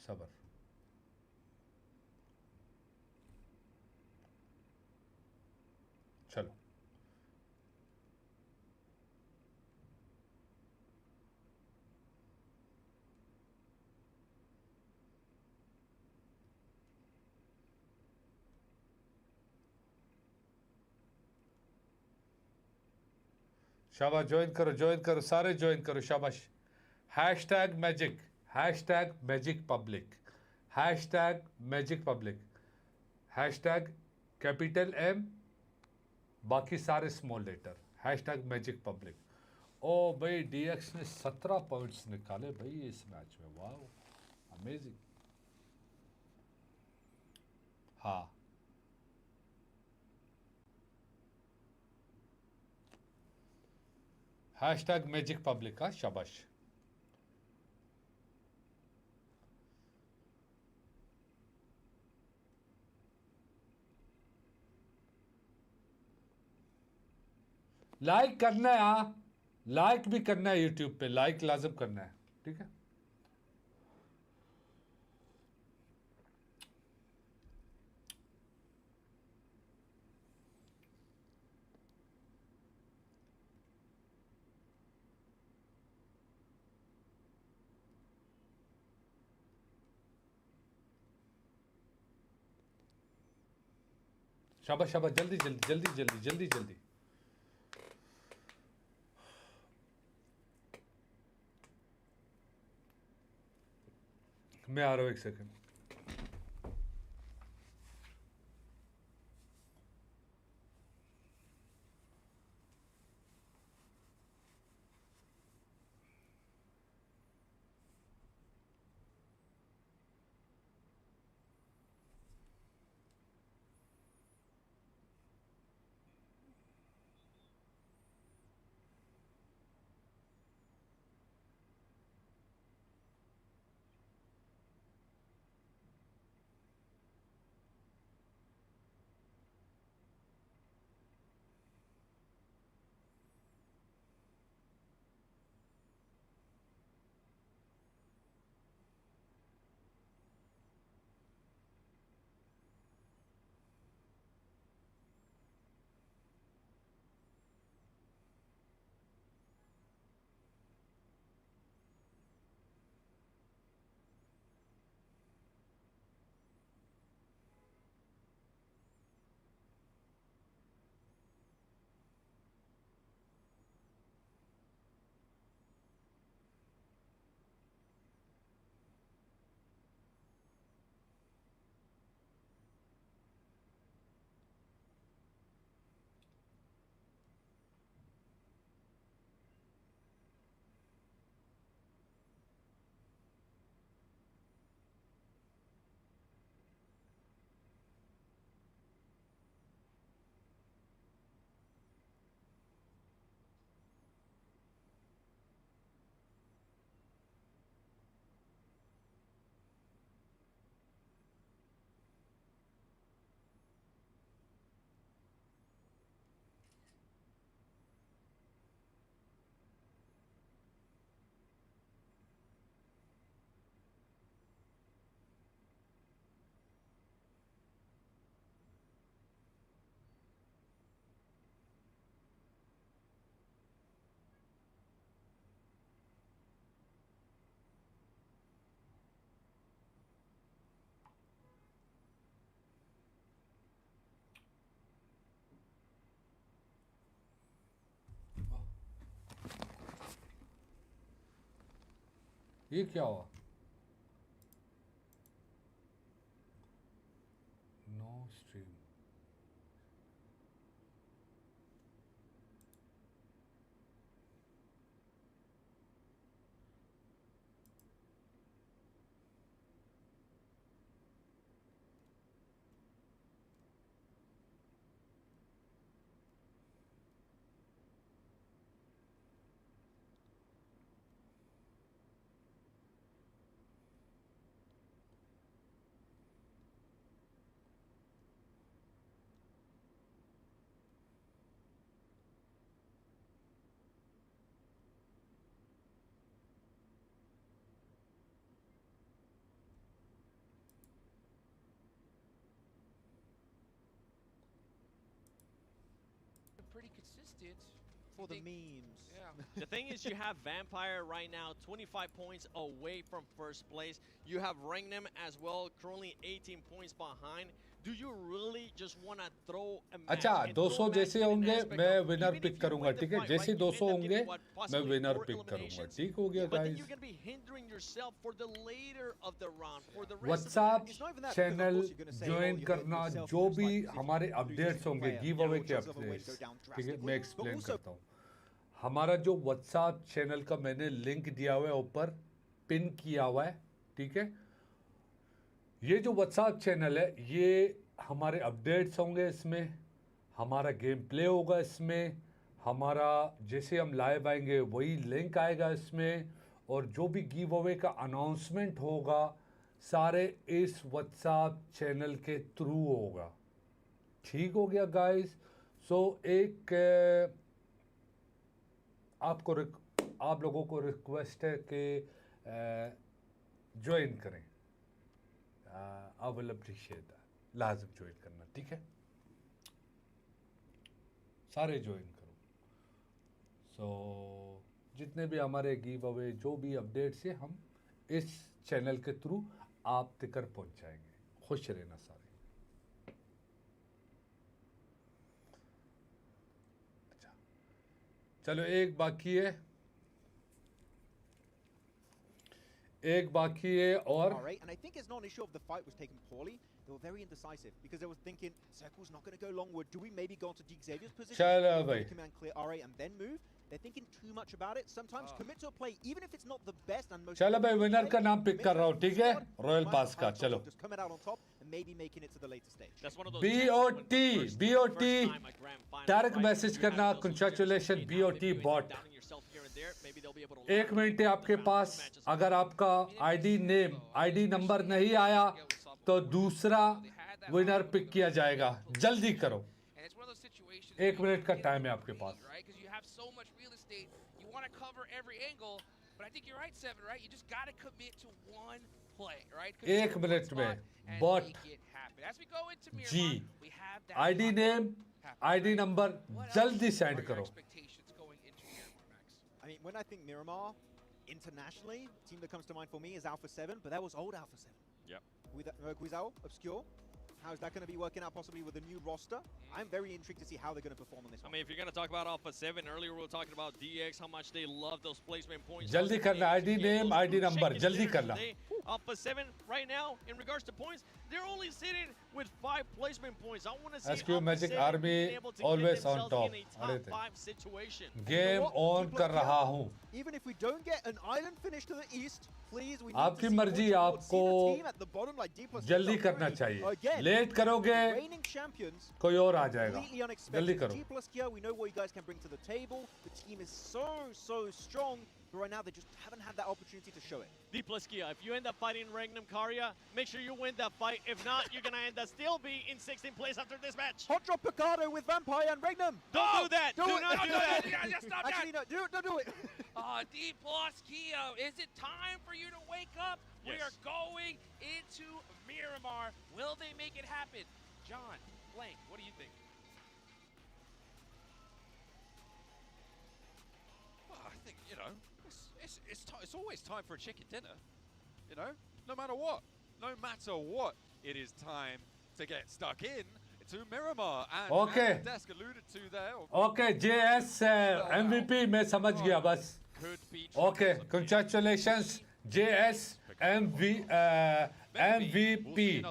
सबर. चलो. शाबाश, join करो, सारे ज्वाइन करो, शाबाश. #magic #magic_public #magic_public capital M, बाकी सारे स्मॉल लेटर. #magic_public. ओ भाई, DX ने 17 पॉइंट्स निकाले भाई इस मैच में. Wow, amazing. हाँ, #magic_public का शाबाश. लाइक करना है, हाँ, लाइक भी करना है. यूट्यूब पे लाइक लाजम करना है, ठीक है? शाबाश, शाबाश, जल्दी. मैं आ रहा हूँ, एक सेकंड. ये क्या हुआ? No stream. Pretty consistent. For the think- memes. Yeah. The thing is, you have Vampire right now 25 points away from first place. You have Rangnam as well, currently 18 points behind. Do you really just want to throw a match? अच्छा and throw 200 a match जैसे in an होंगे aspect मैं of winner even pick if you करूंगा, win the ठीक है? fight, जैसे right, you 200 end up होंगे getting what, मैं possibly विनर 4 पिक करूंगा. eliminations. ठीक हो गया But then guys? you're going to be hindering yourself for the later of the round, for the rest WhatsApp of the It's not even that, because of channel course you're gonna say, join oh, you hurt करना, yourself जो in भी this fight हमारे because you updates lose होंगे player. Give Your away के chances of a win updates, go down ठीक है? drastically. मैं But explain also- करता हूँ. हमारा जो WhatsApp चैनल का मैंने लिंक दिया हुआ है ऊपर पिन किया हुआ है, ठीक है? ये जो WhatsApp चैनल है ये हमारे अपडेट्स होंगे इसमें, हमारा गेम प्ले होगा इसमें, हमारा जैसे हम लाइव आएंगे वही लिंक आएगा इसमें, और जो भी गिव अवे का अनाउंसमेंट होगा सारे इस WhatsApp चैनल के थ्रू होगा. ठीक हो गया गाइस? सो एक आप लोगों को रिक्वेस्ट है कि ज्वाइन करें. I will appreciate that. लाजम ज्वाइन करना, ठीक है? सारे ज्वाइन करो. सो जितने भी हमारे गिव अवे जो भी अपडेट्स है हम इस चैनल के थ्रू आप तक पहुंचाएंगे. खुश रहना सारे. अच्छा चलो एक बाकी है, एक बाकी है और All right, and I think it's not an issue of the fight was taken poorly. They were very indecisive because they were thinking Circle's not going to go longward. Do we maybe go on to Xavier's position? चलो Maybe भाई. command clear RA and then move. They're thinking too much about it. Sometimes commit to a play, even if it's not the best and most. चलो भाई winner play, का नाम pick commit कर to रहा हूँ, ठीक है? squad, royal might pass have का. chances चलो of just coming out on top and maybe making it to the later stage. That's one of those BOT, chances when BOT, first time a grand final, direct right? Message You करना. have those congratulation chances. BOT If you end up bot. doubting yourself here and there, maybe they'll be able to एक learn minute है from आपके the pass. matches. अगर आपका ID name ID number नहीं आया तो दूसरा विनर पिक किया जाएगा. जल्दी करो. And it's one of those situations. एक where you मिनट का get टाइम है into आपके the pass. lead, right? Because you have so much real estate, you want to cover every angle. But I think you're right, Seven. Right? You just got to commit to one play, right? Commit एक to one minute spot में and bot make it happen. As we go into जी. Miramar, we have that ID clock name happening, ID right? Number What जल्दी else send are your करो. expectations going into Miramar, Max? I mean, when I think Miramar, internationally, the team that comes to mind for me is Alpha 7, but that was old Alpha 7. Yep. With Guizao, Obscure. How is that going to be working out possibly with a new roster? I'm very intrigued to see how they're going to perform on this I one. mean, if you're going to talk about Alpha 7, earlier we were talking about DX, how much they love those placement points. जल्दी करना. ID name ID number जल्दी करना. Alpha 7 right now, in regards to points, they're only sitting with 5 placement points. I want to see SQ Alpha Magic 7 Army being able to always get on themselves top. in a अरे top थे. 5 situation. Game what? On People कर are रहा हूँ. Even if we don't get an island finish to the east, please, we need आपकी to see मर्जी. points forward. See the आपको team at the bottom, like D plus जल्दी Q, करना already. चाहिए. Again, late करोगे reigning champions, कोई और आ जाएगा. completely जल्दी unexpected. करो. G plus Kia, we know what you guys can bring to the table. The team is so strong, but right now they just haven't had that opportunity to show it. D plus Kia, if you end up fighting Regnum Karya, make sure you win that fight. If not, you're going to end up still be in 16th place after this match. Hot drop Picardo with Vampire and Regnum. Don't do that. Do Do it. not do that. Just stop Actually, no, don't do it. D plus Keo, is it time for you to wake up? We Yes. are going into Miramar. Will they make it happen? John, Blank, what do you think? Well, I think, you know, it's always time for a chicken dinner. You know, no matter what. No matter what, it is time to get stuck in to Miramar. And Okay. as Desk alluded to there, okay JS MVP मैं समझ गया बस. could be okay troublesome. Congratulations JS MVP.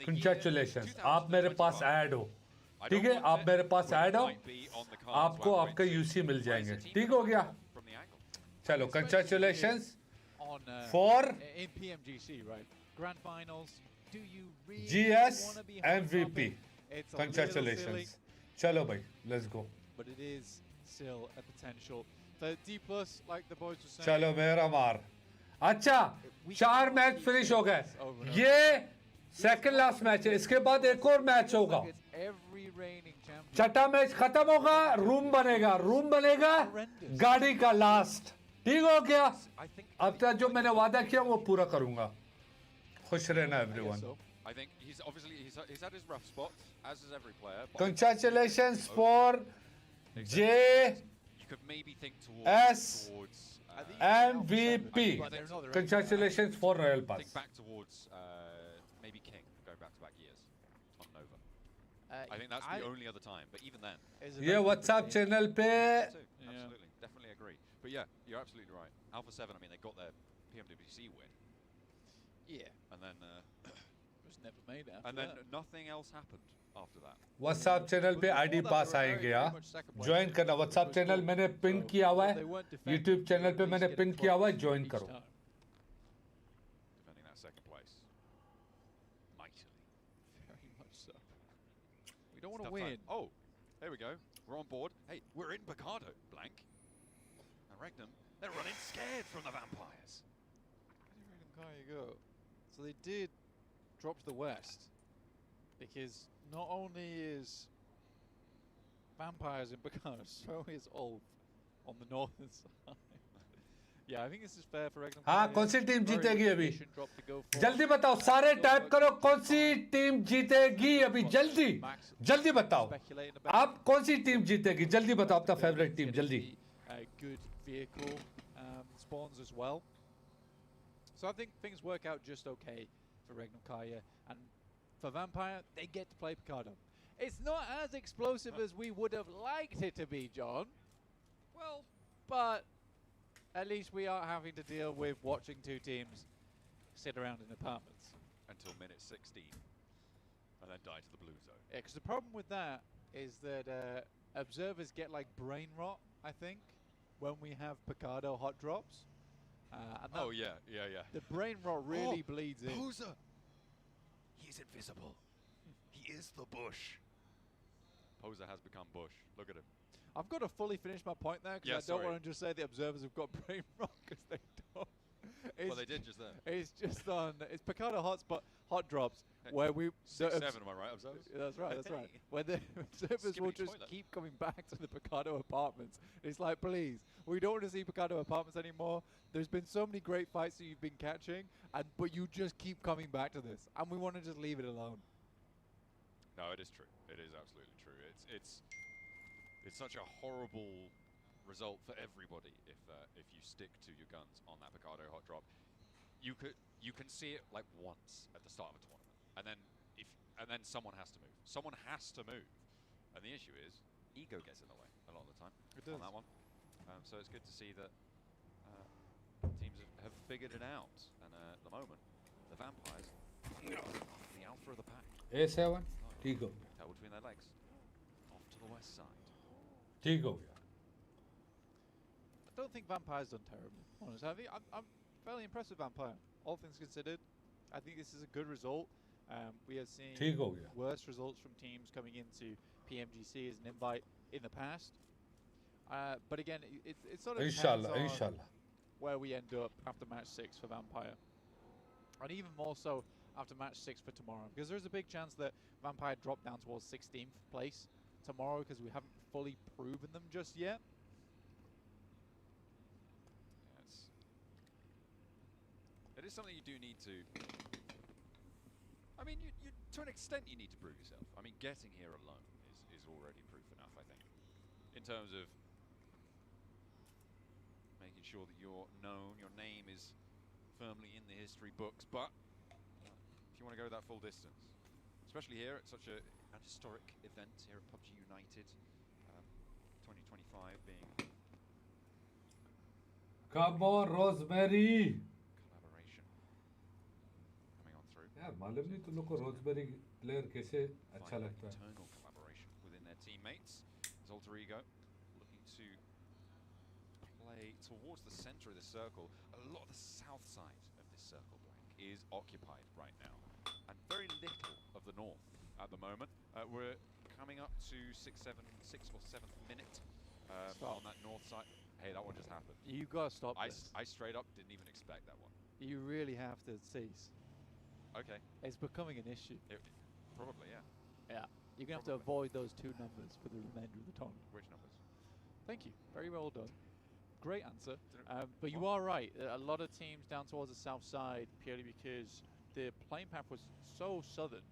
Congratulations. आप मेरे पास add हो. ठीक है, आप मेरे पास ऐड हो, आपको आपका यूसी मिल जाएंगे. ठीक हो गया? चलो, congratulations for in PMGC, right? Grand finals. Do you really GS want to be MVP. It's a Congratulations. Chalo bhai, let's go. But it is still a potential. The D plus, like the boys were saying. चलो Miramar. अच्छा, 4 match finish हो गए. ये second last match है. इसके बाद एक और मैच होगा. छठा मैच खत्म होगा, रूम बनेगा गाड़ी का लास्ट. ठीक हो गया? अब तक जो मैंने वादा किया वो पूरा करूंगा. खुश रहना everyone. I think he's had his rough spots, as is every player. Congratulations for J You could maybe think S towards MVP. Congratulations for Royal Pass. think back towards maybe King going back years on Nova. I think that's the only other time, but even then. ये WhatsApp channel पे Absolutely, definitely agree. But yeah, you're absolutely right. Alpha 7, I mean, they got their PMGC win. Yeah. And then It was never made after and then that. nothing else happened after that. WhatsApp channel पे ID पास आएंगे यार. Join करना. WhatsApp channel मैंने pin किया हुआ है. YouTube channel पे मैंने pin किया हुआ है. Join करो. Defending that second place. Mightily. Very much so. We don't want to Tough time. win. Oh, there we go. We're on board. Hey, we're in Picardo, blank. And Regnum, they're running scared from the vampires. Where did Regnum go? So they did drop to the west, because not only is Vampires in Picardo, so is Ulf on the northern side. Yeah, I think this is fair for Regnum. हाँ, कौन सी team जीतेगी अभी? जल्दी बताओ, सारे type करो कौन सी team जीतेगी अभी. जल्दी बताओ. आप कौन सी टीम जीतेगी? जल्दी बताओ अपना फेवरेट टीम. जल्दी. Good vehicle spawns as well. So I think things work out just okay for Regnum Kaya, and for Vampire, they get to play Picardo. It's not as explosive as we would have liked it to be, John. Well, but at least we aren't having to deal with watching two teams sit around in apartments. Until minute 16. And then die to the blue zone. Yeah, because the problem with that is that observers get like brain rot, I think, when we have Picardo hot drops. And Oh, yeah. the brain rot really bleeds in. Poser! He's invisible. He is the bush. Poser has become bush. Look at him. I've got to fully finish my point there, because I don't want to just say the observers have got brain rot, because they don't. Well, they did just then. It's just on. It's Picardo hot drops where we 6-7, am I right, observers? That's right. That's right. Where the observers will just keep coming back to the Picardo apartments. It's like, please, we don't want to see Picardo apartments anymore. There's been so many great fights that you've been catching, but you just keep coming back to this, and we want to just leave it alone. No, it is true. It is absolutely true. It's such a horrible result for everybody if you stick to your guns on that Picardo hot drop. You can see it like once at the start of a tournament, and then someone has to move. Someone has to move, and the issue is ego gets in the way a lot of the time on that one. So it's good to see that teams have figured it out, and at the moment the Vampires are the alpha of the pack. A7 ठीक हो गया. Tail between their legs, off to the west side. ठीक हो गया. I don't think Vampire's done terribly, honestly. I think I'm fairly impressed with Vampire. All things considered, I think this is a good result. We have seen ठीक हो गया. worse results from teams coming into PMGC as an invite in the past. But again, it's sort of depends on where we end up after match 6 for Vampire. And even more so after match 6 for tomorrow. Because there's a big chance that Vampire drop down towards 16th place tomorrow, because we haven't fully proven them just yet. It is something you do need to. I mean, you to an extent you need to prove yourself. I mean, getting here alone is already proof enough, I think, in terms of making sure that you're known, your name is firmly in the history books. But if you want to go that full distance, especially here at such an historic event here at PUBG United, 2025 being. Come on, Rosemary. मालूम नहीं तुम लोग को रोजबेरी player कैसे अच्छा लगता है internal collaboration within their teammates. As Alter Ego looking to play towards the center of the circle. A lot of the south side of this circle blank is occupied right now, and very little of the north at the moment. We're coming up to 6th or 7th minute on that north side. Hey, that one just happened. You got to stop this. I straight up didn't even expect that one. You really have to cease. Okay. It's becoming an issue. Probably, yeah. Yeah. You're going to have to avoid those 2 numbers for the remainder of the tournament. Which numbers? Thank you. Very well done. Great answer. But you are right. A lot of teams down towards the south side, purely because the playing path was so southern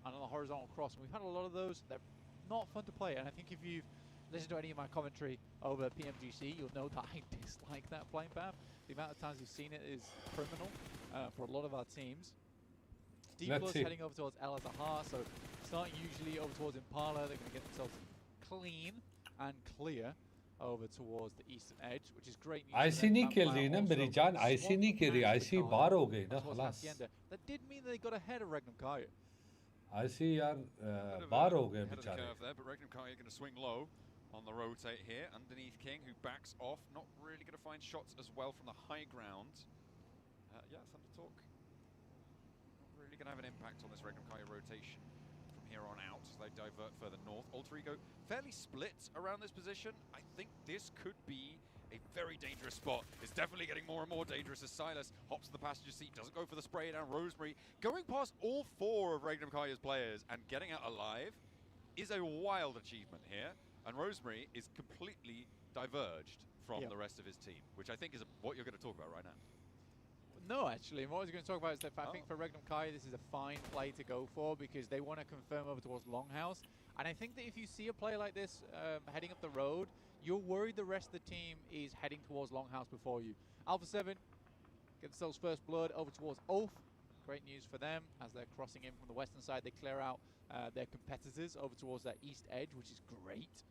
and on the horizontal cross. And we've had a lot of those. They're not fun to play. And I think if you've listened to any of my commentary over PMGC, you'll know that I dislike that playing path. The amount of times you've seen it is criminal for a lot of our teams. D Plus heading over towards El Azahar, so starting usually over towards Impala. They're going to get themselves clean and clear over towards the eastern edge, which is great news. IC नहीं खेल रही ना मेरी जान, IC नहीं खेल रही, IC बाहर हो गई ना खलास. That did mean they got ahead of Regnum Kaya. IC यार बाहर हो गए बेचारे. But Regnum Kaya going to swing low on the rotate here underneath King, who backs off. Not really going to find shots as well from the high ground. Yeah, Thunder Talk. Not really going to have an impact on this Regnum Kaya rotation from here on out as they divert further north. Alter Ego fairly split around this position. I think this could be a very dangerous spot. It's definitely getting more and more dangerous as Silas hops to the passenger seat, doesn't go for the spray down. Rosemary going past all 4 of Regnum Kaya's players and getting out alive is a wild achievement here. And Rosemary is completely diverged from the rest of his team, which I think is what you're going to talk about right now. No, actually, what I was going to talk about is that I think for Regnum Kaya, this is a fine play to go for because they want to confirm over towards Longhouse. And I think that if you see a play like this heading up the road, you're worried the rest of the team is heading towards Longhouse before you. Alpha 7 get themselves first blood over towards Ulf. Great news for them as they're crossing in from the western side. They clear out their competitors over towards that east edge, which is great.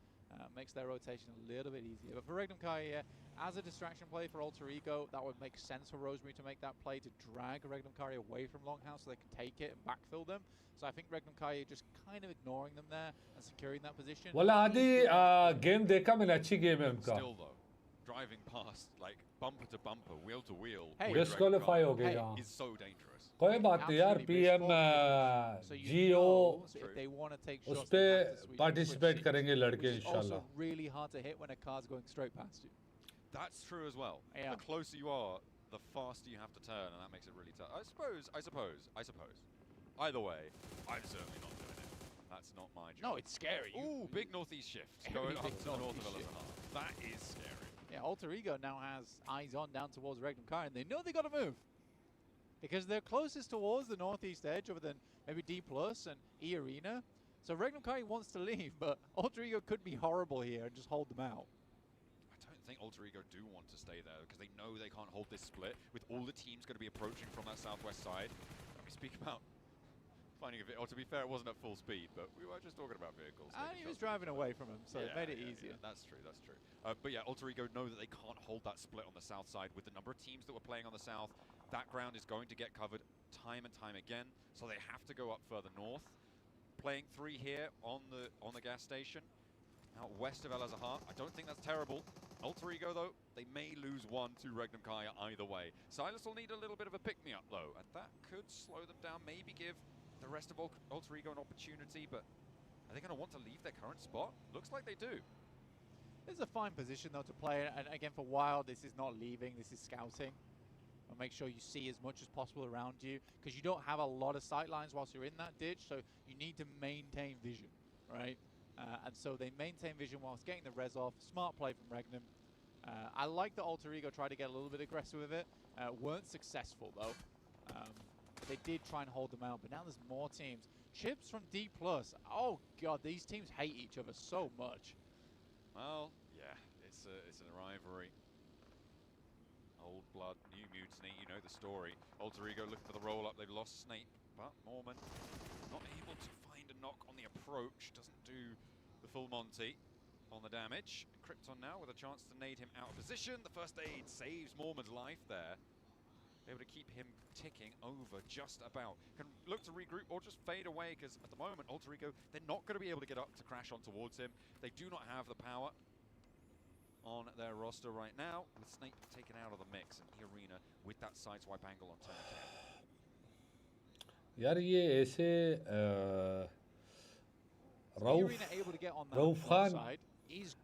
Makes their rotation a little bit easier. But for Regnum Kaya, as a distraction play for Alter Ego, that would make sense for Rosemary to make that play to drag Regnum Kaya away from Longhouse so they can take it and backfill them. So I think Regnum Kaya just kind of ignoring them there and securing that position. वाला आधी game देखा मैंने अच्छी game है उनका. Still though, driving past like bumper to bumper, wheel to wheel. Disqualify हो गए यहाँ. Is so dangerous. कोई बात नहीं यार, PM GO उस पे participate करेंगे लड़के इंशाल्लाह. Also really hard to hit when a car's going straight past you. That's true as well. Yeah. The closer you are, the faster you have to turn, and that makes it really tough. I suppose. Either way, I'm certainly not doing it. That's not my job. No, it's scary. Ooh, big northeast shift going up to the north of El Azahar. That is scary. Yeah, Alter Ego now has eyes on down towards Regnum Kaya, and they know they got to move. Because they're closest towards the northeast edge other than maybe D Plus and E Arena. So Regnum Kaya wants to leave, but Alter Ego could be horrible here and just hold them out. I don't think Alter Ego do want to stay there because they know they can't hold this split with all the teams going to be approaching from that southwest side. When we speak about finding a vehicle, or to be fair, it wasn't at full speed, but we were just talking about vehicles. And he was driving away from him, so it made it easier. Yeah, that's true. But yeah, Alter Ego know that they can't hold that split on the south side with the number of teams that were playing on the south. That ground is going to get covered time and time again, so they have to go up further north. Playing 3 here on the gas station, out west of El Azahar. I don't think that's terrible. Alter Ego though, they may lose 1 to Regnum Kaya either way. Silas will need a little bit of a pick-me-up though, and that could slow them down, maybe give the rest of Alter Ego an opportunity, but are they going to want to leave their current spot? Looks like they do. This is a fine position though to play, and again for Wild, this is not leaving, this is scouting. And make sure you see as much as possible around you, because you don't have a lot of sight lines whilst you're in that ditch, so you need to maintain vision, right? And so they maintain vision whilst getting the res off. Smart play from Regnum. I like that Alter Ego tried to get a little bit aggressive with it. Weren't successful though. They did try and hold them out, but now there's more teams. Chips from D+. Oh god, these teams hate each other so much. Well, yeah, it's an rivalry. Old blood, new mutiny, you know the story. Alter Ego looking for the roll-up, they've lost Snape, but Mormon not able to find a knock on the approach, doesn't do the full Monty on the damage. Krypton now with a chance to nade him out of position. The first aid saves Mormon's life there. able to keep him ticking over just about. Can look to regroup or just fade away, because at the moment, Alter Ego, they're not going to be able to get up to crash on towards him. They do not have the power on their roster right now, with Snake taken out of the mix, and Arena with that sideswipe angle on turn 10. यार ये ऐसे रऊफ खान,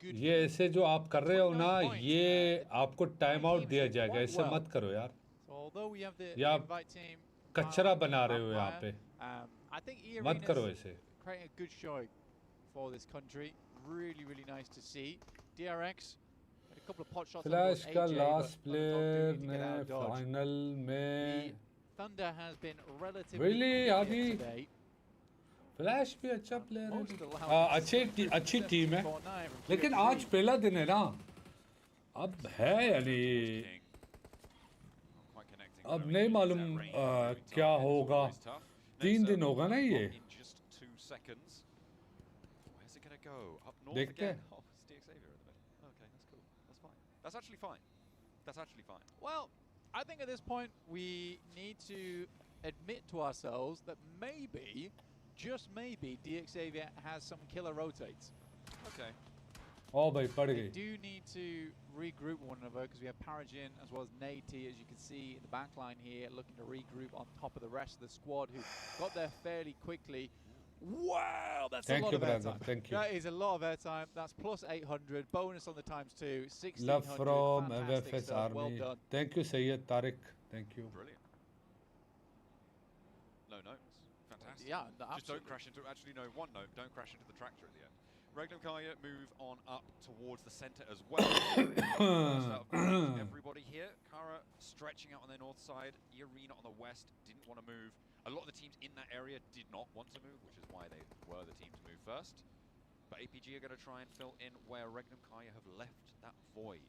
ये ऐसे जो आप कर रहे हो ना, ये आपको टाइम आउट दिया जाएगा, ऐसे मत करो यार, या आप कचरा बना रहे हो यहाँ पे, मत करो ऐसे. फ्लैश का लास्ट प्लेयर ने फाइनल में really आदि फ्लैश भी अच्छा प्लेयर है, अच्छी टीम है, लेकिन आज पहला दिन है ना, अब है यानी अब नहीं मालूम क्या होगा, 3 दिन होगा ना ये, देखते हैं. That's actually fine. That's actually fine. Well, I think at this point we need to admit to ourselves that maybe, just maybe, DXavier has some killer rotates. Okay. Oh, bhai, pad They gayi. do need to regroup one another because we have Paragin as well as Nate, as you can see in the back line here, looking to regroup on top of the rest of the squad who got there fairly quickly. Wow, that's a lot of airtime. Thank you. That is a lot of airtime. That's plus 800, bonus on the times 2, 1600. Love from fantastic FFS stuff. Army. Well done. Thank you, Sayyid Tariq. Thank you. Brilliant. No notes. Fantastic. Yeah, just don't crash into. Actually, no. One note. Don't crash into the tractor at the end. Regnum Kaya move on up towards the center as well. Everybody here. Kara stretching out on their north side. Arena on the west didn't want to move. A lot of the teams in that area did not want to move, which is why they were the team to move first. But APG are going to try and fill in where Regnum Kaya have left that void,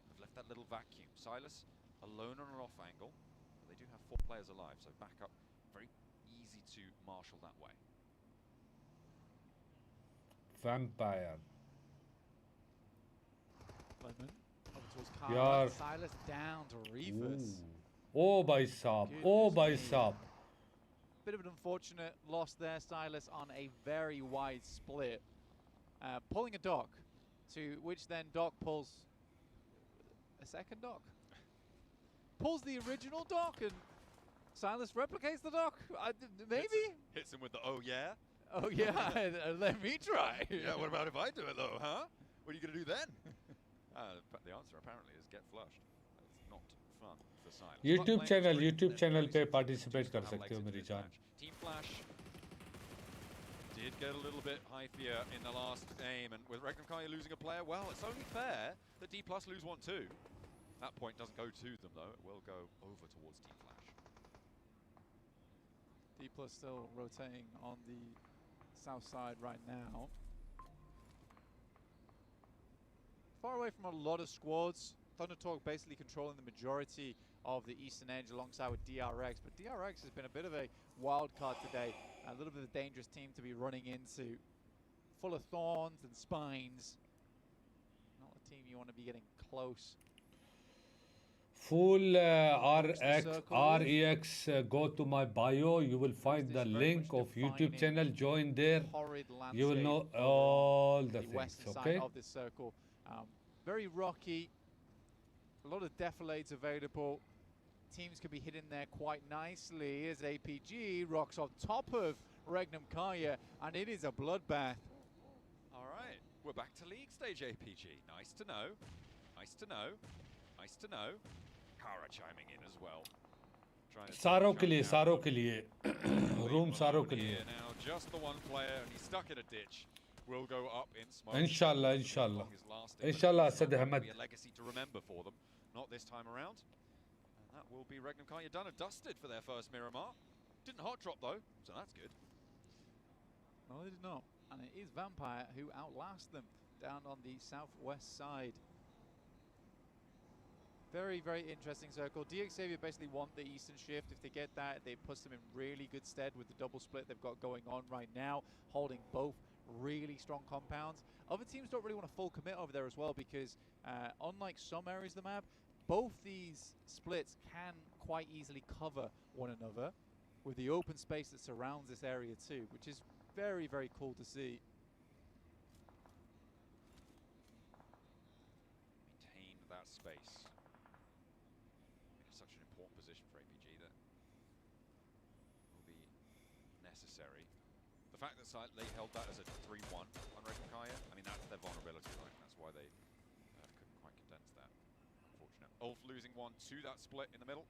have left that little vacuum. Silas alone on an off angle, but they do have 4 players alive, so back up very easy to marshal that way. Vampire. Lemon over towards Yeah. Kara. Silas down to Reefers. Oh, bhai saab. Oh, bhai saab. Bit of an unfortunate loss there, Silas, on a very wide split. Pulling a dock, to which then Doc pulls a second dock. Pulls the original dock, and Silas replicates the dock. Maybe? Hits him with the, oh yeah? Oh yeah, let me try. Yeah, what about if I do it though, huh? What are you going to do then? But the answer apparently is get flushed. It's not fun for Silas. YouTube channel पे participate कर सकते हो मेरी जान. Team Flash did get a little bit hyphier in the last game, and with Regnum Kaya losing a player, well, it's only fair that D Plus lose 1-2. That point doesn't go to them though, it will go over towards Team Flash. D Plus still rotating on the south side right now. Far away from a lot of squads. Thunder Talk basically controlling the majority of the eastern edge alongside with DRX, but DRX has been a bit of a wild card today, a little bit of a dangerous team to be running into, full of thorns and spines. Not a team you want to be getting close. Full REX, go to my bio, you will find the link of YouTube channel, join there, you will know all the things, okay? Of this circle. Very rocky, a lot of defilades available. Teams can be hidden there quite nicely as APG rocks on top of Regnum Kaya, and it is a bloodbath. All right, we're back to league stage APG. Nice to know. Nice to know. Nice to know. Kara chiming in as well. सारों के लिए room सारों के लिए. Now just the one player, and he's stuck in a ditch. Will go up in smoke. Inshallah. Inshallah, Asad Ahmed. Be a legacy to remember for them. Not this time around. And that will be Regnum Kaya done and dusted for their first Miramar. Didn't hot drop though, so that's good. No, they did not. And it is Vampire who outlast them down on the southwest side. Very, very interesting circle. DXavier basically want the eastern shift. If they get that, they put them in really good stead with the double split they've got going on right now, holding both really strong compounds. Other teams don't really want to full commit over there as well because unlike some areas of the map, both these splits can quite easily cover one another with the open space that surrounds this area too, which is very, very cool to see. Maintain that space. It's such an important position for APG that will be necessary. The fact that they held that as a 3-1 on Regenkaya, I mean, that's their vulnerability, right? That's why they couldn't quite condense that. Unfortunate. Ulf losing one to that split in the middle.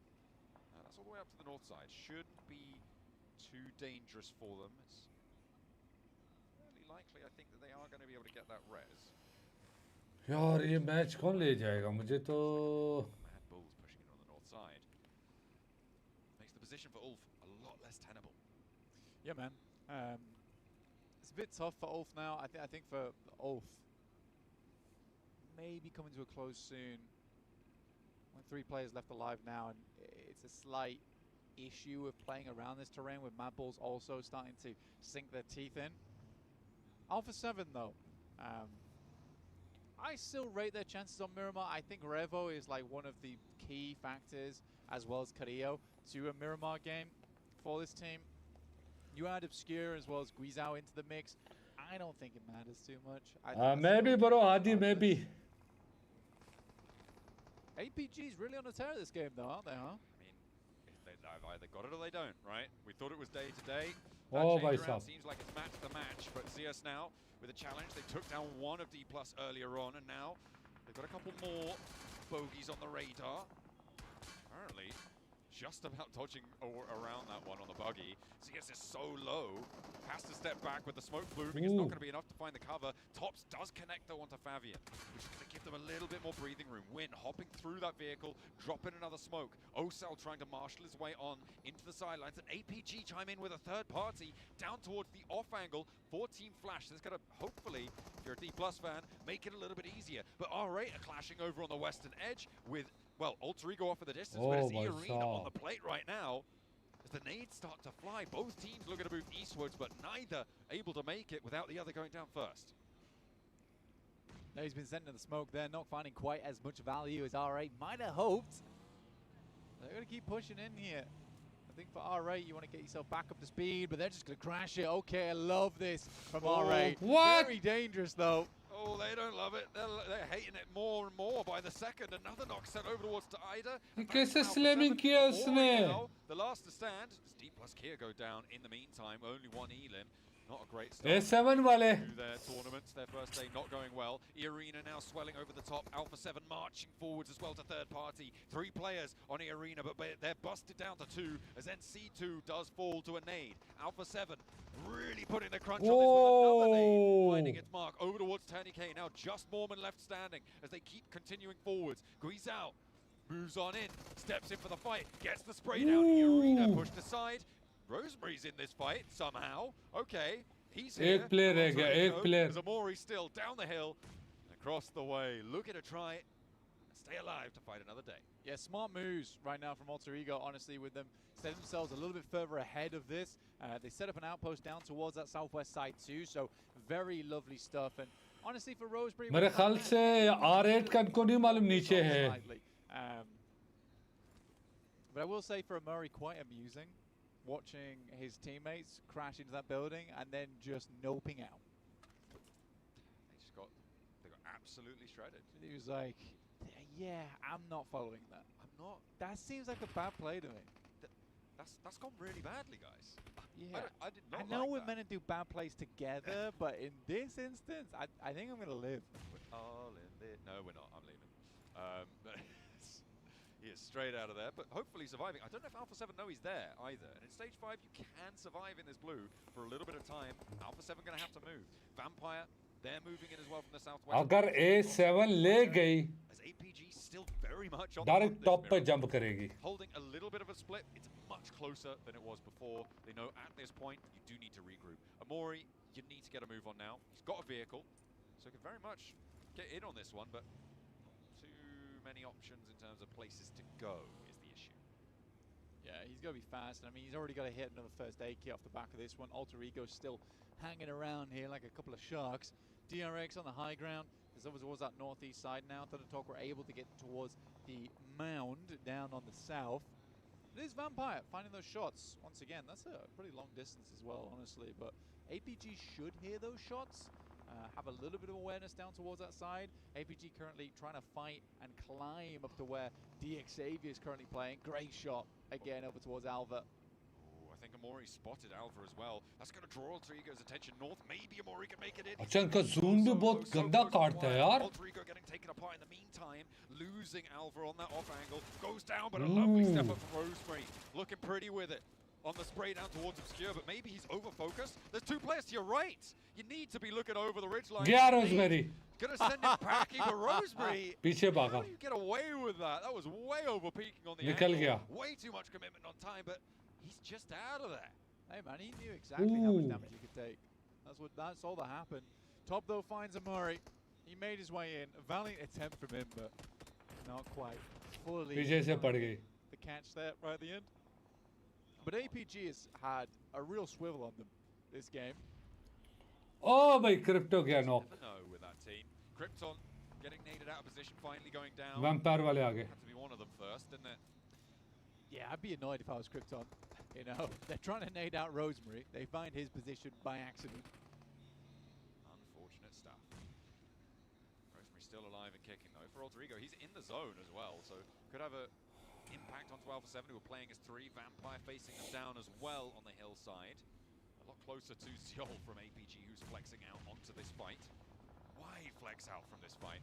That's all the way up to the north side. Shouldn't be too dangerous for them. It's fairly likely, I think, that they are going to be able to get that res. यार ये match कौन ले जाएगा मुझे तो Mad Bulls pushing in on the north side. Makes the position for Ulf a lot less tenable. Yeah, man. It's a bit tough for Ulf now. I think for Ulf, maybe coming to a close soon. Only 3 players left alive now, and it's a slight issue of playing around this terrain with Mad Bulls also starting to sink their teeth in. Alpha 7 though, I still rate their chances on Miramar. I think Revo is like one of the key factors, as well as Carrillo, to a Miramar game for this team. You add Obscure as well as Guizhou into the mix. I don't think it matters too much. maybe bro, Adi, maybe. APG's really on a tear this game though, aren't they, huh? I mean, they've either got it or they don't, right? We thought it was day to day. Oh, That change bhai around sahab. seems like it's match the match, but ZS now with a challenge. They took down one of D+ earlier on, and now they've got a couple more bogeys on the radar. Apparently, just about dodging around that one on the buggy. ZS is so low, has to step back with the smoke blooming. It's not going to be enough to find the cover. Tops does connect though onto Favian, which is going to give them a little bit more breathing room. Win hopping through that vehicle, dropping another smoke. Osel trying to marshal his way on into the sidelines, and APG chime in with a third party down towards the off angle for Team Flash. That's going to hopefully, if you're a D+ fan, make it a little bit easier. But R8 are clashing over on the western edge with, well, Alter Ego off of the distance, but it's Arena on the plate right now. As the nades start to fly, both teams looking to move eastwards, but neither able to make it without the other going down first. No, he's been sent to the smoke there, not finding quite as much value as R8 might have hoped. They're going to keep pushing in here. I think for R8, you want to get yourself back up to speed, but they're just going to crash it. Okay, I love this from R8. What? Very dangerous, though. Oh, they don't love it. They're hating it more and more by the second. Another knock sent over towards to Ida. कैसे slamming किया उसने? The last to stand. D+ Kia go down in the meantime. Only one Elim. Not a great start. A7 वाले. To their tournaments, their first day not going well. Arena now swelling over the top. Alpha 7 marching forwards as well to third party. 3 players on Arena, but they're busted down to 2 as then C2 does fall to a nade. Alpha 7 really putting the crunch on this with another nade, finding its mark over towards Tony K. Now just Mormon left standing as they keep continuing forwards. Guizhou moves on in, steps in for the fight, gets the spray down. Arena pushed aside. Rosemary's in this fight somehow. Okay, he's here. एक player रह गया, एक player. There's Amori still down the hill, across the way, looking to try and stay alive to fight another day. Yeah, smart moves right now from Alter Ego, honestly, with them setting themselves a little bit further ahead of this. They set up an outpost down towards that southwest side too, so very lovely stuff. And honestly, for Roseberry, मेरे ख्याल से R8 का इनको नहीं मालूम नीचे है. But I will say for Amori, quite amusing watching his teammates crash into that building and then just noping out. They got absolutely shredded. He was like, yeah, I'm not following that. I'm not. That seems like a bad play to me. That's gone really badly, guys. Yeah, I did not. I know like we're that. meant to do bad plays together, but in this instance, I think I'm gonna live. We're all in there. No, we're not. I'm leaving. He is straight out of there, but hopefully surviving. I don't know if Alpha 7 know he's there either. And in stage 5, you can survive in this blue for a little bit of time. Alpha 7 going to have to move. Vampire, they're moving in as well from the southwest. अगर A7 ले गई, as APG still very much on direct the top पे jump करेगी. Holding a little bit of a split. It's much closer than it was before. They know at this point you do need to regroup. Amori, you need to get a move on now. He's got a vehicle, so he can very much get in on this one, but many options in terms of places to go is the issue. Yeah, he's got to be fast. And I mean, he's already got to hit another first aid kit off the back of this one. Alter Ego's still hanging around here like a couple of sharks. DRX on the high ground. It's over towards that northeast side now. Talk were able to get towards the mound down on the south. It is Vampire finding those shots. Once again, that's a pretty long distance as well, honestly. But APG should hear those shots, have a little bit of awareness down towards that side. APG currently trying to fight and climb up to where DXavier is currently playing. Great shot again over towards Alva. I think Amori spotted Alva as well. That's going to draw Alter Ego's attention north. Maybe Amori can make it in. अच्छा इनका zoom भी बहुत गंदा काटता है यार. Alter Ego getting taken apart in the meantime, losing Alva on that off angle. Goes down, but a lovely step up from Rosemary. Looking pretty with it. On the spray down towards Obscure, but maybe he's over-focused. There's two players to your right. You need to be looking over the ridgeline. Yeah, Rosemary. Gonna send him packing, but Rosemary. पीछे How भागा. do you get away with that? That was way over-peaking on the निकल angle. गया. Way too much commitment on time, but he's just out of there. Hey man, he knew exactly how much damage he could take. That's all that happened. Top though finds Amuri. He made his way in. A valiant attempt from him, but not quite fully. पीछे से पड़ गई. The catch there right at the end. But APG has had a real swivel on them this game. Oh भाई Crypto गया knock. Never know with that team. Krypton getting naded out of position, finally going down. Vampire वाले आ गए. Had to be one of them first, didn't it? Yeah, I'd be annoyed if I was Krypton. You know, they're trying to nade out Rosemary. They find his position by accident. Unfortunate stuff. Rosemary's still alive and kicking though. For Alter Ego, he's in the zone as well, so could have a impact onto Alpha 7, who are playing as 3. Vampire facing them down as well on the hillside. A lot closer to Seoul from APG, who's flexing out onto this fight. Wide flex out from this fight.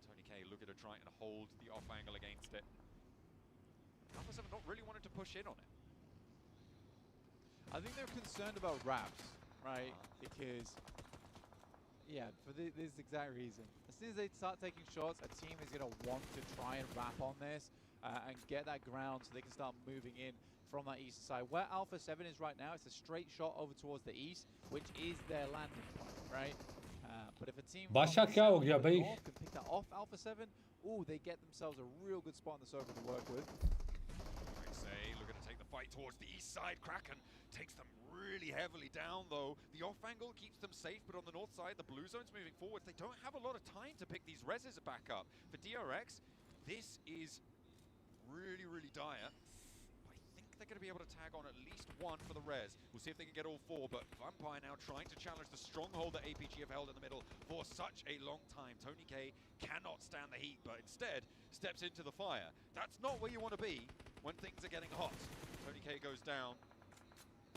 Tony K looking to try and hold the off angle against it. Alpha 7 not really wanting to push in on it. I think they're concerned about wraps, right? Because, yeah, for this exact reason. As soon as they start taking shots, a team is going to want to try and wrap on this and get that ground so they can start moving in from that east side. Where Alpha 7 is right now, it's a straight shot over towards the east, which is their landing point, right? But if a team बादशाह क्या हो गया भाई? can pick that off Alpha 7, ooh, they get themselves a real good spot on the server to work with. Say, looking to take the fight towards the east side. Kraken takes them really heavily down, though. The off angle keeps them safe, but on the north side, the blue zone's moving forward. They don't have a lot of time to pick these reses back up. For DRX, this is really, really dire. I think they're going to be able to tag on at least one for the res. We'll see if they can get all 4, but Vampire now trying to challenge the stronghold that APG have held in the middle for such a long time. Tony K cannot stand the heat, but instead steps into the fire. That's not where you want to be when things are getting hot. Tony K goes down.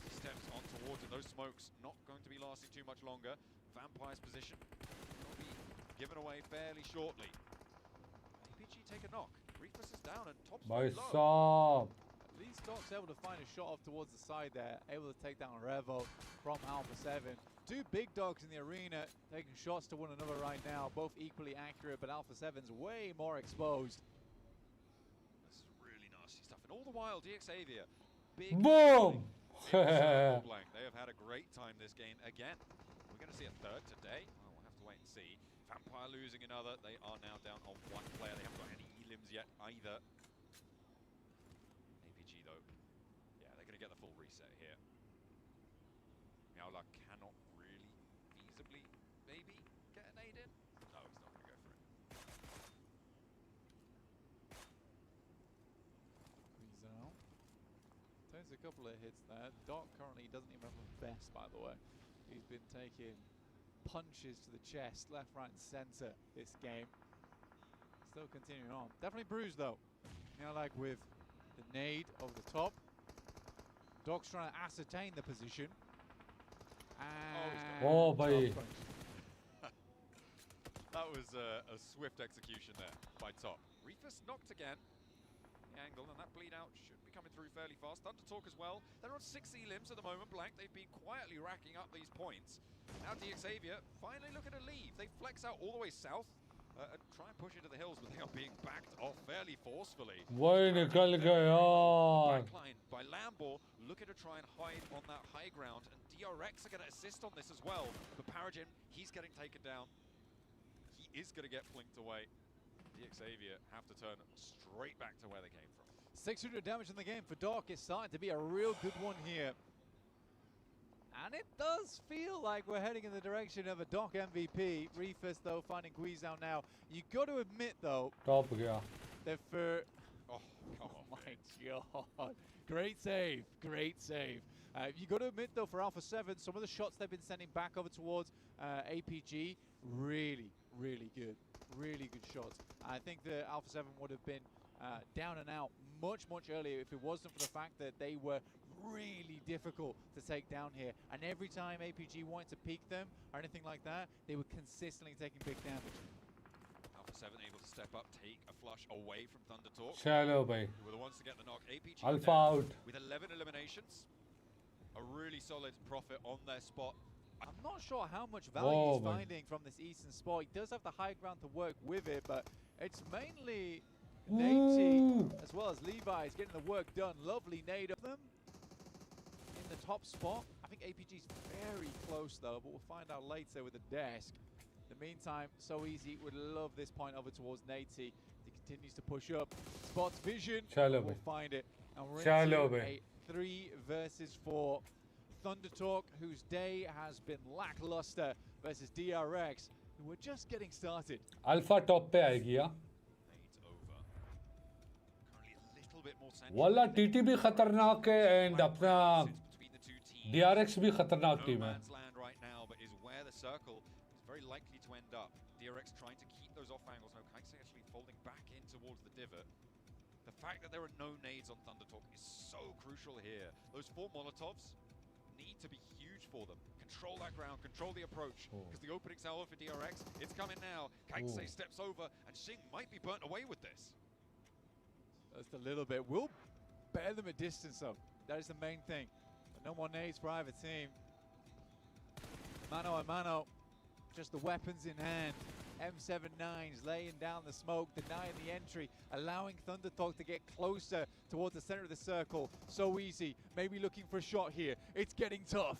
He steps on towards it. Those smokes not going to be lasting too much longer. Vampire's position will be given away fairly shortly. APG take a knock. Refus is down and Top's भाई low. साहब. At least Doc's able to find a shot off towards the side there, able to take down Revo from Alpha 7. Two big dogs in the arena taking shots to one another right now, both equally accurate, but Alpha 7's way more exposed. This is really nasty stuff. And all the while, DXavier, big Boom! blank. They have had a great time this game again. We're going to see a third today. Well, we'll have to wait and see. Vampire losing another. They are now down on 1 player. They haven't got any elims yet either. APG though, yeah, they're going to get the full reset here. Miaola cannot really feasibly, maybe, get an aid in. No, he's not going to go for it. Rizal takes a couple of hits there. Doc currently doesn't even have a vest, by the way. He's been taking punches to the chest, left, right, and center this game. Still continuing on. Definitely bruised though. You know, like with the nade over the top. Doc's trying to ascertain the position. And Oh, boy. That was a swift execution there by Top. Refus knocked again. The angle, and that bleed out should be coming through fairly fast. Undertalk as well. They're on 6 elims at the moment, Blank. They've been quietly racking up these points. Now DXavier finally looking to leave. They flex out all the way south and try and push into the hills, but they are being backed off fairly forcefully. वही निकल गए यार. Backline by Lambo, looking to try and hide on that high ground, and DRX are going to assist on this as well. But Paragin, he's getting taken down. He is going to get flinked away. DXavier have to turn straight back to where they came from. 600 damage in the game for Doc. It's starting to be a real good one here. And it does feel like we're heading in the direction of a Doc MVP. Reefus, though, finding Guizhou now. You got to admit, though, Top gaya. that for... Oh, come on, my man. God. Great save. Great save. You got to admit, though, for Alpha 7, some of the shots they've been sending back over towards APG, really, really good. Really good shots. I think the Alpha 7 would have been down and out much earlier if it wasn't for the fact that they were really difficult to take down here. And every time APG wanted to peek them or anything like that, they were consistently taking big damage. Alpha 7 able to step up, take a flush away from Thunder Talk. Chalo bhai. Who were the ones to get the knock. APG Alpha now out. with 11 eliminations. A really solid profit on their spot. I'm not sure how much value he's finding from this eastern spot. He does have the high ground to work with it, but it's mainly Nate as well as Levi's getting the work done. Lovely nade of them in the top spot. I think APG's very close though, but we'll find out later with the desk. In the meantime, So Easy would love this point over towards Natey. He continues to push up. Spots vision. We'll find it. And we're into a 3 versus 4. Thunder Talk, whose day has been lackluster, versus DRX, who were just getting started. Alpha top pe aayegi ya. Walla TT bhi khatarnak hai and apna DRX bhi khatarnak team hai. Right now, but is where the circle is very likely to end up. DRX trying to keep those off angles. No, Kaixi actually folding back in towards the divot. The fact that there are no nades on Thunder Talk is so crucial here. Those 4 Molotovs need to be huge for them. Control that ground, control the approach, because the opening salvo for DRX, it's coming now. Kaixi steps over, and Xing might be burnt away with this. Just a little bit. We'll bear them a distance, though. That is the main thing. But no more nades for either team. Mano a mano, just the weapons in hand. M79's laying down the smoke, denying the entry, allowing Thunder Talk to get closer towards the center of the circle. So Easy, maybe looking for a shot here. It's getting tough.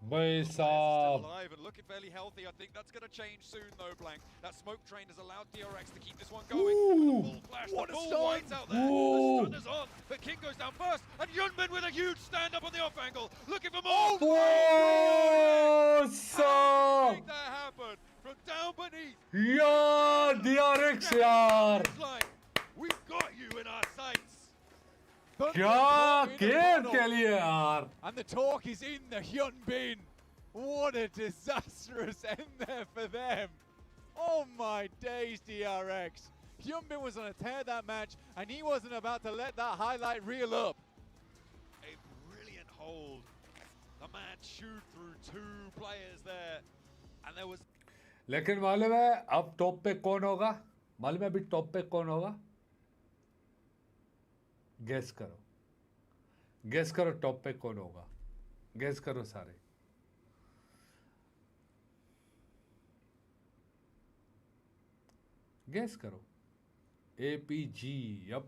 Bhai Still saab. alive and looking fairly healthy. I think that's going to change soon, though, Blank. That smoke train has allowed DRX to keep this one going. The full flash, what the a full stun! whites out there. The stun is on, but King goes down first, and Yunbin with a huge stand up on the off angle, looking for more. Oh, How did he make that happen from down beneath? yaar DRX yaar. It's like, we've got you in our sights. Kya game ke liye yaar. And the talk is in the Hyun Bin. What a disastrous end there for them. Oh my days, DRX. Hyun Bin was on a tear that match, and he wasn't about to let that highlight reel up. A brilliant hold. The man chewed through 2 players there, and there was... लेकिन मालूम है अब top पे कौन होगा? मालूम है अभी टॉप पे कौन होगा? गेस करो. गेस करो टॉप पे कौन होगा? गेस करो सारे. गेस करो. APG, yup.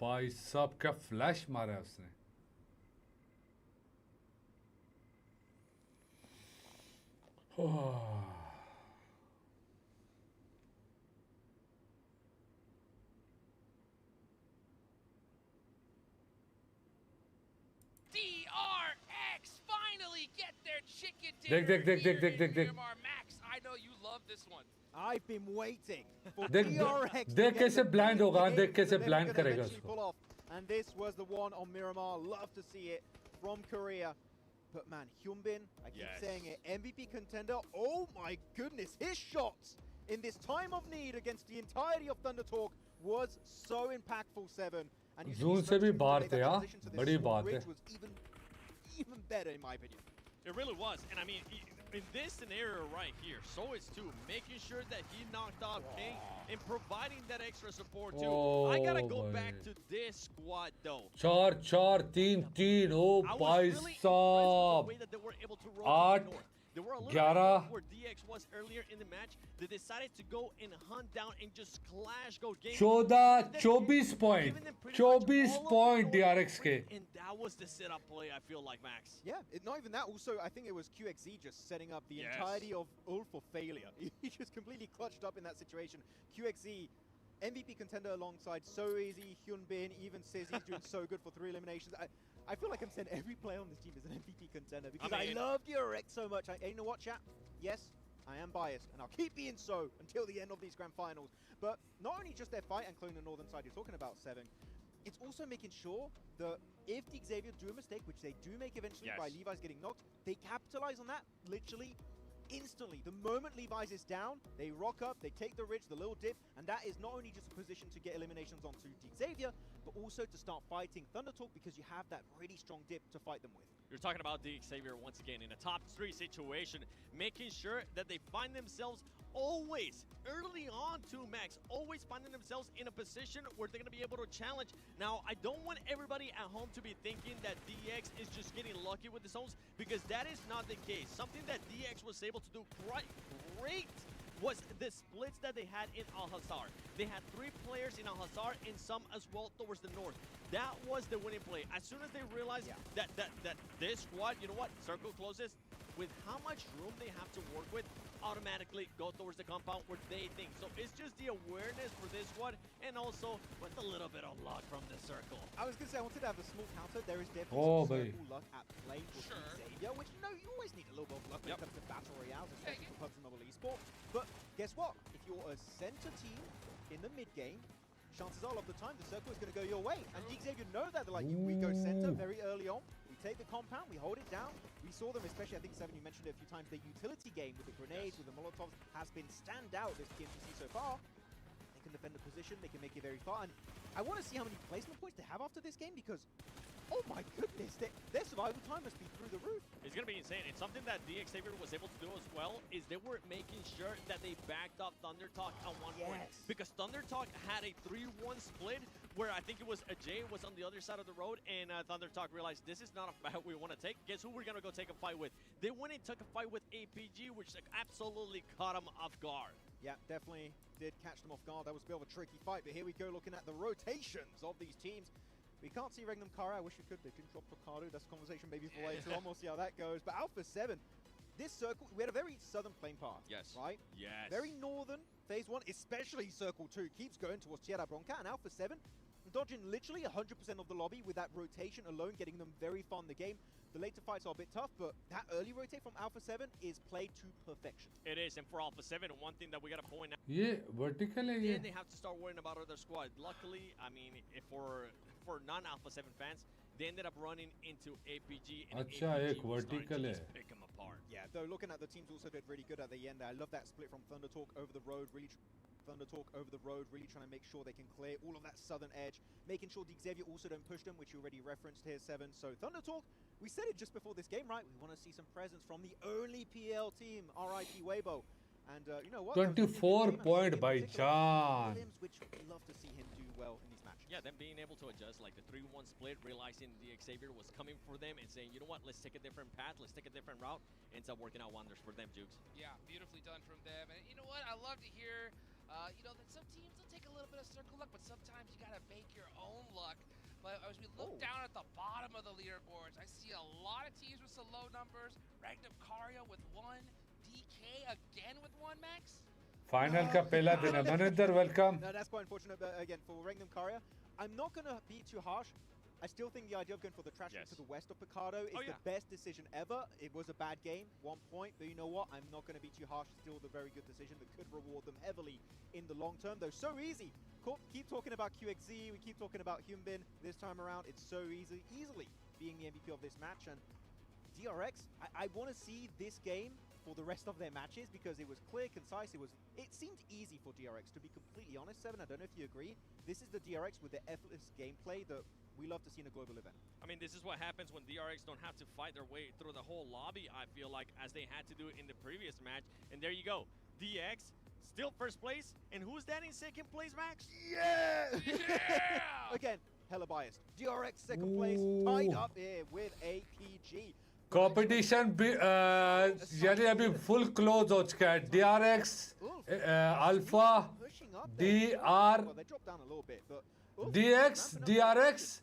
भाई साहब क्या फ्लैश मारा है उसने. DRX finally get their chicken देख dinner देख देख here देख देख in देख. Miramar. Max, I know you love this one. I've been waiting for देख DRX to देख get कैसे the ब्लाइंड big होगा. hit देख कैसे that they're ब्लाइंड gonna करेगा eventually उसको. pull off. And this was the one on Miramar. Love to see it from Korea. But man, Hyunbin, I keep saying it, MVP contender. Oh my goodness, his shots in this time of need against the entirety of Thunder Talk was so impactful, Seven. And using Zoom his से भी strength to बाहर make थे that यार. transition to this बड़ी small बात bridge है. was even better in my opinion. It really was, and I mean, in this scenario right here, so is too making sure that he knocked off King and providing that extra support too. I gotta go back to this squad though. 4-4-3-3. Oh I was भाई really impressed with साहब. the way that they were able to roll आठ, to the north. They were a little 11. bit where DX was earlier in the match. They decided to go and hunt down and just clash, go game. 14 24 point. 24 point DRX के. And that that was the setup play, I feel like, Max. Yeah, not even that. Also, I think it was QXZ just setting up the entirety of Ul for failure. He just completely clutched up in that situation. QXZ, MVP contender alongside So Easy, Hyunbin, even Sizzy's doing so good for 3 eliminations. I feel like I'm saying every player on this team is an MVP contender because I love DRX so much. You know what, chat? Yes, I am biased, and I'll keep being so until the end of these grand finals. But not only just their fight and clone the northern side you're talking about, Seven, it's also making sure that if the Xavier do a mistake, which they do make eventually by Levi's getting knocked, they capitalize on that literally instantly. The moment Levi's is down, they rock up, they take the ridge, the little dip, and that is not only just a position to get eliminations onto Xavier, but also to start fighting Thunder Talk because you have that really strong dip to fight them with. You're talking about the Xavier once again in a top 3 situation, making sure that they find themselves always, early on too, Max, always finding themselves in a position where they're going to be able to challenge. Now, I don't want everybody at home to be thinking that DX is just getting lucky with the zones, because that is not the case. Something that DX was able to do quite great was the splits that they had in Al-Hazar. They had 3 players in Al-Hazar and some as well towards the north. That was the winning play. As soon as they realized that this squad, you know what, circle closes, with how much room they have to work with, automatically go towards the compound where they think. So it's just the awareness for this one, and also with a little bit of luck from the circle. I was going to say, I wanted to have a small counter. There is definitely some circle luck at play for Xavier, which, you know, you always need a little bit of luck when it comes to battle royales, especially for PUBG Mobile Esports. But guess what? If you're a center team in the mid game, chances are a lot of the time the circle is going to go your way. And Xavier know that. They're like, we go center very early on. We take the compound, we hold it down. We saw them, especially, I think, Seven, you mentioned it a few times, the utility game with the grenades, with the Molotovs, has been standout this PMGC so far. They can defend the position, they can make it very far. And I want to see how many placement points they have after this game, because, oh my goodness, their survival time must be through the roof. It's going to be insane. And something that DX Xavier was able to do as well is they were making sure that they backed up Thunder Talk at one point. Because Thunder Talk had a 3-1 split where I think it was Jay was on the other side of the road, and Thunder Talk realized this is not a fight we want to take. Guess who we're going to go take a fight with? They went and took a fight with APG, which absolutely caught them off guard. Yeah, definitely did catch them off guard. That was a bit of a tricky fight, but here we go looking at the rotations of these teams. We can't see Regnum Kara. I wish we could. They didn't drop Ricardo. That's a conversation maybe for later on. We'll see how that goes. But Alpha 7, this circle, we had a very southern plane path. Right? Very northern. Phase 1, especially Circle 2, keeps going towards Tierra Bronca. And Alpha 7, dodging literally 100% of the lobby with that rotation alone, getting them very far in the game. The later fights are a bit tough, but that early rotate from Alpha 7 is played to perfection. It is, and for Alpha 7, one thing that we got to point out, vertical then they have to start worrying about other squad. Luckily, I mean, if for non-Alpha 7 fans, they ended up running into APG, and APG was starting to just pick them apart. Yeah, though looking at the teams also did really good at the end. I love that split from Thunder Talk over the road, really trying to make sure they can clear all of that southern edge, making sure the Xavier also don't push them, which you already referenced here, Seven. So Thunder Talk, we said it just before this game, right? We want to see some presence from the only PL team, RIP Weibo. And you know what? 24 point by Chan. Which we love to see him do well in these matches. Yeah, them being able to adjust, like the 3-1 split, realizing the Xavier was coming for them and saying, you know what, let's take a different path, let's take a different route, ends up working out wonders for them, Jukes. Yeah, beautifully done from them. And you know what, I love to hear, you know, that some teams will take a little bit of circle luck, but sometimes you gotta make your own luck. But as we look down at the bottom of the leaderboards, I see a lot of teams with some low numbers. Ragnum Karya with 1, DK again with 1, Max. Final ka pehla din hai. Maninder, welcome. No, that's quite unfortunate, but again, for Ragnum Karya, I'm not going to be too harsh. I still think the idea of going for the trash to the west of Picardo is the best decision ever. It was a bad game, 1 point, but you know what? I'm not going to be too harsh. Still the very good decision that could reward them heavily in the long term, though. So easy. Keep talking about QXZ. We keep talking about Hyunbin. This time around, it's so easily being the MVP of this match. And DRX, I want to see this game for the rest of their matches because it was clear, concise. It seemed easy for DRX, to be completely honest. Seven, I don't know if you agree. This is the DRX with the effortless gameplay that we love to see in a global event. I mean, this is what happens when DRX don't have to fight their way through the whole lobby, I feel like, as they had to do in the previous match. And there you go. DX, still first place. And who's that in second place, Max? Yeah! Again, hella biased. DRX second place, tied up here with APG. Competition यानी अभी full close हो चुका है. DRX, Alpha, DR. Well, they dropped down a little bit, but DX, DRX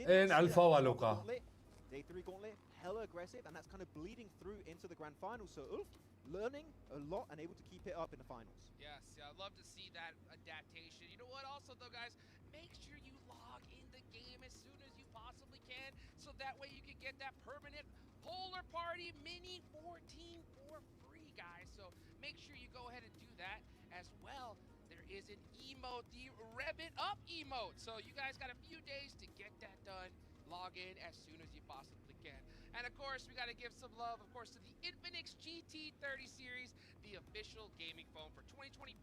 and Alpha वालों का. Day 3 gauntlet, hella aggressive, and that's kind of bleeding through into the grand final. So Ulf learning a lot and able to keep it up in the finals. Yes, yeah, I'd love to see that adaptation. You know what, also though, guys, make sure you log in the game as soon as you possibly can, so that way you can get that permanent Polar Party Mini 14 for free, guys. So make sure you go ahead and do that as well. There is an emote, the Rev It Up emote. So you guys got a few days to get that done. Log in as soon as you possibly can. And of course, we got to give some love, of course, to the Infinix GT30 series, the official gaming phone for 2025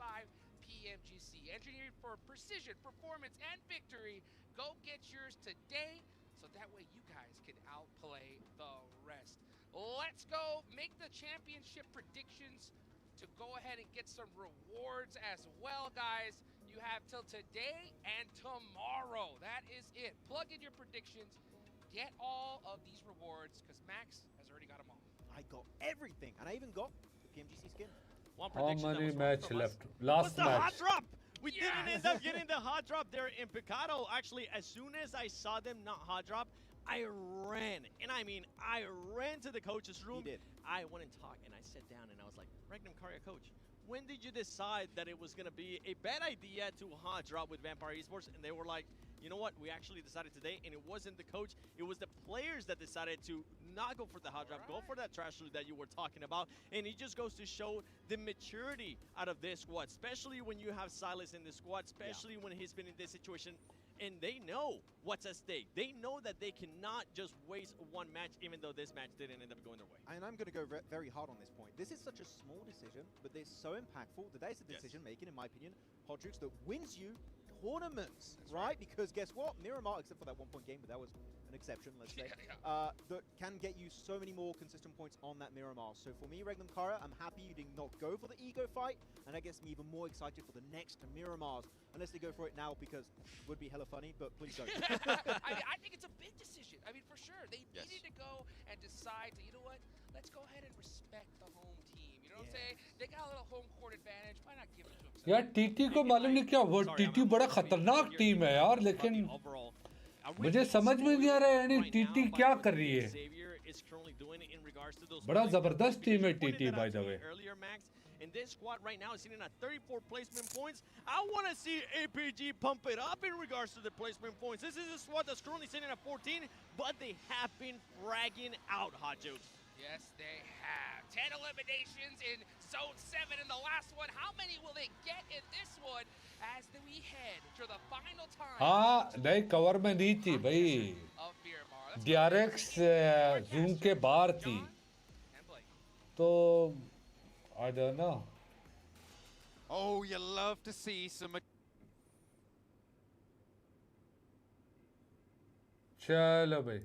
PMGC. Engineered for precision, performance, and victory. Go get yours today, so that way you guys can outplay the rest. Let's go make the championship predictions to go ahead and get some rewards as well, guys. You have till today and tomorrow. That is it. Plug in your predictions. Get all of these rewards, because Max has already got them all. I got everything, and I even got the PMGC skin. One How prediction that many was wrong match from us left? was Last the hot match. drop. We didn't Yes. end up getting the hot drop there in Picado. Actually, as soon as I saw them not hot drop, I ran. And I mean, I ran to the coach's room. He did. I went and talked, and I sat down, and I was like, Regnum Karya, coach, when did you decide that it was going to be a bad idea to hot drop with Vampire Esports? And they were like, you know what, we actually decided today, and it wasn't the coach, it was the players that decided to not go for the hot drop, go for that trash loot that you were talking about. And it just goes to show the maturity out of this squad, especially when you have Silas in the squad, especially when he's been in this situation. And they know what's at stake. They know that they cannot just waste one match, even though this match didn't end up going their way. And I'm going to go very hard on this point. This is such a small decision, but it's so impactful. That is a decision making, in my opinion, Hodrix, that wins you tournaments, right? Because guess what? Miramar, except for that 1-point game, but that was an exception, let's say, that can get you so many more consistent points on that Miramar. So for me, Regnum Kara, I'm happy you did not go for the ego fight, and that gets me even more excited for the next Miramars. Unless they go for it now, because it would be hella funny, but please don't. I think it's a big decision. I mean, for sure. They needed to go and decide to, you know what, let's go ahead and respect the home team. You know what I'm saying? They got a little home court advantage. Why not give it to them? यार TT को मालूम नहीं क्या वो TT बड़ा खतरनाक team है यार लेकिन मुझे समझ में नहीं आ रहा है यानी टीटी क्या कर रही है बड़ा जबरदस्त टीम है TT by the way. And this squad right now is sitting at 34 placement points. I want to see APG pump it up in regards to the placement points. This is a squad that's currently sitting at 14, but they have been fragging out, Hot Jukes. Yes, they have. 10 eliminations in Zone 7 in the last one. How many will they get in this one as we head to the final time? हाँ नहीं cover में नहीं थी भाई Of Miramar. DRX zoom के बाहर थी तो I don't know. Oh, you love to see some. चलो भाई.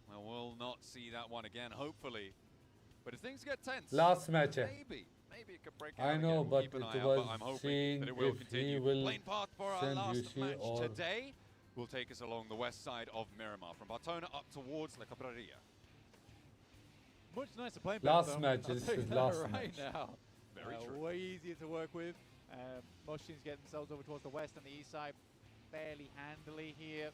Well, we'll not see that one again, hopefully. But if things get tense, Last match है. maybe it could break out I know, again. We'll but keep an it eye out, was but I'm hoping seeing that it will if he continue. will Playing path for our send last UC match or- today will take us along the west side of Miramar, from Bartona up towards La Cabrera. Much nicer playing Last though. match, I'll this tell you is that last right match. now. Very true. Way easier to work with. Most teams get themselves over towards the west and the east side fairly handily here.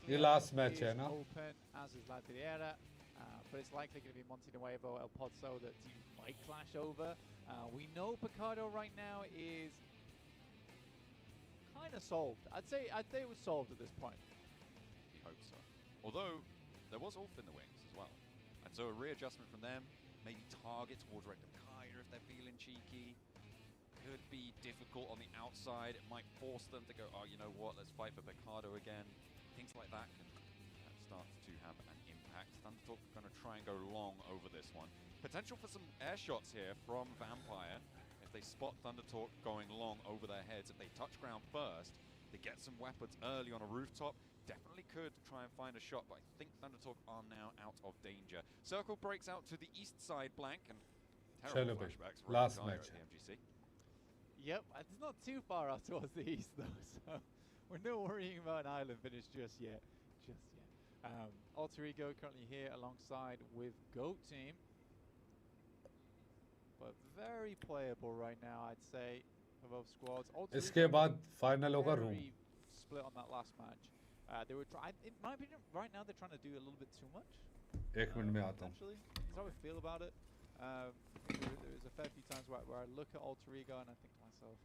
ये last match है ना? Open, as is La Tiriera, but it's likely going to be Monte Nuevo, El Pozo that teams might clash over. We know Picado right now is kind of solved. I'd say it was solved at this point. We hope so. Although there was Ulf in the wings as well, and so a readjustment from them, maybe target towards Rectum Kaya if they're feeling cheeky. Could be difficult on the outside. It might force them to go, oh, you know what, let's fight for Picado again. Things like that can start to have an impact. Thundertalk going to try and go long over this one. Potential for some air shots here from Vampire. If they spot Thundertalk going long over their heads, if they touch ground first, they get some weapons early on a rooftop, definitely could try and find a shot, but I think Thundertalk are now out of danger. Circle breaks out to the east side blank, and terrible flashbacks for last Erangel match. at the MGC. Yep, it's not too far out towards the east though, so we're not worrying about an island finish just yet. Alter Ego currently here alongside with Goat Team, but very playable right now, I'd say, for both squads. Alter इसके Ego बाद final होगा room. very split on that last match. They were in my opinion, right now they're trying to do a little bit too much. Actually, that's how I feel about it. There's a fair few times where I look at Alter Ego and I think to myself,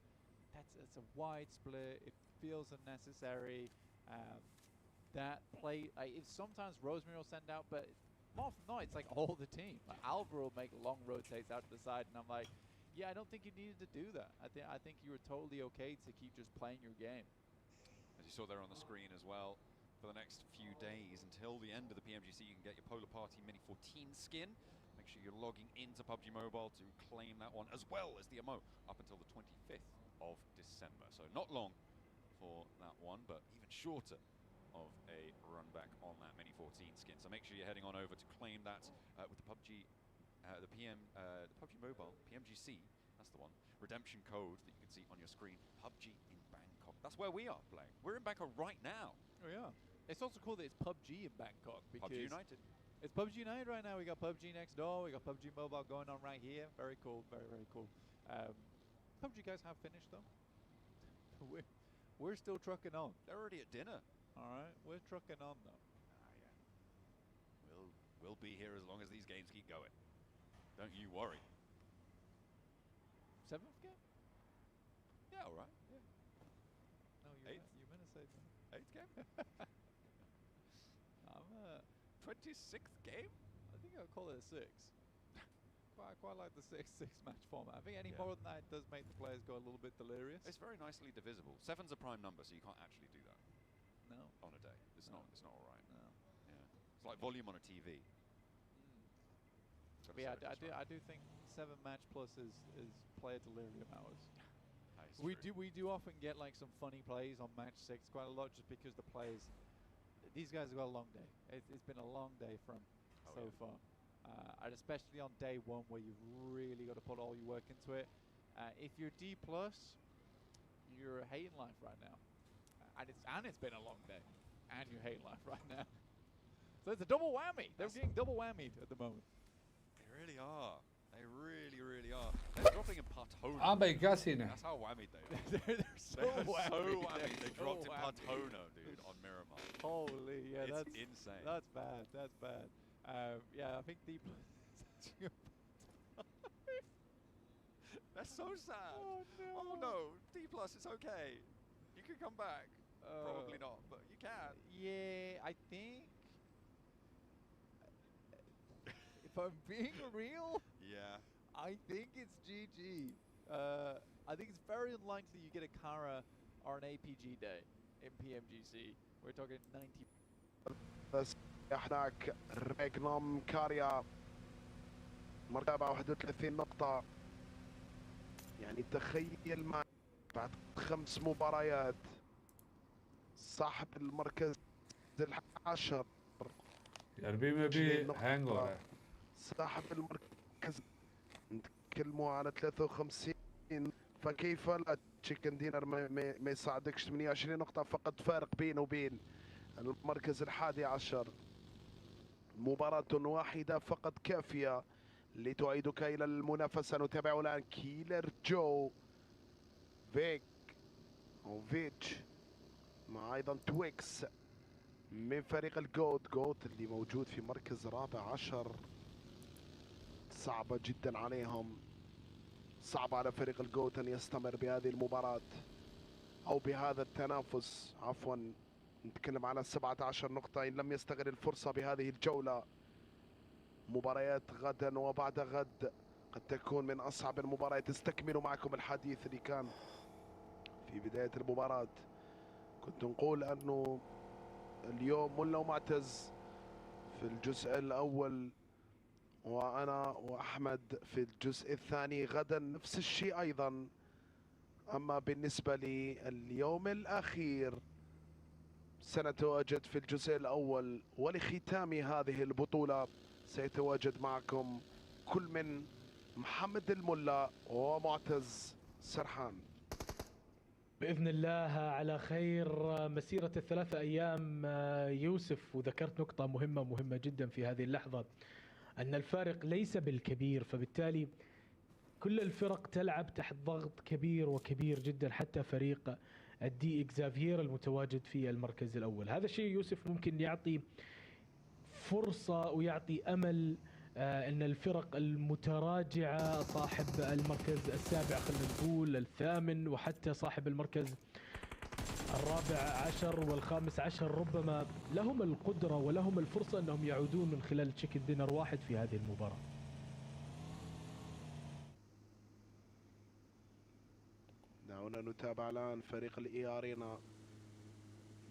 it's a wide split. It feels unnecessary. That play, sometimes Rosemary will send out, but more often not, it's like all the team. Like Alvaro will make long rotates out to the side, and I'm like, yeah, I don't think you needed to do that. I think you were totally okay to keep just playing your game. As you saw there on the screen as well, for the next few days until the end of the PMGC, you can get your Polar Party Mini 14 skin. Make sure you're logging into PUBG Mobile to claim that one, as well as the MO up until the 25th of December. So not long for that one, but even shorter of a run back on that Mini 14 skin. So make sure you're heading on over to claim that with the PUBG, the PUBG Mobile PMGC. That's the one. Redemption code that you can see on your screen. PUBG in Bangkok. That's where we are playing. We're in Bangkok right now. Oh yeah. It's also cool that it's PUBG in Bangkok because PUBG United. It's PUBG United right now. We got PUBG next door. We got PUBG Mobile going on right here. Very cool. Very, very cool. PUBG guys have finished though. We're still trucking on. They're already at dinner. All right, we're trucking on though. Yeah. We'll be here as long as these games keep going. Don't you worry. 7th game? Yeah, all right. Yeah. No, you meant to say 8th game? I'm 26th game? I think I'll call it a 6. quite like the six match format. I think any more than that does make the players go a little bit delirious. It's very nicely divisible. 7's a prime number, so you can't actually do that. No. On a day. It's not all right. No. Yeah. It's like volume on a TV. But yeah, I do think 7 match plus is player delirium hours. We do often get like some funny plays on match 6 quite a lot, just because the players, these guys have got a long day. It's been a long day for them so far, and especially on day 1 where you've really got to put all your work into it. If you're D+, you're hating life right now, and it's been a long day, and you're hating life right now. So it's a double whammy. They're getting double whammied at the moment. They really are. They really, really are. They're dropping in Partona. That's how whammied they are. They're so whammied. They dropped in Partona, dude, on Miramar. Holy, yeah, it's that's insane. That's bad. That's bad. Yeah, I think D+. That's so sad. Oh no. D+, it's okay. You can come back. Probably not, but you can. Yeah, I think. If I'm being real, I think it's GG. I think it's very unlikely you get a Kara or an APG day in PMGC. We're talking 90. بس هناك ريغنوم كاريا مرتبة 31 نقطة. يعني تخيل ما بعد 5 مباريات صاحب المركز ال10 صاحب المركز نتكلموا على 53. فكيف لا تشيكن دينر ما يساعدكش؟ 28 نقطة فقط فارق بينه وبين المركز ال11. مباراة واحدة فقط كافية لتعيدك إلى المنافسة. نتابع الآن كيلر جو فيك أو فيتش مع أيضا تويكس من فريق الجوت اللي موجود في مركز 14. صعبة جدا عليهم، صعب على فريق الجوت أن يستمر بهذه المباراة أو بهذا التنافس. عفوا نتكلم على 17 نقطة إن لم يستغل الفرصة بهذه الجولة. مباريات غدا وبعد غد قد تكون من أصعب المباريات. استكمل معكم الحديث اللي كان في بداية المباراة. كنت نقول أنه اليوم ملا ومعتز في الجزء الأول وأنا وأحمد في الجزء الثاني. غدا نفس الشيء أيضا. أما بالنسبة لي اليوم الأخير سنتواجد في الجزء الأول، ولختام هذه البطولة سيتواجد معكم كل من محمد الملا ومعتز سرحان. بإذن الله على خير مسيرة ال3 أيام يوسف. وذكرت نقطة مهمة جدا في هذه اللحظة، أن الفارق ليس بالكبير، فبالتالي كل الفرق تلعب تحت ضغط كبير وكبير جدا. حتى فريق الدي إكزافير المتواجد في المركز الأول. هذا الشيء يوسف ممكن يعطي فرصة ويعطي أمل أن الفرق المتراجعة، صاحب المركز السابع خلينا نقول الثامن، وحتى صاحب المركز الرابع عشر والخامس عشر، ربما لهم القدرة ولهم الفرصة أنهم يعودون من خلال تشيكن دينر واحد في هذه المباراة. دعونا نتابع الآن فريق الإي أرينا،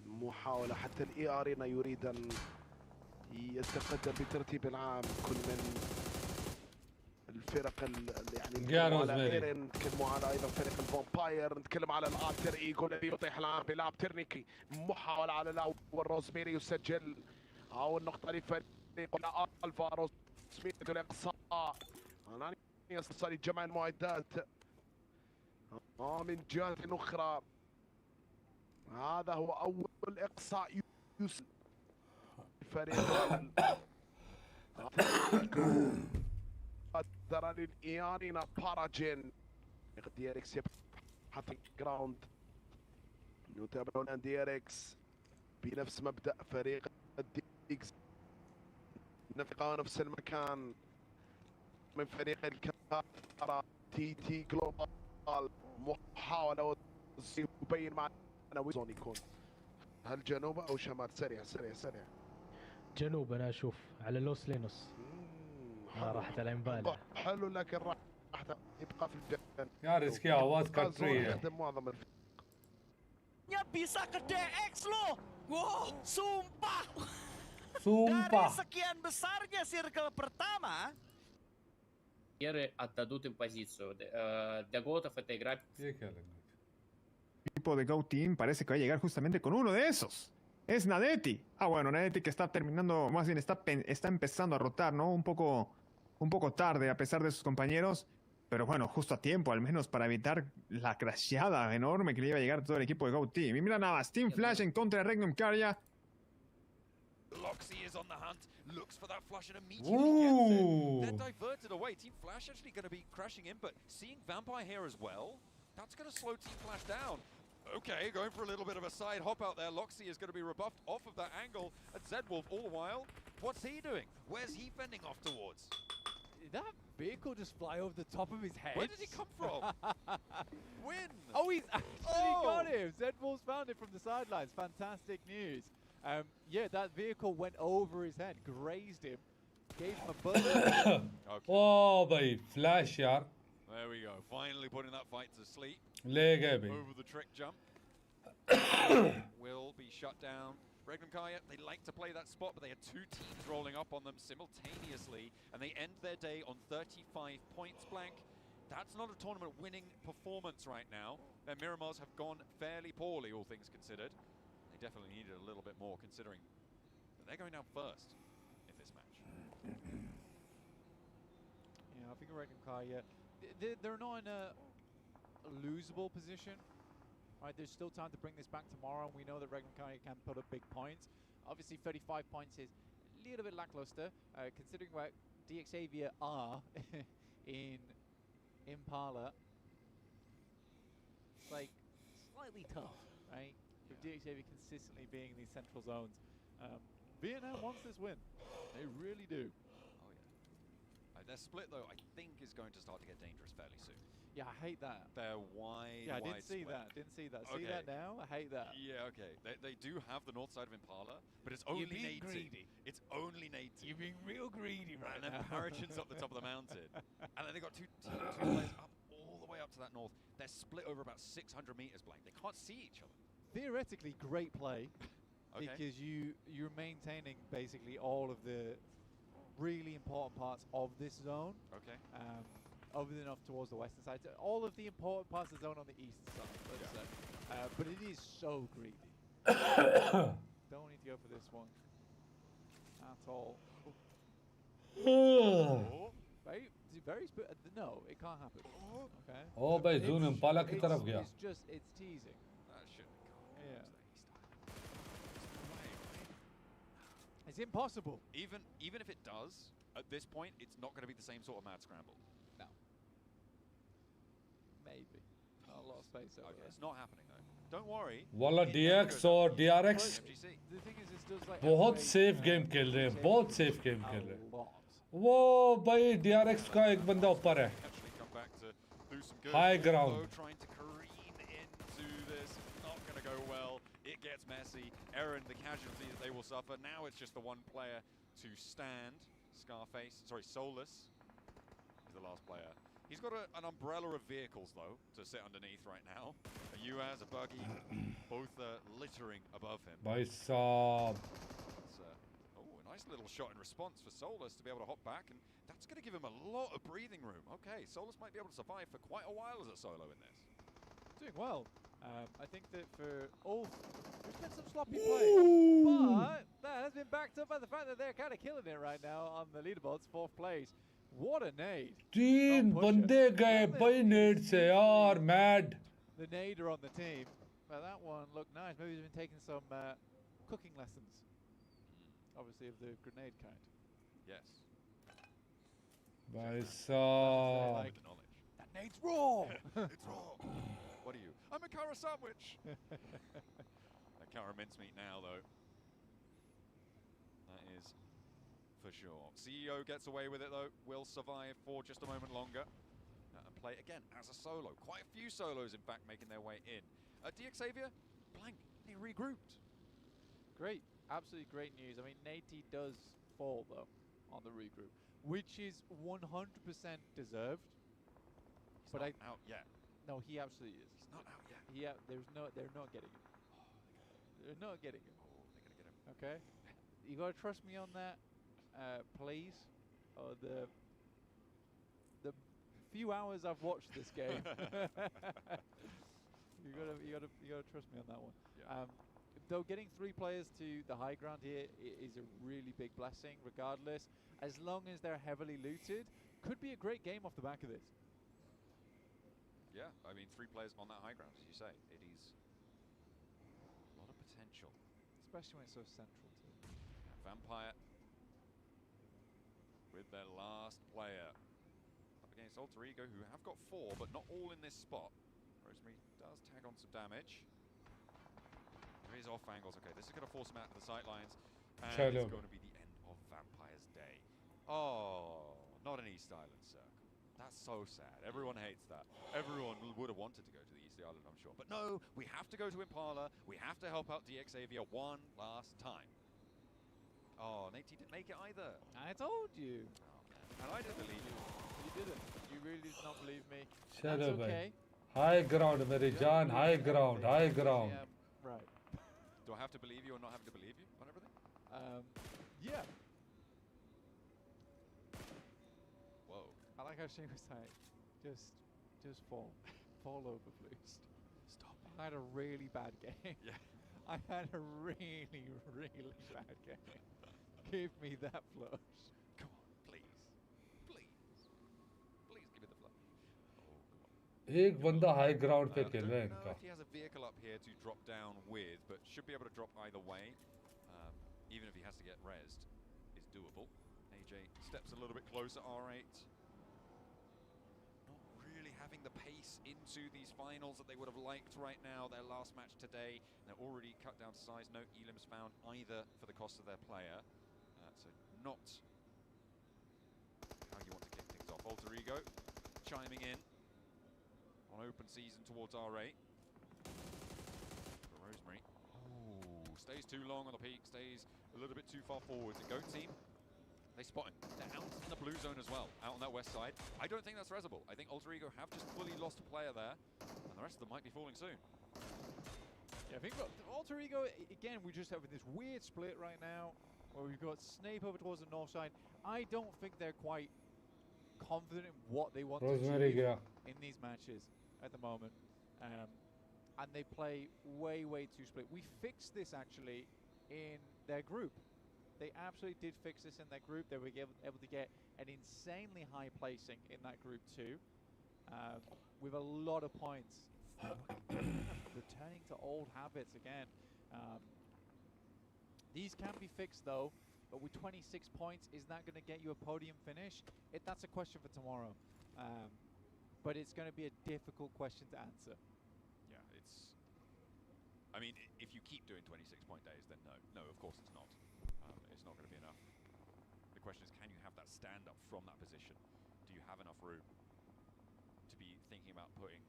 محاولة حتى الإي أرينا يريد أن يتقدم بترتيب العام. كل من الفرق يعني نتكلم على ايرن، نتكلم على ايضا فريق الفامباير، نتكلم على الالتر ايجو الذي يطيح العام بلاعب ترنيكي. محاولة على لاعب والروزميري يسجل أول نقطة لفريق الفا. روزميري الإقصاء الآن يصل لجمع المعدات من جهة أخرى. هذا هو أول إقصاء يوصل فريق قدر للإيانينا باراجين. ديريكس يبحث جراوند. نتابعون ديريكس بنفس مبدأ فريق الديكس، نفس المكان من فريق الكارا تي جلوبال. محاولة يبين معنا ويزون يكون هل جنوب أو شمال. سريع سريع سريع جنوب. أنا أشوف على لوس لينوس. راحت على امبالة. حلو لكن راح يبقى في الجنة. يا ريسكي عواد كاتري. يخدم معظم bisa ke DX loh. Wow, sumpah. Sumpah. Dari sekian besarnya circle pertama. Отдадут им позицию. Для готов эта игра. El equipo de Go Team parece que va a llegar justamente con uno de esos. Es Nadeti. Bueno, Nadeti que está terminando, más bien está empezando a rotar, ¿no? Un poco tarde a pesar de sus compañeros. Pero bueno, justo a tiempo, al menos para evitar la crasheada enorme que le iba a llegar a todo el equipo de Go Team. Y mira nada más, Team Flash en contra de Regnum Karya. Loxy is on the hunt, looks for that flush and immediately gets it. They're diverted away. Team Flash actually going to be crashing in, but seeing Vampire here as well, that's going to slow Team Flash down. Okay, going for a little bit of a side hop out there. Loxy is going to be rebuffed off of that angle. And Zedwolf all the while, what's he doing? Where's he fending off towards? Did that vehicle just fly over the top of his head? Where did he come from? Win! Oh, he's actually got him! Zedwolf's found it from the sidelines. Fantastic news. Yeah, that vehicle went over his head, grazed him, gave him a bullet. Okay. Oh, भाई flash यार. There we go. Finally putting that fight to sleep. ले गए भाई. Over the trick jump. Will be shut down. Regnum Karya, they like to play that spot, but they had two teams rolling up on them simultaneously, and they end their day on 35 points blank. That's not a tournament winning performance right now. Their Miramars have gone fairly poorly, all things considered. They definitely needed a little bit more, considering that they're going down first in this match. Yeah, I think Regnum Karya, they're not in a losable position. Right, there's still time to bring this back tomorrow, and we know that Regnum Karya can put up big points. Obviously, 35 points is a little bit lackluster, considering where DXavier are in Impala. It's like slightly tough, right? With DXavier consistently being in these central zones. Vietnam wants this win. They really do. Oh, yeah. Their split, though, I think is going to start to get dangerous fairly soon. Yeah, I hate that. They're wide, yeah, I wide didn't see split. that. Didn't see that. Okay. See that now? I hate that. Yeah, okay. They do have the north side of Impala, but it's only You're being native. greedy. It's only native. You're being real greedy right And then now. Parachin's up the top of the mountain. And then they got two players up all the way up to that north. They're split over about 600 meters blank. They can't see each other. Theoretically, great play. Okay. Because you're maintaining basically all of the really important parts of this zone. Okay. Other than off towards the western side. So all of the important parts of the zone on the east side, let's say. But it is so greedy. Don't need to go for this one at all. No, it can't happen. Okay. Oh भाई जून Impala की तरफ गया. It's teasing. That shouldn't go. Yeah. It's impossible. Even if it does, at this point, it's not going to be the same sort of mad scramble. No. Maybe. Not a lot of space over Okay, there. it's not happening though. don't worry. वाला DX और DRX The thing is, this does like बहुत safe game खेल रहे हैं, बहुत safe game खेल रहे हैं. वो भाई DRX का एक बंदा ऊपर है. High ground. Trying to careen into this, not going to go well. It gets messy. Eren, the casualty that they will suffer. Now it's just the one player to stand. Scarface, sorry, Solus is the last player. He's got an umbrella of vehicles though to sit underneath right now. A UAZ, a buggy, both littering above him. भाई साहब. Oh, a nice little shot in response for Solus to be able to hop back, and that's going to give him a lot of breathing room. Okay, Solus might be able to survive for quite a while as a solo in this. Doing well. I think that for all, there's been some sloppy play, but that has been backed up by the fact that they're kind of killing it right now on the leaderboards, 4th place. What a nade! तीन बंदे गए भाई nade से यार, mad. The nader on the team, but that one looked nice. Maybe he's been taking some cooking lessons, obviously of the grenade kind. Yes. भाई साहब. Like, that nade's raw. It's raw. What are you? I'm a Kara sandwich. A Kara mincemeat now, though. That is for sure. CEO gets away with it, though. Will survive for just a moment longer. And play again as a solo. Quite a few solos, in fact, making their way in. DXavier, blank. They regrouped. Great. Absolutely great news. I mean, Nate does fall, though, on the regroup, which is 100% deserved. He's but not out yet. No, he absolutely is. He's not out yet. They're not getting him. They're not getting him. Oh, they're going to get him. Okay? You got to trust me on that, please. The few hours I've watched this game. you gotta trust me on that one. Yeah. Though getting 3 players to the high ground here is a really big blessing, regardless. As long as they're heavily looted, could be a great game off the back of this. Yeah, I mean, 3 players on that high ground, as you say. It is a lot of potential. Especially when it's so central to it. Vampire with their last player. Up against Alter Ego, who have got 4, but not all in this spot. Rosemary does tag on some damage. There is off angles. Okay, this is going to force him out to the sightlines. And it's going to be the end of Vampire's day. Oh, not an East Island circle. That's so sad. Everyone hates that. Everyone would have wanted to go to the East Island, I'm sure. But no, we have to go to Impala. We have to help out DXavier one last time. Oh, Nate didn't make it either. I told you. Oh, man. And I didn't believe you. You didn't. You really did not believe me. That's okay. High ground, मेरी जान. High ground. High ground. Right. Do I have to believe you or not have to believe you on everything? Yeah. Whoa. I like how Shane was like, just fall over, please. Stop. I had a really bad game. Yeah. I had a really, really bad game. Give me that flush. Come on, please. Please. Please give me the flush. Oh, come on. एक बंदा high ground पे खेल रहा है I don't इनका. know if he has a vehicle up here to drop down with, but should be able to drop either way. Even if he has to get rezzed, it's doable. AJ steps a little bit closer, R8. Not really having the pace into these finals that they would have liked right now. Their last match today, they're already cut down to size. No elims found either for the cost of their player. So not how you want to kick things off. Alter Ego chiming in on open season towards R8. For Rosemary. Ooh, stays too long on the peak, stays a little bit too far forward. The GOAT team, they spot him. They're out in the blue zone as well, out on that west side. I don't think that's rezzable. I think Alter Ego have just fully lost a player there, and the rest of them might be falling soon. Yeah, I think Alter Ego, again, we just have this weird split right now, where we've got Snape over towards the north side. I don't think they're quite confident in what they want to achieve in these matches at the moment. And they play way too split. We fixed this actually in their group. They absolutely did fix this in their group. They were able to get an insanely high placing in that group too, with a lot of points. Returning to old habits again. These can be fixed though, but with 26 points, is that going to get you a podium finish? That's a question for tomorrow. But it's going to be a difficult question to answer. Yeah, it's I mean, if you keep doing 26-point days, then no, of course it's not. It's not going to be enough. The question is, can you have that stand up from that position? Do you have enough room to be thinking about putting,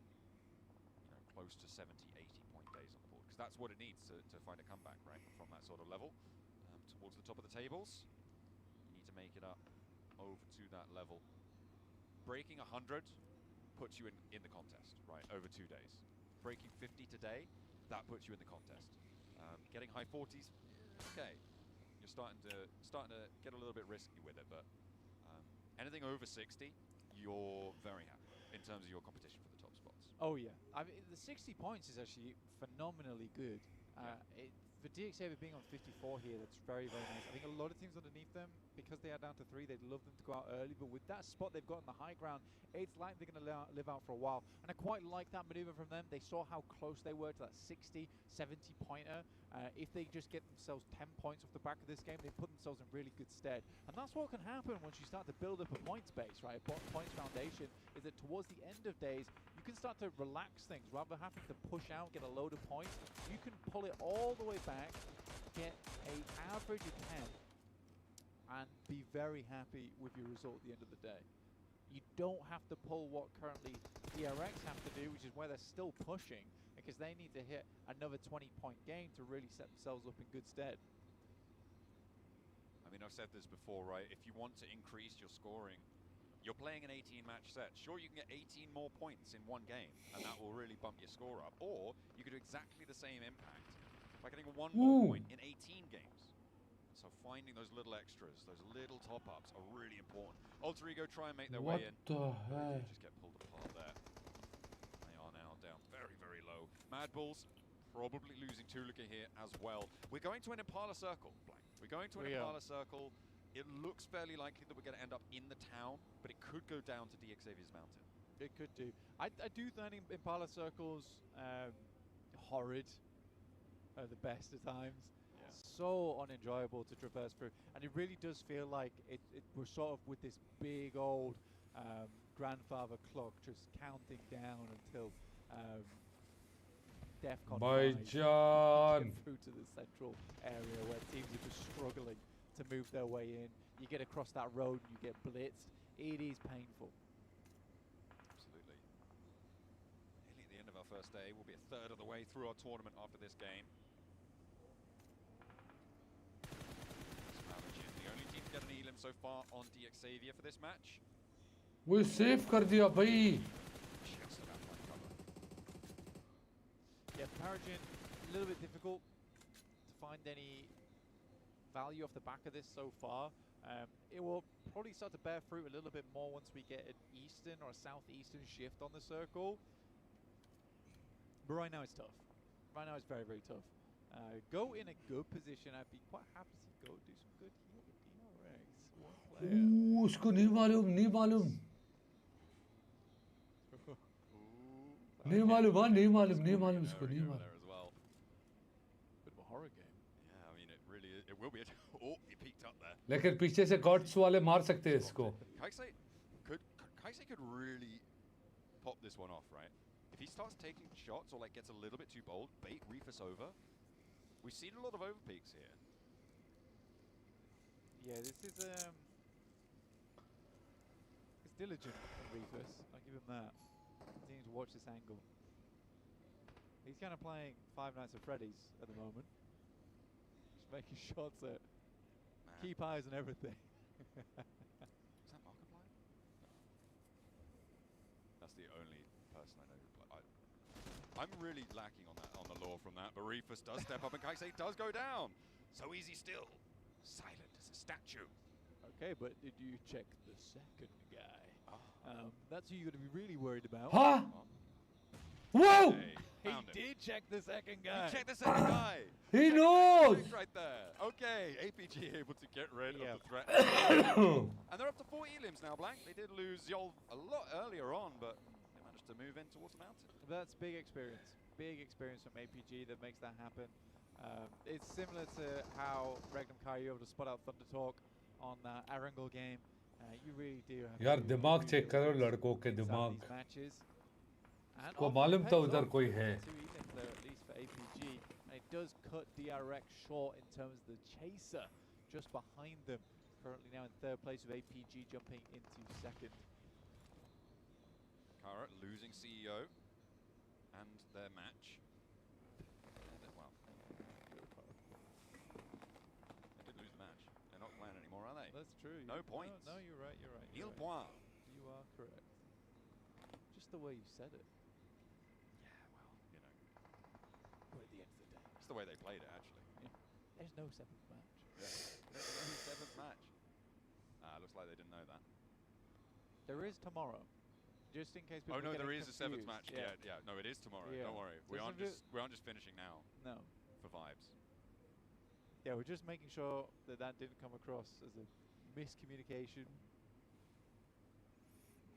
close to 70, 80-point days on the board? Because that's what it needs to find a comeback, right? From that sort of level towards the top of the tables. You need to make it up over to that level. Breaking 100 puts you in the contest, right? Over 2 days. Breaking 50 today, that puts you in the contest. Getting high 40s, okay. You're starting to get a little bit risky with it, but anything over 60, you're very happy in terms of your competition for the top spots. Oh yeah, I mean the 60 points is actually phenomenally good. For DXAV being on 54 here, that's very, very nice. I think a lot of teams underneath them, because they are down to 3, they'd love them to go out early, but with that spot they've got on the high ground, it's like they're going to live out for a while. And I quite like that maneuver from them. They saw how close they were to that 60, 70-pointer. If they just get themselves 10 points off the back of this game, they put themselves in really good stead. And that's what can happen once you start to build up a points base, right? A points foundation, is that towards the end of days, you can start to relax things. Rather than having to push out, get a load of points, you can pull it all the way back, get an average of 10, and be very happy with your result at the end of the day. You don't have to pull what currently ERX have to do, which is where they're still pushing, because they need to hit another 20-point game to really set themselves up in good stead. I mean, I've said this before, right? If you want to increase your scoring, you're playing an 18-match set. Sure, you can get 18 more points in one game, and that will really bump your score up. Or you could do exactly the same impact by getting 1 more point in 18 games. So finding those little extras, those little top-ups are really important. Alter Ego try and make their way in. What the heck? Just get pulled apart there. They are now down very, very low. Mad Bulls probably losing Tulika here as well. We're going to an Impala Circle, Blank. We're going to an Impala Circle. It looks fairly likely that we're going to end up in the town, but it could go down to DXAV's mountain. It could do. I do think Impala Circles horrid at the best of times. So unenjoyable to traverse through, and it really does feel like we're sort of with this big old grandfather clock just counting down until DEFCON 5 get through to the central area where teams are just struggling to move their way in. You get across that road and you get blitzed. It is painful. Absolutely. Nearly at the end of our first day. We'll be a third of the way through our tournament after this game. The only team to get an elim so far on DXAVia for this match. We save कर दिया भाई. Just about like cover. Yeah, Paragin, a little bit difficult to find any value off the back of this so far. It will probably start to bear fruit a little bit more once we get an eastern or a southeastern shift on the circle. But right now it's tough. Right now it's very, very tough. Go in a good position. I'd be quite happy to go do some good heal with DRX. उसको नहीं मालूम नहीं मालूम नहीं मालूम उसको नहीं मालूम. Bit of a horror game. Yeah, I mean it really is. It will be. Oh, he peeked up there. लेकिन पीछे से गॉड्स वाले मार सकते हैं इसको. Kaisei could really pop this one off, right? If he starts taking shots or like gets a little bit too bold, bait Reefus over. We've seen a lot of overpeaks here. Yeah, this is it's diligent from Reefus. I'll give him that. Continuing to watch this angle. He's kind of playing Five Nights at Freddy's at the moment. Just making shots at keep eyes on everything. Is that Markiplier? No. That's the only person I know who play. I'm really lacking on the lore from that, but Reefus does step up and Kaisei does go down. So easy still. Silent as a statue. Okay, but did you check the second guy? That's who you're going to be really worried about. Huh? Whoa! He did check the second guy. He checked the second guy. He knows! Right there. Okay, APG able to get rid of the threat. And they're up to 4 elims now, Blank. They did lose Yol a lot earlier on, but they managed to move in towards the mountain. That's big experience. Big experience from APG that makes that happen. It's similar to how Regnum Kai were able to spot out Thunder Talk on the Erangel game. You really do have यार दिमाग check करो लड़कों के दिमाग. को मालूम था उधर कोई है. APG, and it does cut DRX short in terms of the chaser just behind them. Currently now in third place with APG jumping into second. Kara losing CEO and their match. And, well, they did lose the match. They're not playing anymore, are they? That's true. No points. No, you're right. You're right. Nil point. You are correct. Just the way you said it. Yeah, well, you know. But at the end of the day, It's the way they played it, actually. yeah. There's no seventh match. There's only seventh match. Looks like they didn't know that. There is tomorrow. Just in case people Oh no, get there it is a seventh confused. match. Yeah, no, it is tomorrow. Yeah. Don't worry. We aren't just finishing now. No. For vibes. Yeah, we're just making sure that that didn't come across as a miscommunication.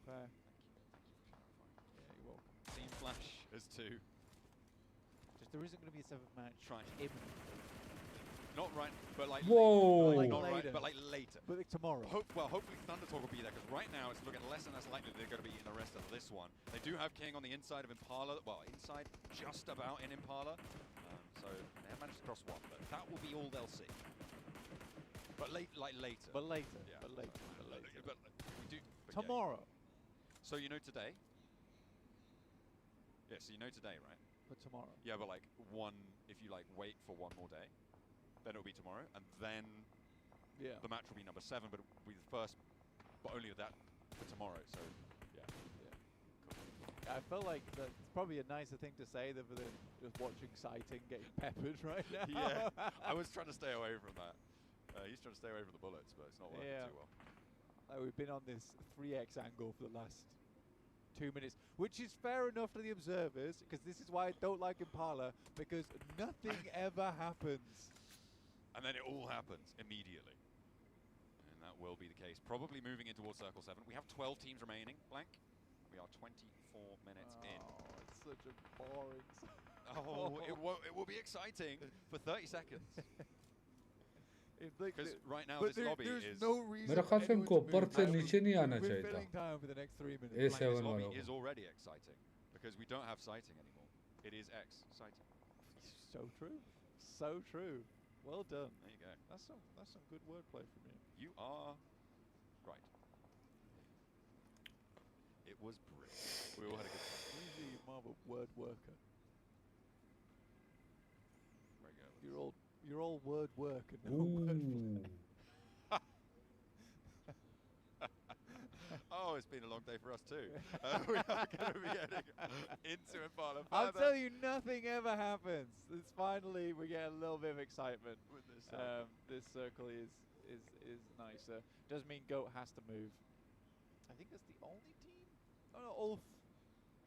Okay. Yeah, you're welcome. Team Flash as 2. Just there isn't going to be a seventh match. Trying. Imminent. Not right, but like Whoa! like not later. right, but like later. But like tomorrow. Hopefully Thunder Talk will be there, because right now it's looking less and less likely they're going to be in the rest of this one. They do have King on the inside of Impala, well, inside just about in Impala. So they have managed to cross one, but that will be all they'll see. But later. But later. Yeah. But later. But later. But we do. But Tomorrow. Yeah. So you know today? Yeah, so you know today, right? But tomorrow. Yeah, but like if you like wait for one more day, then it'll be tomorrow, and then the match will be number 7, but it'll be the first, but only that for tomorrow. So yeah. I felt like that's probably a nicer thing to say than just watching Sighting getting peppered right now. Yeah, I was trying to stay away from that. He's trying to stay away from the bullets, but it's not working too well. We've been on this 3x angle for the last 2 minutes, which is fair enough to the observers, because this is why I don't like Impala, because nothing ever happens. And then it all happens immediately. And that will be the case. Probably moving in towards Circle 7. We have 12 teams remaining, Blank. We are 24 minutes in. Oh, it's such a boring... Oh, it will be exciting for 30 seconds. Because right now this lobby is... no reason मेरा ख्याल से इनको ऊपर से नीचे नहीं आना चाहिए था. time for the next 3 minutes. This A7 lobby वालों is को. already exciting, because we don't have sighting anymore. It is exciting. So true. So true. Well done. There you go. That's some good wordplay from you. You are right. It was brilliant. We all had a good time. Usually you're more of a word worker. Very good. You're all word work and no word. Oh, it's been a long day for us too. We are going to be getting into Impala further. I'll tell you, nothing ever happens. It's finally we get a little bit of excitement With this this circle is nicer. Does mean Goat has to move. I think that's the only team. Oh no, Ulf.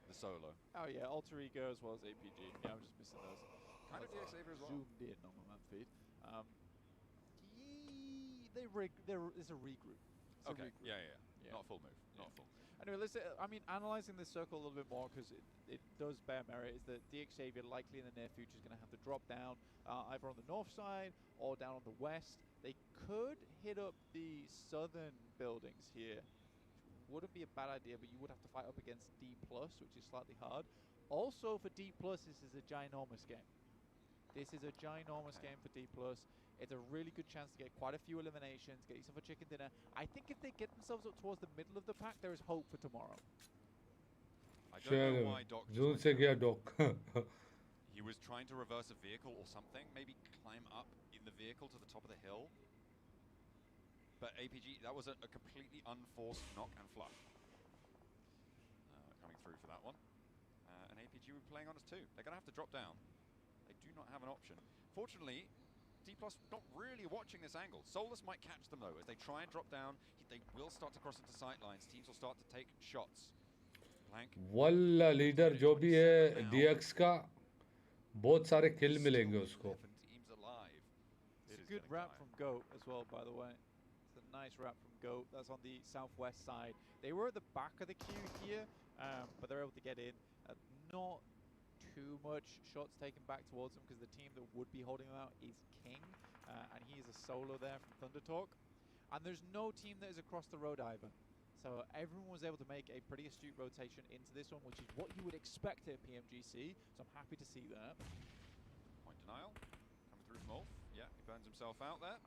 The solo. Oh yeah, Alter Ego as well as APG. Yeah, I'm just missing those. Kind of DX Saber as well. Zoomed in on my map feed. It's a regroup. It's Okay. a regroup. Yeah. Not a full move. Yeah. Not a full. Anyway, let's. I mean, analysing this circle a little bit more, because it does bear merit, is that DX Xavier likely in the near future is going to have to drop down either on the north side or down on the west. They could hit up the southern buildings here. Wouldn't be a bad idea, but you would have to fight up against D+, which is slightly hard. Also, for D+, this is a ginormous game. This is a ginormous game for D+. It's a really good chance to get quite a few eliminations, get yourself a chicken dinner. I think if they get themselves up towards the middle of the pack, there is hope for tomorrow. I don't know why Doc... Zoom से गया Doc. He was trying to reverse a vehicle or something, maybe climb up in the vehicle to the top of the hill. But APG, that was a completely unforced knock and flush. Coming through for that one. And APG will be playing on us too. They're going to have to drop down. They do not have an option. Fortunately, D+ not really watching this angle. Solus might catch them though. As they try and drop down, they will start to cross into sight lines. Teams will start to take shots. Blank. वल्ला leader जो भी है DX का बहुत सारे किल मिलेंगे उसको. Teams alive. It's a good wrap from Goat as well, by the way. It's a nice wrap from Goat. That's on the southwest side. They were at the back of the queue here, but they're able to get in. Not too much shots taken back towards them, because the team that would be holding them out is King, and he is a solo there from Thunder Talk. And there's no team that is across the road either. So everyone was able to make a pretty astute rotation into this one, which is what you would expect at PMGC. So I'm happy to see that. Denial coming through from Ulf. Yeah, he burns himself out there.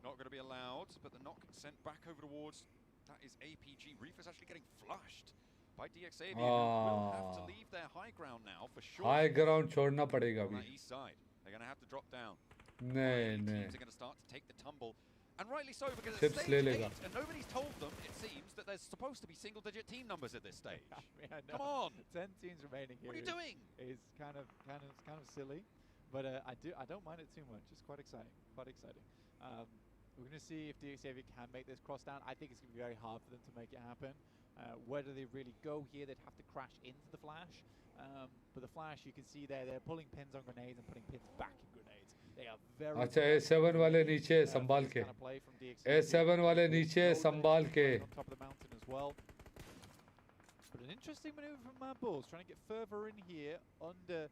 Not going to be allowed, but the knock sent back over towards, that is APG. Reefer's actually getting flushed by DXAV, who will have to leave their high ground now for sure. High ground छोड़ना पड़ेगा On अभी. that east side, they're going to have to drop down. नहीं. Teams are going to start to take the tumble. And rightly so, because Tips it's ले stage 8, लेगा. and nobody's told them, it seems, that there's supposed to be single-digit team numbers at this stage. I mean, I know. Come on! 10 teams remaining here. What are you doing? Is kind of silly, but I don't mind it too much. It's quite exciting. Quite exciting. We're going to see if DXAV can make this cross down. I think it's going to be very hard for them to make it happen. Whether they really go here, they'd have to crash into the flash. But the flash, you can see there, they're pulling pins on grenades and putting pins back in grenades. They are very. अच्छा A7 वाले नीचे संभाल के. A7 वाले नीचे संभाल के. On top of the mountain as well. But an interesting maneuver from Mad Bulls, trying to get further in here under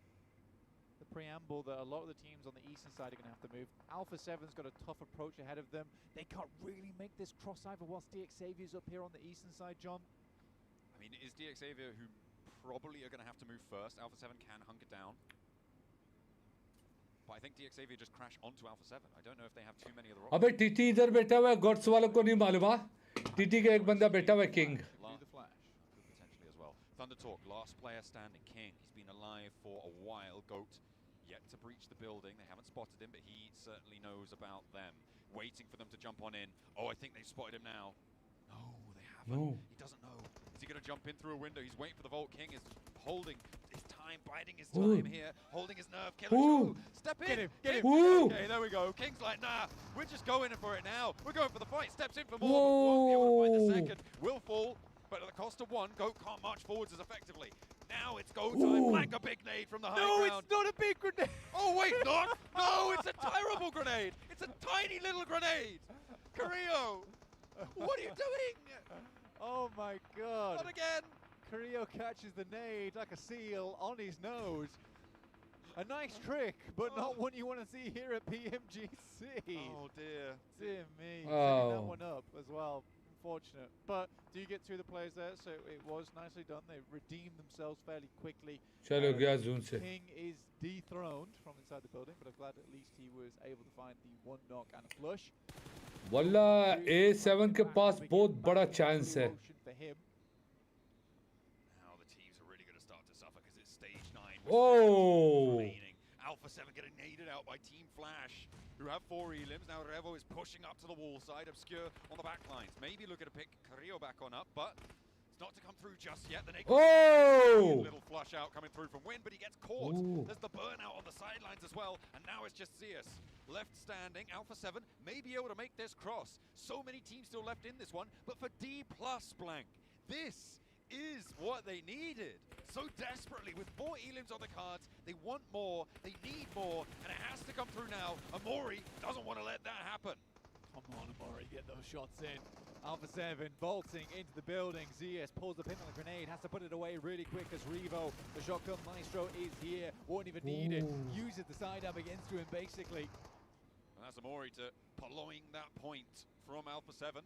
the preamble that a lot of the teams on the eastern side are going to have to move. Alpha 7's got a tough approach ahead of them. They can't really make this crossover whilst DXAV's up here on the eastern side, John. I mean, it is DXAV who probably are going to have to move first. Alpha 7 can hunker down. But I think DXAV just crash onto Alpha 7. I don't know if they have too many of the rockets. अबे TT इधर बैठा हुआ है, God's वालों को नहीं मालूम है. टीटी का एक बंदा बैठा हुआ है, king. Potentially as well. Thunder Talk, last player standing, King. He's been alive for a while. Goat yet to breach the building. They haven't spotted him, but he certainly knows about them. Waiting for them to jump on in. Oh, I think they've spotted him now. No, they haven't. No. He doesn't know. Is he going to jump in through a window? He's waiting for the Vault. King is holding his time, biding his time here, holding his nerve. Killer, step in. Get him. Okay, there we go. King's like, nah, we're just going in for it now. We're going for the fight. Steps in for more, but won't be able to find the second. Will fall, but at the cost of one, Goat can't march forwards as effectively. Now it's go time. Blank a big nade from the high ground. No, it's not a big grenade. Oh, wait, not. No, it's a terrible grenade. It's a tiny little grenade. Carrillo, what are you doing? Oh my God. Not again. Carrillo catches the nade like a seal on his nose. A nice trick, but not one you want to see here at PMGC. Oh dear. Dear me. Setting that one up as well. Unfortunate. But do you get through the players there? So it was nicely done. They redeemed themselves fairly quickly. चलो गया zone से. King is dethroned from inside the building, but I'm glad at least he was able to find the one knock and a flush. वल्ला A7 के पास बहुत बड़ा chance है. For him. Now the teams are really going to start to suffer because it's stage 9. Oh. Alpha 7 getting naded out by Team Flash, who have 4 elims. Now Revo is pushing up to the wall side. Obscure on the back lines. Maybe looking to pick Carrillo back on up, but it's not to come through just yet. The little flush out coming through from Win, but he gets caught. There's the burnout on the sidelines as well, and now it's just Zeus left standing. Alpha 7 may be able to make this cross. So many teams still left in this one, but for D+, Blank, this is what they needed so desperately. With 4 elims on the cards, they want more, they need more, and it has to come through now. Amori doesn't want to let that happen. Come on, Amori, get those shots in. Alpha 7 vaulting into the building. ZS pulls the pin on the grenade, has to put it away really quick as Revo, the shotgun maestro, is here. Won't even need it. Uses the side up against him, basically. And that's Amori to purloin that point from Alpha 7.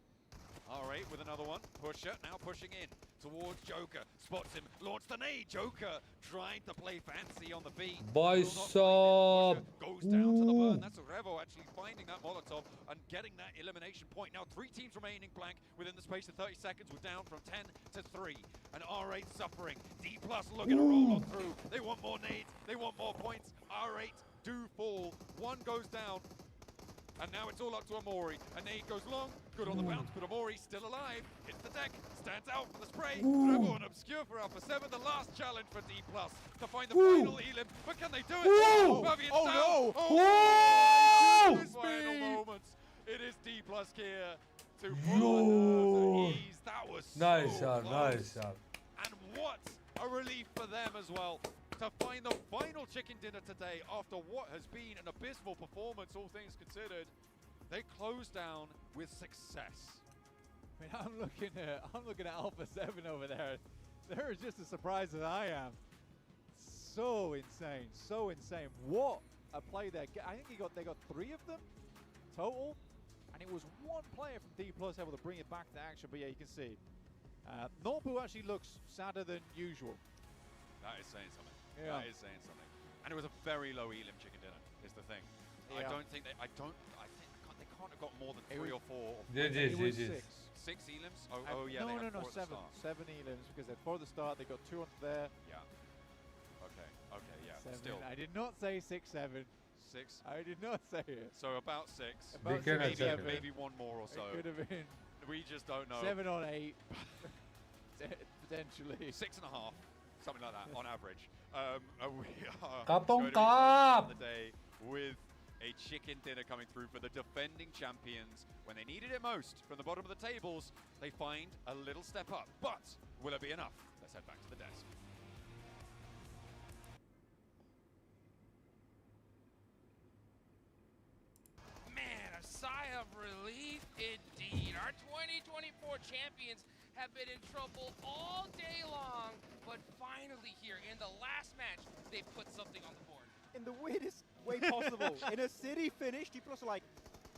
R8 with another one. Pusher now pushing in towards Joker. Spots him. Launch the nade. Joker trying to play fancy on the beat. Bicep. Goes down to the burn. That's Revo actually finding that Molotov and getting that elimination point. Now 3 teams remaining, Blank, within the space of 30 seconds. We're down from 10 to 3. And R8 suffering. D+ looking to roll on through. They want more nades. They want more points. R8 do fall. 1 goes down. And now it's all up to Amori. A nade goes long, good on the bounce, but Amori still alive. Hits the deck, stands out for the spray. Revo and Obscure for Alpha 7, the last challenge for D+, to find the final elim. But can they do it? Oh no! Final moments. It is D+ here to pull on ease. That was so Nice, close. nice. And what a relief for them as well, to find the final chicken dinner today after what has been an abysmal performance, all things considered. They close down with success. I mean, I'm looking at Alpha 7 over there. They're just as surprised as I am. So insane, so insane. What a play there. I think they got 3 of them total, and it was 1 player from D+ able to bring it back to action. But yeah, you can see Norbu actually looks sadder than usual. That is saying something. Yeah. That is saying something. And it was a very low elim chicken dinner. is the thing. Yeah. I think they can't have got more than 3 or 4. It was 6. 6 elims? No, Yeah. They had 4 at the 7. start. 7 elims because they're 4 at the start. They got 2 onto there. Yeah. Okay, yeah. 7. Still. I did not say 6-7. 6? I did not say it. So about 6. About 6, maybe 1 more or so. It could have been. We just don't know. 7 on 8. Potentially. 6.5. Something like that on average. We are Kapong going to be starting kap! the day with a chicken dinner coming through for the defending champions. When they needed it most, from the bottom of the tables, they find a little step up. But will it be enough? Let's head back to the desk. Man, a sigh of relief indeed. Our 2024 champions have been in trouble all day long, but finally here in the last match, they put something on the board. In the weirdest way possible. In a city finish, people are like,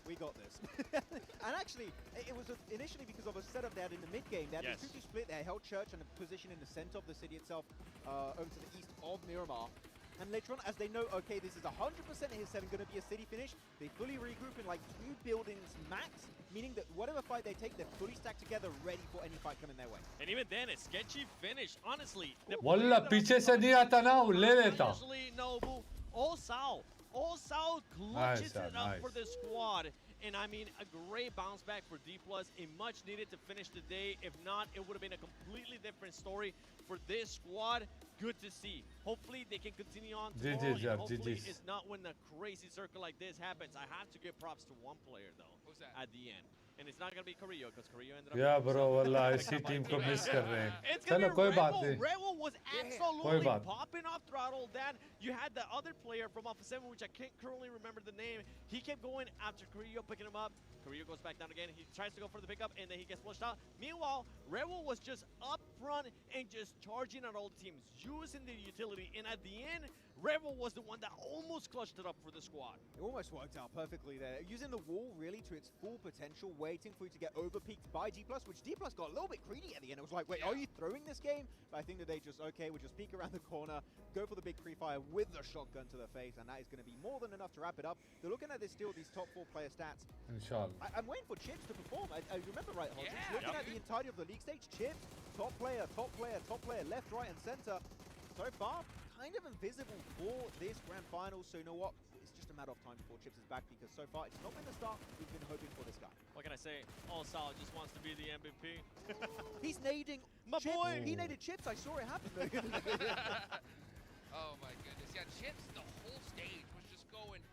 we got this. And actually, it was initially because of a setup they had in the mid game. They had a 2-2 split. They held Church and a position in the center of the city itself, over to the east of Miramar. And later on, as they know, okay, this is 100% his 7 going to be a city finish, they fully regroup in like 2 buildings max, meaning that whatever fight they take, they're fully stacked together, ready for any fight coming their way. And even then, a sketchy finish, honestly. Wallah, पीछे से नहीं आता ना, वो ले लेता. Usually, Nobu, All-Sao clutches it up for the squad. And I mean, a great bounce back for D+, a much needed to finish the day. If not, it would have been a completely different story for this squad. Good to see. Hopefully they can continue on tomorrow, and hopefully it's not when a crazy circle like this happens. I have to give props to one player though. Who's that? At the end. And it's not going to be Carrillo, because Carrillo ended up... Yeah, bro, wallah, इसी team को miss कर रहे हैं. It's going to be Rebel. Rebel was absolutely popping off throttle. Then you had the other player from Alpha 7, which I can't currently remember the name. He kept going after Carrillo, picking him up. Carrillo goes back down again. He tries to go for the pickup, and then he gets pushed out. Meanwhile, Rebel was just up front and just charging at all teams, using the utility. And at the end, Rebel was the one that almost clutched it up for the squad. It almost worked out perfectly there. Using the wall really to its full potential, waiting for you to get overpeaked by D+, which D+ got a little bit greedy at the end. It was like, wait, are you throwing this game? But I think that they just, okay, we'll just peek around the corner, go for the big pre-fire with the shotgun to the face, and that is going to be more than enough to wrap it up. They're looking at this still, these top 4 player stats. Inshallah. I'm waiting for Chips to perform. I remember right, Hodges. Looking at the entirety of the league stage, Chips, top player, left, right, and center. So far, kind of invisible for this grand final. So you know what? It's just a matter of time before Chips is back, because so far it's not been the start we've been hoping for this guy. What can I say? All-Sao just wants to be the MVP. He's nading my Chips. boy. He naded Chips. I saw it happen. Oh my goodness. Yeah, Chips, the whole stage was just going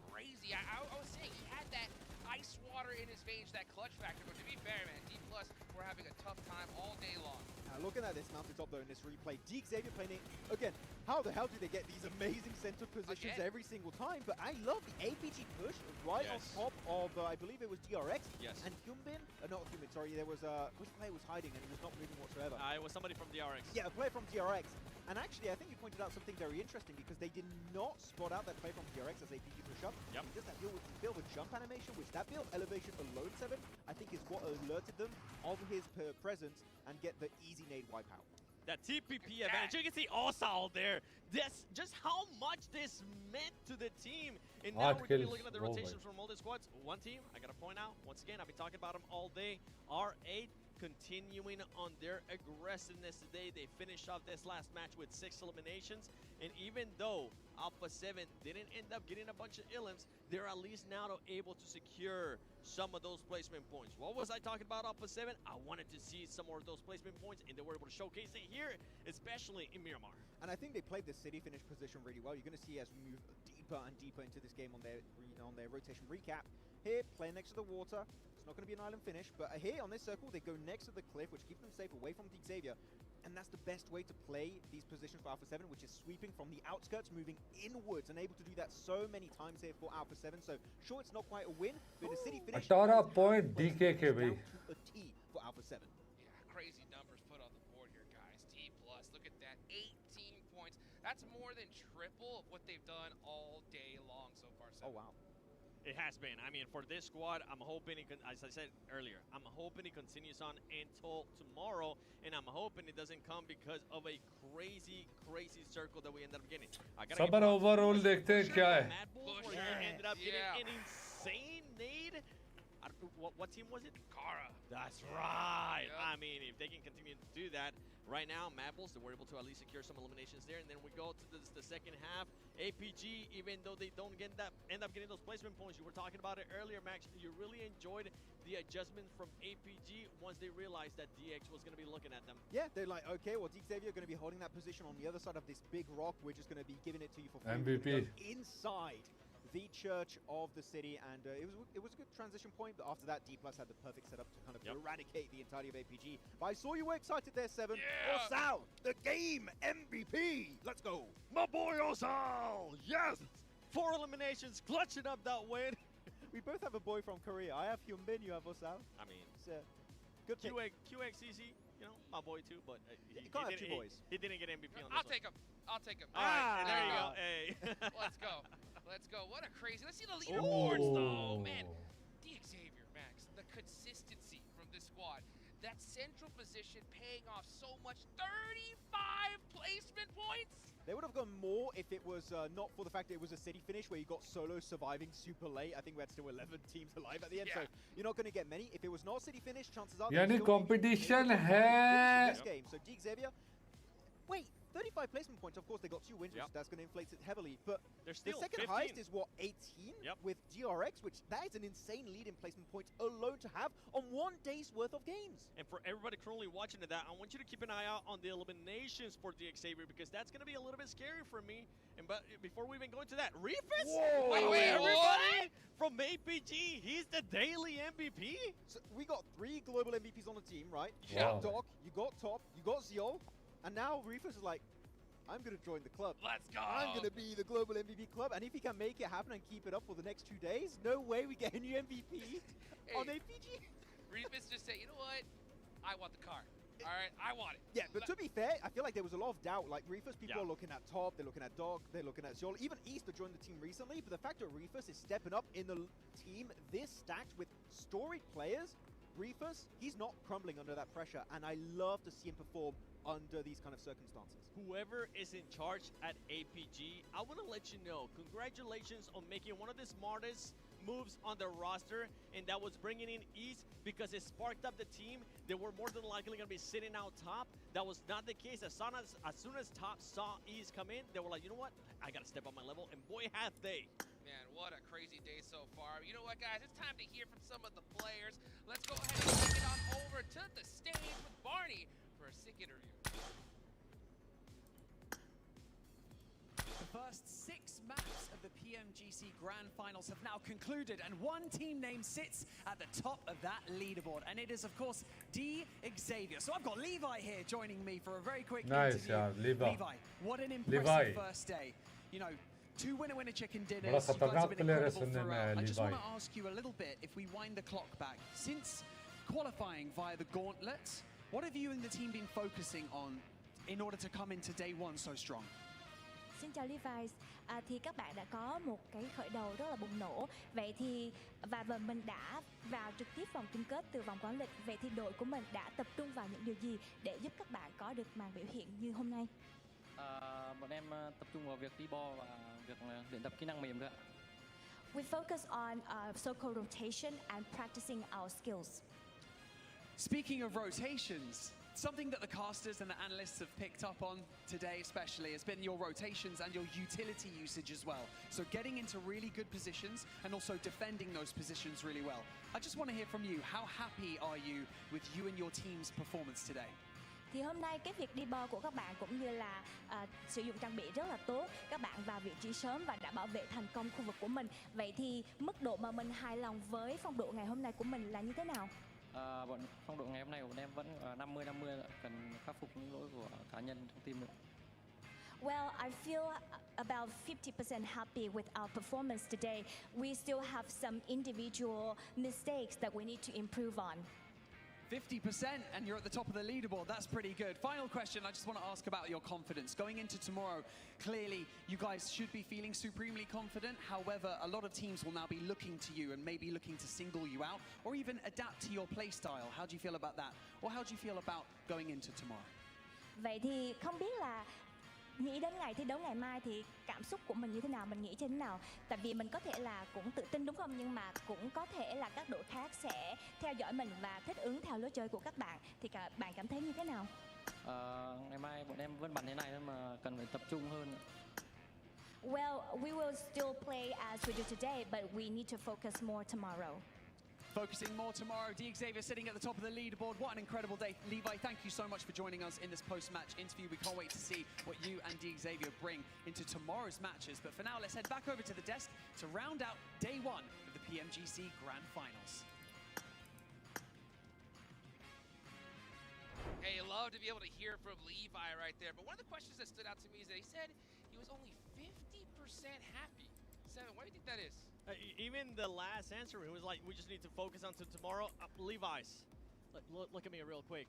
crazy. I was saying, he had that ice water in his veins, that clutch factor. But to be fair, man, D+, we're having a tough time all day long. Looking at this mountaintop though in this replay, Xavier playing it again. How the hell do they get these amazing center positions every single time? But I love the APG push right on top of, I believe it was DRX. Yes. And Hyunbin, not Hyunbin, sorry, there was which player was hiding and he was not moving whatsoever. It was somebody from DRX. Yeah, a player from DRX. And actually, I think you pointed out something very interesting, because they did not spot out that player from DRX as APG push up. Yep. He does that build with jump animation, which that build elevation alone, 7, I think is what alerted them of his presence and get the easy nade wipeout. That TPP advantage. You can see All-Sao there. Just how much this meant to the team. And now we're going to be looking at the rotations from all the squads. One team, I got to point out, once again, I've been talking about them all day. R8 continuing on their aggressiveness today. They finished off this last match with 6 eliminations. And even though Alpha 7 didn't end up getting a bunch of elims, they're at least now able to secure some of those placement points. What was I talking about Alpha 7? I wanted to see some more of those placement points, and they were able to showcase it here, especially in Miramar. And I think they played the city finish position really well. You're going to see as we move deeper and deeper into this game on their rotation recap. Here, playing next to the water. It's not going to be an island finish, but here on this circle, they go next to the cliff, which keeps them safe away from Xavier. And that's the best way to play these positions for Alpha 7, which is sweeping from the outskirts, moving inwards, and able to do that so many times here for Alpha 7. So, sure, it's not quite a win, but the city finish... 18 point DK ke bhai. ...to a T for Alpha 7. Yeah, crazy numbers put on the board here, guys. D+, look at that, 18 points. That's more than triple of what they've done all day long so far. 7. Oh, wow. It has been. I mean, for this squad, I'm hoping it can, as I said earlier, I'm hoping it continues on until tomorrow, and I'm hoping it doesn't come because of a crazy circle that we ended up getting. सबर overall देखते हैं क्या है. Mad Bulls where he ended up getting an insane nade. What team was it? Kara. That's right. Yep. I mean, if they can continue to do that, right now, Mad Bulls, they were able to at least secure some eliminations there. And then we go to the second half. APG, even though they don't end up getting those placement points, you were talking about it earlier, Max. You really enjoyed the adjustment from APG once they realized that DX was going to be looking at them. Yeah, they're like, okay, well, Xavier are going to be holding that position on the other side of this big rock. We're just going to be giving it to you for free. MVP. Inside the church of the city, and it was a good transition point, but after that, D+ had the perfect setup to kind of eradicate the entirety of APG. But I saw you were excited there, Seven. Yeah. Osal, the game MVP. Let's go. My boy Osal! Yes! 4 eliminations, clutching up that win. We both have a boy from Korea. I have Hyunbin, you have Osal. I mean, it's good pick. QXCC, you know, my boy too, but you can't have 2 boys. He didn't get MVP on this I'll take him. I'll take him. All right, there you go. Hey. Let's go. Let's go. What a crazy. Let's see the leaderboards, though. Man, Xavier, Max, the consistency from this squad. That central position paying off so much. 35 placement points. They would have gone more if it was not for the fact that it was a city finish where you got solo surviving super late. I think we had still 11 teams alive at the end, so you're not going to get many. If it was not city finish, chances are... यानी competition है. This game. So Xavier, wait, 35 placement points. Of course, they got 2 wins, which that's going to inflate it heavily. But the second 15. Highest is what, 18 with DRX, which that is an insane lead in placement points alone to have on 1 day's worth of games. And for everybody currently watching that, I want you to keep an eye out on the eliminations for Xavier, because that's going to be a little bit scary for me. And but before we even go into that, Reefus, wait, everybody from APG, he's the daily MVP. So we got 3 global MVPs on the team, right? You Wow. got Doc, you got Top, you got Zeol. And now Reefus is like, I'm going to join the club. Let's go. I'm going to be the global MVP club. And if he can make it happen and keep it up for the next 2 days, no way we get a new MVP on APG. Reefus just said, you know what? I want the car. All right, I want it. Yeah, but to be fair, I feel like there was a lot of doubt. Like Reefus, people are looking at Top, they're looking at Dog, they're looking at Zeol. Even Easter joined the team recently, but the fact that Reefus is stepping up in the team this stacked with storied players, Reefus, he's not crumbling under that pressure, and I love to see him perform under these kind of circumstances. Whoever is in charge at APG, I want to let you know, congratulations on making one of the smartest moves on the roster, and that was bringing in East, because it sparked up the team. They were more than likely going to be sitting out top. That was not the case. As soon as top saw East come in, they were like, you know what? I got to step up my level, and boy, have they. Man, what a crazy day so far. You know what, guys? It's time to hear from some of the players. Let's go ahead and take it on over to the stage with Barney for a sick interview. The first 6 maps of the PMGC Grand Finals have now concluded, and one team name sits at the top of that leaderboard, and it is, of course, Xavier. So I've got Levi here joining me for a very quick interview. Yeah, Levi. Levi, what an impressive first day. You know, 2 winner chicken dinners. You guys have been incredible throughout. I just want to ask you a little bit, if we wind the clock back, since qualifying via the gauntlet, what have you and the team been focusing on in order to come into day 1 so strong? Xin chào Levi's, thì các bạn đã có một cái khởi đầu rất là bùng nổ. Vậy thì và mình đã vào trực tiếp vòng chung kết từ vòng quán lịch. Vậy thì đội của mình đã tập trung vào những điều gì để giúp các bạn có được màn biểu hiện như hôm nay? Bọn em tập trung vào việc đi bo và việc luyện tập kỹ năng mềm thôi ạ. We focus on so-called rotation and practicing our skills. Speaking of rotations, something that the casters and the analysts have picked up on today especially has been your rotations and your utility usage as well. So getting into really good positions and also defending those positions really well. I just want to hear from you, how happy are you with you and your team's performance today? Thì hôm nay cái việc đi bo của các bạn cũng như là sử dụng trang bị rất là tốt. Các bạn vào vị trí sớm và đã bảo vệ thành công khu vực của mình. Vậy thì mức độ mà mình hài lòng với phong độ ngày hôm nay của mình là như thế nào? Phong độ ngày hôm nay của bọn em vẫn 50-50, cần khắc phục những lỗi của cá nhân trong team nữa. Well, I feel about 50% happy with our performance today. We still have some individual mistakes that we need to improve on. 50% and you're at the top of the leaderboard. That's pretty good. Final question, I just want to ask about your confidence. Going into tomorrow, clearly you guys should be feeling supremely confident. However, a lot of teams will now be looking to you and maybe looking to single you out or even adapt to your play style. How do you feel about that? Or how do you feel about going into tomorrow? Vậy thì không biết là nghĩ đến ngày thi đấu ngày mai thì cảm xúc của mình như thế nào, mình nghĩ như thế nào? Tại vì mình có thể là cũng tự tin đúng không? Nhưng mà cũng có thể là các đội khác sẽ theo dõi mình và thích ứng theo lối chơi của các bạn. Thì bạn cảm thấy như thế nào? Ngày mai bọn em vẫn bắn thế này thôi mà cần phải tập trung hơn. Well, we will still play as we do today, but we need to focus more tomorrow. Focusing more tomorrow. Xavier sitting at the top of the leaderboard. What an incredible day. Levi, thank you so much for joining us in this post-match interview. We can't wait to see what you and Xavier bring into tomorrow's matches. But for now, let's head back over to the desk to round out day one of the PMGC Grand Finals. Hey, love to be able to hear from Levi right there. But one of the questions that stood out to me is that he said he was only 50% happy. Seven, why do you think that is? Even the last answer, it was like, we just need to focus on tomorrow. Levi's, look at me real quick.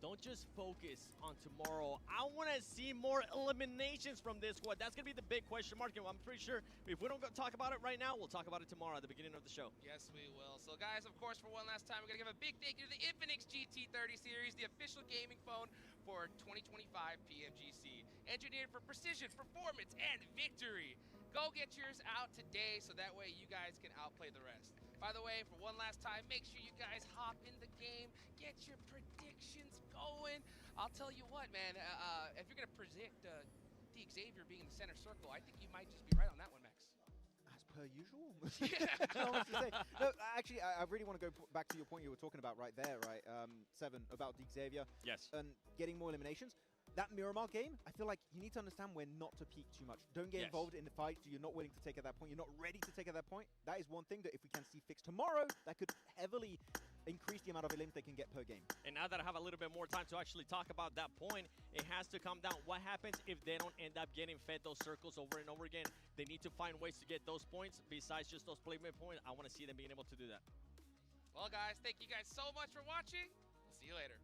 Don't just focus on tomorrow. I want to see more eliminations from this squad. That's going to be the big question mark. And I'm pretty sure if we don't talk about it right now, we'll talk about it tomorrow at the beginning of the show. Yes, we will. So, guys, of course, for one last time, we're going to give a big thank you to the Infinix GT30 series, the official gaming phone for 2025 PMGC. Engineered for precision, performance, and victory. Go get yours out today so that way you guys can outplay the rest. By the way, for one last time, make sure you guys hop in the game, get your predictions going. I'll tell you what, man, if you're going to predict Xavier being in the center circle, I think you might just be right on that one, Max. As per usual. I don't know what to say. No, actually, I really want to go back to your point you were talking about right there, right? Seven, about Xavier. Yes. And getting more eliminations. That Miramar game, I feel like you need to understand when not to peek too much. Don't get involved in the fight you're not willing to take at that point. You're not ready to take at that point. That is one thing that if we can see fixed tomorrow, that could heavily increase the amount of elims they can get per game. And now that I have a little bit more time to actually talk about that point, it has to come down. What happens if they don't end up getting fed those circles over and over again? They need to find ways to get those points besides just those placement points. I want to see them being able to do that. Well, guys, thank you guys so much for watching. We'll see you later.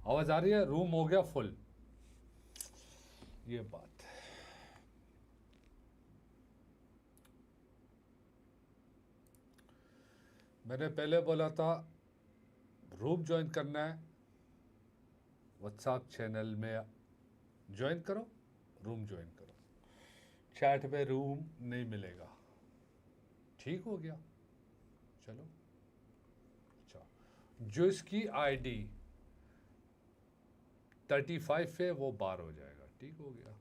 आवाज आ रही है? Room हो गया full. ये बात है. मैंने पहले बोला था रूम ज्वाइन करना है, व्हाट्सएप चैनल में ज्वाइन करो, रूम ज्वाइन करो. चैट पे रूम नहीं मिलेगा. ठीक हो गया. चलो. अच्छा, जो इसकी आईडी 35 है वो बार हो जाएगा. ठीक हो गया.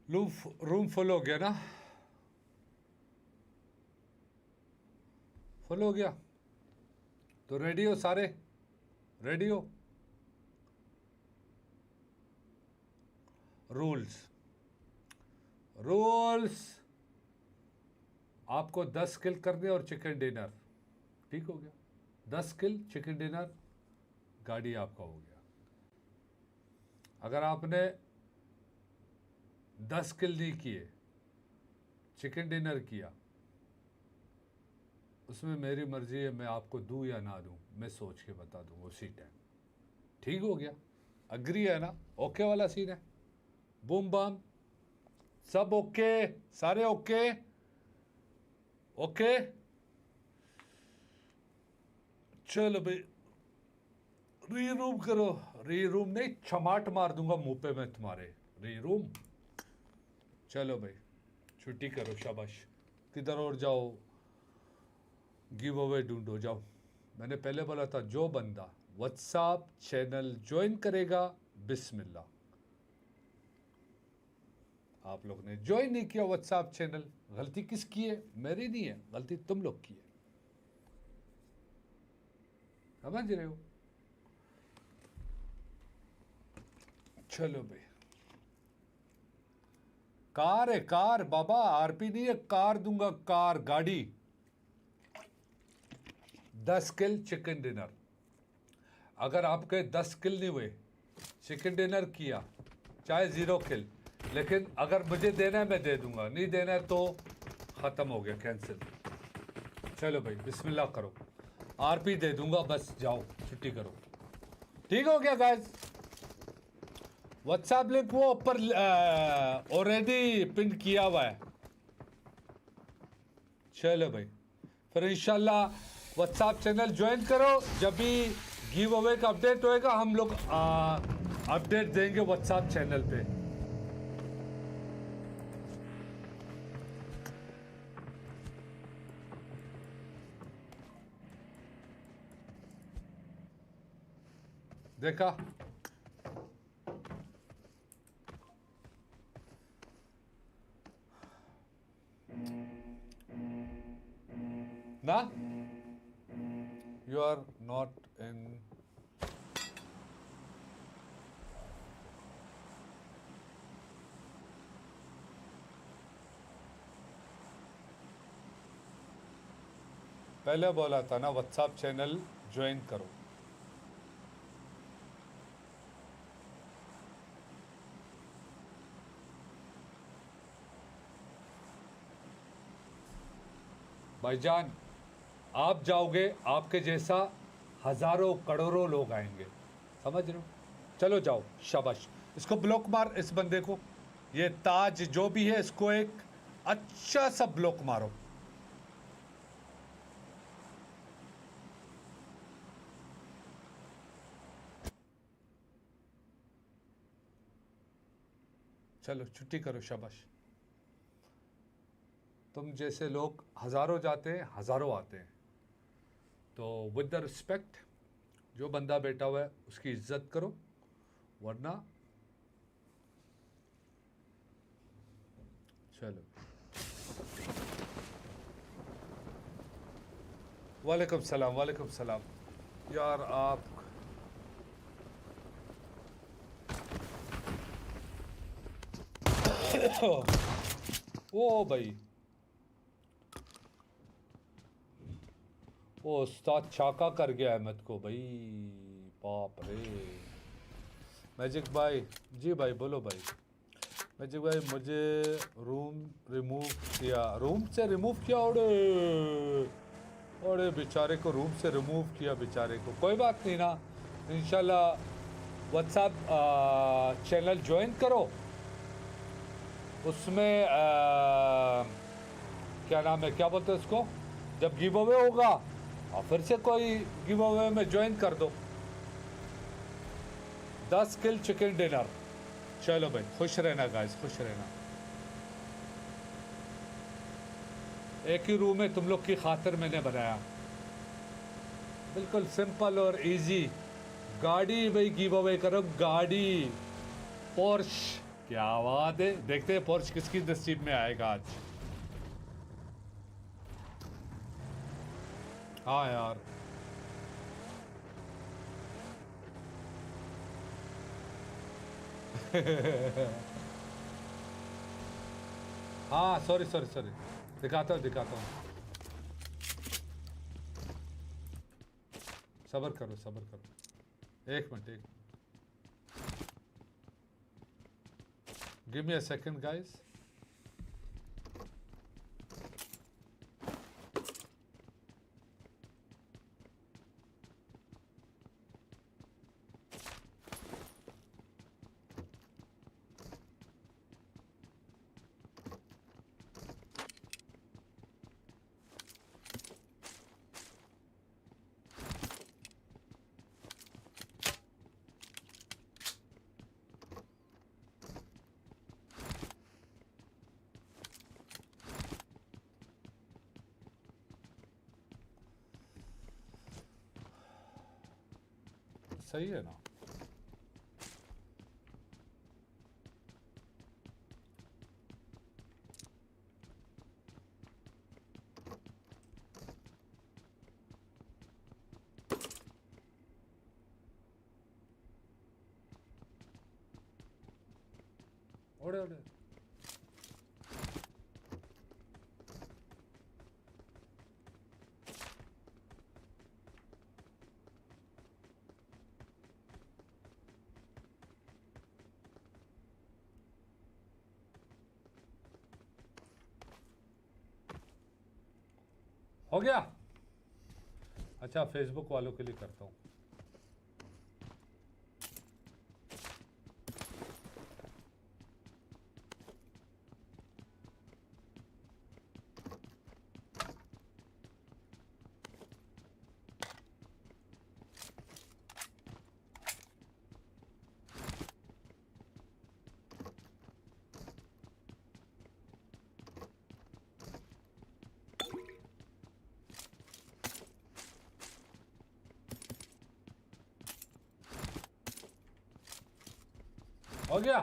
रूम फुल हो गया ना? फुल हो गया तो रेडी हो सारे? रेडी हो? रूल्स आपको 10 किल करने और चिकन डिनर, ठीक हो गया? 10 किल चिकन डिनर, गाड़ी आपका हो गया। अगर आपने 10 किल नहीं किए, चिकन डिनर किया, उसमें मेरी मर्जी है, मैं आपको दूं या ना दूं, मैं सोच के बता दूं उसी टाइम। ठीक हो गया? अग्री है ना? ओके वाला सीन है? बूम बम, सब ओके? सारे ओके? ओके चलो भाई, री रूम करो। री रूम नहीं, चमाट मार दूंगा मुंह पे मैं तुम्हारे। री रूम, चलो भाई छुट्टी करो, शाबाश। किधर और जाओ, गिव अवे ढूंढो, जाओ। मैंने पहले बोला था जो बंदा व्हाट्सएप चैनल ज्वाइन करेगा, बिस्मिल्लाह। आप लोग ने ज्वाइन नहीं किया व्हाट्सएप चैनल, गलती किसकी है? मेरी नहीं है, गलती तुम लोग की है। समझ रहे हो? चलो भाई, कार है, कार बाबा, आरपी नहीं है, कार दूंगा, कार, गाड़ी। 10 किल चिकन डिनर। अगर आपके 10 किल नहीं हुए, चिकन डिनर किया, चाहे 0 किल, लेकिन अगर मुझे देना है मैं दे दूंगा, नहीं देना है तो ख़त्म हो गया, कैंसिल। चलो भाई बिस्मिल्लाह करो, आरपी दे दूंगा, बस जाओ छुट्टी करो। ठीक हो गया गाइस? व्हाट्सएप लिंक वो ऊपर ऑलरेडी पिन किया हुआ है। चलो भाई, फिर इंशाल्लाह व्हाट्सएप चैनल ज्वाइन करो। जब भी गिव अवे का अपडेट होएगा, हम लोग अपडेट देंगे व्हाट्सएप चैनल पे। देखा ना? You are not in. पहले बोला था ना व्हाट्सएप चैनल ज्वाइन करो। भाईजान, आप जाओगे, आपके जैसा हजारों करोड़ों लोग आएंगे, समझ रहे हो? चलो जाओ, शाबाश। इसको ब्लॉक मार, इस बंदे को, ये ताज जो भी है, इसको एक अच्छा सा ब्लॉक मारो। चलो छुट्टी करो, शाबाश। तुम जैसे लोग हज़ारों जाते हैं, हज़ारों आते हैं, तो विद द रिस्पेक्ट, जो बंदा बैठा हुआ है उसकी इज्जत करो, वरना चलो। वालेकुम सलाम, वालेकुम सलाम। यार आप ओ भाई, वो उस्ताद चाका कर गया अहमद को भाई, बाप रे। मैजिक भाई, जी भाई बोलो भाई। मैजिक भाई, मुझे रूम रिमूव किया, रूम से रिमूव किया? अरे बेचारे को रूम से रिमूव किया, बेचारे को। कोई बात नहीं ना, इंशाल्लाह व्हाट्सएप चैनल ज्वाइन करो, उसमें क्या नाम है, क्या बोलते हैं उसको, जब गिव अवे होगा और फिर से कोई गिव अवे में ज्वाइन कर दो। 10 किल चिकन डिनर। चलो भाई, खुश रहना गाइस, खुश रहना। एक ही रूम है, तुम लोग की खातिर मैंने बनाया, बिल्कुल सिंपल और इजी। गाड़ी भाई गिव अवे करो, गाड़ी पोर्श क्या बात है, देखते हैं पोर्च किसकी नसीब में आएगा आज। हाँ यार हाँ सॉरी सॉरी सॉरी, दिखाता हूँ सब्र करो एक minute give me a second guys. सही है ना। ओड़े ओड़े हो गया। अच्छा फेसबुक वालों के लिए करता हूँ। हो गया,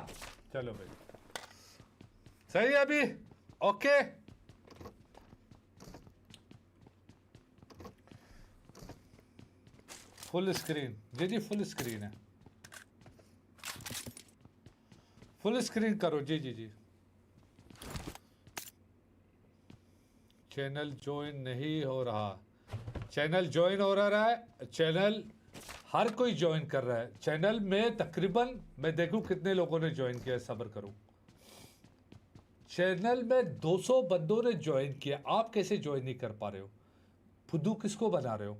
चलो भाई सही है अभी। ओके फुल स्क्रीन जी फुल स्क्रीन है, फुल स्क्रीन करो जी। चैनल ज्वाइन नहीं हो रहा, चैनल ज्वाइन हो रहा है, चैनल हर कोई ज्वाइन कर रहा है। चैनल में तकरीबन मैं देखूं कितने लोगों ने ज्वाइन किया है, सब्र करूं। चैनल में 200 बंदों ने ज्वाइन किया, आप कैसे ज्वाइन नहीं कर पा रहे हो? फुद्दू किसको बना रहे हो?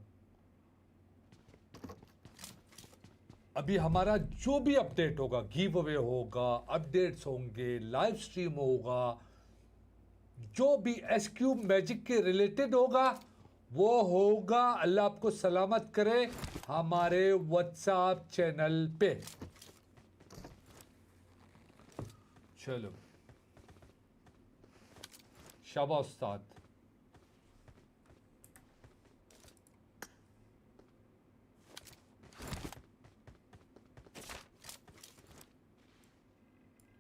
अभी हमारा जो भी अपडेट होगा, गिव अवे होगा, अपडेट्स होंगे, लाइव स्ट्रीम होगा, जो भी एसक्यू मैजिक के रिलेटेड होगा वो होगा, अल्लाह आपको सलामत करे, हमारे व्हाट्सएप चैनल पे। चलो शाबाश उस्ताद।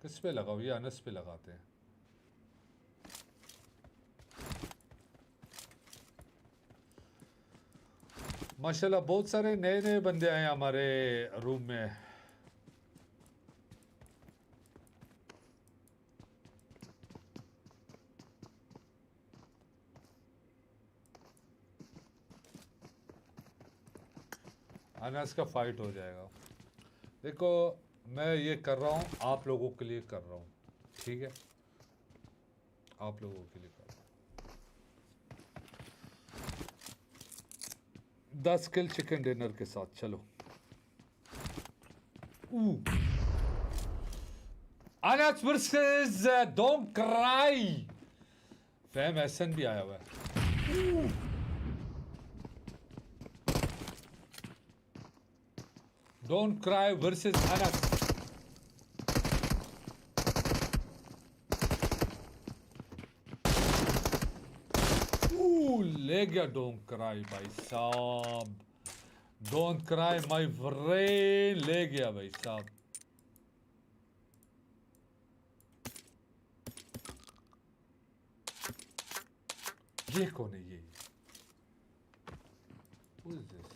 किस पे लगाओ? ये अनस पे लगाते हैं। माशाल्लाह बहुत सारे नए नए बंदे आए हमारे रूम में। अनस का फाइट हो जाएगा। देखो मैं ये कर रहा हूँ, आप लोगों के लिए कर रहा हूँ, ठीक है? आप लोगों के लिए कर रहा हूँ। 10 किल चिकन डिनर के साथ। चलो Anas versus don't cry. Fam एसन भी आया हुआ है। Don't cry versus Anas. ले गया डोंट क्राई भाई साहब, डोंट क्राई माय फ्रेंड, ले गया भाई साहब। ये कौन है ये? Who is this?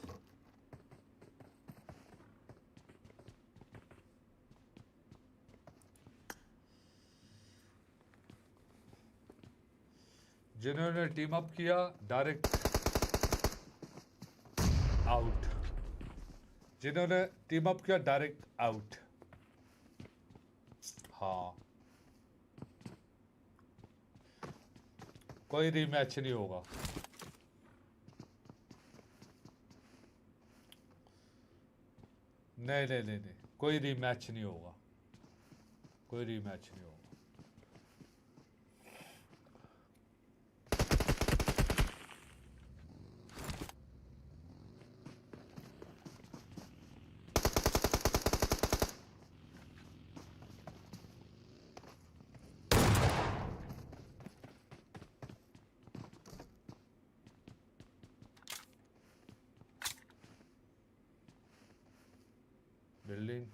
जिन्होंने टीम अप किया डायरेक्ट आउट, जिन्होंने टीम अप किया डायरेक्ट आउट। हाँ, कोई रीमैच नहीं होगा। नहीं नहीं नहीं नहीं, कोई रीमैच नहीं होगा, कोई रीमैच नहीं होगा। बिल्डिंग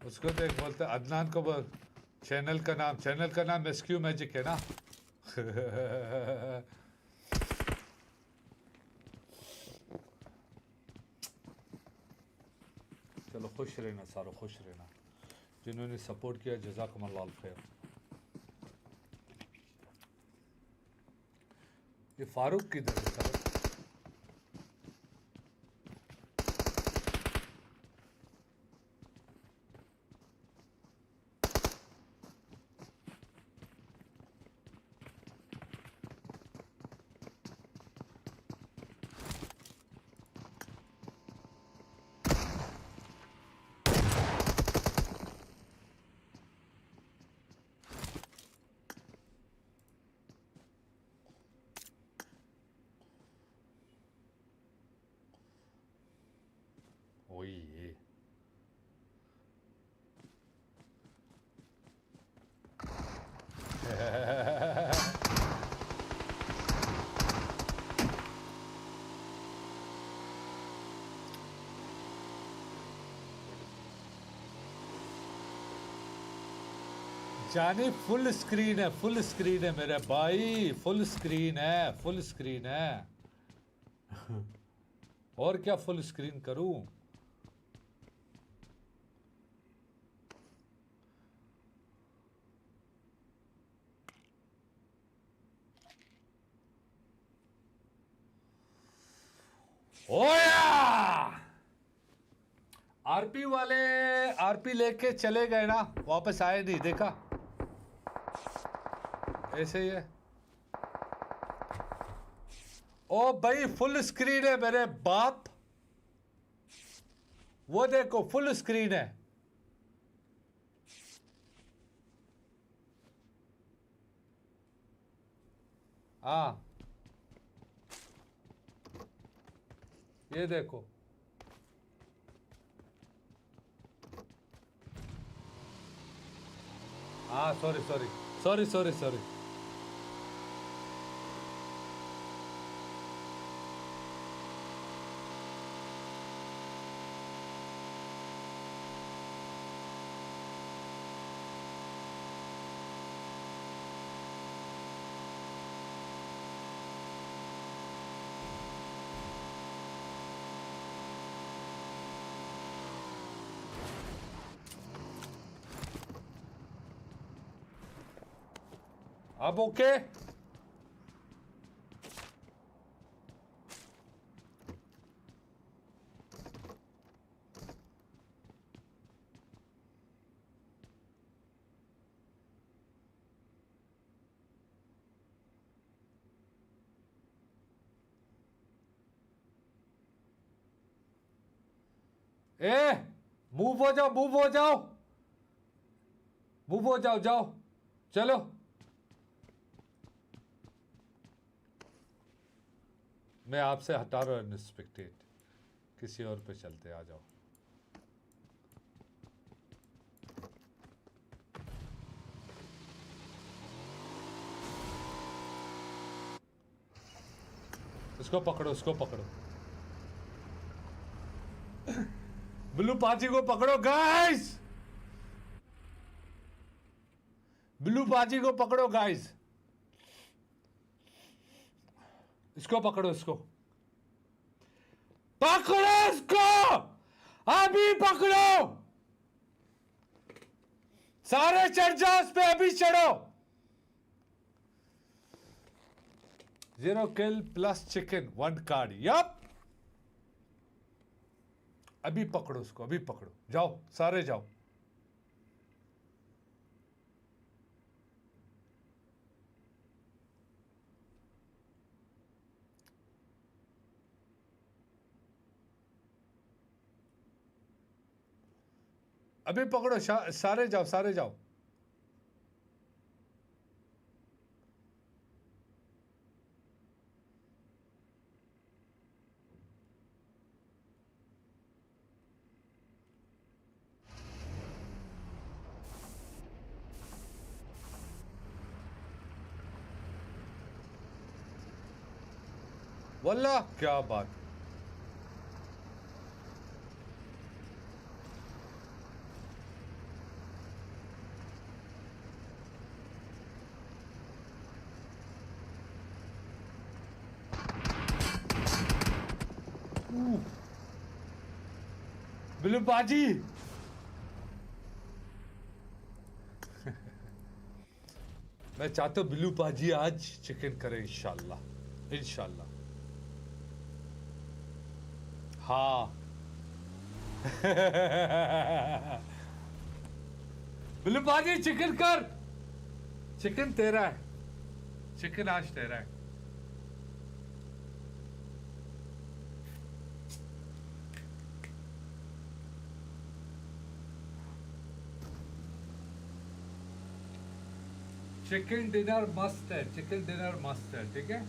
उसको देख, बोलते अदनान को बोल, चैनल का नाम एसक्यू मैजिक है ना। चलो खुश रहना सारो, खुश रहना। जिन्होंने सपोर्ट किया जज़ाकुमुल्लाह खैर। ये फारूक किधर है सर? ये जानी फुल स्क्रीन है, फुल स्क्रीन है मेरे भाई, फुल स्क्रीन है, फुल स्क्रीन है। और क्या फुल स्क्रीन करूं? ओया! आरपी वाले आरपी लेके चले गए ना, वापस आए नहीं, देखा? ऐसे ही है। ओ भाई फुल स्क्रीन है मेरे बाप, वो देखो फुल स्क्रीन है। हाँ ये देखो, हाँ sorry sorry sorry sorry sorry. अब ओके? मूव हो जाओ, मूव हो जाओ, मूव हो जाओ, जाओ चलो। मैं आपसे हटा रहा हूँ स्पेक्टेट, किसी और पे चलते, आ जाओ। इसको पकड़ो, इसको पकड़ो। ब्लू पाजी को पकड़ो गाइस, ब्लू पाजी को पकड़ो गाइस, इसको पकड़ो, इसको पकड़ो, इसको अभी पकड़ो, सारे चढ़ जाओ उस पे, अभी चढ़ो। 0 kill plus chicken 1 card। Yup, अभी पकड़ो उसको, अभी पकड़ो, जाओ सारे जाओ। अभी पकड़ो, सारे जाओ, सारे जाओ। वल्लाह क्या बात। बिल्लू बाजी मैं चाहता हूं बिल्लू बाजी आज चिकन करे, इंशाल्लाह, इंशाल्लाह। हाँ बिल्लू बाजी चिकन कर, चिकन तेरा है, चिकन आज तेरा है। चिकन डिनर मस्त है, चिकन डिनर मस्त है, ठीक है।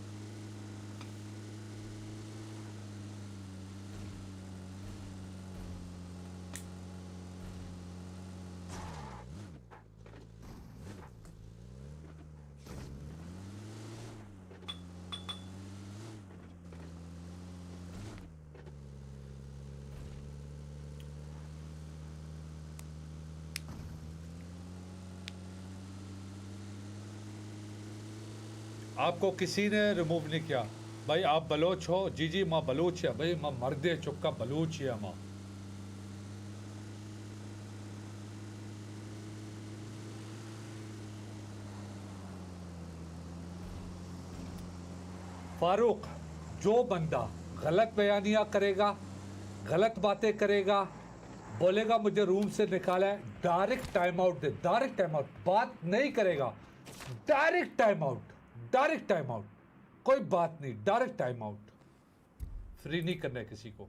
आपको किसी ने रिमूव नहीं किया भाई, आप बलोच हो। जी जी माँ बलोच है भाई, माँ मर्द चुक्का बलोच है माँ। फारूक, जो बंदा गलत बयानियाँ करेगा, गलत बातें करेगा, बोलेगा मुझे रूम से निकाला है, डायरेक्ट टाइम आउट दे, डायरेक्ट टाइम आउट। बात नहीं करेगा, direct time out, direct time out, कोई बात नहीं, डायरेक्ट टाइम आउट। फ्री नहीं करना है किसी को।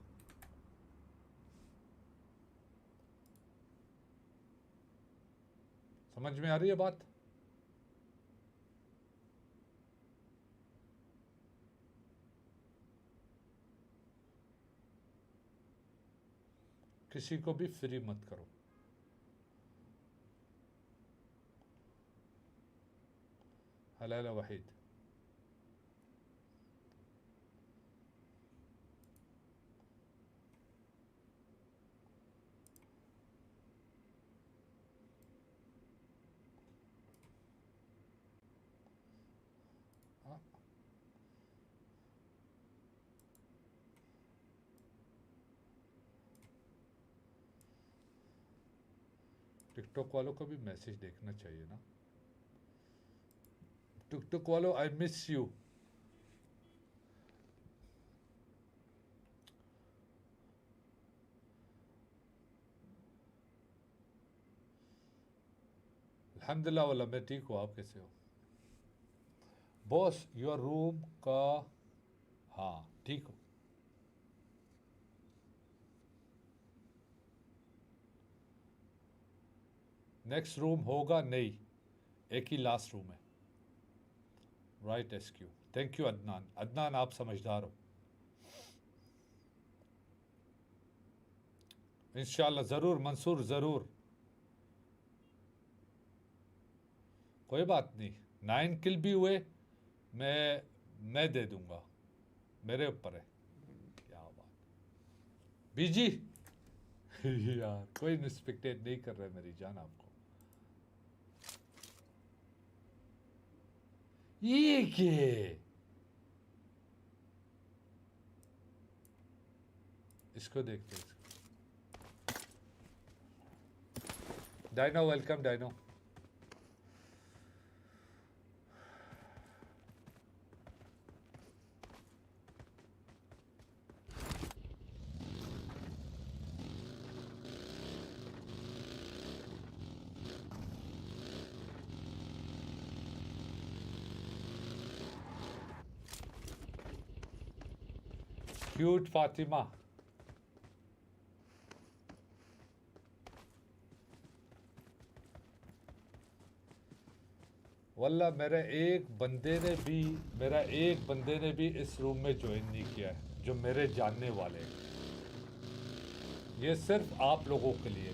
समझ में आ रही है बात? किसी को भी फ्री मत करो। हलाला वहीद, टिकटॉक वालों को भी मैसेज देखना चाहिए ना। टिकटॉक वालों, आई मिस यू। अल्हम्दुलिल्लाह वाला मैं ठीक हूँ, आप कैसे हो? बॉस योर रूम का, हाँ ठीक हो। नेक्स्ट रूम होगा नहीं, एक ही लास्ट रूम है। Right SQ, thank you Adnan. Adnan आप समझदार हो। इंशाल्लाह ज़रूर मंसूर, ज़रूर, कोई बात नहीं। 9 किल भी हुए, मैं दे दूंगा, मेरे ऊपर है। क्या बात बीजी यार कोई रिस्पेक्टेड नहीं कर रहा है मेरी जान आपको। ये क्या? इसको देखते हैं। Dino welcome Dino. Cute Fatima. वल्ला मेरा एक बंदे ने भी इस रूम में ज्वाइन नहीं किया है जो मेरे जानने वाले हैं। ये सिर्फ आप लोगों के लिए।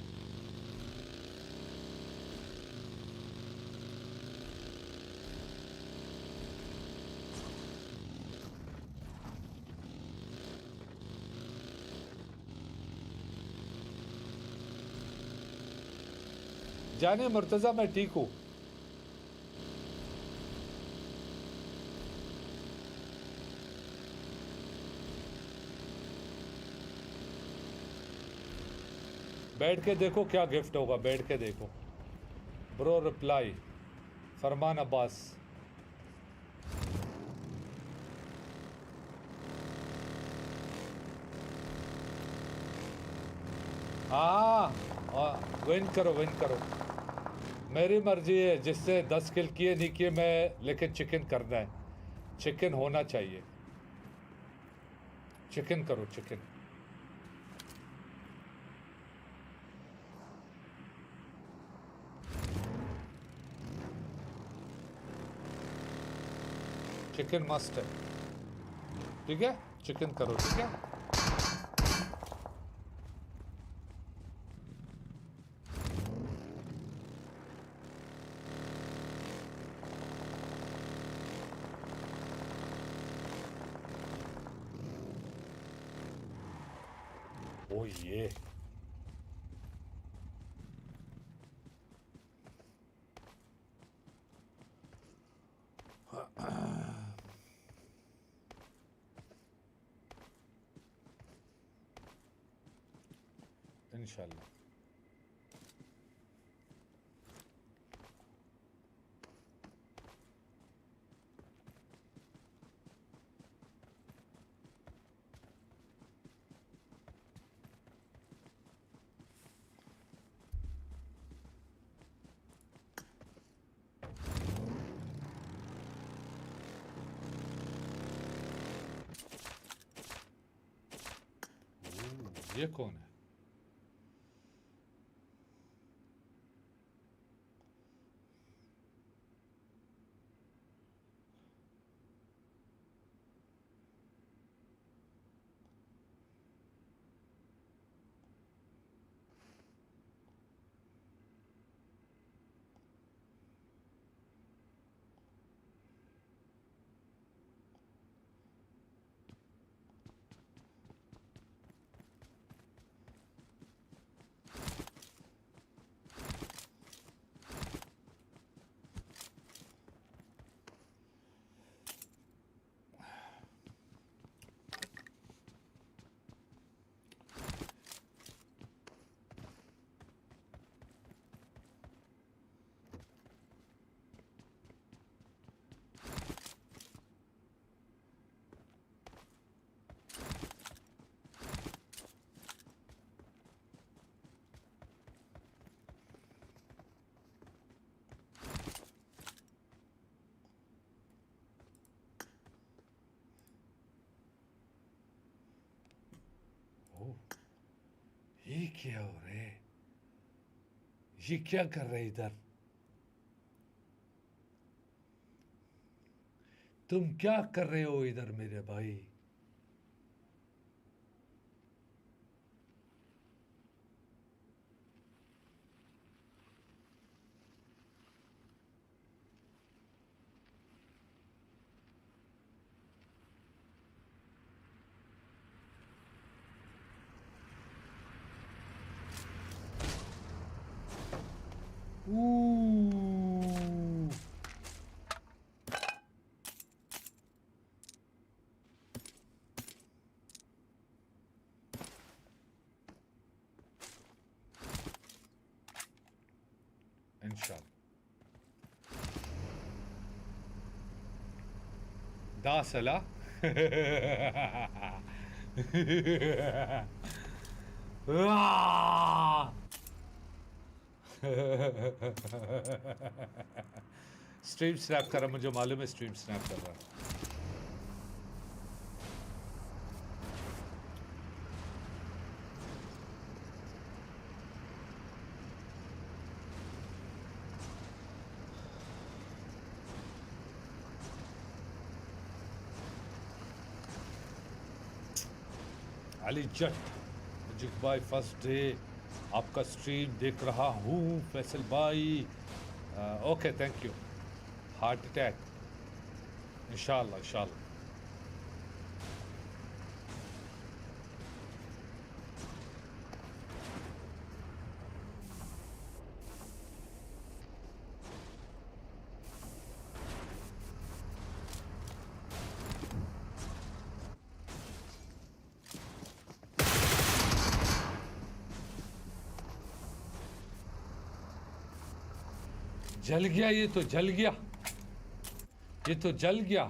जाने मुर्तज़ा मैं ठीक हूँ। बैठ के देखो क्या गिफ्ट होगा, बैठ के देखो। ब्रो रिप्लाई फरमान अब्बास। हाँ विन करो विन करो। मेरी मर्जी है, जिससे 10 किल किए नहीं किए मैं, लेकिन चिकन करना है। चिकन होना चाहिए। चिकन करो चिकन। चिकन मस्ट है, ठीक है? चिकन करो, ठीक है? ओ ये इंशाल्लाह। ये कौन है? ये क्या हो रहा है? ये क्या कर रहे इधर? तुम क्या कर रहे हो इधर मेरे भाई? Ooh. Inshallah. Da sala. Stream snap कर रहा, मुझे मालूम है स्ट्रीम स्नैप कर रहा। अली जट जिक भाई फर्स्ट डे आपका स्ट्रीम देख रहा हूँ। फैसल भाई okay thank you. Heart attack इंशाल्लाह इंशाल्लाह। जल गया, ये तो जल गया, ये तो जल गया।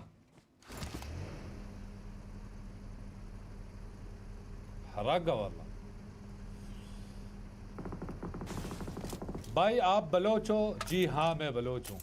हरागा वाला भाई। आप बलोच हो? जी हाँ मैं बलोच हूँ।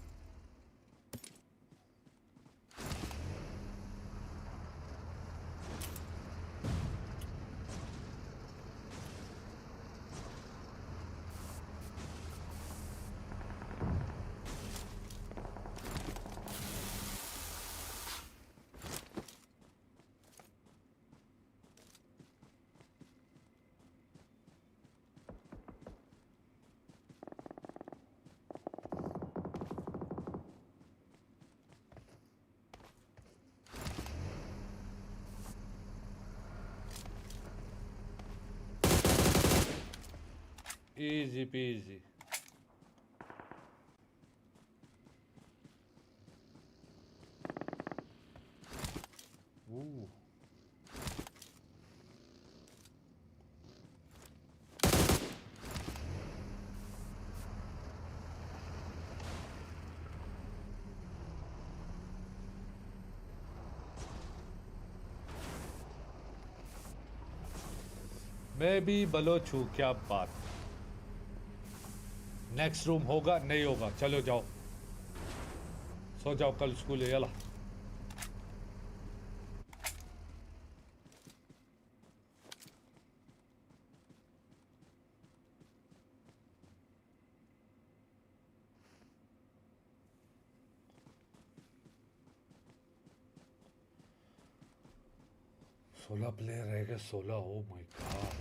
Easy peasy. Ooh. मैं भी बलोच हूँ, क्या बात। नेक्स्ट रूम होगा नहीं होगा, चलो जाओ सो जाओ, कल स्कूल है। यला सोलह प्लेयर रह गए, 16। Oh my God.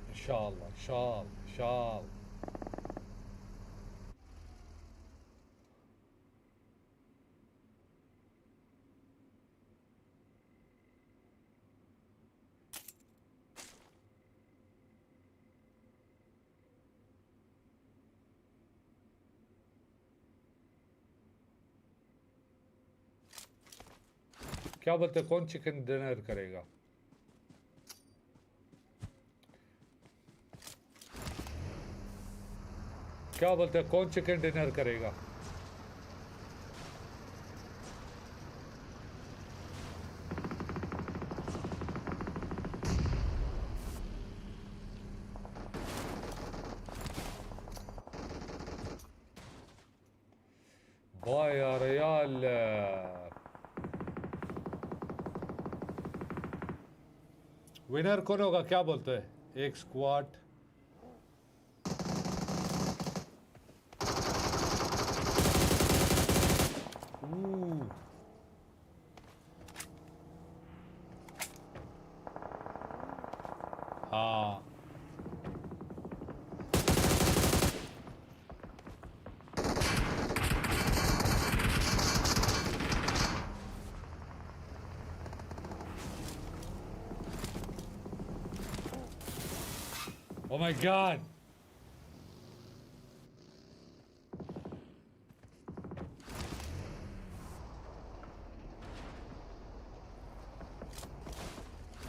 इंशाल्लाह इंशाल्लाह। क्या बोलते, कौन चिकन डिनर करेगा? क्या बोलते हैं, कौन चिकन डिनर करेगा? वाह यार यार, विनर कौन होगा? क्या बोलते हैं? एक स्क्वाड हाँ my god.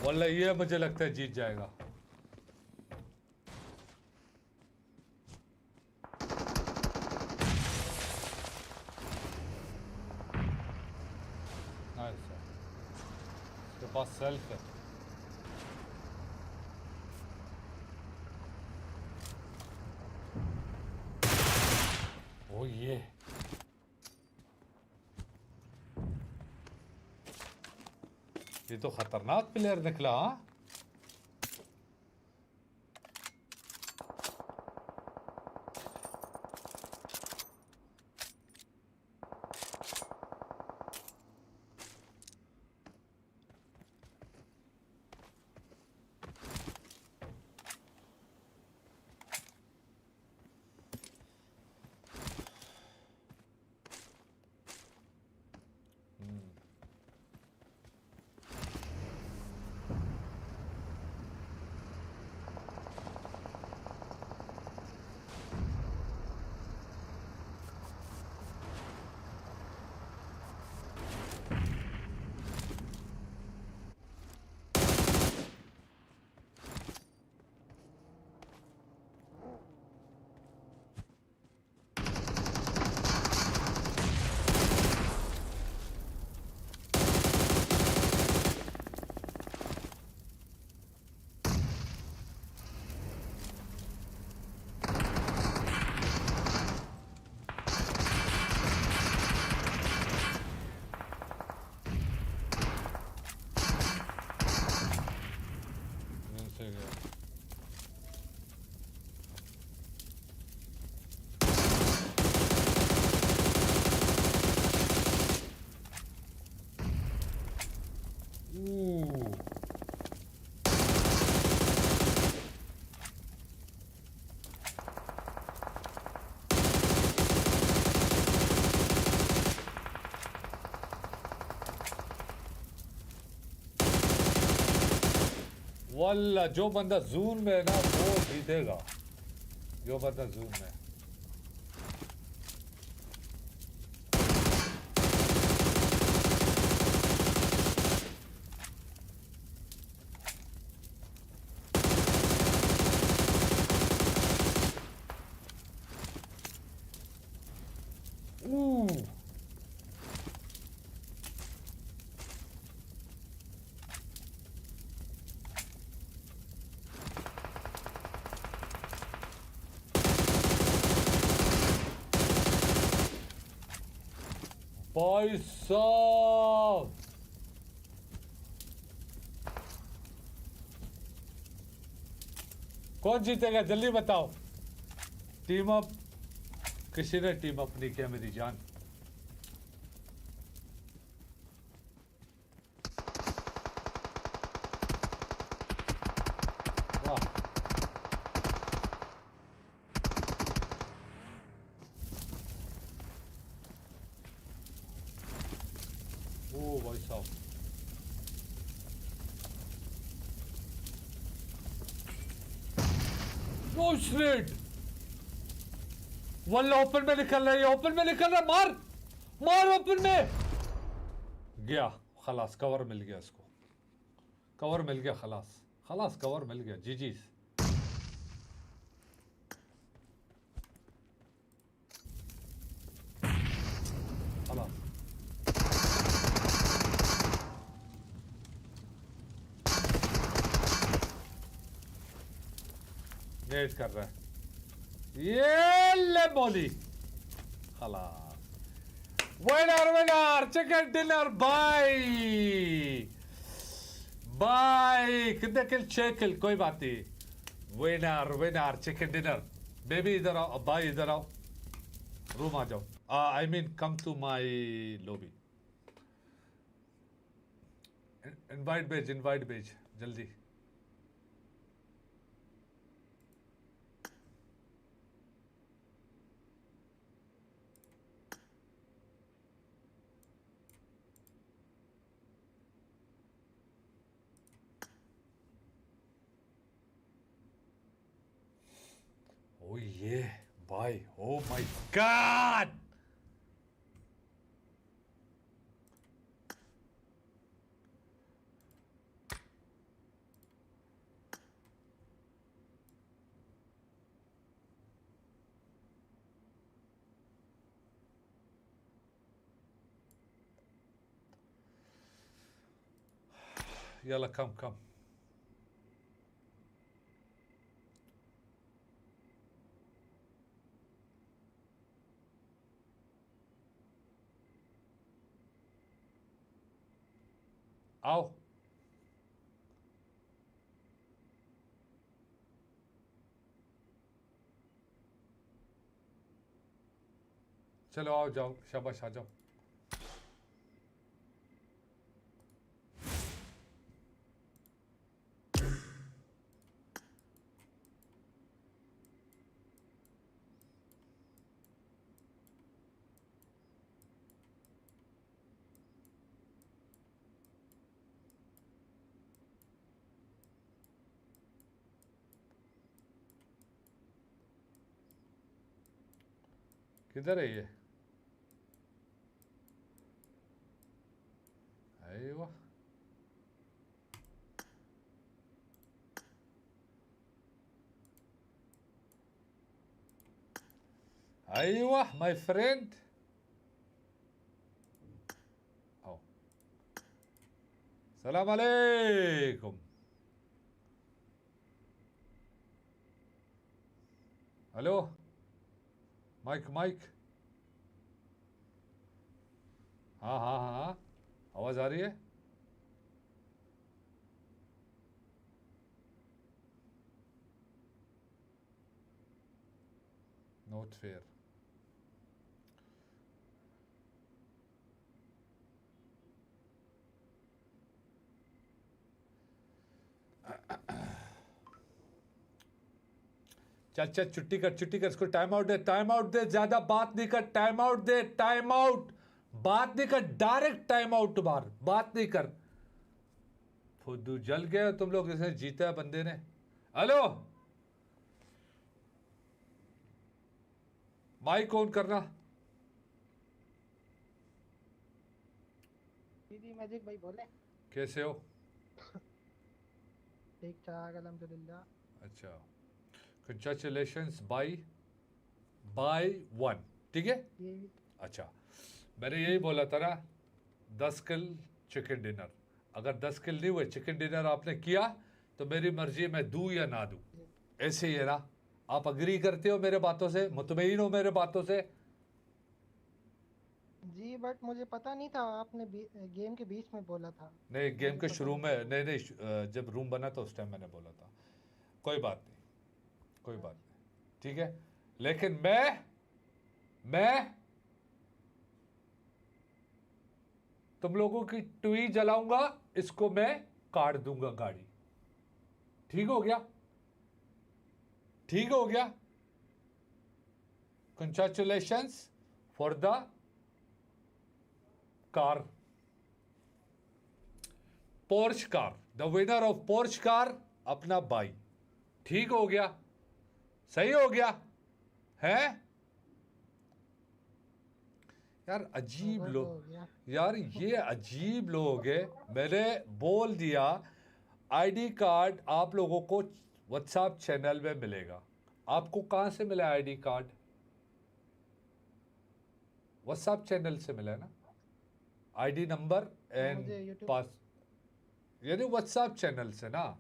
वल्ला ये मुझे लगता है जीत जाएगा. नाइस. इसके पास सेल्फ है. ओ ये तो खतरनाक प्लेयर निकला. हाँ वल्ला जो बंदा जून में है ना वो जीतेगा. जो बंदा जून में है. भाई साहब कौन जीतेगा जल्दी बताओ. टीम अप किसी ने टीम अप नहीं किया मेरी जान. वल्ला ओपन में निकल रहा है. ओपन में निकल रहा. मार मार ओपन में गया. खलास कवर मिल गया इसको. कवर मिल गया. खलास खलास कवर मिल गया. जी जी खलास. नेट कर रहा है. ये ले बोली. खलास. Winner winner chicken dinner bye bye. कितने किल 6 किल कोई बात नहीं. Winner winner chicken dinner. Baby इधर आओ. भाई इधर आओ. रूम आ जाओ. I mean come to my lobby. Invite भेज जल्दी. ये भाई, ओ माय गॉड। يلا كم كم. आओ चलो आओ जाओ शाबाश आ जाओ. किधर है ये? अय्वा अय्वा माय फ्रेंड. आओ सलाम अलैकुम. Hello mic mic. हाँ हाँ हाँ हाँ आवाज़ आ रही है. Not fair. चल चल छुट्टी कर इसको. टाइम आउट दे. ज्यादा बात नहीं कर. टाइम आउट दे. Time out. बात नहीं कर. डायरेक्ट टाइम आउट बाहर. बात नहीं कर. फुद्दू जल गए तुम लोग. जैसे जीता है बंदे ने. हेलो माइक ऑन करना. दीदी मैजिक भाई बोले. कैसे हो? ठीक ठाक अल्हम्दुलिल्लाह. अच्छा कंग्रेचुलेशंस बाय 1. ठीक है. अच्छा मैंने यही बोला था ना 10 किल चिकन डिनर. अगर 10 किल नहीं हुए चिकन डिनर आपने किया तो मेरी मर्जी मैं दूं या ना दूं. ऐसे ही है ना. आप अग्री करते हो मेरे बातों से? मुतमईन हो मेरे बातों से? जी बट मुझे पता नहीं था आपने गेम के बीच में बोला था. नहीं गेम के शुरू में नहीं जब रूम बना था उस टाइम मैंने बोला था. कोई बात नहीं. ठीक है. लेकिन मैं तुम लोगों की टुई जलाऊंगा. इसको मैं काट दूंगा गाड़ी. ठीक हो गया? Congratulations for the car. Porsche car. The winner of Porsche car अपना भाई. ठीक हो गया? सही हो गया है यार. अजीब लोग यार. ये अजीब लोग है. मैंने बोल दिया आईडी कार्ड आप लोगों को व्हाट्सएप चैनल में मिलेगा. आपको कहां से मिला आईडी कार्ड? व्हाट्सएप चैनल से मिला है ना. आईडी नंबर एंड पास यानी व्हाट्सएप चैनल से ना.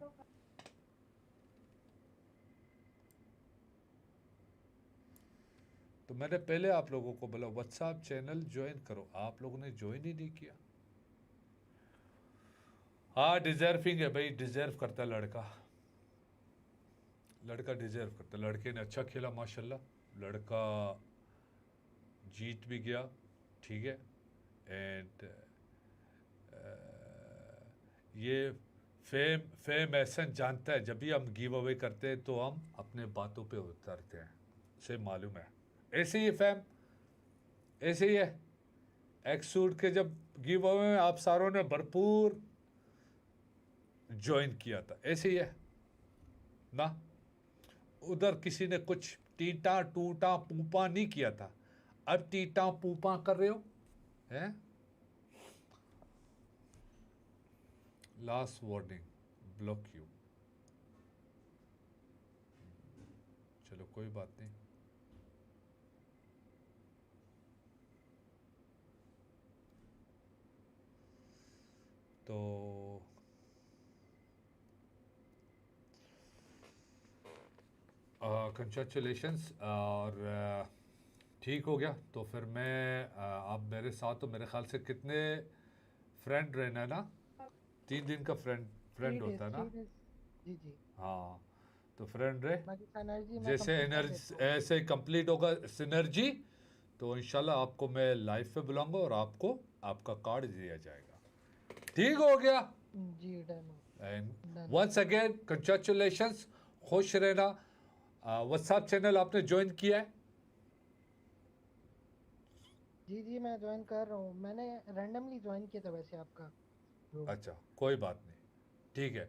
तो मैंने पहले आप लोगों को बोला व्हाट्सएप चैनल ज्वाइन करो. आप लोगों ने ज्वाइन ही नहीं किया. हाँ डिजर्विंग है भाई. डिजर्व करता है लड़का डिजर्व करता है. लड़के ने अच्छा खेला माशाल्लाह. लड़का जीत भी गया. ठीक है. एंड ये फेम एहसन जानता है जब भी हम गिव अवे करते हैं तो हम अपने बातों पे उतरते हैं. उसे मालूम है. ऐसे ही फैम ऐसे ही है. एक्सूट के जब गिव अवे में आप सारों ने भरपूर ज्वाइन किया था. ऐसे ही है ना. उधर किसी ने कुछ टीटा टूटा पूपा नहीं किया था, अब टीटा पूपा कर रहे हो हैं? Last warning, block you. चलो कोई बात नहीं। तो कंग्रेचुलेशंस और ठीक हो गया। तो फिर मैं आप मेरे साथ, तो मेरे ख्याल से कितने फ्रेंड रहना है ना, 3 दिन का फ्रेंड होता है ना? जी जी हाँ, तो फ्रेंड रहे, सिनर्जी जैसे एनर्जी ऐसे कंप्लीट होगा सिनर्जी, तो इंशाल्लाह आपको मैं लाइव पे बुलाऊंगा और आपको आपका कार्ड दिया जाएगा। ठीक हो गया जी, done. And once again congratulations, खुश रहना। व्हाट्सएप चैनल आपने ज्वाइन किया है? जी जी, मैं ज्वाइन कर रहा हूँ, मैंने रैंडमली ज्वाइन किया था वैसे आपका। अच्छा, कोई बात नहीं, ठीक है,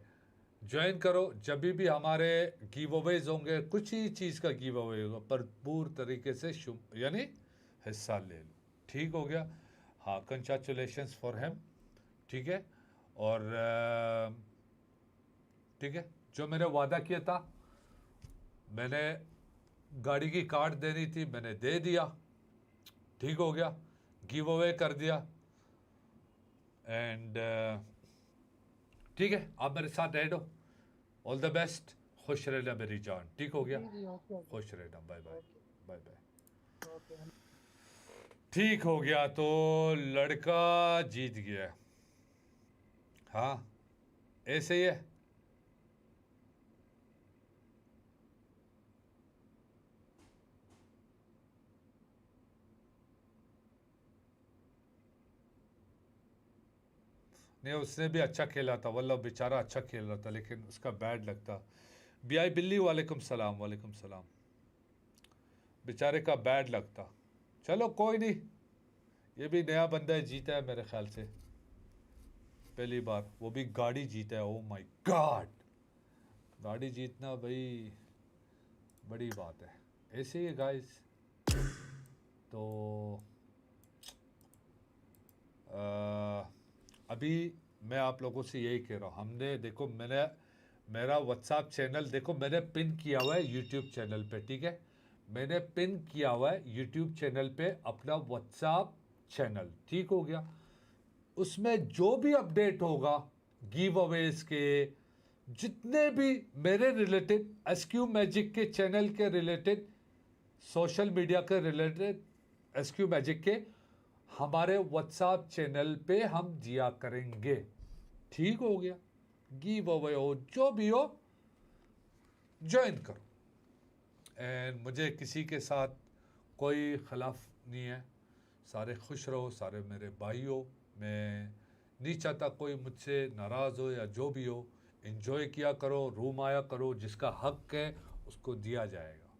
ज्वाइन करो। जब भी हमारे गिव अवेज होंगे, कुछ ही चीज़ का गिव अवे होगा, भरपूर तरीके से यानी हिस्सा ले लो। ठीक हो गया? हाँ, कंग्रेचुलेशंस फॉर हिम। ठीक है, और ठीक है, जो मैंने वादा किया था, मैंने गाड़ी की कार्ड देनी थी, मैंने दे दिया। ठीक हो गया, गिव अवे कर दिया। एंड ठीक है, आप मेरे साथ रह दो। ऑल द बेस्ट, खुश रहना मेरी जान। ठीक हो गया? खुश रहना, बाय बाय बाय बाय। ठीक हो गया, तो लड़का जीत गया। हाँ, ऐसे ही है। नहीं, उसने भी अच्छा खेला था, वल्लाह बेचारा अच्छा खेल रहा था, लेकिन उसका बैड लगता। बीआई बिल्ली वालेकुम सलाम, वालेकुम सलाम। बेचारे का बैड लगता। चलो कोई नहीं, ये भी नया बंदा है, जीता है मेरे ख्याल से पहली बार, वो भी गाड़ी जीता है। ओ माय गॉड, गाड़ी जीतना भाई बड़ी बात है। ऐसे ही है गाइस। तो अभी मैं आप लोगों से यही कह रहा हूँ, हमने देखो, मेरा व्हाट्सएप चैनल देखो, मैंने पिन किया हुआ है यूट्यूब चैनल पे। ठीक है, मैंने पिन किया हुआ है यूट्यूब चैनल पे अपना व्हाट्सएप चैनल। ठीक हो गया? उसमें जो भी अपडेट होगा, गिव अवेज के, जितने भी मेरे रिलेटेड, एसक्यू मैजिक के चैनल के रिलेटेड, सोशल मीडिया के रिलेटेड, एसक्यू मैजिक के, हमारे व्हाट्सएप चैनल पे हम दिया करेंगे। ठीक हो गया? गिव अवे हो, जो भी हो, ज्वाइन करो। एंड मुझे किसी के साथ कोई खिलाफ नहीं है, सारे खुश रहो, सारे मेरे भाई हो। मैं नहीं चाहता कोई मुझसे नाराज़ हो या जो भी हो। एंजॉय किया करो, रूम आया करो, जिसका हक है उसको दिया जाएगा।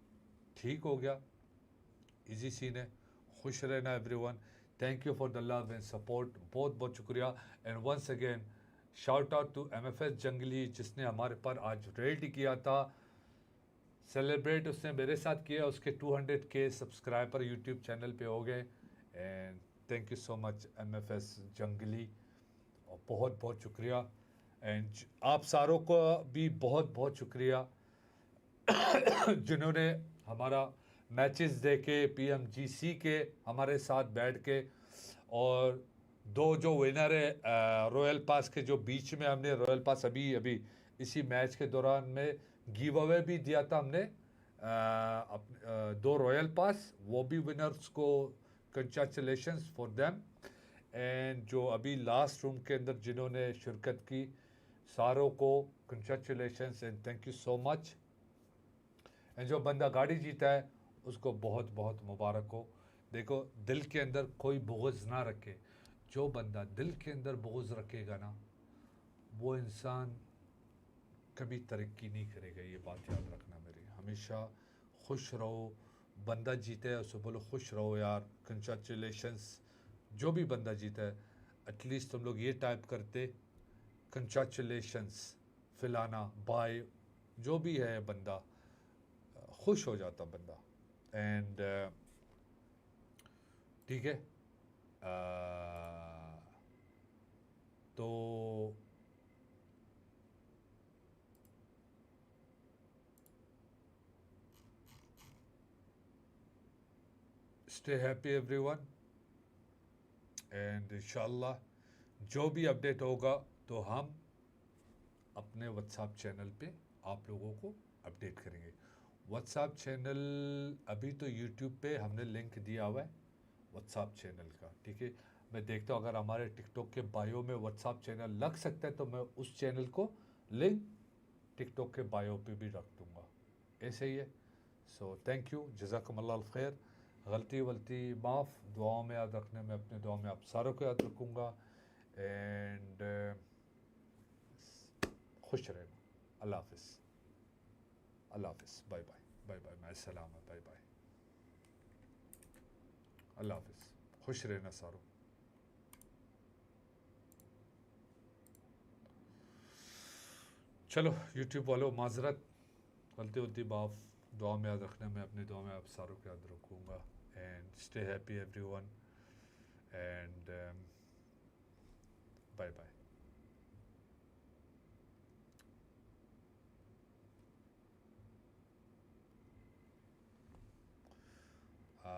ठीक हो गया? इजी सीन है। खुश रहना everyone. Thank you for the love and support, बहुत बहुत शुक्रिया। And once again shout out to MFS Jungli, जिसने हमारे पर आज रेड किया था, सेलिब्रेट उसने मेरे साथ किया। उसके 200K सब्सक्राइबर यूट्यूब चैनल पे हो गए। And thank you so much MFS Jungli, और बहुत बहुत शुक्रिया। एंड आप सारों को भी बहुत बहुत शुक्रिया जिन्होंने हमारा मैचेस देखे, PMGC के हमारे साथ बैठ के, और 2 जो विनर है रॉयल पास के, जो बीच में हमने रॉयल पास अभी इसी मैच के दौरान में गिव अवे भी दिया था हमने, 2 रॉयल पास, वो भी विनर्स को कंग्रेचुलेशंस फॉर देम। एंड जो अभी लास्ट रूम के अंदर जिन्होंने शिरकत की, सारों को congratulations and thank you so much. And जो बंदा गाड़ी जीता है उसको बहुत बहुत मुबारक हो। देखो, दिल के अंदर कोई बुग़्ज़ ना रखे। जो बंदा दिल के अंदर बुग़्ज़ रखेगा ना, वो इंसान कभी तरक्की नहीं करेगा। ये बात याद रखना मेरी। हमेशा खुश रहो। बंदा जीते है उसको बोलो खुश रहो यार, कंग्रेचुलेशंस। जो भी बंदा जीता है, एटलीस्ट तुम लोग ये टाइप करते, कंग्रेचुलेशंस, फिलाना, बाय, जो भी है बंदा, खुश हो जाता बंदा। एंड ठीक है, तो स्टे हैप्पी एवरीवन, एंड इंशाल्लाह जो भी अपडेट होगा तो हम अपने व्हाट्सएप चैनल पे आप लोगों को अपडेट करेंगे। व्हाट्सएप चैनल अभी तो यूट्यूब पे हमने लिंक दिया हुआ है व्हाट्सएप चैनल का, ठीक है। मैं देखता हूँ अगर हमारे टिकटॉक के बायो में व्हाट्सएप चैनल लग सकता है तो मैं उस चैनल को लिंक टिकटॉक के बायो पे भी रख दूँगा। ऐसे ही है। सो थैंक यू, जज़ाकुमुल्लाह खैर। गलती वलती माफ़, दुआओं में याद रखने में, अपने दुआओं में आप सारों को याद रखूँगा। एंड खुश रहना। अल्लाह हाफ़िज़, अल्लाह हाफ़िज़, bye bye, bye bye, my सलाम, बाय बाय, अल्लाह हाफ़िज़, खुश रहना सारों। चलो यूट्यूब वालों माजरत, गलती वलती माफ़, दुआ में याद रखने में, अपनी दुआ में आप सारों को याद रखूँगा। And stay happy everyone, and bye bye.